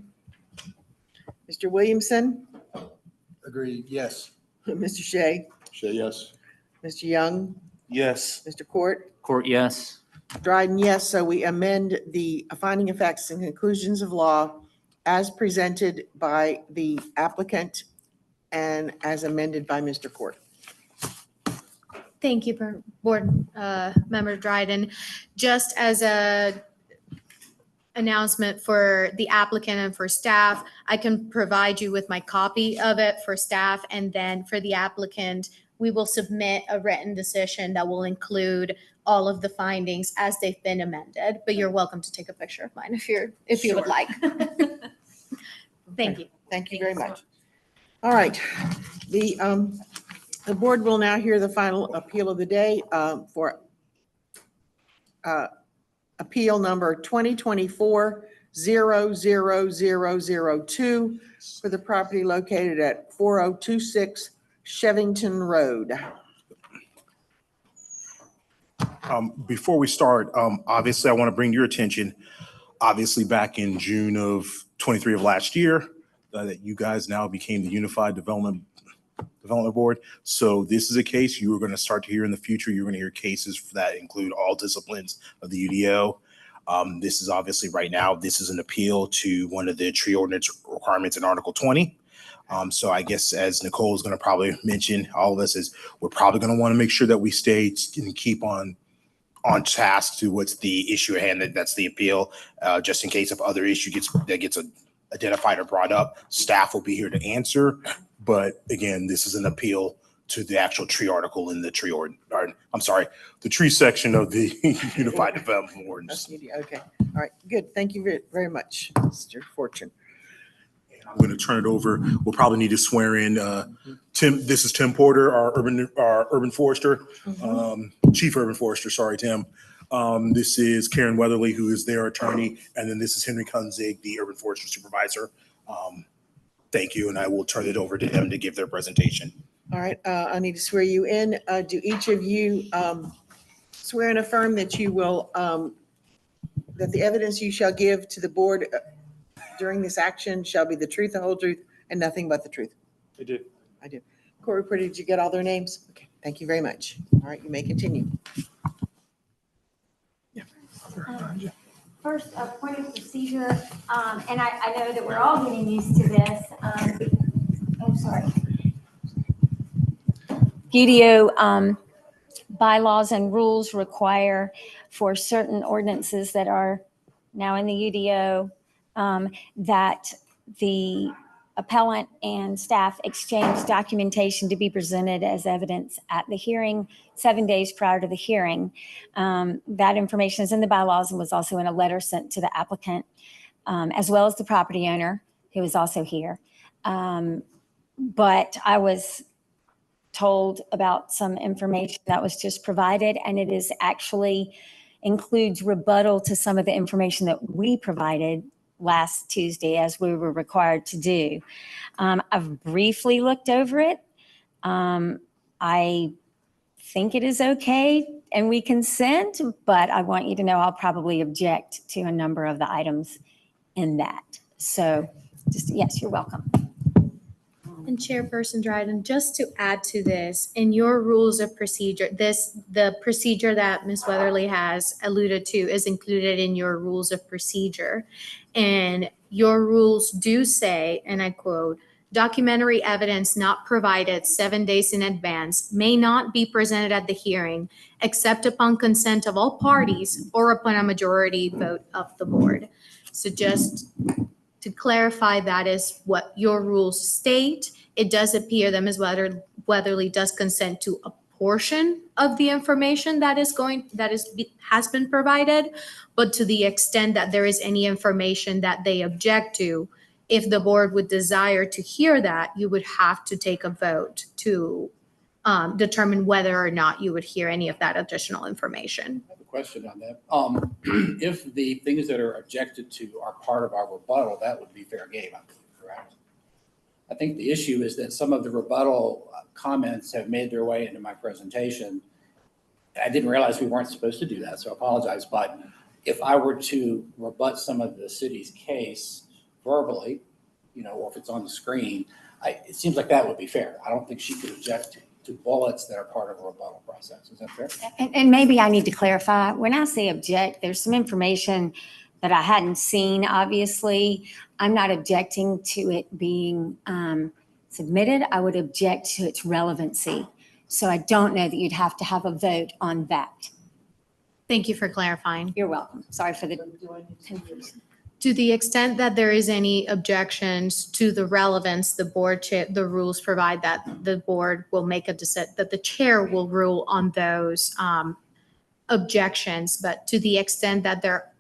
Mr. Williamson? Agreed, yes. Mr. Shea? Say yes. Mr. Young? Yes. Mr. Court? Court, yes. Dryden, yes. So we amend the finding of facts and conclusions of law as presented by the applicant and as amended by Mr. Court. Thank you, Board Member Dryden. Just as a announcement for the applicant and for staff, I can provide you with my copy of it for staff, and then for the applicant, we will submit a written decision that will include all of the findings as they've been amended. But you're welcome to take a picture of mine if you would Sure. like. Thank you. Thank you very much. All right. The board will now hear the final appeal of the day for appeal number 2024-00002 for the property located at 4026 Shevington Road. Before we start, obviously, I want to bring to your attention, obviously, back in June of 23 of last year, that you guys now became the Unified Development Board. So this is a case you are going to start to hear in the future. You're going to hear cases that include all disciplines of the UDO. This is obviously right now, this is an appeal to one of the tree ordinance requirements in Article 20. So I guess as Nicole is going to probably mention, all of us is we're probably going to want to make sure that we stay and keep on task to what's the issue at hand. That's the appeal, just in case if other issue gets identified or brought up, staff will be here to answer. But again, this is an appeal to the actual tree article in the tree the tree section of the Unified Development Ordinance. Okay. All right. Good. Thank you very much, Mr. Fortune. I'm going to turn it over. We'll probably need to swear in Tim. This is Tim Porter, our urban forester, chief urban forester. Sorry, Tim. This is Karen Weatherly, who is their attorney, and then this is Henry Kunzig, the urban forester supervisor. Thank you, and I will turn it over to them to give their presentation. All right, I need to swear you in. Do each of you swear and affirm that you will, that the evidence you shall give to the board during this action shall be the truth, the whole truth, and nothing but the truth? I do. I do. Court reporter, did you get all their names? Okay, thank you very much. All right, you may continue. First, a point of procedure, and I know that we're all getting used to this. Oh, sorry. UDO bylaws and rules require for certain ordinances that are now in the UDO that the appellant and staff exchange documentation to be presented as evidence at the hearing 7 days prior to the hearing. That information is in the bylaws and was also in a letter sent to the applicant, as well as the property owner who was also here. But I was told about some information that was just provided, and it is actually includes rebuttal to some of the information that we provided last Tuesday, as we were required to do. I've briefly looked over it. I think it is okay and we consent, but I want you to know I'll probably object to a number of the items in that. So just, yes, you're welcome. And Chairperson Dryden, just to add to this, in your rules of procedure, the procedure that Ms. Weatherly has alluded to is included in your rules of procedure. And your rules do say, and I quote, "Documentary evidence not provided 7 days in advance may not be presented at the hearing except upon consent of all parties or upon a majority vote of the board." So just to clarify, that is what your rules state. It does appear that Ms. Weatherly does consent to a portion of the information has been provided, but to the extent that there is any information that they object to, if the board would desire to hear that, you would have to take a vote to determine whether or not you would hear any of that additional information. I have a question on that. If the things that are objected to are part of our rebuttal, that would be fair game, I believe, correct? I think the issue is that some of the rebuttal comments have made their way into my presentation. I didn't realize we weren't supposed to do that, so I apologize. But if I were to rebut some of the city's case verbally, or if it's on the screen, it seems like that would be fair. I don't think she could object to bullets that are part of a rebuttal process. Is that fair? And maybe I need to clarify, when I say object, there's some information that I hadn't seen, obviously. I'm not objecting to it being submitted. I would object to its relevancy. So I don't know that you'd have to have a vote on that. Thank you for clarifying. You're welcome. Sorry for the confusion. To the extent that there is any objections to the relevance, the rules provide that the board will make a decision, that the chair will rule on those objections. But to the extent that there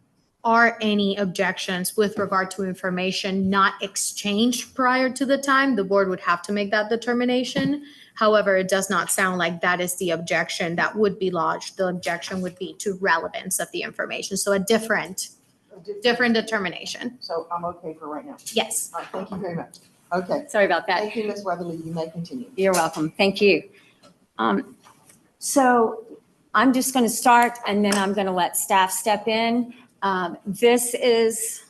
are any objections with regard to information not exchanged prior to the time, the board would have to make that determination. However, it does not sound like that is the objection that would be lodged. The objection would be to relevance of the information. So a different determination. So I'm okay for right now? Yes. All right, thank you very much. Okay. Sorry about that. Thank you, Ms. Weatherly. You may continue. You're welcome. Thank you. So I'm just going to start and then I'm going to let staff step in. This is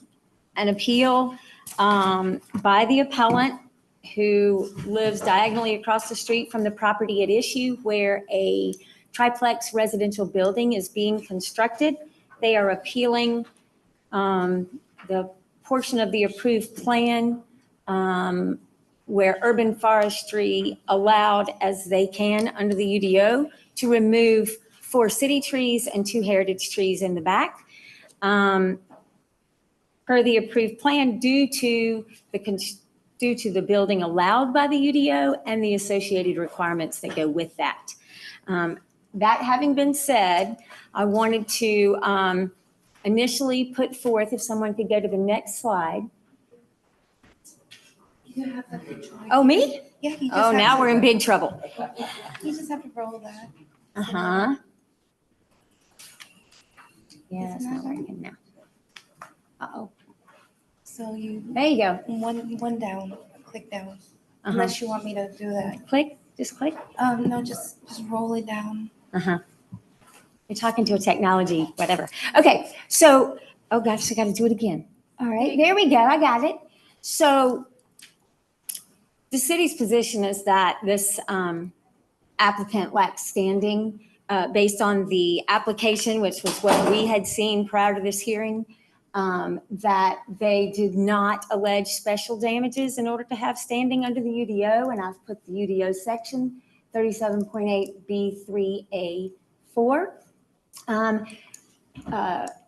an appeal by the appellant who lives diagonally across the street from the property at issue where a triplex residential building is being constructed. They are appealing the portion of the approved plan where urban forestry allowed as they can under the UDO to remove 4 city trees and 2 heritage trees in the back. Per the approved plan due to the building allowed by the UDO and the associated requirements that go with that. That having been said, I wanted to initially put forth, if someone could go to the next slide. Oh, me? Yeah. Oh, now we're in big trouble. You just have to roll that. Uh-huh. Yeah, it's not working now. Uh-oh. So you. There you go. One down. click down, Uh-huh. unless you want me to do that. Click, just click. No, just roll it down. Uh-huh. You're talking to a technology, whatever. Okay, so, oh gosh, I gotta do it again. All right, there we go, I got it. So the city's position is that this applicant lacks standing based on the application, which was what we had seen prior to this hearing, that they did not allege special damages in order to have standing under the UDO, and I've put the UDO section 37.8B3A4.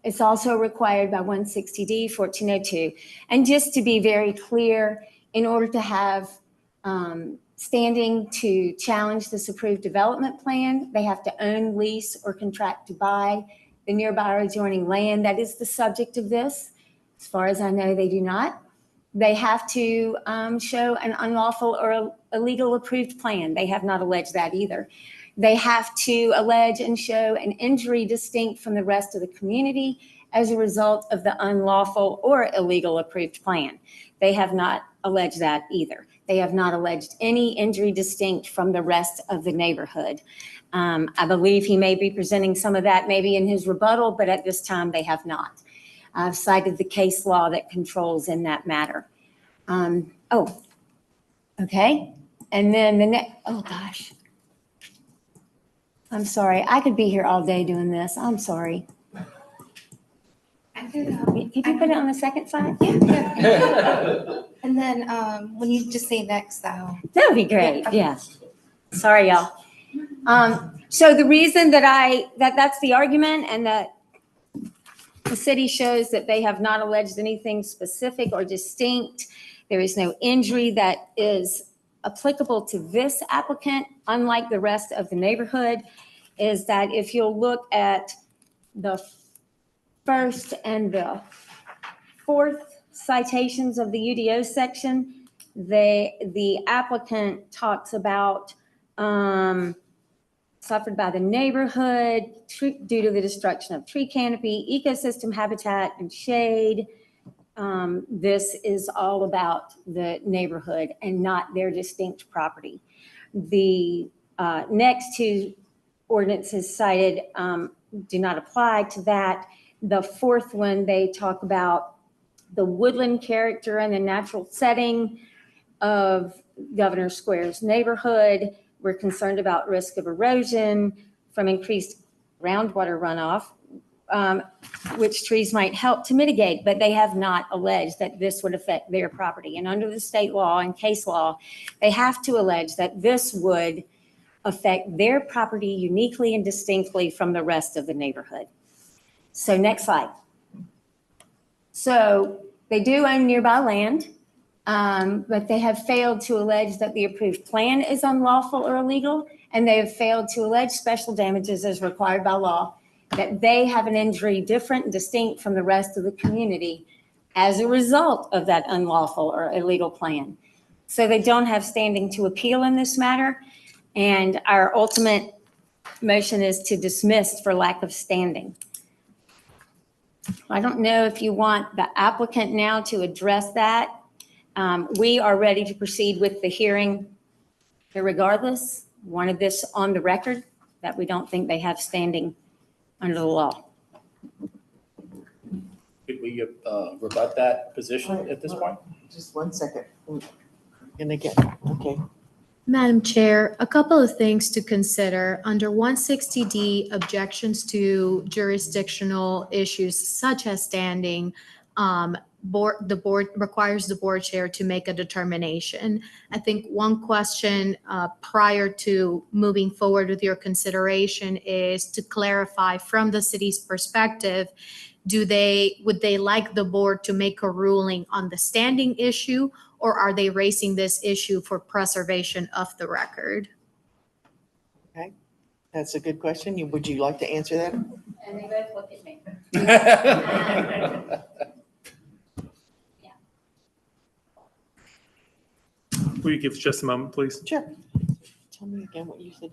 It's also required by 160D 1402. And just to be very clear, in order to have standing to challenge this approved development plan, they have to own, lease, or contract to buy the nearby or adjoining land that is the subject of this. As far as I know, they do not. They have to show an unlawful or illegal approved plan. They have not alleged that either. They have to allege and show an injury distinct from the rest of the community as a result of the unlawful or illegal approved plan. They have not alleged that either. They have not alleged any injury distinct from the rest of the neighborhood. I believe he may be presenting some of that maybe in his rebuttal, but at this time they have not. I've cited the case law that controls in that matter. Okay. And then the next, oh gosh. I'm sorry. I could be here all day doing this. I'm sorry. Could you put it on the second slide? Yeah. And then when you just say next, that would be great. Yeah. Sorry, y'all. So the reason that that's the argument, and that the city shows that they have not alleged anything specific or distinct. There is no injury that is applicable to this applicant, unlike the rest of the neighborhood, is that if you'll look at the first and the fourth citations of the UDO section, the applicant talks about suffered by the neighborhood due to the destruction of tree canopy, ecosystem habitat, and shade. This is all about the neighborhood and not their distinct property. The next two ordinances cited do not apply to that. The fourth one, they talk about the woodland character and the natural setting of Governor Square's neighborhood. We're concerned about risk of erosion from increased groundwater runoff, which trees might help to mitigate, but they have not alleged that this would affect their property. And under the state law and case law, they have to allege that this would affect their property uniquely and distinctly from the rest of the neighborhood. So next slide. So they do own nearby land, but they have failed to allege that the approved plan is unlawful or illegal, and they have failed to allege special damages as required by law, that they have an injury different and distinct from the rest of the community as a result of that unlawful or illegal plan. So they don't have standing to appeal in this matter, and our ultimate motion is to dismiss for lack of standing. I don't know if you want the applicant now to address that. We are ready to proceed with the hearing regardless. Wanted this on the record that we don't think they have standing under the law. Could we rebut that position at this point? Just 1 second. And again, okay. Madam Chair, a couple of things to consider. Under 160D, objections to jurisdictional issues such as standing, the board requires the board chair to make a determination. I think one question prior to moving forward with your consideration is to clarify from the city's perspective, would they like the board to make a ruling on the standing issue, or are they raising this issue for preservation of the record? Okay, that's a good question. Would you like to answer that? And they both look at me. Will you give us just a moment, please? Sure. Tell me again what you said.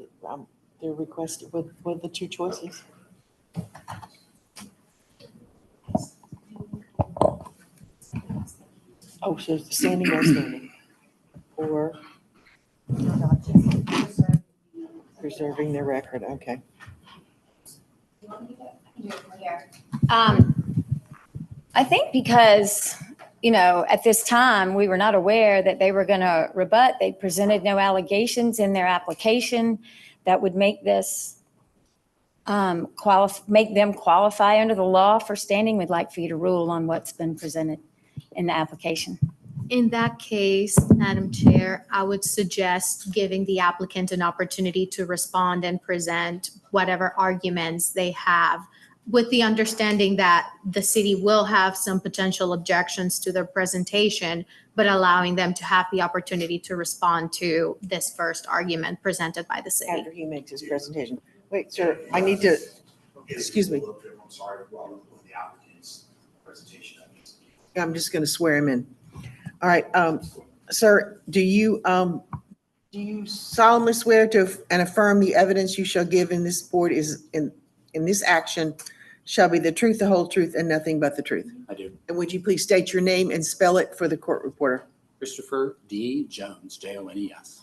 They're requested. What are the two choices? Oh, so it's the standing or standing? or preserving the record, okay. I think because, at this time, we were not aware that they were going to rebut. They presented no allegations in their application that would make this make them qualify under the law for standing. We'd like for you to rule on what's been presented in the application. In that case, Madam Chair, I would suggest giving the applicant an opportunity to respond and present whatever arguments they have, with the understanding that the city will have some potential objections to their presentation, but allowing them to have the opportunity to respond to this first argument presented by the city. After he makes his presentation. Wait, sir, I need to, excuse me. I'm sorry, while the applicant's presentation. I'm just going to swear him in. All right, sir, do you solemnly swear to and affirm the evidence you shall give in this board is in this action shall be the truth, the whole truth, and nothing but the truth? I do. And would you please state your name and spell it for the court reporter? Christopher D. Jones, Jones.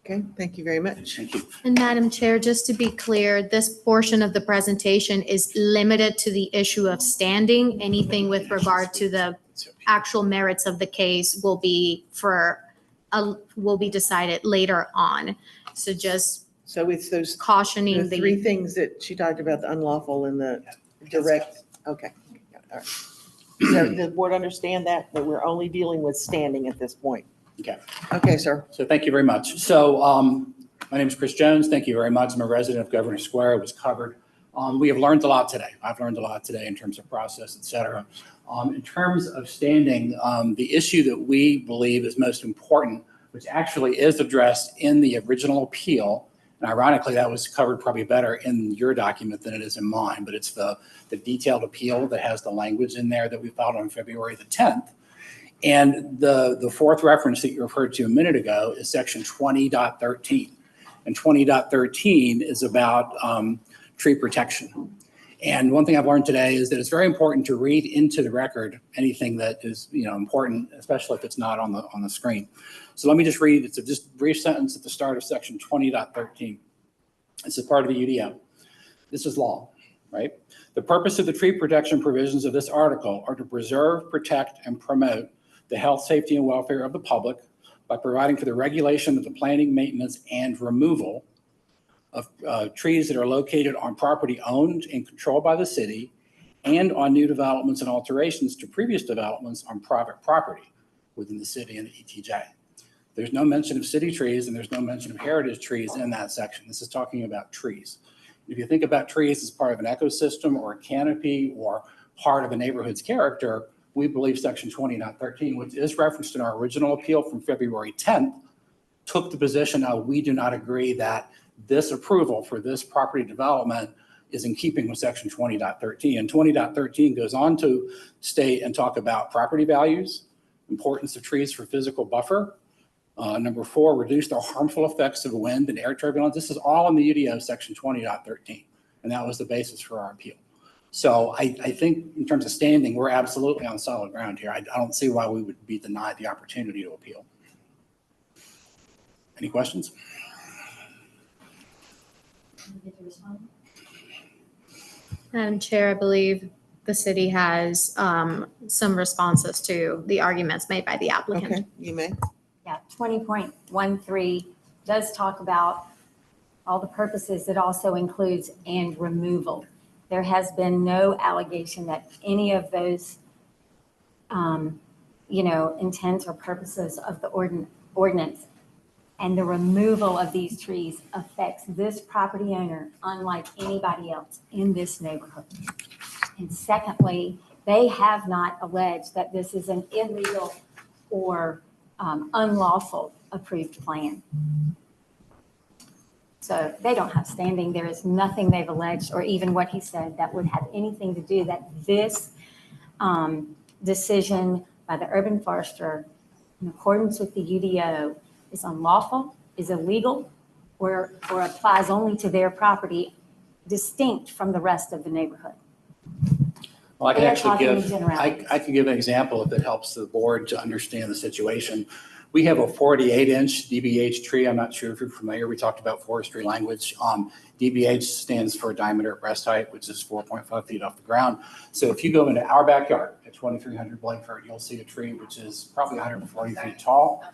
Okay, thank you very much. Thank you. And Madam Chair, just to be clear, this portion of the presentation is limited to the issue of standing. Anything with regard to the actual merits of the case will be decided later on. So just So it's those cautioning the three things that she talked about, the unlawful and the direct, okay. All right. So the board understand that we're only dealing with standing at this point? Okay. Okay, sir. So thank you very much. So my name is Chris Jones. Thank you very much. I'm a resident of Governor Square. It was covered. We have learned a lot today. I've learned a lot today in terms of process, et cetera. In terms of standing, the issue that we believe is most important, which actually is addressed in the original appeal, and ironically, that was covered probably better in your document than it is in mine, but it's the detailed appeal that has the language in there that we filed on February the 10th. And the fourth reference that you referred to a minute ago is section 20.13. And 20.13 is about tree protection. And one thing I've learned today is that it's very important to read into the record anything that is important, especially if it's not on the screen. So let me just read, it's just a brief sentence at the start of section 20.13. This is part of the UDO. This is law, right? The purpose of the tree protection provisions of this article are to preserve, protect, and promote the health, safety, and welfare of the public by providing for the regulation of the planting, maintenance, and removal of trees that are located on property owned and controlled by the city and on new developments and alterations to previous developments on private property within the city and the ETJ. There's no mention of city trees and there's no mention of heritage trees in that section. This is talking about trees. If you think about trees as part of an ecosystem or a canopy or part of a neighborhood's character, we believe section 20.13, which is referenced in our original appeal from February 10th, took the position of we do not agree that this approval for this property development is in keeping with section 20.13. And 20.13 goes on to state and talk about property values, importance of trees for physical buffer. Number 4, reduce the harmful effects of wind and air turbulence. This is all in the UDO section 20.13. And that was the basis for our appeal. So I think in terms of standing, we're absolutely on solid ground here. I don't see why we would be denied the opportunity to appeal. Any questions? Madam Chair, I believe the city has some responses to the arguments made by the applicant. Okay, you may. Yeah, 20.13 does talk about all the purposes. It also includes and removal. There has been no allegation that any of those, intents or purposes of the ordinance and the removal of these trees affects this property owner unlike anybody else in this neighborhood. And secondly, they have not alleged that this is an illegal or unlawful approved plan. So they don't have standing. There is nothing they've alleged or even what he said that would have anything to do that this decision by the urban forester in accordance with the UDO is unlawful, is illegal, or applies only to their property distinct from the rest of the neighborhood. Well, I can actually give an example if it helps the board to understand the situation. We have a 48-inch DBH tree. I'm not sure if you're familiar. We talked about forestry language. DBH stands for diameter at breast height, which is 4.5 feet off the ground. So if you go into our backyard at 2300 Blankford, you'll see a tree which is probably 140 feet tall.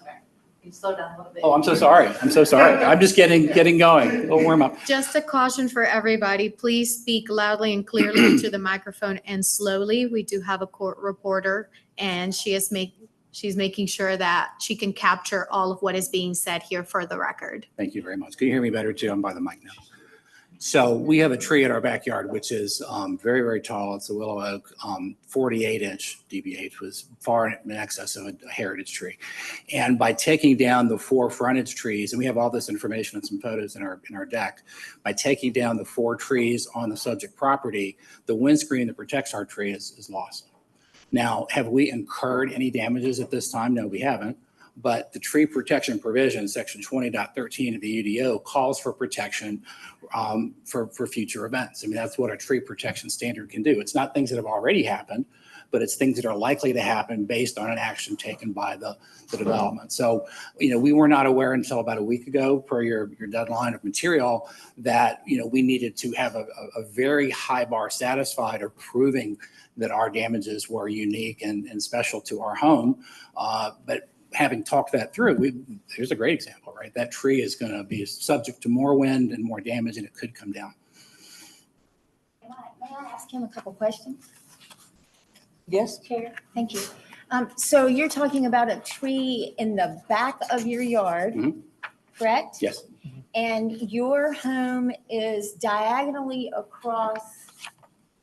You slow down a little bit. Oh, I'm so sorry. I'm so sorry. I'm just getting going. A little warm up. Just a caution for everybody, please speak loudly and clearly into the microphone and slowly. We do have a court reporter and she's making sure that she can capture all of what is being said here for the record. Thank you very much. Can you hear me better too? I'm by the mic now. So we have a tree in our backyard, which is very, very tall. It's a willow oak, 48-inch DBH, was far in excess of a heritage tree. And by taking down the 4 frontage trees, and we have all this information and some photos in our deck, by taking down the 4 trees on the subject property, the windscreen that protects our tree is lost. Now, have we incurred any damages at this time? No, we haven't. But the tree protection provision, section 20.13 of the UDO, calls for protection for future events. I mean, that's what a tree protection standard can do. It's not things that have already happened, but it's things that are likely to happen based on an action taken by the development. So, we were not aware until about a week ago, per your deadline of material, that, we needed to have a very high bar satisfied or proving that our damages were unique and special to our home. But having talked that through, here's a great example, right? That tree is going to be subject to more wind and more damage, and it could come down. May I ask him a couple questions? Yes. Chair, thank you. So you're talking about a tree in the back of your yard, correct? Yes. And your home is diagonally across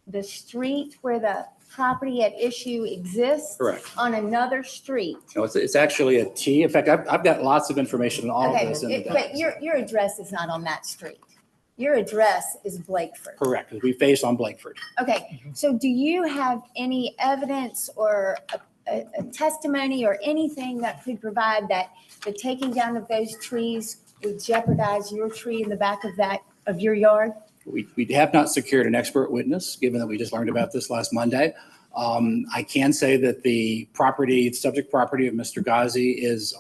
the street where the property at issue exists? Correct. On another street? No, it's actually a T. In fact, I've got lots of information on all of this. But your address is not on that street. Your address is Blakeford. Correct, because we face on Blakeford. Okay, so do you have any evidence or a testimony or anything that could provide that the taking down of those trees would jeopardize your tree in the back of your yard? We have not secured an expert witness, given that we just learned about this last Monday. I can say that the subject property of Mr. Ghazi is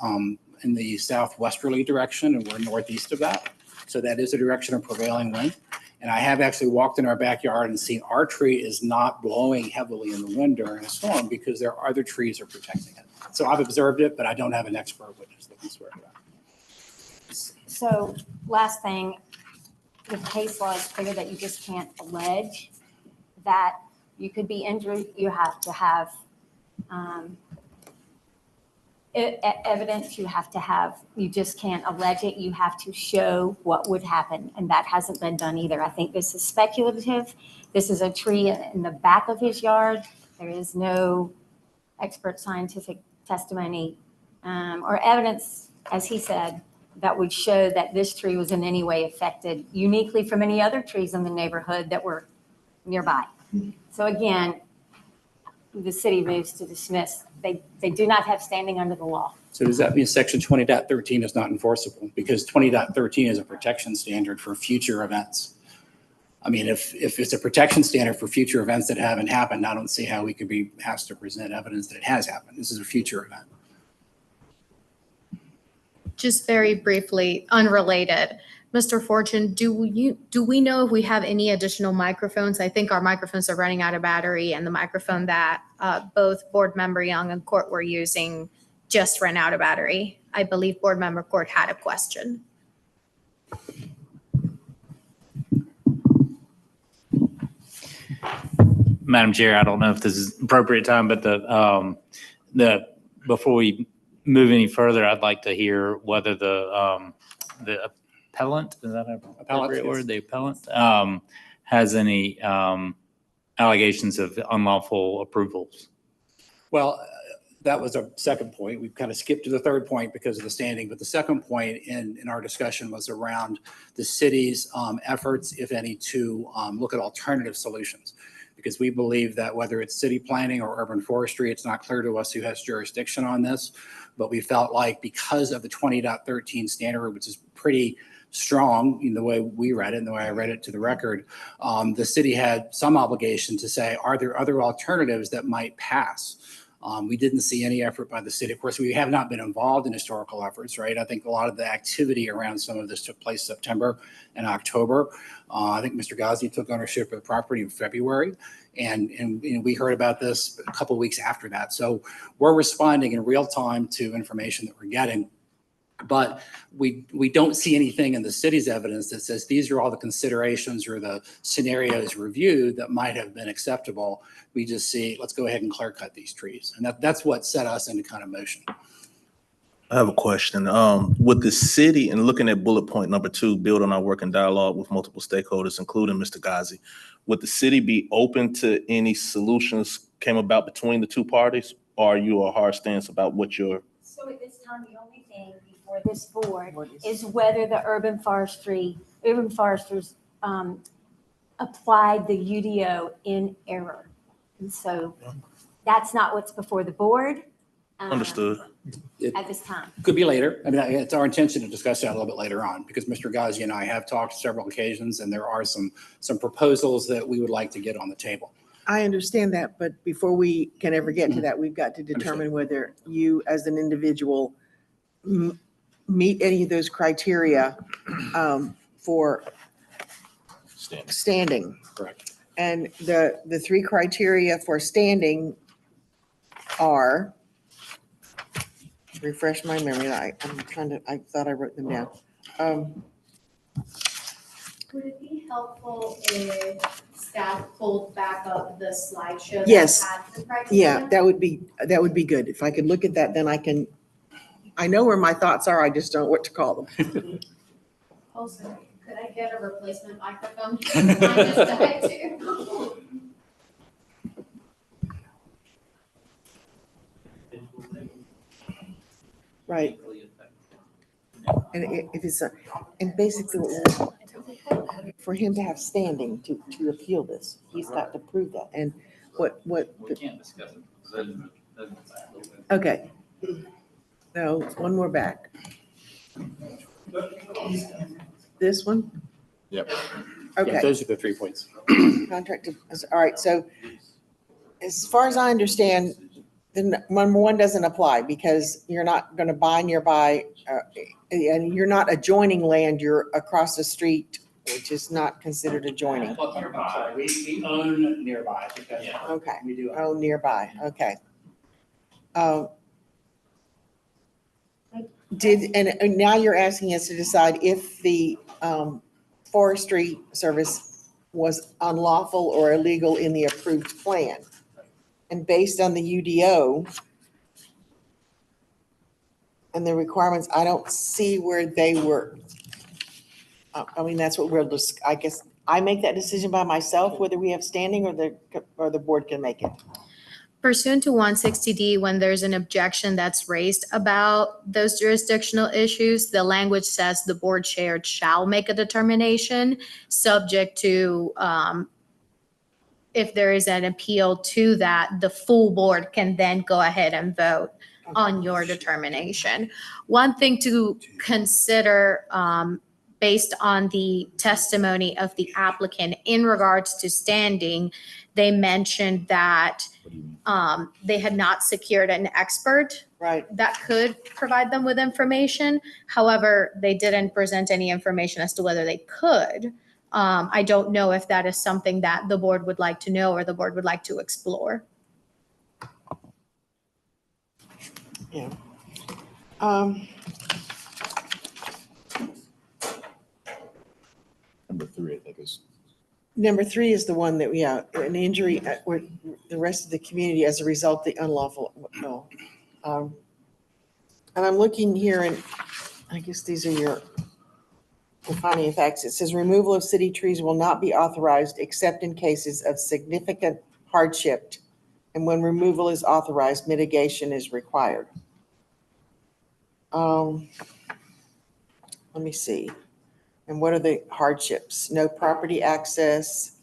in the southwesterly direction, and we're northeast of that. So that is a direction of prevailing wind. And I have actually walked in our backyard and seen our tree is not blowing heavily in the wind during a storm because there are other trees are protecting it. So I've observed it, but I don't have an expert witness that can swear to that. So last thing, the case law is clear that you just can't allege that you could be injured. You have to have evidence. You just can't allege it. You have to show what would happen. And that hasn't been done either. I think this is speculative. This is a tree in the back of his yard. There is no expert scientific testimony or evidence, as he said, that would show that this tree was in any way affected uniquely from any other trees in the neighborhood that were nearby. So again, the city moves to dismiss. They do not have standing under the law. So does that mean section 20.13 is not enforceable? Because 20.13 is a protection standard for future events. I mean, if it's a protection standard for future events that haven't happened, I don't see how we could be asked to present evidence that it has happened. This is a future event. Just very briefly, unrelated, Mr. Fortune, do we know if we have any additional microphones? I think our microphones are running out of battery, and the microphone that both Board Member Young and Court were using just ran out of battery. I believe Board Member Court had a question. Madam Chair, I don't know if this is appropriate time, but before we move any further, I'd like to hear whether the appellant, is that an appropriate word? The appellant has any allegations of unlawful approvals. Well, that was our second point. We've kind of skipped to the third point because of the standing, but the second point in our discussion was around the city's efforts, if any, to look at alternative solutions. Because we believe that whether it's city planning or urban forestry, it's not clear to us who has jurisdiction on this. But we felt like because of the 20.13 standard, which is pretty strong in the way we read it and the way I read it to the record, the city had some obligation to say, are there other alternatives that might pass We didn't see any effort by the city. Of course, we have not been involved in historical efforts, right? I think a lot of the activity around some of this took place September and October. I think Mr. Ghazi took ownership of the property in February, and we heard about this a couple of weeks after that. So we're responding in real time to information that we're getting. But we don't see anything in the city's evidence that says these are all the considerations or the scenarios reviewed that might have been acceptable. We just see, let's go ahead and clear cut these trees. And that's what set us into kind of motion. I have a question. With the city and looking at bullet point number 2, build on our work and dialogue with multiple stakeholders, including Mr. Ghazi, would the city be open to any solutions came about between the two parties? Or are you a hard stance about what you're? So at this time, the only thing before this board is whether the urban foresters applied the UDO in error. And so that's not what's before the board. Understood. At this time. Could be later. I mean, it's our intention to discuss that a little bit later on, because Mr. Ghazi and I have talked several occasions, and there are some proposals that we would like to get on the table. I understand that, but before we can ever get to that, we've got to determine whether you as an individual meet any of those criteria for standing. Correct. And the 3 criteria for standing are, refresh my memory, I thought I wrote them down. Would it be helpful if staff pulled back up the slideshow? that Yes. had the criteria? Yeah, that would be good. If I could look at that, then I know where my thoughts are, I just don't know what to call them. Also, could I get a replacement microphone? Mine just died too. Right. And if it's and basically, for him to have standing to appeal this, he's got to prove that. And what? We can't discuss it. Okay. No, one more back. This one? Yep. Okay. Yeah, those are the 3 points. Contract, all right, so as far as I understand, then number 1 doesn't apply because you're not going to buy nearby, and you're not adjoining land, you're across the street, which is not considered adjoining. Well, I'm sorry, we own nearby because Okay, we do. oh, nearby, okay. And now you're asking us to decide if the forestry service was unlawful or illegal in the approved plan. And based on the UDO and the requirements, I don't see where they were. I mean, that's what we'll just, I guess, I make that decision by myself, whether we have standing or the board can make it. Pursuant to 160D, when there's an objection that's raised about those jurisdictional issues, the language says the board chair shall make a determination subject to, if there is an appeal to that, the full board can then go ahead and vote on your determination. One thing to consider, based on the testimony of the applicant in regards to standing, they mentioned that they had not secured an expert that could provide them with information. However, they didn't present any information as to whether they could. I don't know if that is something that the board would like to know or the board would like to explore. Yeah. Number 3, I think, is. Number 3 is the one that, an injury where the rest of the community as a result of the unlawful, no. And I'm looking here and I guess these are your defining of facts. It says removal of city trees will not be authorized except in cases of significant hardship. And when removal is authorized, mitigation is required. Let me see. And what are the hardships? No property access,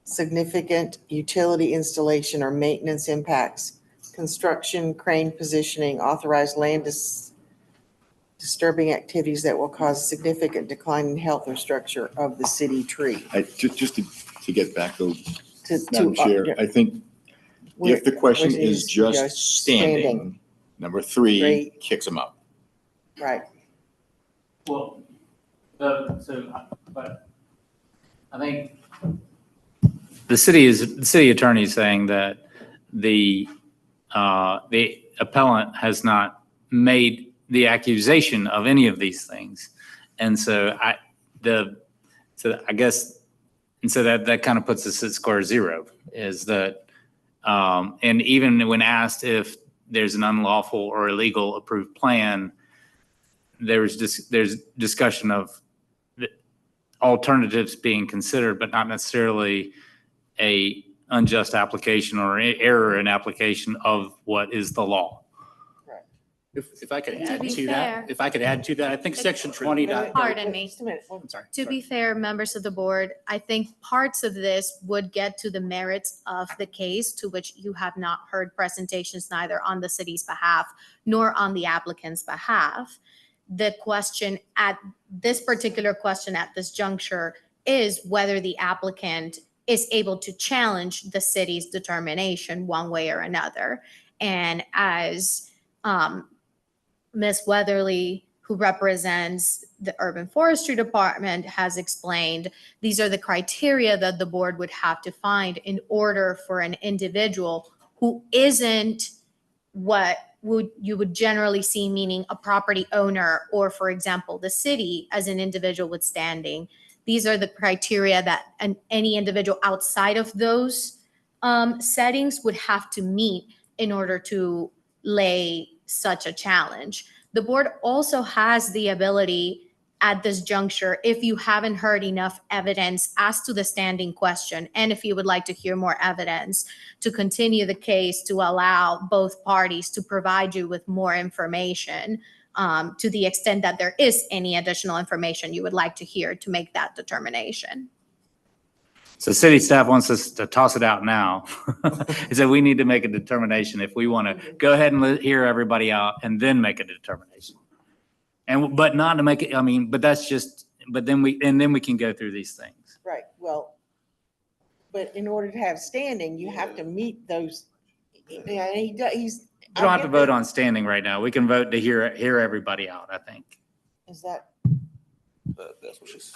significant utility installation or maintenance impacts, construction, crane positioning, authorized land disturbing activities that will cause significant decline in health or structure of the city tree. Just to get back though, To- Madam to, Chair, yeah. I think If the question Which is just standing, number three kicks them up. Right. Well, but I think the city attorney is saying that the appellant has not made the accusation of any of these things. And so I guess, and so that kind of puts us at square zero, is that, and even when asked if there's an unlawful or illegal approved plan, there's discussion of alternatives being considered, but not necessarily a unjust application or error in application of what is the law. If I could To add be to fair- that, I think section 20. Pardon me. Just a minute. I'm sorry. To be fair, members of the board, I think parts of this would get to the merits of the case, to which you have not heard presentations neither on the city's behalf nor on the applicant's behalf. The question at this particular question at this juncture is whether the applicant is able to challenge the city's determination one way or another. And as Ms. Weatherly, who represents the Urban Forestry Department, has explained, these are the criteria that the board would have to find in order for an individual who isn't what you would generally see, meaning a property owner, or for example, the city as an individual with standing. These are the criteria that any individual outside of those settings would have to meet in order to lay such a challenge. The board also has the ability at this juncture, if you haven't heard enough evidence as to the standing question, and if you would like to hear more evidence, to continue the case to allow both parties to provide you with more information to the extent that there is any additional information you would like to hear to make that determination. So city staff wants us to toss it out now. So we need to make a determination if we want to go ahead and hear everybody out and then make a determination. But not to make it, I mean, but then we can go through these things. Right, well, but in order to have standing, you have to meet those. Yeah, We don't have to vote on standing right now. We can vote to hear everybody out, I think. Is that? That's what she's.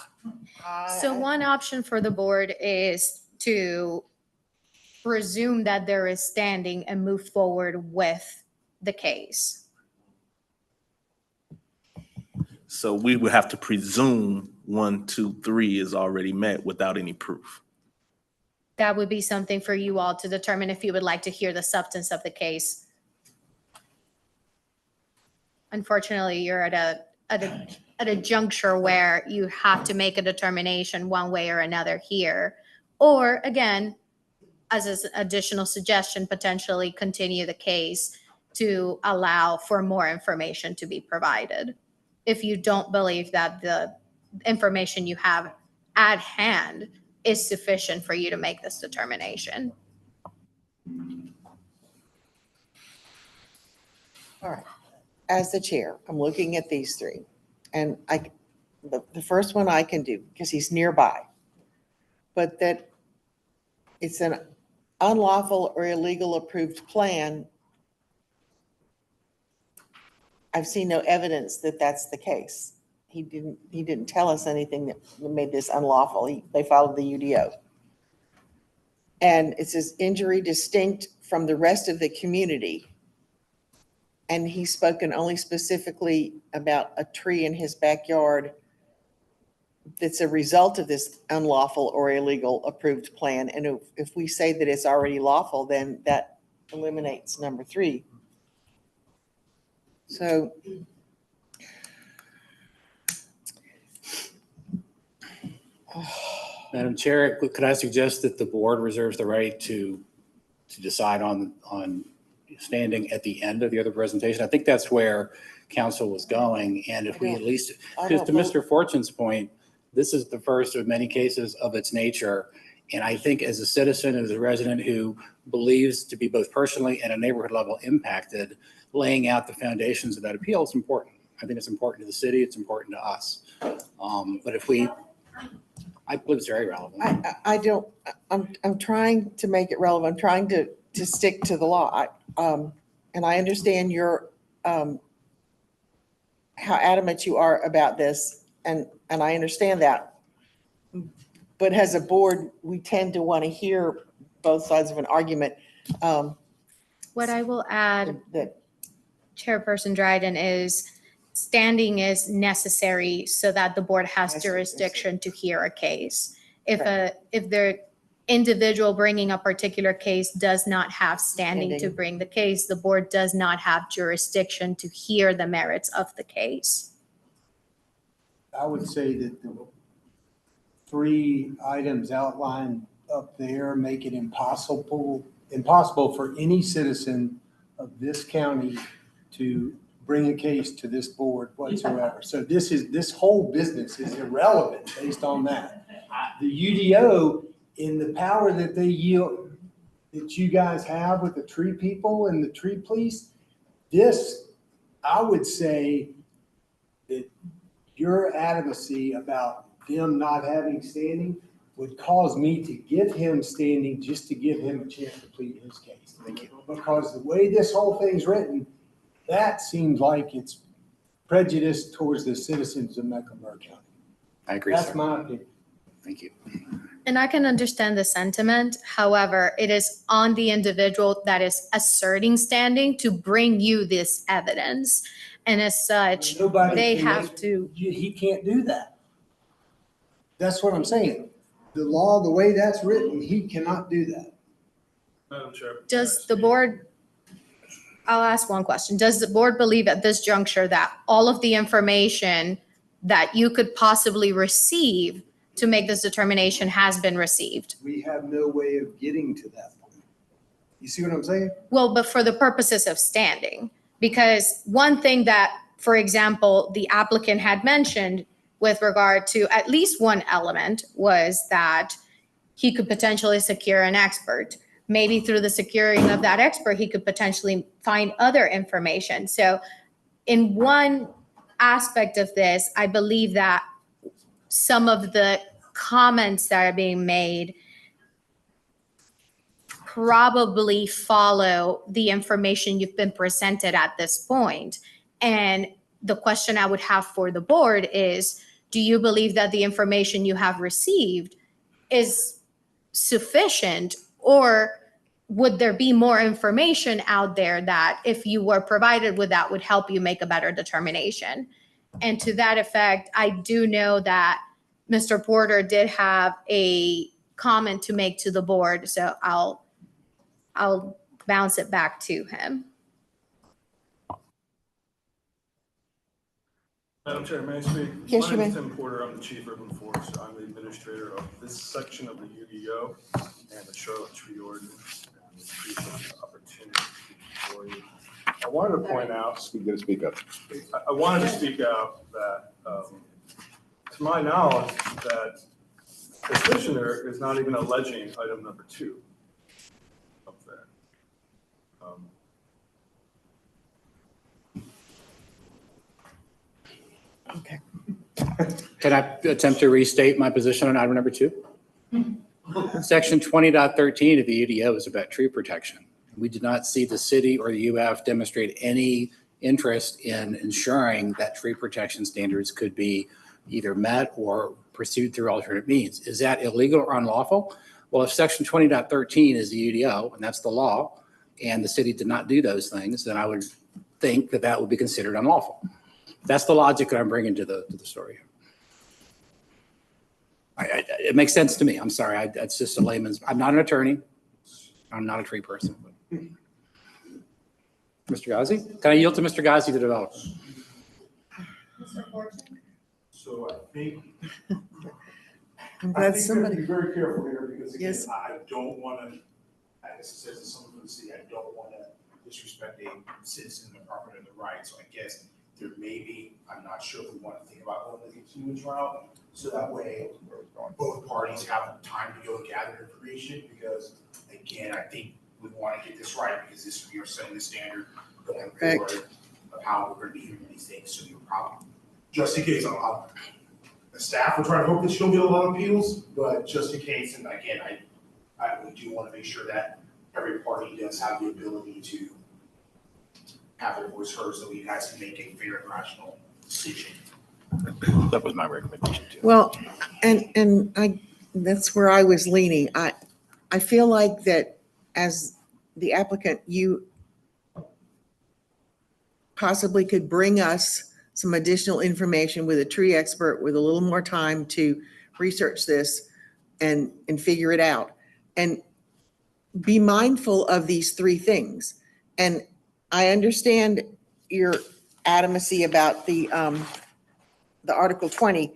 So one option for the board is to presume that there is standing and move forward with the case. So we would have to presume 1, 2, 3 is already met without any proof. That would be something for you all to determine if you would like to hear the substance of the case. Unfortunately, you're at a juncture where you have to make a determination one way or another here. Or again, as an additional suggestion, potentially continue the case to allow for more information to be provided, if you don't believe that the information you have at hand is sufficient for you to make this determination. All right. As the chair, I'm looking at these three, and the first one I can do because he's nearby, but that it's an unlawful or illegal approved plan. I've seen no evidence that that's the case. He didn't tell us anything that made this unlawful. They followed the UDO. And it says injury distinct from the rest of the community. And he's spoken only specifically about a tree in his backyard that's a result of this unlawful or illegal approved plan. And if we say that it's already lawful, then that eliminates number 3. So Madam Chair, could I suggest that the board reserves the right to decide on standing at the end of the other presentation? I think that's where council was going. And if we at least, because to Mr. Fortune's point, this is the first of many cases of its nature. And I think as a citizen, as a resident who believes to be both personally and a neighborhood level impacted, laying out the foundations of that appeal is important. I think it's important to the city. It's important to us. But if I believe it's very relevant. I'm trying to make it relevant. I'm trying to to stick to the law. And I understand how adamant you are about this, and I understand that. But as a board, we tend to want to hear both sides of an argument. What I will add, That Chairperson Dryden, is standing is necessary so that the board has jurisdiction to hear a case. If the individual bringing a particular case does not have standing to bring the case, the board does not have jurisdiction to hear the merits of the case. I would say that the 3 items outlined up there make it impossible for any citizen of this county to bring a case to this board whatsoever. So this whole business is irrelevant based on that. The UDO, in the power that they yield, that you guys have with the tree people and the tree police, I would say that your advocacy about them not having standing would cause me to give him standing just to give him a chance to plead his case. Thank you. Because the way this whole thing's written, that seems like it's prejudiced towards the citizens of Mecklenburg County. I agree, That's sir. my opinion. Thank you. And I can understand the sentiment. However, it is on the individual that is asserting standing to bring you this evidence. And as such, they have to. He can't do that. That's what I'm saying. The law, the way that's written, he cannot do that. Madam Chair. Does the board, I'll ask one question. Does the board believe at this juncture that all of the information that you could possibly receive to make this determination has been received? We have no way of getting to that point. You see what I'm saying? Well, but for the purposes of standing, because one thing that, for example, the applicant had mentioned with regard to at least one element was that he could potentially secure an expert. Maybe through the securing of that expert, he could potentially find other information. So in one aspect of this, I believe that some of the comments that are being made probably follow the information you've been presented at this point. And the question I would have for the board is, do you believe that the information you have received is sufficient, or would there be more information out there that if you were provided with that would help you make a better determination? And to that effect, I do know that Mr. Porter did have a comment to make to the board, so I'll bounce it back to him. Madam Chair, may I speak? Yes, you My name may. is Tim Porter. I'm the Chief Urban Forester. I'm the administrator of this section of the UDO and the Charlotte Tree Ordinance. And we appreciate the opportunity to speak for you. I wanted to point out. Speak up. I wanted to speak out that, to my knowledge, that the petitioner is not even alleging item number 2 up there. Okay. Can I attempt to restate my position on item number 2? Section 20.13 of the UDO is about tree protection. We did not see the city or the UF demonstrate any interest in ensuring that tree protection standards could be either met or pursued through alternate means. Is that illegal or unlawful? Well, if section 20.13 is the UDO, and that's the law, and the city did not do those things, then I would think that that would be considered unlawful. That's the logic that I'm bringing to the story. It makes sense to me. I'm sorry. That's just a layman's. I'm not an attorney. I'm not a tree person. Mr. Ghazi? Can I yield to Mr. Ghazi to develop? So I think I'm glad somebody. be very careful here because again, Yes. I don't want to, as it says to someone from the city, I don't want to disrespect a citizen of the property of the right. So I guess there may be, I'm not sure if we want to think about going the continuous route. So that way both parties have time to go and gather information because again, I think we want to get this right because we are setting the standard going forward of how we're going to be hearing these things. So you're probably, just in case, the staff will try to hope that you don't get a lot of appeals, but just in case, and again, we do want to make sure that every party does have the ability to have their voice heard so you guys can make a fair and rational decision. That was my recommendation too. Well, and that's where I was leaning. I feel like that as the applicant, you possibly could bring us some additional information with a tree expert with a little more time to research this and figure it out. And be mindful of these three things. And I understand your adamancy about the Article 20,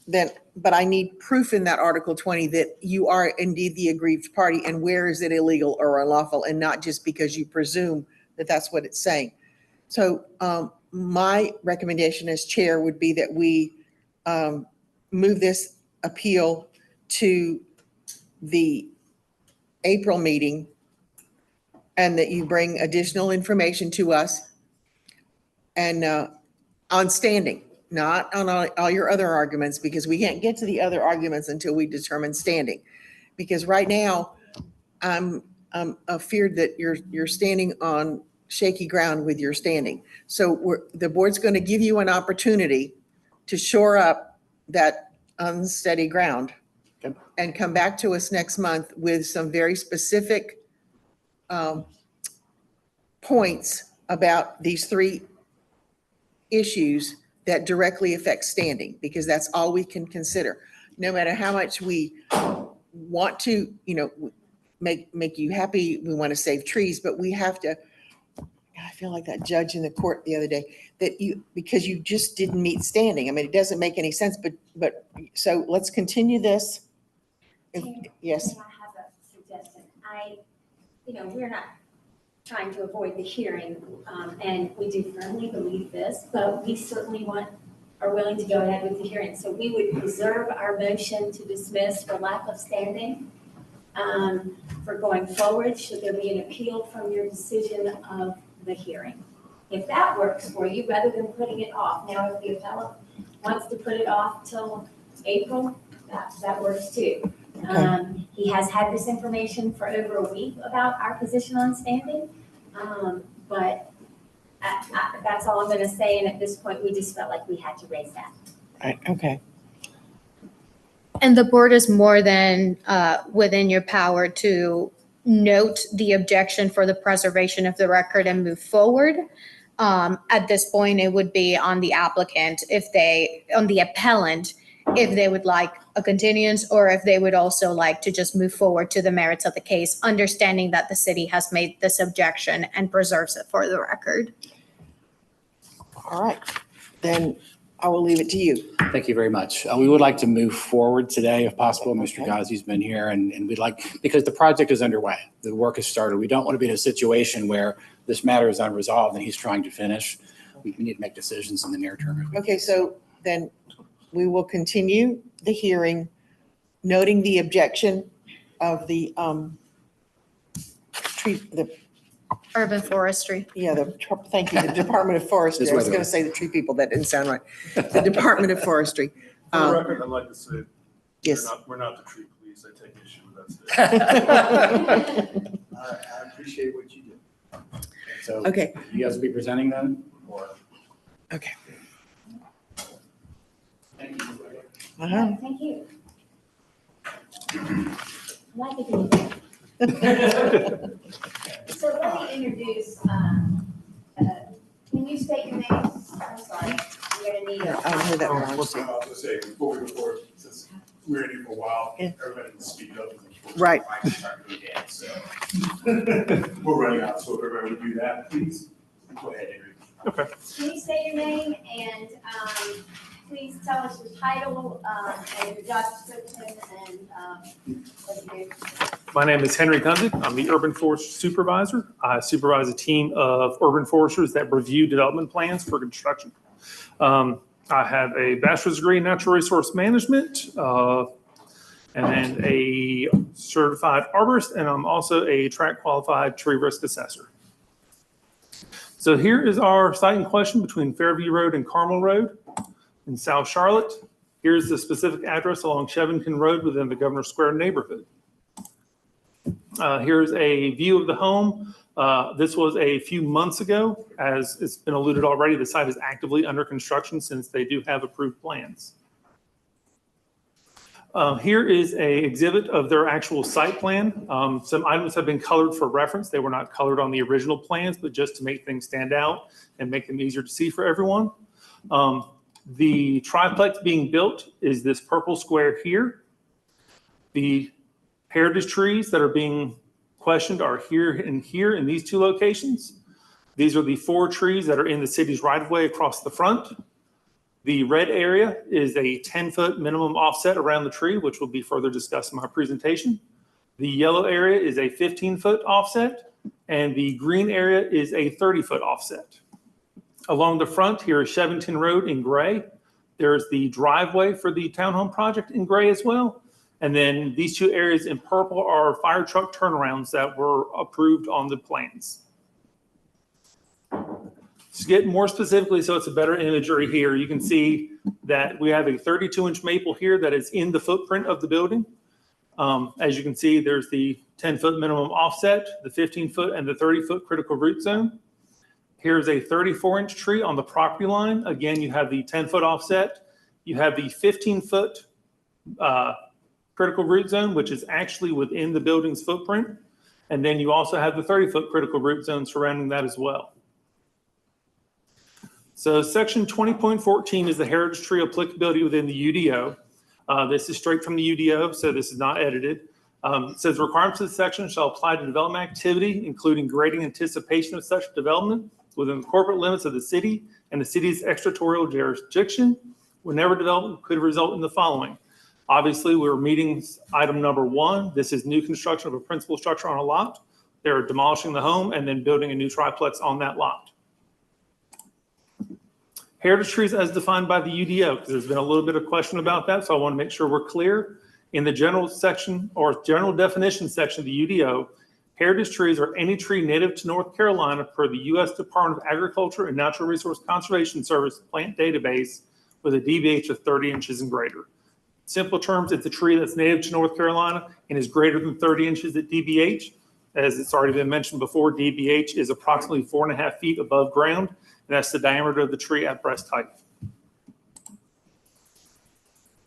but I need proof in that Article 20 that you are indeed the aggrieved party, and where is it illegal or unlawful, and not just because you presume that that's what it's saying. So my recommendation as chair would be that we move this appeal to the April meeting, and that you bring additional information to us and on standing, not on all your other arguments, because we can't get to the other arguments until we determine standing. Because right now, I'm afeared that you're standing on shaky ground with your standing. So the board's going to give you an opportunity to shore up that unsteady ground and come back to us next month with some very specific points about these three issues that directly affect standing, because that's all we can consider. No matter how much we want to, make you happy, we want to save trees, but we have to, I feel like that judge in the court the other day, because you just didn't meet standing. I mean, it doesn't make any sense, but so let's continue this. Yes. I have a suggestion. We're not trying to avoid the hearing, and we do firmly believe this, but we certainly are willing to go ahead with the hearing. So we would reserve our motion to dismiss for lack of standing for going forward, should there be an appeal from your decision of the hearing. If that works for you, rather than putting it off. Now, if the appellant wants to put it off till April, that works too. He has had this information for over a week about our position on standing, but that's all I'm going to say. And at this point, we just felt like we had to raise that. Right. Okay. And the board is more than within your power to note the objection for the preservation of the record and move forward. At this point, it would be on the applicant on the appellant, if they would like a continuance, or if they would also like to just move forward to the merits of the case, understanding that the city has made this objection and preserves it for the record. All right, then I will leave it to you. Thank you very much. We would like to move forward today if possible. Mr. Ghazi's been here and we'd like, because the project is underway, the work has started. We don't want to be in a situation where this matter is unresolved and he's trying to finish. We need to make decisions in the near term. Okay, so then we will continue the hearing, noting the objection of the Urban forestry. Yeah, thank you, the Department of Forestry. I was going to say the tree people, that didn't sound right. The Department of Forestry. For the record, I'd like to say, yes, we're not the tree police. I take issue with that. I appreciate what you do. So, okay, you guys will be presenting then, or? Okay. Thank you. Thank you. I like it. So let me introduce, can you state your name? I'm sorry, you're gonna need I don't hear that one. I was going to say, before we go forward, since we're in here for a while, everybody can speak up. Right. So we're running out, so if everybody would do that, please. Go ahead, Henry. Okay. Can you state your name and please tell us your title and your job description and what you do. My name is Henry Gundick. I'm the Urban Forest Supervisor. I supervise a team of urban foresters that review development plans for construction. I have a bachelor's degree in natural resource management and a certified arborist, and I'm also a track qualified tree risk assessor. So here is our site in question between Fairview Road and Carmel Road in South Charlotte. Here's the specific address along Chevenkin Road within the Governor Square neighborhood. Here's a view of the home. This was a few months ago. As it's been alluded already, the site is actively under construction since they do have approved plans. Here is a exhibit of their actual site plan. Some items have been colored for reference. They were not colored on the original plans, but just to make things stand out and make them easier to see for everyone. The triplex being built is this purple square here. The heritage trees that are being questioned are here and here in these two locations. These are the 4 trees that are in the city's right-of-way across the front. The red area is a 10-foot minimum offset around the tree, which will be further discussed in my presentation. The yellow area is a 15-foot offset, and the green area is a 30-foot offset. Along the front here is Chevington Road in gray. There's the driveway for the townhome project in gray as well. And then these 2 areas in purple are fire truck turnarounds that were approved on the plans. To get more specifically, so it's a better imagery here, you can see that we have a 32-inch maple here that is in the footprint of the building. As you can see, there's the 10-foot minimum offset, the 15-foot and the 30-foot critical root zone. Here's a 34-inch tree on the property line. Again, you have the 10-foot offset. You have the 15-foot critical root zone, which is actually within the building's footprint. And then you also have the 30-foot critical root zone surrounding that as well. So section 20.14 is the heritage tree applicability within the UDO. This is straight from the UDO, so this is not edited. It says requirements of the section shall apply to development activity, including grading anticipation of such development within the corporate limits of the city and the city's extraterritorial jurisdiction, whenever development could result in the following. Obviously, we're meeting item number 1. This is new construction of a principal structure on a lot. They're demolishing the home and then building a new triplex on that lot. Heritage trees as defined by the UDO, because there's been a little bit of question about that, so I want to make sure we're clear. In the general section or general definition section of the UDO, heritage trees are any tree native to North Carolina per the U.S. Department of Agriculture and Natural Resource Conservation Service plant database with a DBH of 30 inches and greater. Simple terms, it's a tree that's native to North Carolina and is greater than 30 inches at DBH. As it's already been mentioned before, DBH is approximately 4.5 feet above ground, and that's the diameter of the tree at breast height.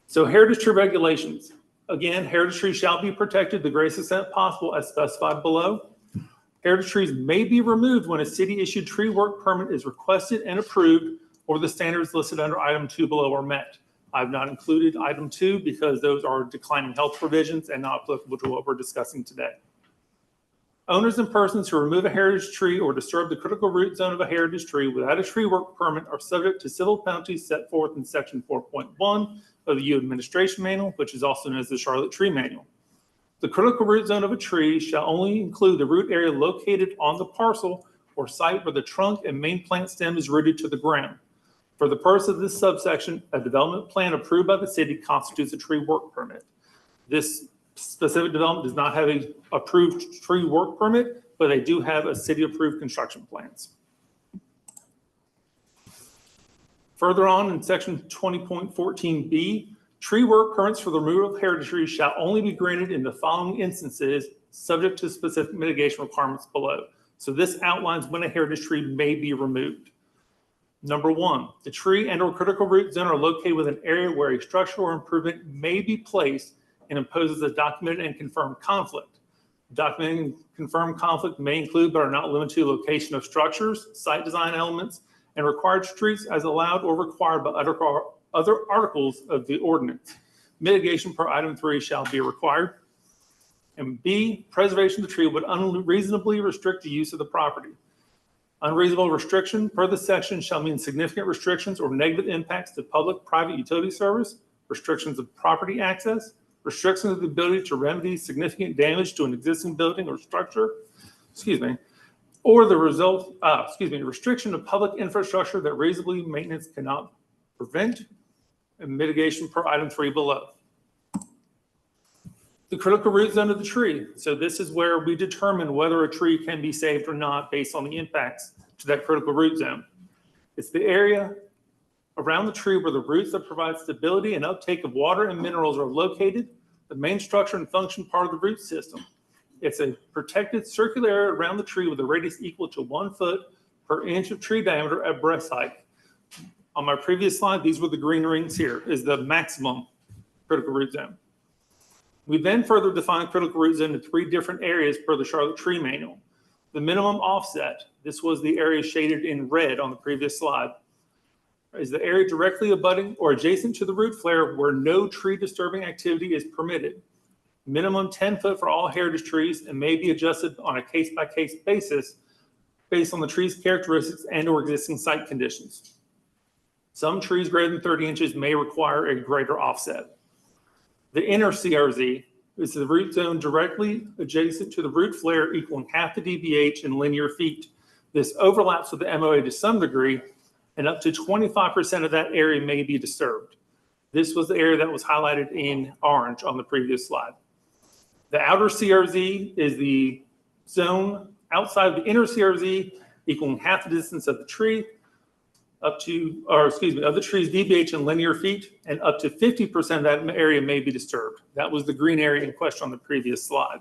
So heritage tree regulations. Again, heritage trees shall be protected to the greatest extent possible as specified below. Heritage trees may be removed when a city-issued tree work permit is requested and approved or the standards listed under item 2 below are met. I've not included item 2 because those are declining health provisions and not applicable to what we're discussing today. Owners and persons who remove a heritage tree or disturb the critical root zone of a heritage tree without a tree work permit are subject to civil penalties set forth in section 4.1 of the U Administration Manual, which is also known as the Charlotte Tree Manual. The critical root zone of a tree shall only include the root area located on the parcel or site where the trunk and main plant stem is rooted to the ground. For the purpose of this subsection, a development plan approved by the city constitutes a tree work permit. This specific development does not have an approved tree work permit, but they do have a city-approved construction plans. Further on in section 20.14b, tree work permits for the removal of heritage trees shall only be granted in the following instances, subject to specific mitigation requirements below. So this outlines when a heritage tree may be removed. Number 1, the tree and or critical root zone are located within an area where a structural improvement may be placed and imposes a documented and confirmed conflict. Documented and confirmed conflict may include, but are not limited to, location of structures, site design elements, and required streets as allowed or required by other articles of the ordinance. Mitigation per item 3 shall be required. And B, preservation of the tree would unreasonably restrict the use of the property. Unreasonable restriction per the section shall mean significant restrictions or negative impacts to public-private utility service, restrictions of property access, restrictions of the ability to remedy significant damage to an existing building or structure, or the result, restriction of public infrastructure that reasonably maintenance cannot prevent, and mitigation per item 3 below. The critical root zone of the tree. So this is where we determine whether a tree can be saved or not based on the impacts to that critical root zone. It's the area around the tree where the roots that provide stability and uptake of water and minerals are located, the main structure and function part of the root system. It's a protected circular area around the tree with a radius equal to 1 foot per inch of tree diameter at breast height. On my previous slide, these were the green rings here, is the maximum critical root zone. We then further defined critical root zone in 3 different areas per the Charlotte Tree Manual. The minimum offset, this was the area shaded in red on the previous slide, is the area directly abutting or adjacent to the root flare where no tree disturbing activity is permitted. Minimum 10 foot for all heritage trees and may be adjusted on a case-by-case basis based on the tree's characteristics and or existing site conditions. Some trees greater than 30 inches may require a greater offset. The inner CRZ is the root zone directly adjacent to the root flare equaling half the DBH in linear feet. This overlaps with the MOA to some degree, and up to 25% of that area may be disturbed. This was the area that was highlighted in orange on the previous slide. The outer CRZ is the zone outside of the inner CRZ equaling half the distance of the tree of the tree's DBH in linear feet, and up to 50% of that area may be disturbed. That was the green area in question on the previous slide.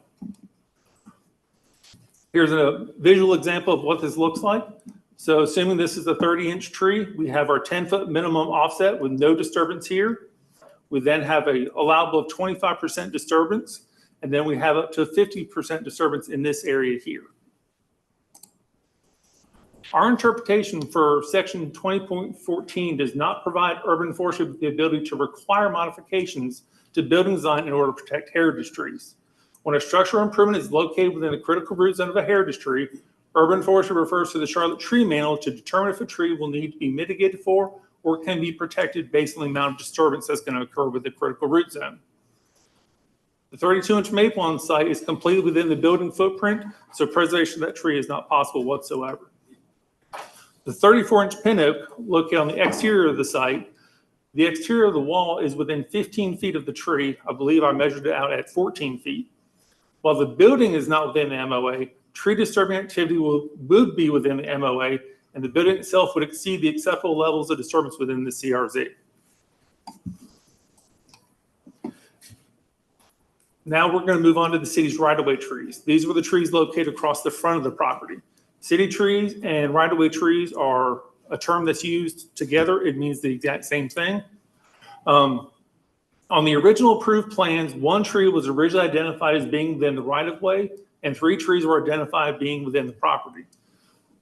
Here's a visual example of what this looks like. So assuming this is a 30-inch tree, we have our 10-foot minimum offset with no disturbance here. We then have a allowable of 25% disturbance, and then we have up to 50% disturbance in this area here. Our interpretation for section 20.14 does not provide urban forestry with the ability to require modifications to building design in order to protect heritage trees. When a structural improvement is located within the critical root zone of a heritage tree, urban forestry refers to the Charlotte Tree Manual to determine if a tree will need to be mitigated for or can be protected based on the amount of disturbance that's going to occur with the critical root zone. The 32-inch maple on site is completely within the building footprint, so preservation of that tree is not possible whatsoever. The 34-inch pin oak located on the exterior of the site, the exterior of the wall is within 15 feet of the tree. I believe I measured it out at 14 feet. While the building is not within the MOA, tree disturbing activity would be within the MOA, and the building itself would exceed the acceptable levels of disturbance within the CRZ. Now we're going to move on to the city's right-of-way trees. These were the trees located across the front of the property. City trees and right-of-way trees are a term that's used together. It means the exact same thing. On the original approved plans, 1 tree was originally identified as being within the right-of-way, and 3 trees were identified being within the property.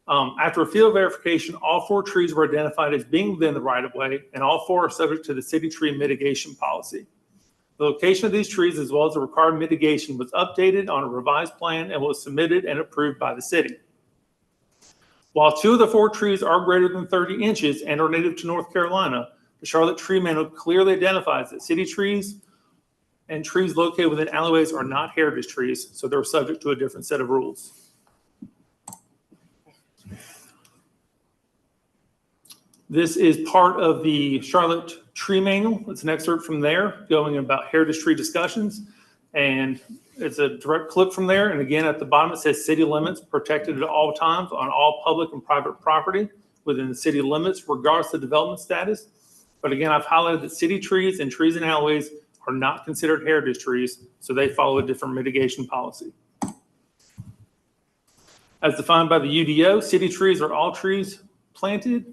After a field verification, all 4 trees were identified as being within the right-of-way, and all 4 are subject to the city tree mitigation policy. The location of these trees, as well as the required mitigation, was updated on a revised plan and was submitted and approved by the city. While 2 of the 4 trees are greater than 30 inches and are native to North Carolina, the Charlotte Tree Manual clearly identifies that city trees and trees located within alleyways are not heritage trees, so they're subject to a different set of rules. This is part of the Charlotte Tree Manual. It's an excerpt from there going about heritage tree discussions, and it's a direct clip from there. And again, at the bottom, it says city limits protected at all times on all public and private property within the city limits, regardless of development status. But again, I've highlighted that city trees and trees in alleyways are not considered heritage trees, so they follow a different mitigation policy. As defined by the UDO, city trees are all planted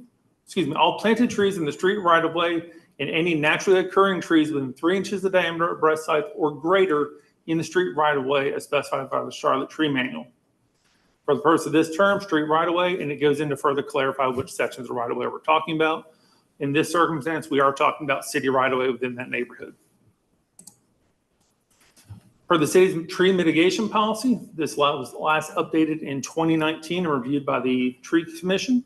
trees in the street right-of-way and any naturally occurring trees within 3 inches of diameter at breast height or greater in the street right-of-way as specified by the Charlotte Tree Manual. For the purpose of this term, street right-of-way, and it goes into further clarify which sections of right-of-way we're talking about. In this circumstance, we are talking about city right-of-way within that neighborhood. For the city's tree mitigation policy, this was last updated in 2019 and reviewed by the Tree Commission.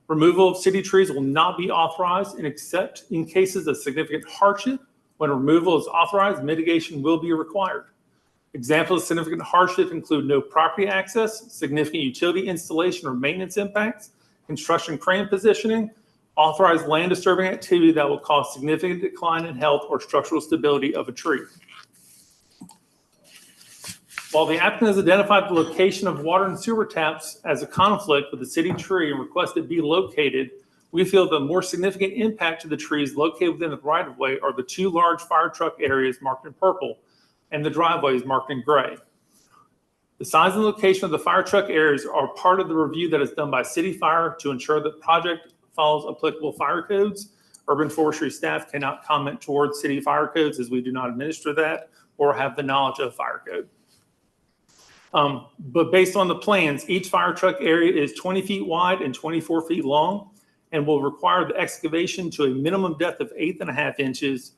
Removal of city trees will not be authorized except in cases of significant hardship. When removal is authorized, mitigation will be required. Examples of significant hardship include no property access, significant utility installation or maintenance impacts, construction crane positioning, authorized land disturbing activity that will cause significant decline in health or structural stability of a tree. While the applicant has identified the location of water and sewer taps as a conflict with the city tree and requested it be located, we feel the more significant impact to the trees located within the right-of-way are the 2 large fire truck areas marked in purple and the driveways marked in gray. The size and location of the fire truck areas are part of the review that is done by City Fire to ensure that the project follows applicable fire codes. Urban forestry staff cannot comment towards city fire codes as we do not administer that or have the knowledge of fire code. But based on the plans, each fire truck area is 20 feet wide and 24 feet long and will require the excavation to a minimum depth of 8.5 inches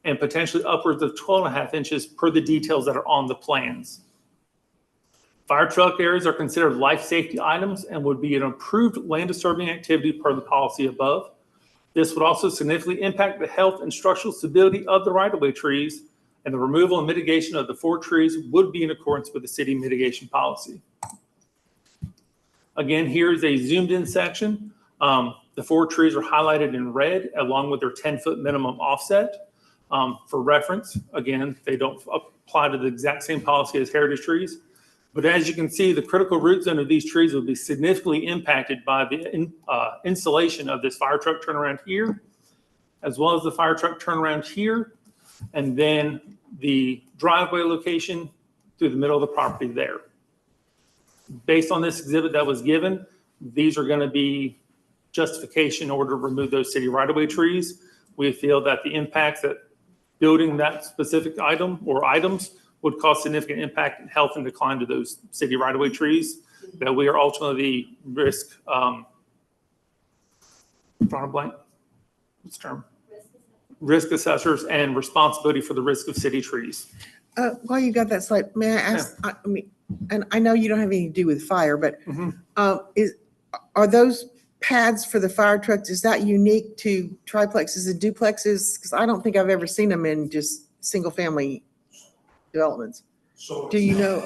and potentially upwards of 12.5 inches per the details that are on the plans. Fire truck areas are considered life safety items and would be an approved land disturbing activity per the policy above. This would also significantly impact the health and structural stability of the right-of-way trees, and the removal and mitigation of the 4 trees would be in accordance with the city mitigation policy. Again, here is a zoomed in section. The 4 trees are highlighted in red along with their 10-foot minimum offset. For reference, again, they don't apply to the exact same policy as heritage trees. But as you can see, the critical root zone of these trees would be significantly impacted by the installation of this fire truck turnaround here, as well as the fire truck turnaround here, and then the driveway location through the middle of the property there. Based on this exhibit that was given, these are going to be justification in order to remove those city right-of-way trees. We feel that the impacts that building that specific item or items would cause significant impact in health and decline to those city right-of-way trees, that we are ultimately risk, drawing a blank, what's the term? Risk assessors and responsibility for the risk of city trees. While you got that slide, may I ask, I mean, and I know you don't have anything to do with fire, but are those pads for the fire trucks, is that unique to triplexes and duplexes? Because I don't think I've ever seen them in just single family developments. So do you know?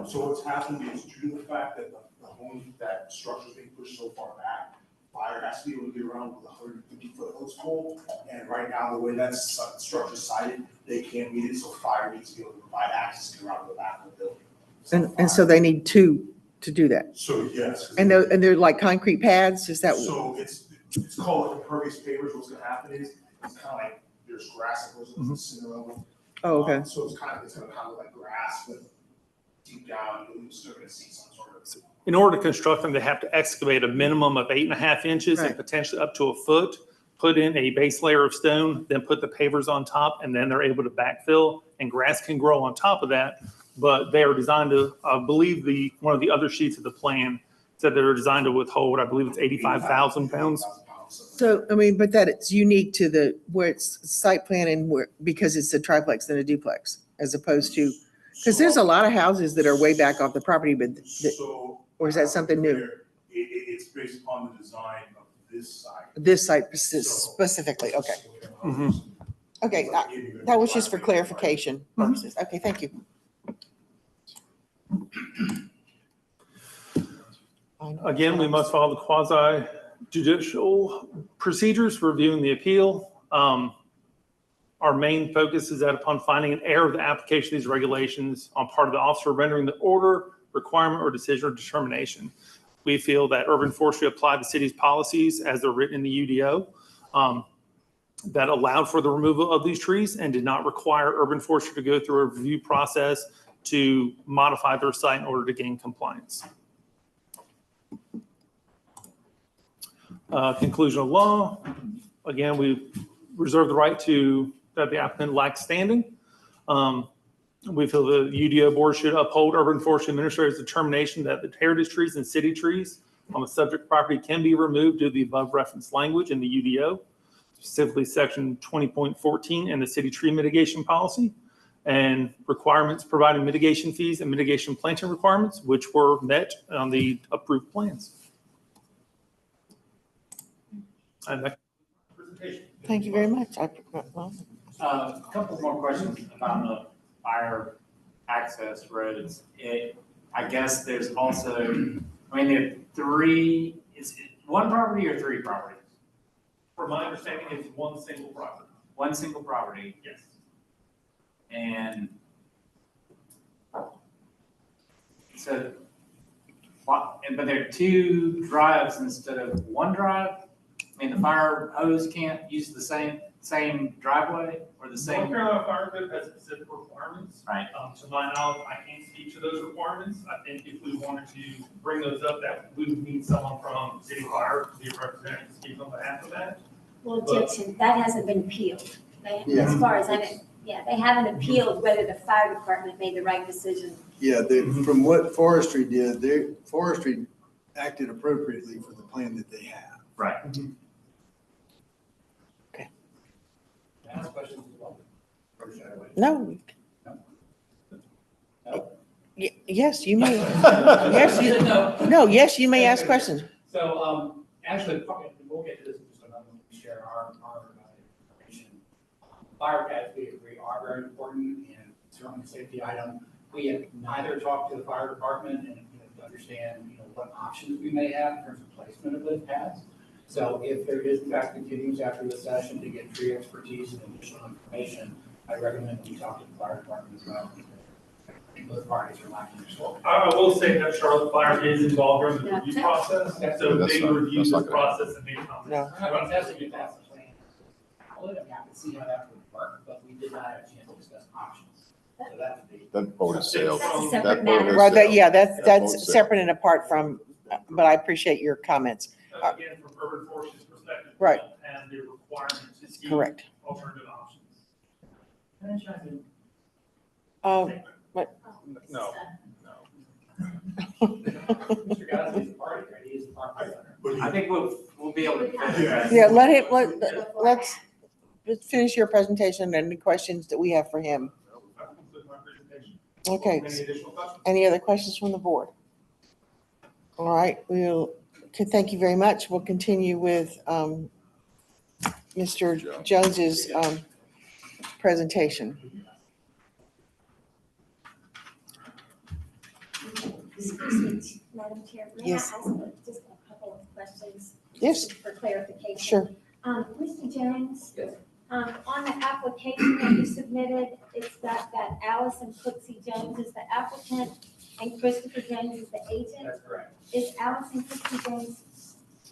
So what's happened is due to the fact that the home, that structure's being pushed so far back, fire has to be able to get around with a 150-foot hose pole. And right now, the way that structure's sited, they can't meet it, so fire needs to be able to provide access to around the back of the building. And so they need 2 to do that. So yes. And they're like concrete pads, is that? So it's called like impervious pavers. What's gonna happen is, it's kind of like, there's grass that goes in the center of them. Oh, okay. So it's gonna kind of like grass, but deep down, you're still gonna see some sort of. In order to construct them, they have to excavate a minimum of 8.5 inches and potentially up to a foot, put in a base layer of stone, then put the pavers on top, and then they're able to backfill, and grass can grow on top of that. But they are designed to, I believe one of the other sheets of the plan said they're designed to withhold, I believe it's 85,000 pounds. So, I mean, but that it's unique to where it's site plan and where, because it's a triplex and a duplex, as opposed to, because there's a lot of houses that are way back off the property, but, or is that something new? It's based upon the design of this site. This site specifically, okay. Okay, that was just for clarification purposes. Okay, thank you. Again, we must follow the quasi judicial procedures for reviewing the appeal. Our main focus is that upon finding an error of the application of these regulations on part of the officer rendering the order, requirement, or decision or determination, we feel that urban forestry applied the city's policies as they're written in the UDO that allowed for the removal of these trees and did not require urban forestry to go through a review process to modify their site in order to gain compliance. Conclusion of law. Again, we reserve the right that the applicant lacks standing. We feel the UDO board should uphold urban forestry administrator's determination that the heritage trees and city trees on the subject property can be removed due to the above referenced language in the UDO, specifically section 20.14 and the city tree mitigation policy, and requirements providing mitigation fees and mitigation planting requirements, which were met on the approved plans. And that Thank you very much. A couple more questions about the fire access roads. I guess there's also, I mean, there are 3, is it 1 property or 3 properties? From my understanding, it's 1 single property. 1 single property? Yes. And so, but there are 2 drives instead of 1 drive? I mean, the fire hose can't use the same driveway or the North same? Carolina Fire Code has specific requirements. Right. To my knowledge, I can't speak to those requirements. I think if we wanted to bring those up, that we would need someone from City Fire to be a representative to speak on behalf of that. Well, Dixon, that hasn't been appealed. Yeah. As far as I know, yeah, they haven't appealed whether the fire department made the right decision. Yeah, from what forestry did, forestry acted appropriately for the plan that they have. Right. Ask questions as well. Or should I wait? No. No? Yes, you may. Yes, yes, you may ask questions. So, actually, we'll get to this in just a moment, when we share our information. Fire pads, we agree, are very important and certainly a safety item. We have neither talked to the fire department and to understand, what options we may have in terms of placement of those pads. So if there is in fact continues after the session to get tree expertise and additional information, I recommend we talk to the fire department as well. Both parties are lacking their scope. I will say that Charlotte Fire is involved during the review process, so they review this process and make comments. No. We're not contesting if that's the plan. I'll let them have to see how that would work, but we did not have a chance to discuss options. So that would be. That vote is sailed. That's a That separate vote matter. is Right, sailed. yeah, That vote's that's sailed. separate and apart from, but I appreciate your comments. Again, from urban forestry's perspective. Right. And the requirement to see. Correct. Alternative options. Can I chime in? What? No. Mr. Gosney is the party, right? He is the party owner. I think we'll be able to. Yeah, let's finish your presentation and the questions that we have for him. That concludes my presentation. Okay. Any additional questions? Any other questions from the board? All right, thank you very much. We'll continue with Mr. Jones's presentation. Excuse me, Madam Chair, may I Yes. ask just a couple of questions? Yes. For clarification? Sure. Mr. Jones? Yes. On the application that you submitted, it's got that Allison Cooksey Jones is the applicant and Christopher Jones is the agent. That's correct. Is Allison Cooksey Jones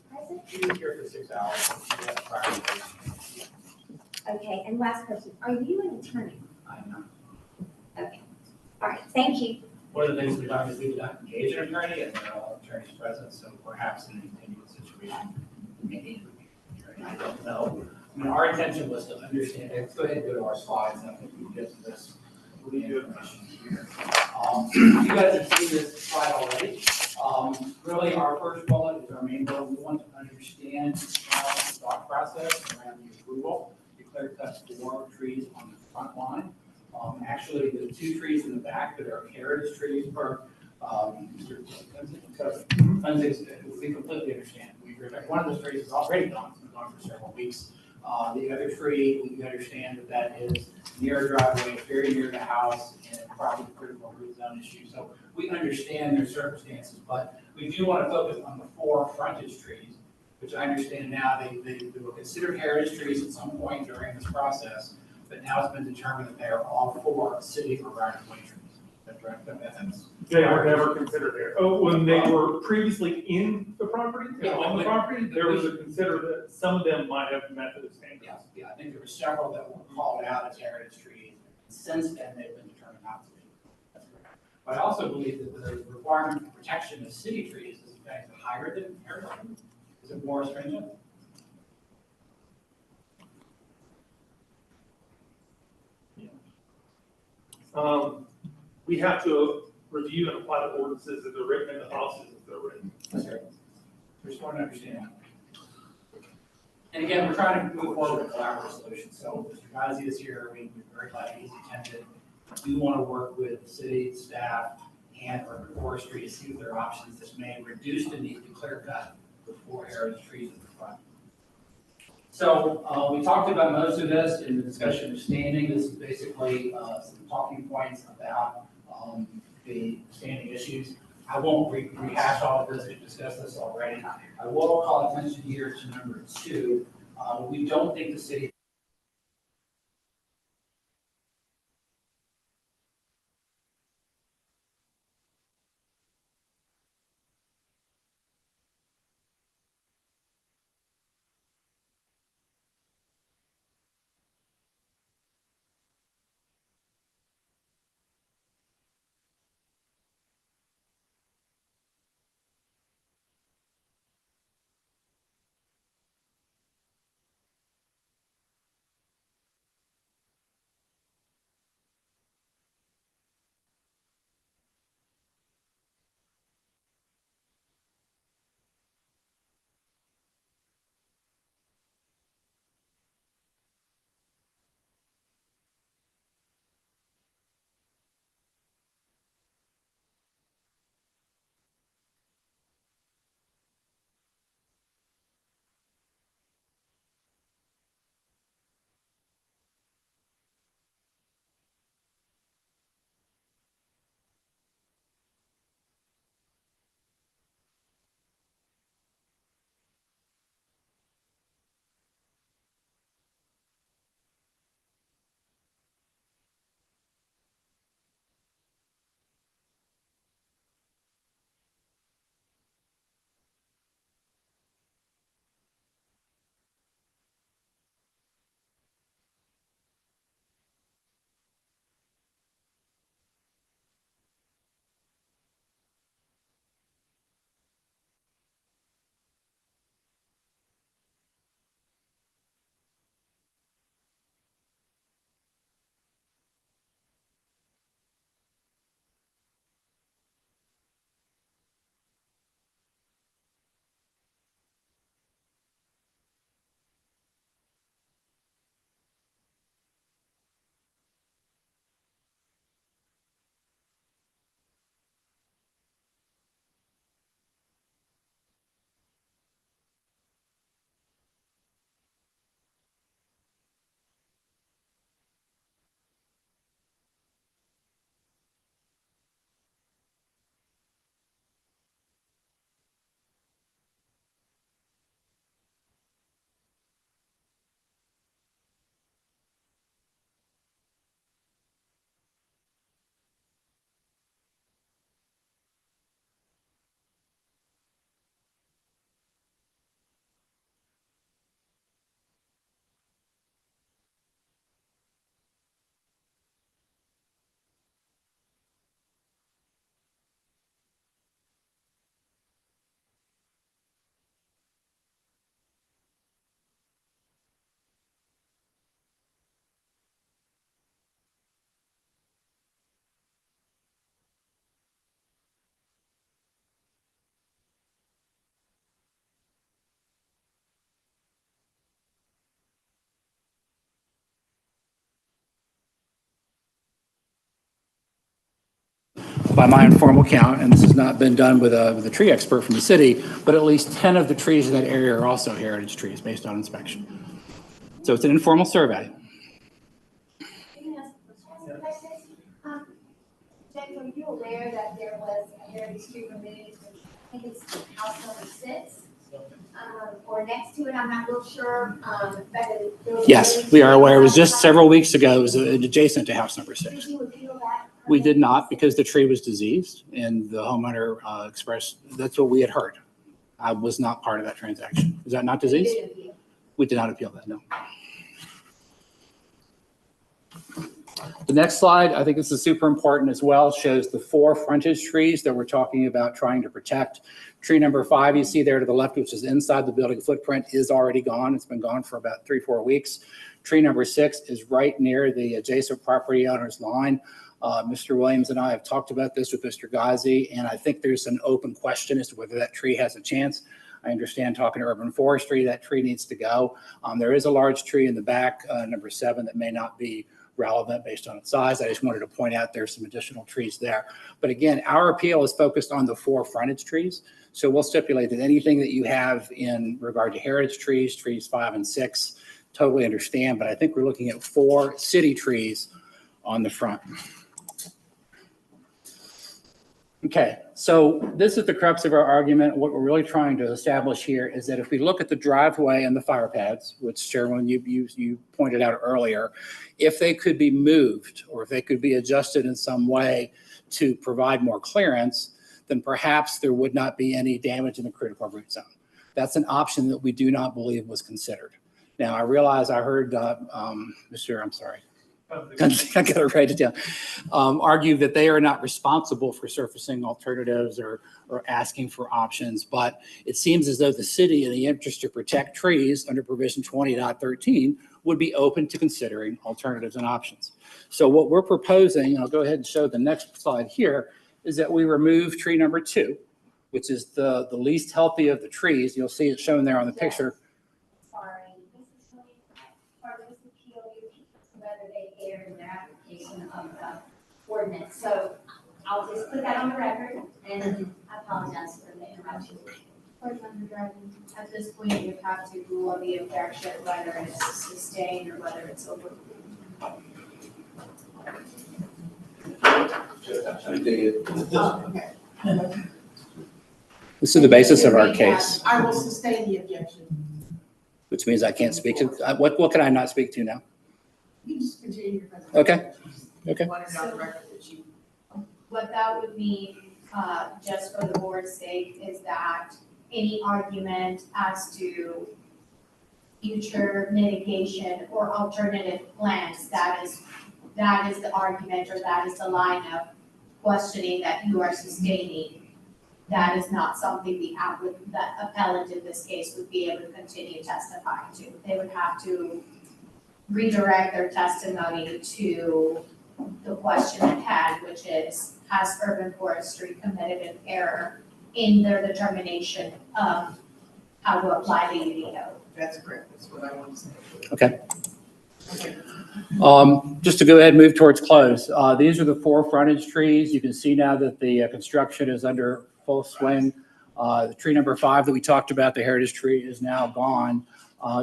present? He was here for 6 hours. She had prior to- Okay, and last question, are you an attorney? I'm not. Okay, all right, thank you. One of the things we've done is we did not engage an attorney and there are all attorneys present, so perhaps in an continuing situation, we may need an attorney. I don't know. I mean, our intention was to understand, let's go ahead and go to our slides, and I think we can get to this. We do information here. You guys have seen this slide already. Really, our first bullet is our main goal. We want to understand the thought process around the approval. Declare cut 4 trees on the front line. Actually, the 2 trees in the back that are heritage trees for, we completely understand. One of those trees is already gone, it's been gone for several weeks. The other tree, we understand that is near a driveway, very near the house, and probably critical root zone issue. So we understand their circumstances, but we do want to focus on the 4 frontage trees, which I understand now they were considered heritage trees at some point during this process, but now it's been determined that they are all 4 city or right-of-way trees. That's right. They were never considered there. Oh, when they were previously in the property, Yeah, on the when- property, there was a consider that some of them might have met those standards. Yeah, I think there were several that were called out as heritage trees. Since then, they've been determined not to be. That's correct. But I also believe that the requirement for protection of city trees is in fact higher than heritage. Is it more stringent? We have to review and apply the ordinances that they're written and the policies that they're written. That's right. Just want to understand. And again, we're trying to move forward with a collaborative solution. So Mr. Gazi is here. We're very glad he's attended. We want to work with the city staff and urban forestry to see if there are options that may reduce the need to clear cut the 4 heritage trees at the front. So we talked about most of this in the discussion of standing. This is basically some talking points about the standing issues. I won't rehash all of this. We've discussed this already. I will call attention here to number 2. We don't think the city by my informal count, and this has not been done with a tree expert from the city, but at least 10 of the trees in that area are also heritage trees based on inspection. So it's an informal survey. James, are you aware that there was a heritage tree removed? I think it's house number 6, or next to it. I'm not real sure. Yes, we are aware. It was just several weeks ago. It was adjacent to house number 6. Did you appeal that? We did not, because the tree was diseased, and the homeowner expressed that's what we had heard. I was not part of that transaction. Is that not diseased? We did not appeal that, no. The next slide, I think this is super important as well, shows the 4 frontage trees that we're talking about trying to protect. Tree number 5 you see there to the left, which is inside the building footprint, is already gone. It's been gone for about 3-4 weeks. Tree number 6 is right near the adjacent property owner's line. Mr. Williams and I have talked about this with Mr. Ghazi, and I think there's an open question as to whether that tree has a chance. I understand, talking to urban forestry, that tree needs to go. There is a large tree in the back, number 7, that may not be relevant based on its size. I just wanted to point out there's some additional trees there. But again, our appeal is focused on the 4 frontage trees. So we'll stipulate that anything that you have in regard to heritage trees, trees 5 and 6, totally understand. But I think we're looking at 4 city trees on the front. Okay, so this is the crux of our argument. What we're really trying to establish here is that if we look at the driveway and the fire pads, which Chairman, you pointed out earlier, if they could be moved or if they could be adjusted in some way to provide more clearance, then perhaps there would not be any damage in the critical root zone. That's an option that we do not believe was considered. Now, I realize I heard I gotta write it down, argue that they are not responsible for surfacing alternatives or asking for options, but it seems as though the city, in the interest to protect trees under provision 20.13, would be open to considering alternatives and options. So what we're proposing, and I'll go ahead and show the next slide here, is that we remove tree number 2, which is the least healthy of the trees. You'll see it shown there on the picture. Sorry, this is really part of this appeal, whether they erred in their application of the ordinance. So I'll just put that on the record, and I apologize for the interruption. At this point, you have to rule on the objection, whether it's sustained or whether it's overruled. This is the basis of our case, I will sustain the objection. which means I can't speak to, what can I not speak to now? You just continue your presentation. Okay. What that would mean, just for the board's sake, is that any argument as to future mitigation or alternative plans, that is the argument, or that is the line of questioning that you are sustaining. That is not something the appellant in this case would be able to continue testifying to. They would have to redirect their testimony to the question at hand, which is, has urban forestry committed an error in their determination of how to apply the UDO? That's correct. That's what I want to say. Okay. Just to go ahead and move towards close. These are the 4 frontage trees. You can see now that the construction is under full swing. The tree number 5 that we talked about, the heritage tree, is now gone.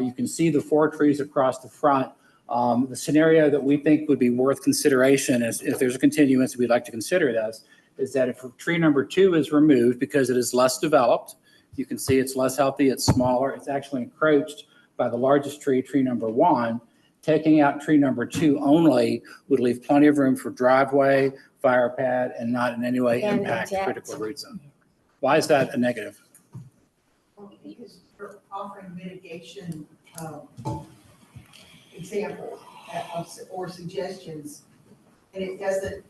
You can see the 4 trees across the front. The scenario that we think would be worth consideration is, if there's a continuance, we'd like to consider this, is that if tree number 2 is removed because it is less developed, you can see it's less healthy, it's smaller, it's actually encroached by the largest tree, tree number 1. Taking out tree number 2 only would leave plenty of room for driveway, fire pad, and not in any way impact critical root zone. Why is that a negative? Because you're offering mitigation examples or suggestions, and it doesn't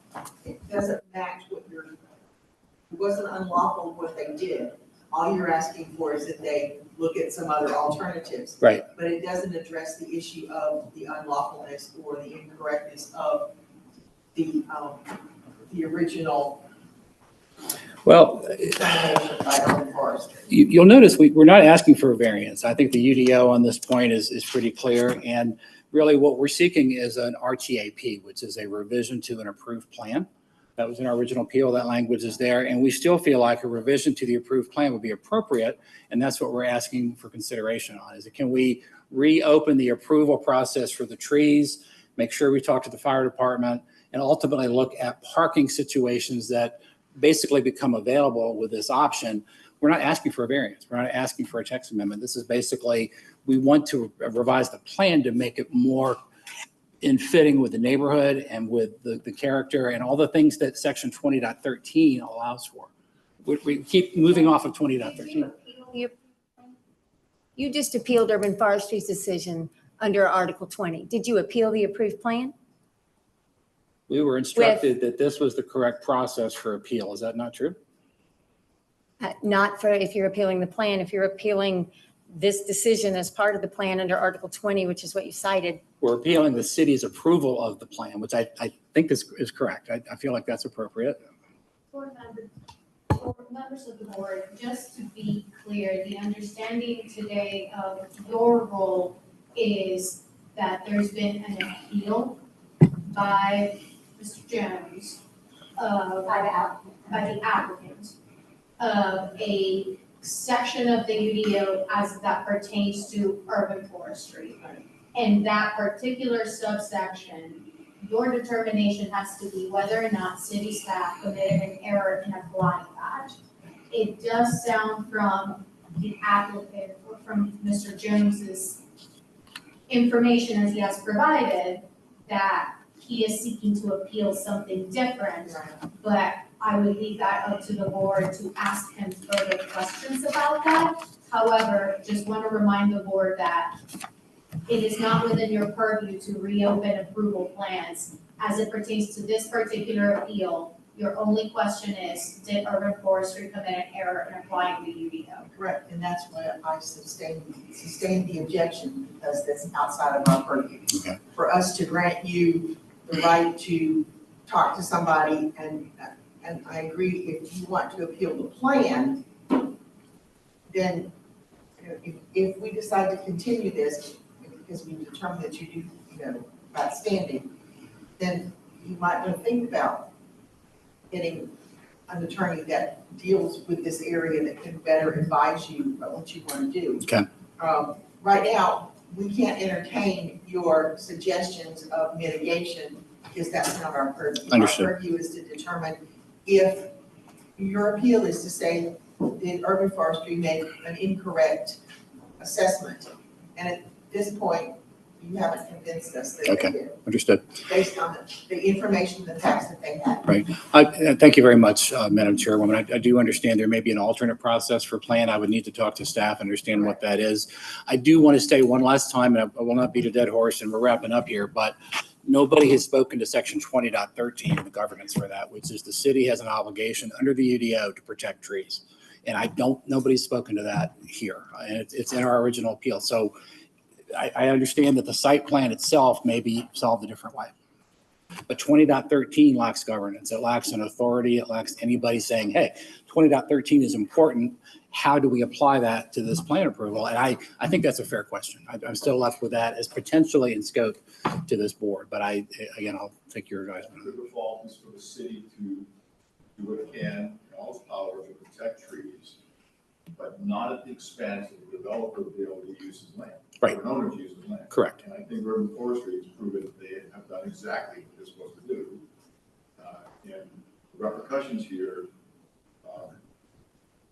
match what it wasn't unlawful what they did. All you're asking for is that they look at some other alternatives. Right. But it doesn't address the issue of the unlawfulness or the incorrectness of the original. Well, you'll notice we're not asking for a variance. I think the UDO on this point is pretty clear. And really what we're seeking is an RTAP, which is a revision to an approved plan. That was in our original appeal. That language is there. And we still feel like a revision to the approved plan would be appropriate. And that's what we're asking for consideration on, is can we reopen the approval process for the trees, make sure we talk to the fire department, and ultimately look at parking situations that basically become available with this option. We're not asking for a variance. We're not asking for a text amendment. This is basically, we want to revise the plan to make it more in fitting with the neighborhood and with the character and all the things that section 20.13 allows for. We keep moving off of 20.13. You just appealed Urban Forestry's decision under Article 20. Did you appeal the approved plan? We were instructed that this was the correct process for appeal. Is that not true? Not for if you're appealing the plan. If you're appealing this decision as part of the plan under Article 20, which is what you cited. We're appealing the city's approval of the plan, which I think is correct. I feel like that's appropriate. For members of the board, just to be clear, the understanding today of your role is that there's been an appeal by Mr. Jones by the applicant of a section of the UDO as that pertains to urban forestry. And that particular subsection, your determination has to be whether or not city staff committed an error in applying that. It does sound from the applicant or from Mr. Jones's information as he has provided that he is seeking to appeal something different, but I would leave that up to the board to ask him further questions about that. However, just want to remind the board that it is not within your purview to reopen approval plans as it pertains to this particular appeal. Your only question is, did urban forestry commit an error in applying the UDO? Correct, and that's why I sustained the objection, because that's outside of our purview. Okay. For us to grant you the right to talk to somebody, and I agree, if you want to appeal the plan, then if we decide to continue this, because we determine that you do, about standing, then you might want to think about getting an attorney that deals with this area that can better advise you about what you want to do. Okay. Right now, we can't entertain your suggestions of mitigation because that's not our purview. Understood. Our purview is to determine if your appeal is to say, did urban forestry make an incorrect assessment? And at this point, you haven't convinced us that they did. Understood. Based on the information, the facts that they had. Right. Thank you very much, Madam Chairwoman. I do understand there may be an alternate process for plan. I would need to talk to staff, understand what that is. I do want to stay one last time, and I will not beat a dead horse, and we're wrapping up here, but nobody has spoken to section 20.13, the governance for that, which is the city has an obligation under the UDO to protect trees. And nobody's spoken to that here. And it's in our original appeal. So I understand that the site plan itself may be solved a different way. But 20.13 lacks governance. It lacks an authority. It lacks anybody saying, hey, 20.13 is important. How do we apply that to this plan approval? And I think that's a fair question. I'm still left with that as potentially in scope to this board. But again, I'll take your advice. The default is for the city to do what it can in all its power to protect trees, but not at the expense of the developer being able to use his land. Right. Or an owner to use his land. Correct. And I think urban forestry has proven that they have done exactly what they're supposed to do. And the repercussions here,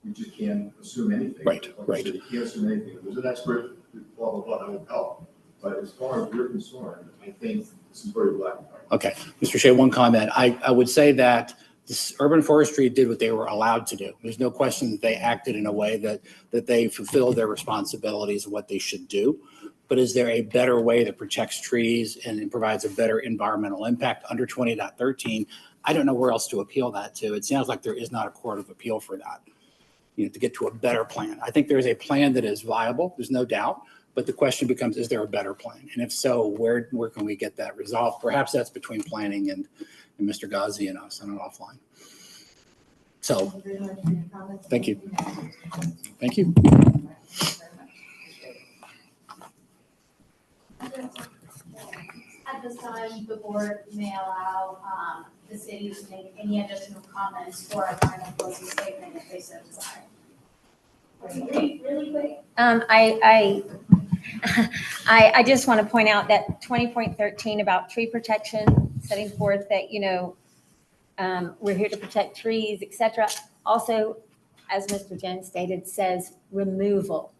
we just can't assume anything. Right, Like right. I said, you can't assume anything. If there's an expert, blah, blah, blah, that will help. But as far as we're concerned, I think this is very black and white. Okay. Mr. Shea, one comment. I would say that this urban forestry did what they were allowed to do. There's no question that they acted in a way that they fulfilled their responsibilities of what they should do. But is there a better way that protects trees and provides a better environmental impact under 20.13? I don't know where else to appeal that to. It sounds like there is not a court of appeal for that, to get to a better plan. I think there's a plan that is viable. There's no doubt. But the question becomes, is there a better plan? And if so, where can we get that resolved? Perhaps that's between planning and Mr. Ghazi and us on an offline. So, thank you. Thank you. At this time, the board may allow the city to make any additional comments for our final closing statement if they so desire. Really quick. I just want to point out that 20.13 about tree protection, setting forth that, we're here to protect trees, et cetera. Also, as Mr. Jones stated, says removal.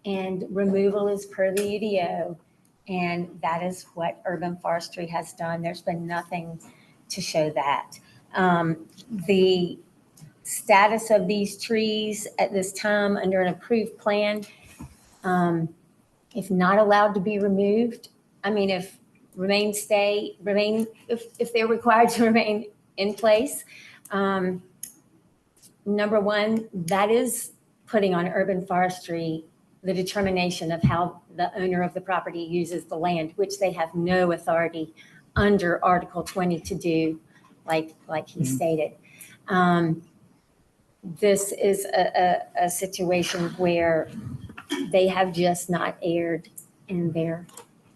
And removal is per the UDO. And that is what urban forestry has done. There's been nothing to show that. The status of these trees at this time under an approved plan, if not allowed to be removed, if if they're required to remain in place, number one, that is putting on urban forestry the determination of how the owner of the property uses the land, which they have no authority under Article 20 to do, like he stated. This is a situation where they have just not erred in their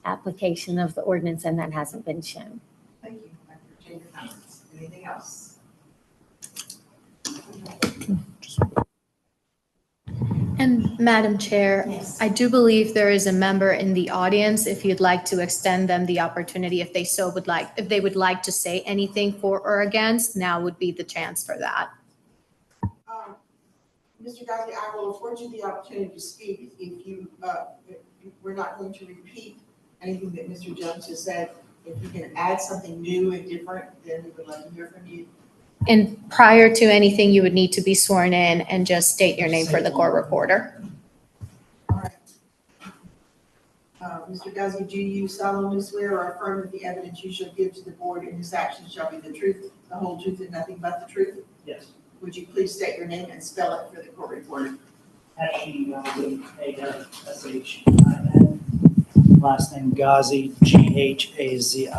application of the ordinance, and that hasn't been shown. Thank you. I appreciate your comments. Anything else? And Madam Chair, Yes. I do believe there is a member in the audience. If you'd like to extend them the opportunity, if they would like to say anything for or against, now would be the chance for that. Mr. Ghazi, I will afford you the opportunity to speak if we're not going to repeat anything that Mr. Jones has said. If you can add something new and different, then we would like to hear from you. And prior to anything, you would need to be sworn in and just state your name for the court reporter. All right. Mr. Ghazi, do you solemnly swear or affirm that the evidence you shall give to the board in this action shall be the truth, the whole truth, and nothing but the truth? Yes. Would you please state your name and spell it for the court reporter? H-E-A-S-H-I-N. Last name Ghazi, Ghazi.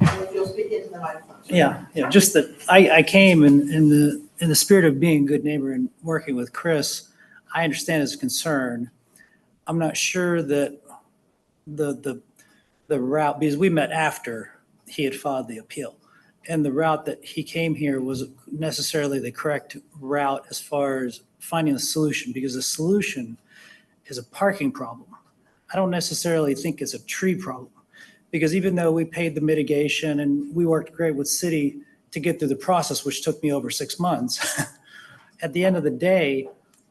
If you'll speak into the microphone. Yeah, just that I came in the spirit of being a good neighbor and working with Chris. I understand his concern. I'm not sure that the route, because we met after he had filed the appeal. And the route that he came here was necessarily the correct route as far as finding a solution, because the solution is a parking problem. I don't necessarily think it's a tree problem, because even though we paid the mitigation and we worked great with city to get through the process, which took me over 6 months, at the end of the day,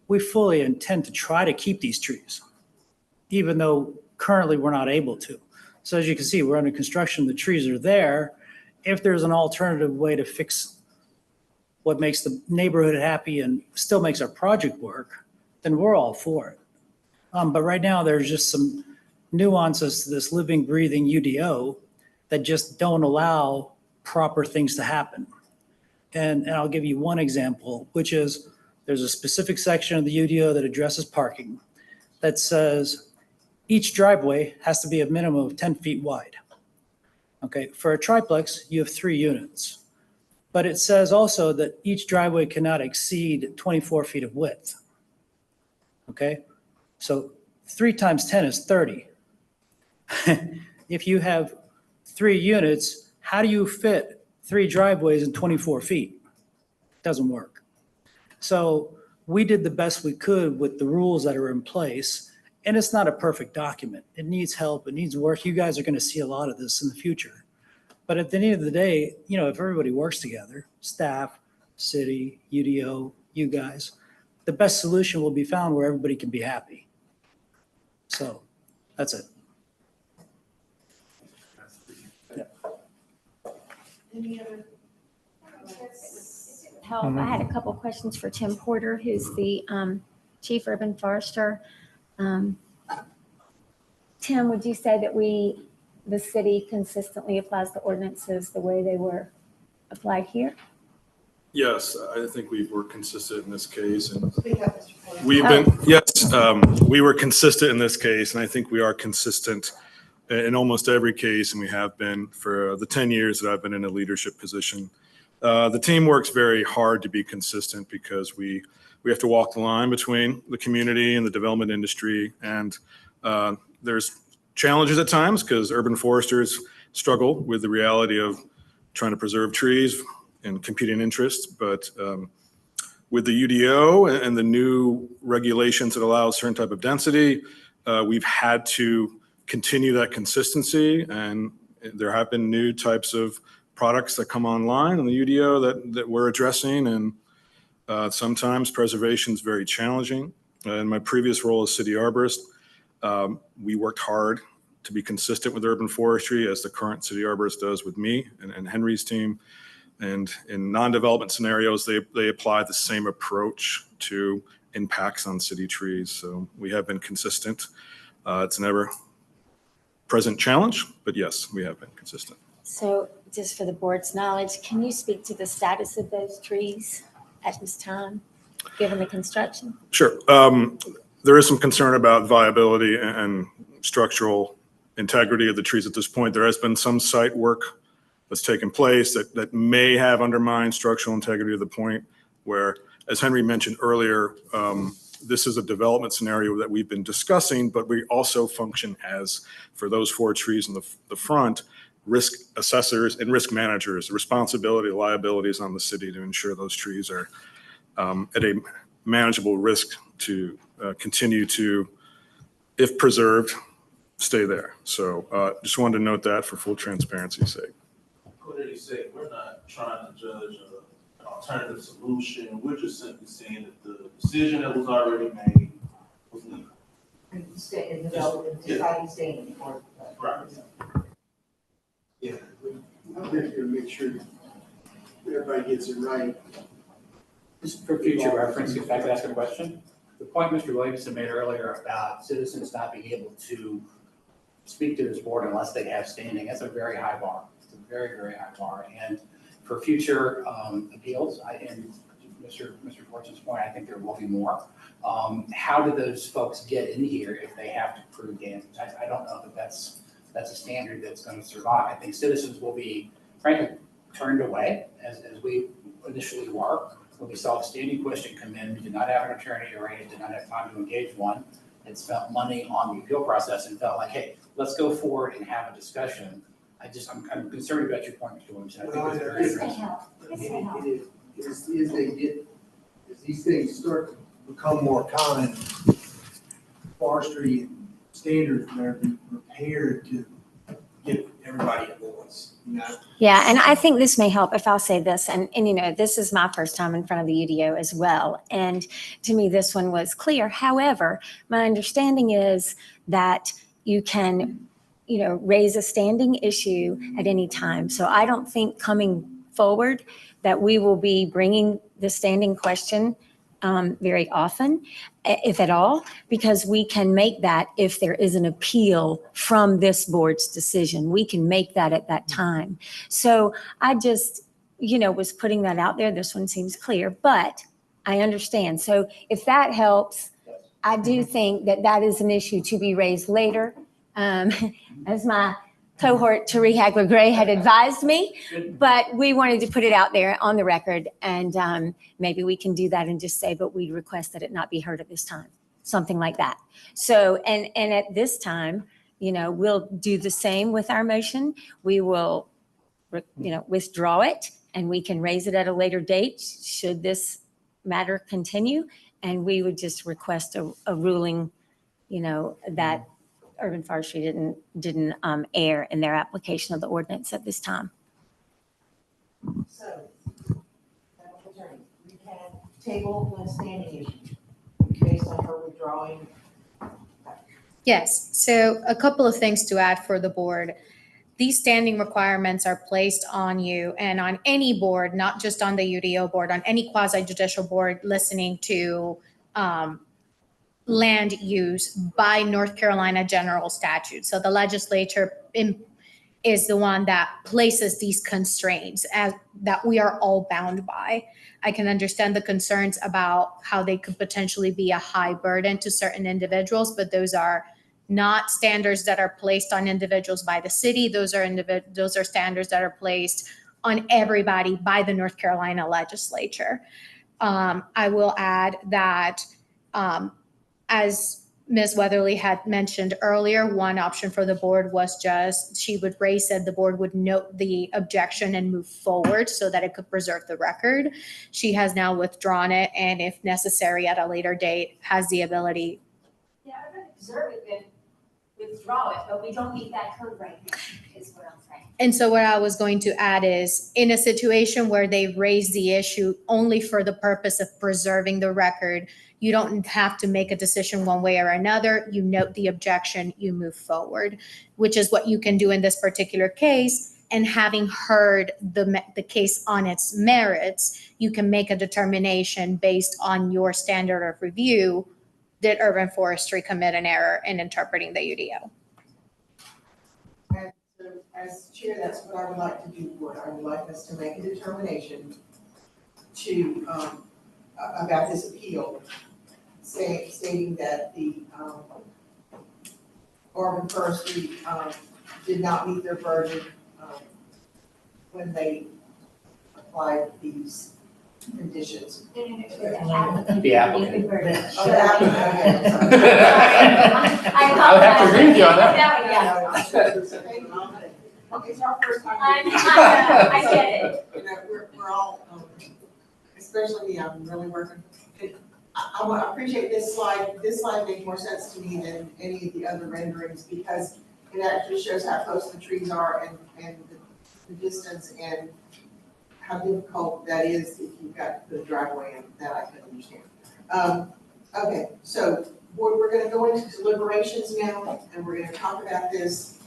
we fully intend to try to keep these trees, even though currently we're not able to. So as you can see, we're under construction, the trees are there. If there's an alternative way to fix what makes the neighborhood happy and still makes our project work, then we're all for it. But right now, there's just some nuances to this living, breathing UDO that just don't allow proper things to happen. And I'll give you one example, which is there's a specific section of the UDO that addresses parking that says each driveway has to be a minimum of 10 feet wide. Okay, for a triplex, you have 3 units. But it says also that each driveway cannot exceed 24 feet of width. Okay, so 3 times 10 is 30. If you have 3 units, how do you fit 3 driveways in 24 feet? It doesn't work. So we did the best we could with the rules that are in place. And it's not a perfect document. It needs help. It needs work. You guys are going to see a lot of this in the future. But at the end of the day, if everybody works together, staff, city, UDO, you guys, the best solution will be found where everybody can be happy. So that's it. Any other? I had a couple questions for Tim Porter, who's the Chief Urban Forester. Tim, would you say that the city consistently applies the ordinances the way they were applied here? Yes, I think we were consistent in this case, and Speak up, Mr. Porter. we've been, yes, we were consistent in this case, and I think we are consistent in almost every case, and we have been for the 10 years that I've been in a leadership position. The team works very hard to be consistent because we have to walk the line between the community and the development industry, and there's challenges at times because urban foresters struggle with the reality of trying to preserve trees and competing interests. But with the UDO and the new regulations that allow a certain type of density, we've had to continue that consistency. And there have been new types of products that come online in the UDO that we're addressing. And sometimes preservation is very challenging. In my previous role as city arborist, we worked hard to be consistent with urban forestry, as the current city arborist does with me and Henry's team. And in non-development scenarios, they apply the same approach to impacts on city trees. So we have been consistent. It's an ever-present challenge, but yes, we have been consistent. So just for the board's knowledge, can you speak to the status of those trees at this time, given the construction? Sure. There is some concern about viability and structural integrity of the trees at this point. There has been some site work that's taken place that may have undermined structural integrity to the point where, as Henry mentioned earlier, this is a development scenario that we've been discussing, but we also function as, for those 4 trees in the front, risk assessors and risk managers. The responsibility, liability is on the city to ensure those trees are at a manageable risk to continue to, if preserved, stay there. So just wanted to note that for full transparency's sake. What did he say? We're not trying to judge an alternative solution. We're just simply saying that the decision that was already made was legal. Deciding staying for. Right. Yeah, I'm here to make sure everybody gets it right. Just for future reference, if I could ask a question. The point Mr. Williamson made earlier about citizens not being able to speak to this board unless they have standing, that's a very high bar. It's a very, very high bar. And for future appeals, and Mr. Fortune's point, I think there will be more. How do those folks get in here if they have to prove damage? I don't know that that's a standard that's going to survive. I think citizens will be, frankly, turned away, as we initially were. When we saw the standing question come in, we did not have an attorney arranged, did not have time to engage one, had spent money on the appeal process and felt like, hey, let's go forward and have a discussion. I'm concerned about your point, Mr. Williamson. I think it's very interesting. As these things start to become more common, forestry standards are prepared to give everybody a voice, you know? Yeah, and I think this may help if I'll say this, and you know, this is my first time in front of the UDO as well. And to me, this one was clear. However, my understanding is that you can, you know, raise a standing issue at any time. So I don't think coming forward that we will be bringing the standing question very often, if at all, because we can make that if there is an appeal from this board's decision. We can make that at that time. So I just, you know, was putting that out there. This one seems clear, but I understand. So if that helps, I do think that that is an issue to be raised later. As my cohort, Tariq Hagler-Gray, had advised me, but we wanted to put it out there on the record, and maybe we can do that and just say, but we request that it not be heard at this time, something like that. So, and at this time, you know, we'll do the same with our motion. We will, you know, withdraw it, and we can raise it at a later date should this matter continue, and we would just request a ruling, you know, that urban forestry didn't err in their application of the ordinance at this time. So, Attorney, we can table the standing issue based on her withdrawing. Yes, so a couple of things to add for the board. These standing requirements are placed on you and on any board, not just on the UDO board, on any quasi-judicial board listening to land use by North Carolina general statute. So the legislature is the one that places these constraints that we are all bound by. I can understand the concerns about how they could potentially be a high burden to certain individuals, but those are not standards that are placed on individuals by the city. Those are standards that are placed on everybody by the North Carolina legislature. I will add that as Ms. Weatherly had mentioned earlier, one option for the board was just, Ray said the board would note the objection and move forward so that it could preserve the record. She has now withdrawn it, and if necessary at a later date, has the ability. Yeah, I'm gonna observe it and withdraw it, but we don't meet that code right now, is what I'm saying. And so what I was going to add is, in a situation where they raise the issue only for the purpose of preserving the record, you don't have to make a decision one way or another. You note the objection, you move forward, which is what you can do in this particular case. And having heard the case on its merits, you can make a determination based on your standard of review. Did Urban Forestry commit an error in interpreting the UDO? And so as chair, that's what I would like to do, board. I would like us to make a determination to, about this appeal, stating that the, Urban Forestry, did not meet their burden, when they applied these conditions. The applicant. Oh, the applicant, okay, I'm sorry. I would have to agree with you on that. Okay, it's our first time. I get it. You know, we're all, especially me, I'm really working. I appreciate this slide. This slide makes more sense to me than any of the other renderings because it actually shows how close the trees are and the distance and how difficult that is if you've got the driveway in. That I can understand. Okay, so board, we're gonna go into deliberations now and we're gonna talk about this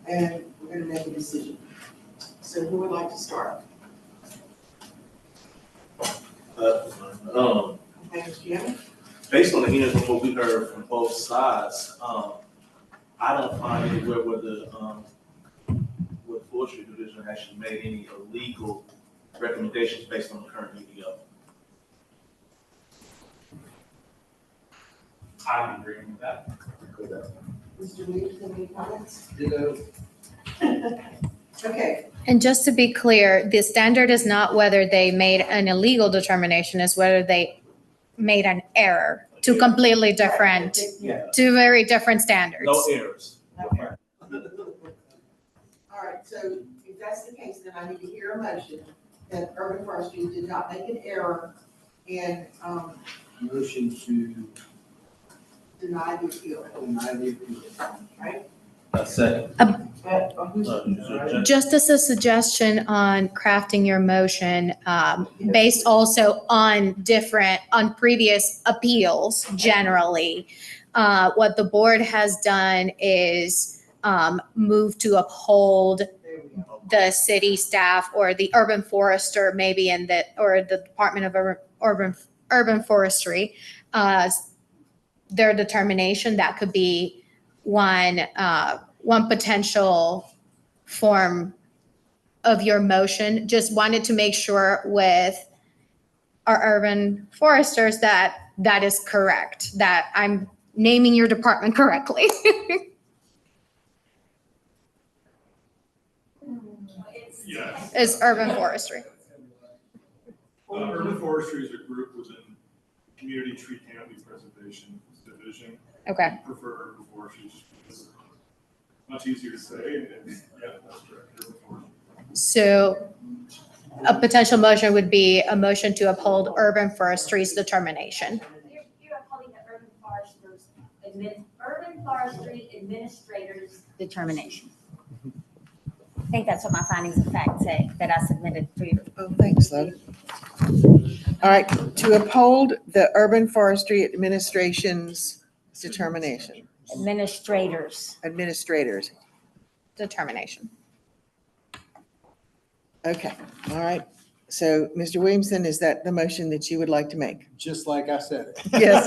and we're gonna make a decision. So who would like to start? Based on the hearings and what we heard from both sides, I don't find anywhere where the forestry division actually made any illegal recommendations based on the current UDO. I'm agreeing with that. Mr. Williams, any comments? Ditto. Okay. And just to be clear, the standard is not whether they made an illegal determination, it's whether they made an error. Two completely different, two very different standards. No errors. Okay. All right, so if that's the case, then I need to hear a motion that Urban Forestry did not make an error in, Motion to deny the appeal, deny the appeal. right? Second. Just as a suggestion on crafting your motion, based also on previous appeals generally, what the board has done is move to uphold the city staff or the urban forester maybe or the Department of Urban Forestry, their determination. That could be one potential form of your motion. Just wanted to make sure with our urban foresters that is correct, that I'm naming your department correctly. Yes. It's urban forestry. Urban forestry is a group within Community Tree Canopy Preservation Division. Okay. We prefer urban forestry just because it's much easier to say. And yeah, that's correct. Urban forestry. So a potential motion would be a motion to uphold urban forestry's determination. You're upholding the Urban Forestry Administrator's Determination. I think that's what my findings of fact say that I submitted for you. Oh, thanks, love. All right, to uphold the Urban Forestry Administration's determination. Administrators. Administrators. Determination. Okay, all right. So, Mr. Williamson, is that the motion that you would like to make? Just like I said it. Yes.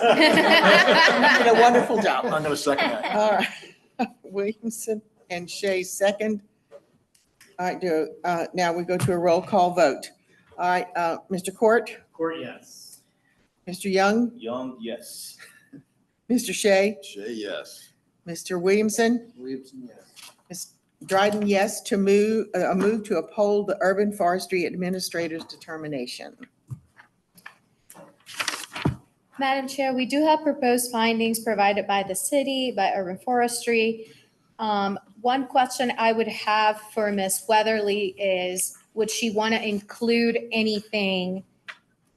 You did a wonderful job. I'm going to second that. All right. Williamson and Shea second. All right, now we go to a roll call vote. All right, Mr. Court? Court, yes. Mr. Young? Young, yes. Mr. Shea? Shay, yes. Mr. Williamson? Williamson, yes. Ms. Dryden, yes, to move, a move to uphold the Urban Forestry Administrator's determination. Madam Chair, we do have proposed findings provided by the city, by Urban Forestry. One question I would have for Ms. Weatherly is, would she want to include anything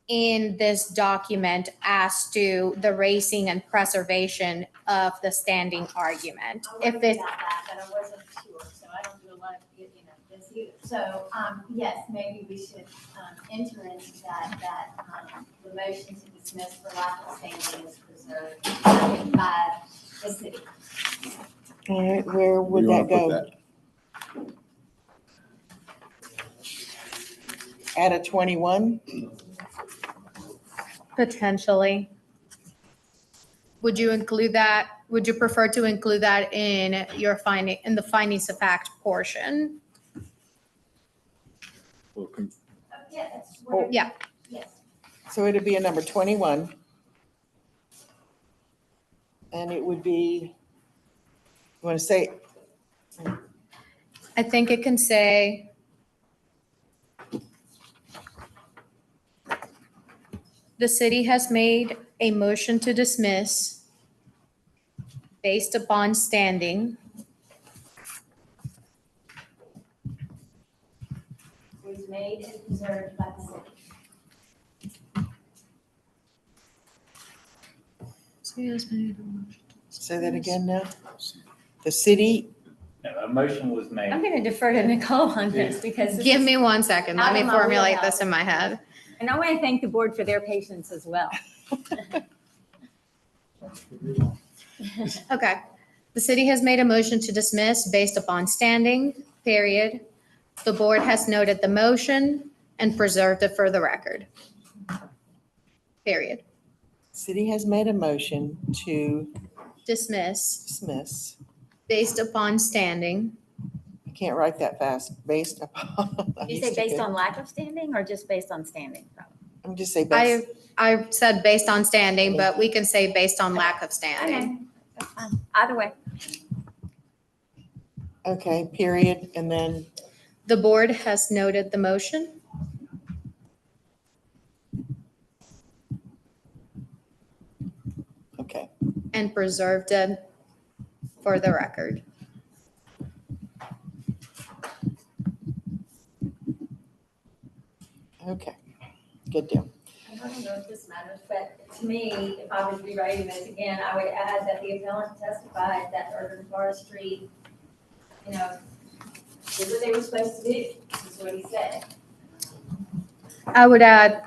in this document as to the raising and preservation of the standing argument? If it's that, but I wasn't sure, so I don't do a lot of, this either. So, yes, maybe we should, enter into that, the motion to dismiss for lack of standing is preserved by the city. All right, where would Where that do you wanna go? put Add a 21? Potentially. Would you include that? Would you prefer to include that in your finding, in the findings of fact portion? Yeah, that's what. Yeah. Yes. So it'd be a number 21. And it would be, you want to say, I think it can say, the city has made a motion to dismiss based upon standing. Was made and preserved by the city. say that again now? The city, A motion was made. I'm going to defer to Nicole on this because. this Give is me 1 second. Let out me of my formulate wheelhouse. this in my head. And I want to thank the board for their patience as well. Okay. The city has made a motion to dismiss based upon standing, period. The board has noted the motion and preserved it for the record. Period. city has made a motion to Dismiss dismiss. based upon standing. I can't write that fast, based upon. I Did you used say to based could. on lack of standing or just based on standing? I'm just say based. I said based on standing, but we can say based on lack of standing. Okay, that's fine. Either way. Okay, period, and then, The board has noted the motion. okay. And preserved it for the record. Okay, good deal. I don't know if this matters, but to me, if I was rewriting this again, I would add that the appellant testified that urban forestry, did what they were supposed to do, is what he said. I would add,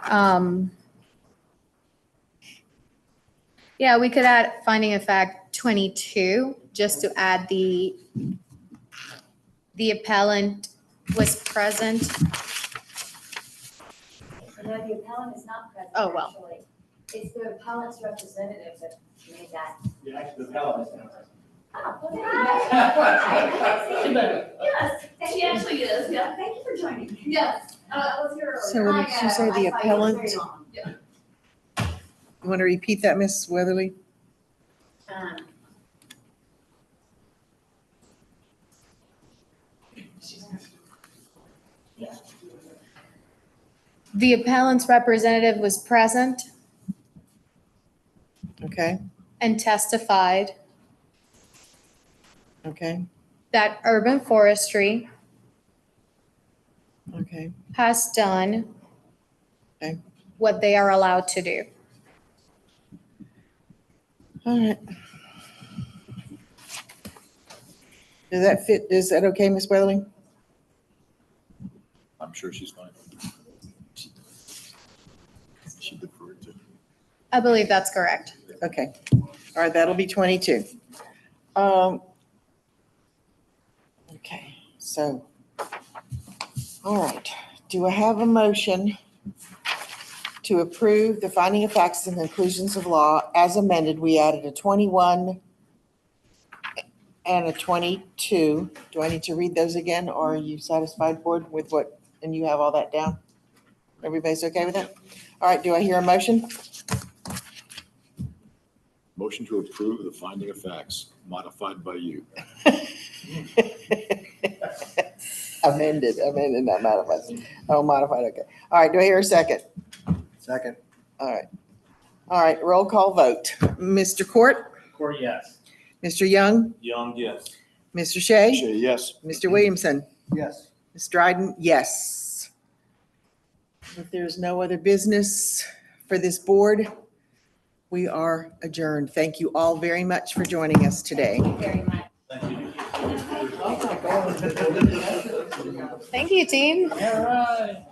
yeah, we could add finding of fact 22, just to add the appellant was present. No, the appellant is not present, Oh, well. actually. It's the appellant's representative that made that. Yeah, actually, the appellant is not present. Oh, well, there you go. Yes, she actually is, yeah. Thank you for joining me. Yes, I was here earlier. So what did you say, the appellant? Yeah. You want to repeat that, Ms. Weatherly? Yeah. The appellant's representative was present Okay, and testified okay, that urban forestry okay, has done Okay. what they are allowed to do. all right. Does that fit, is that okay, Ms. Weatherly? I'm sure she's fine. She deferred to. I believe that's correct. Okay, all right, that'll be 22. Okay, so, all right, do I have a motion to approve the finding of facts and conclusions of law as amended? We added a 21 and a 22. Do I need to read those again, or are you satisfied, board, with what, and you have all that down? Everybody's okay with that? All right, do I hear a motion? Motion to approve the finding of facts modified by you. Amended, not modified. Oh, modified, okay. All right, do I hear a second? Second. All right. All right, roll call vote. Mr. Court, Court, yes. Mr. Young, Young, yes. Mr. Shea, Shay, yes. Mr. Williamson, Yes. Ms. Dryden, yes. If there's no other business for this board, we are adjourned. Thank you all very much for joining us today. Very much. Thank you, team. All right.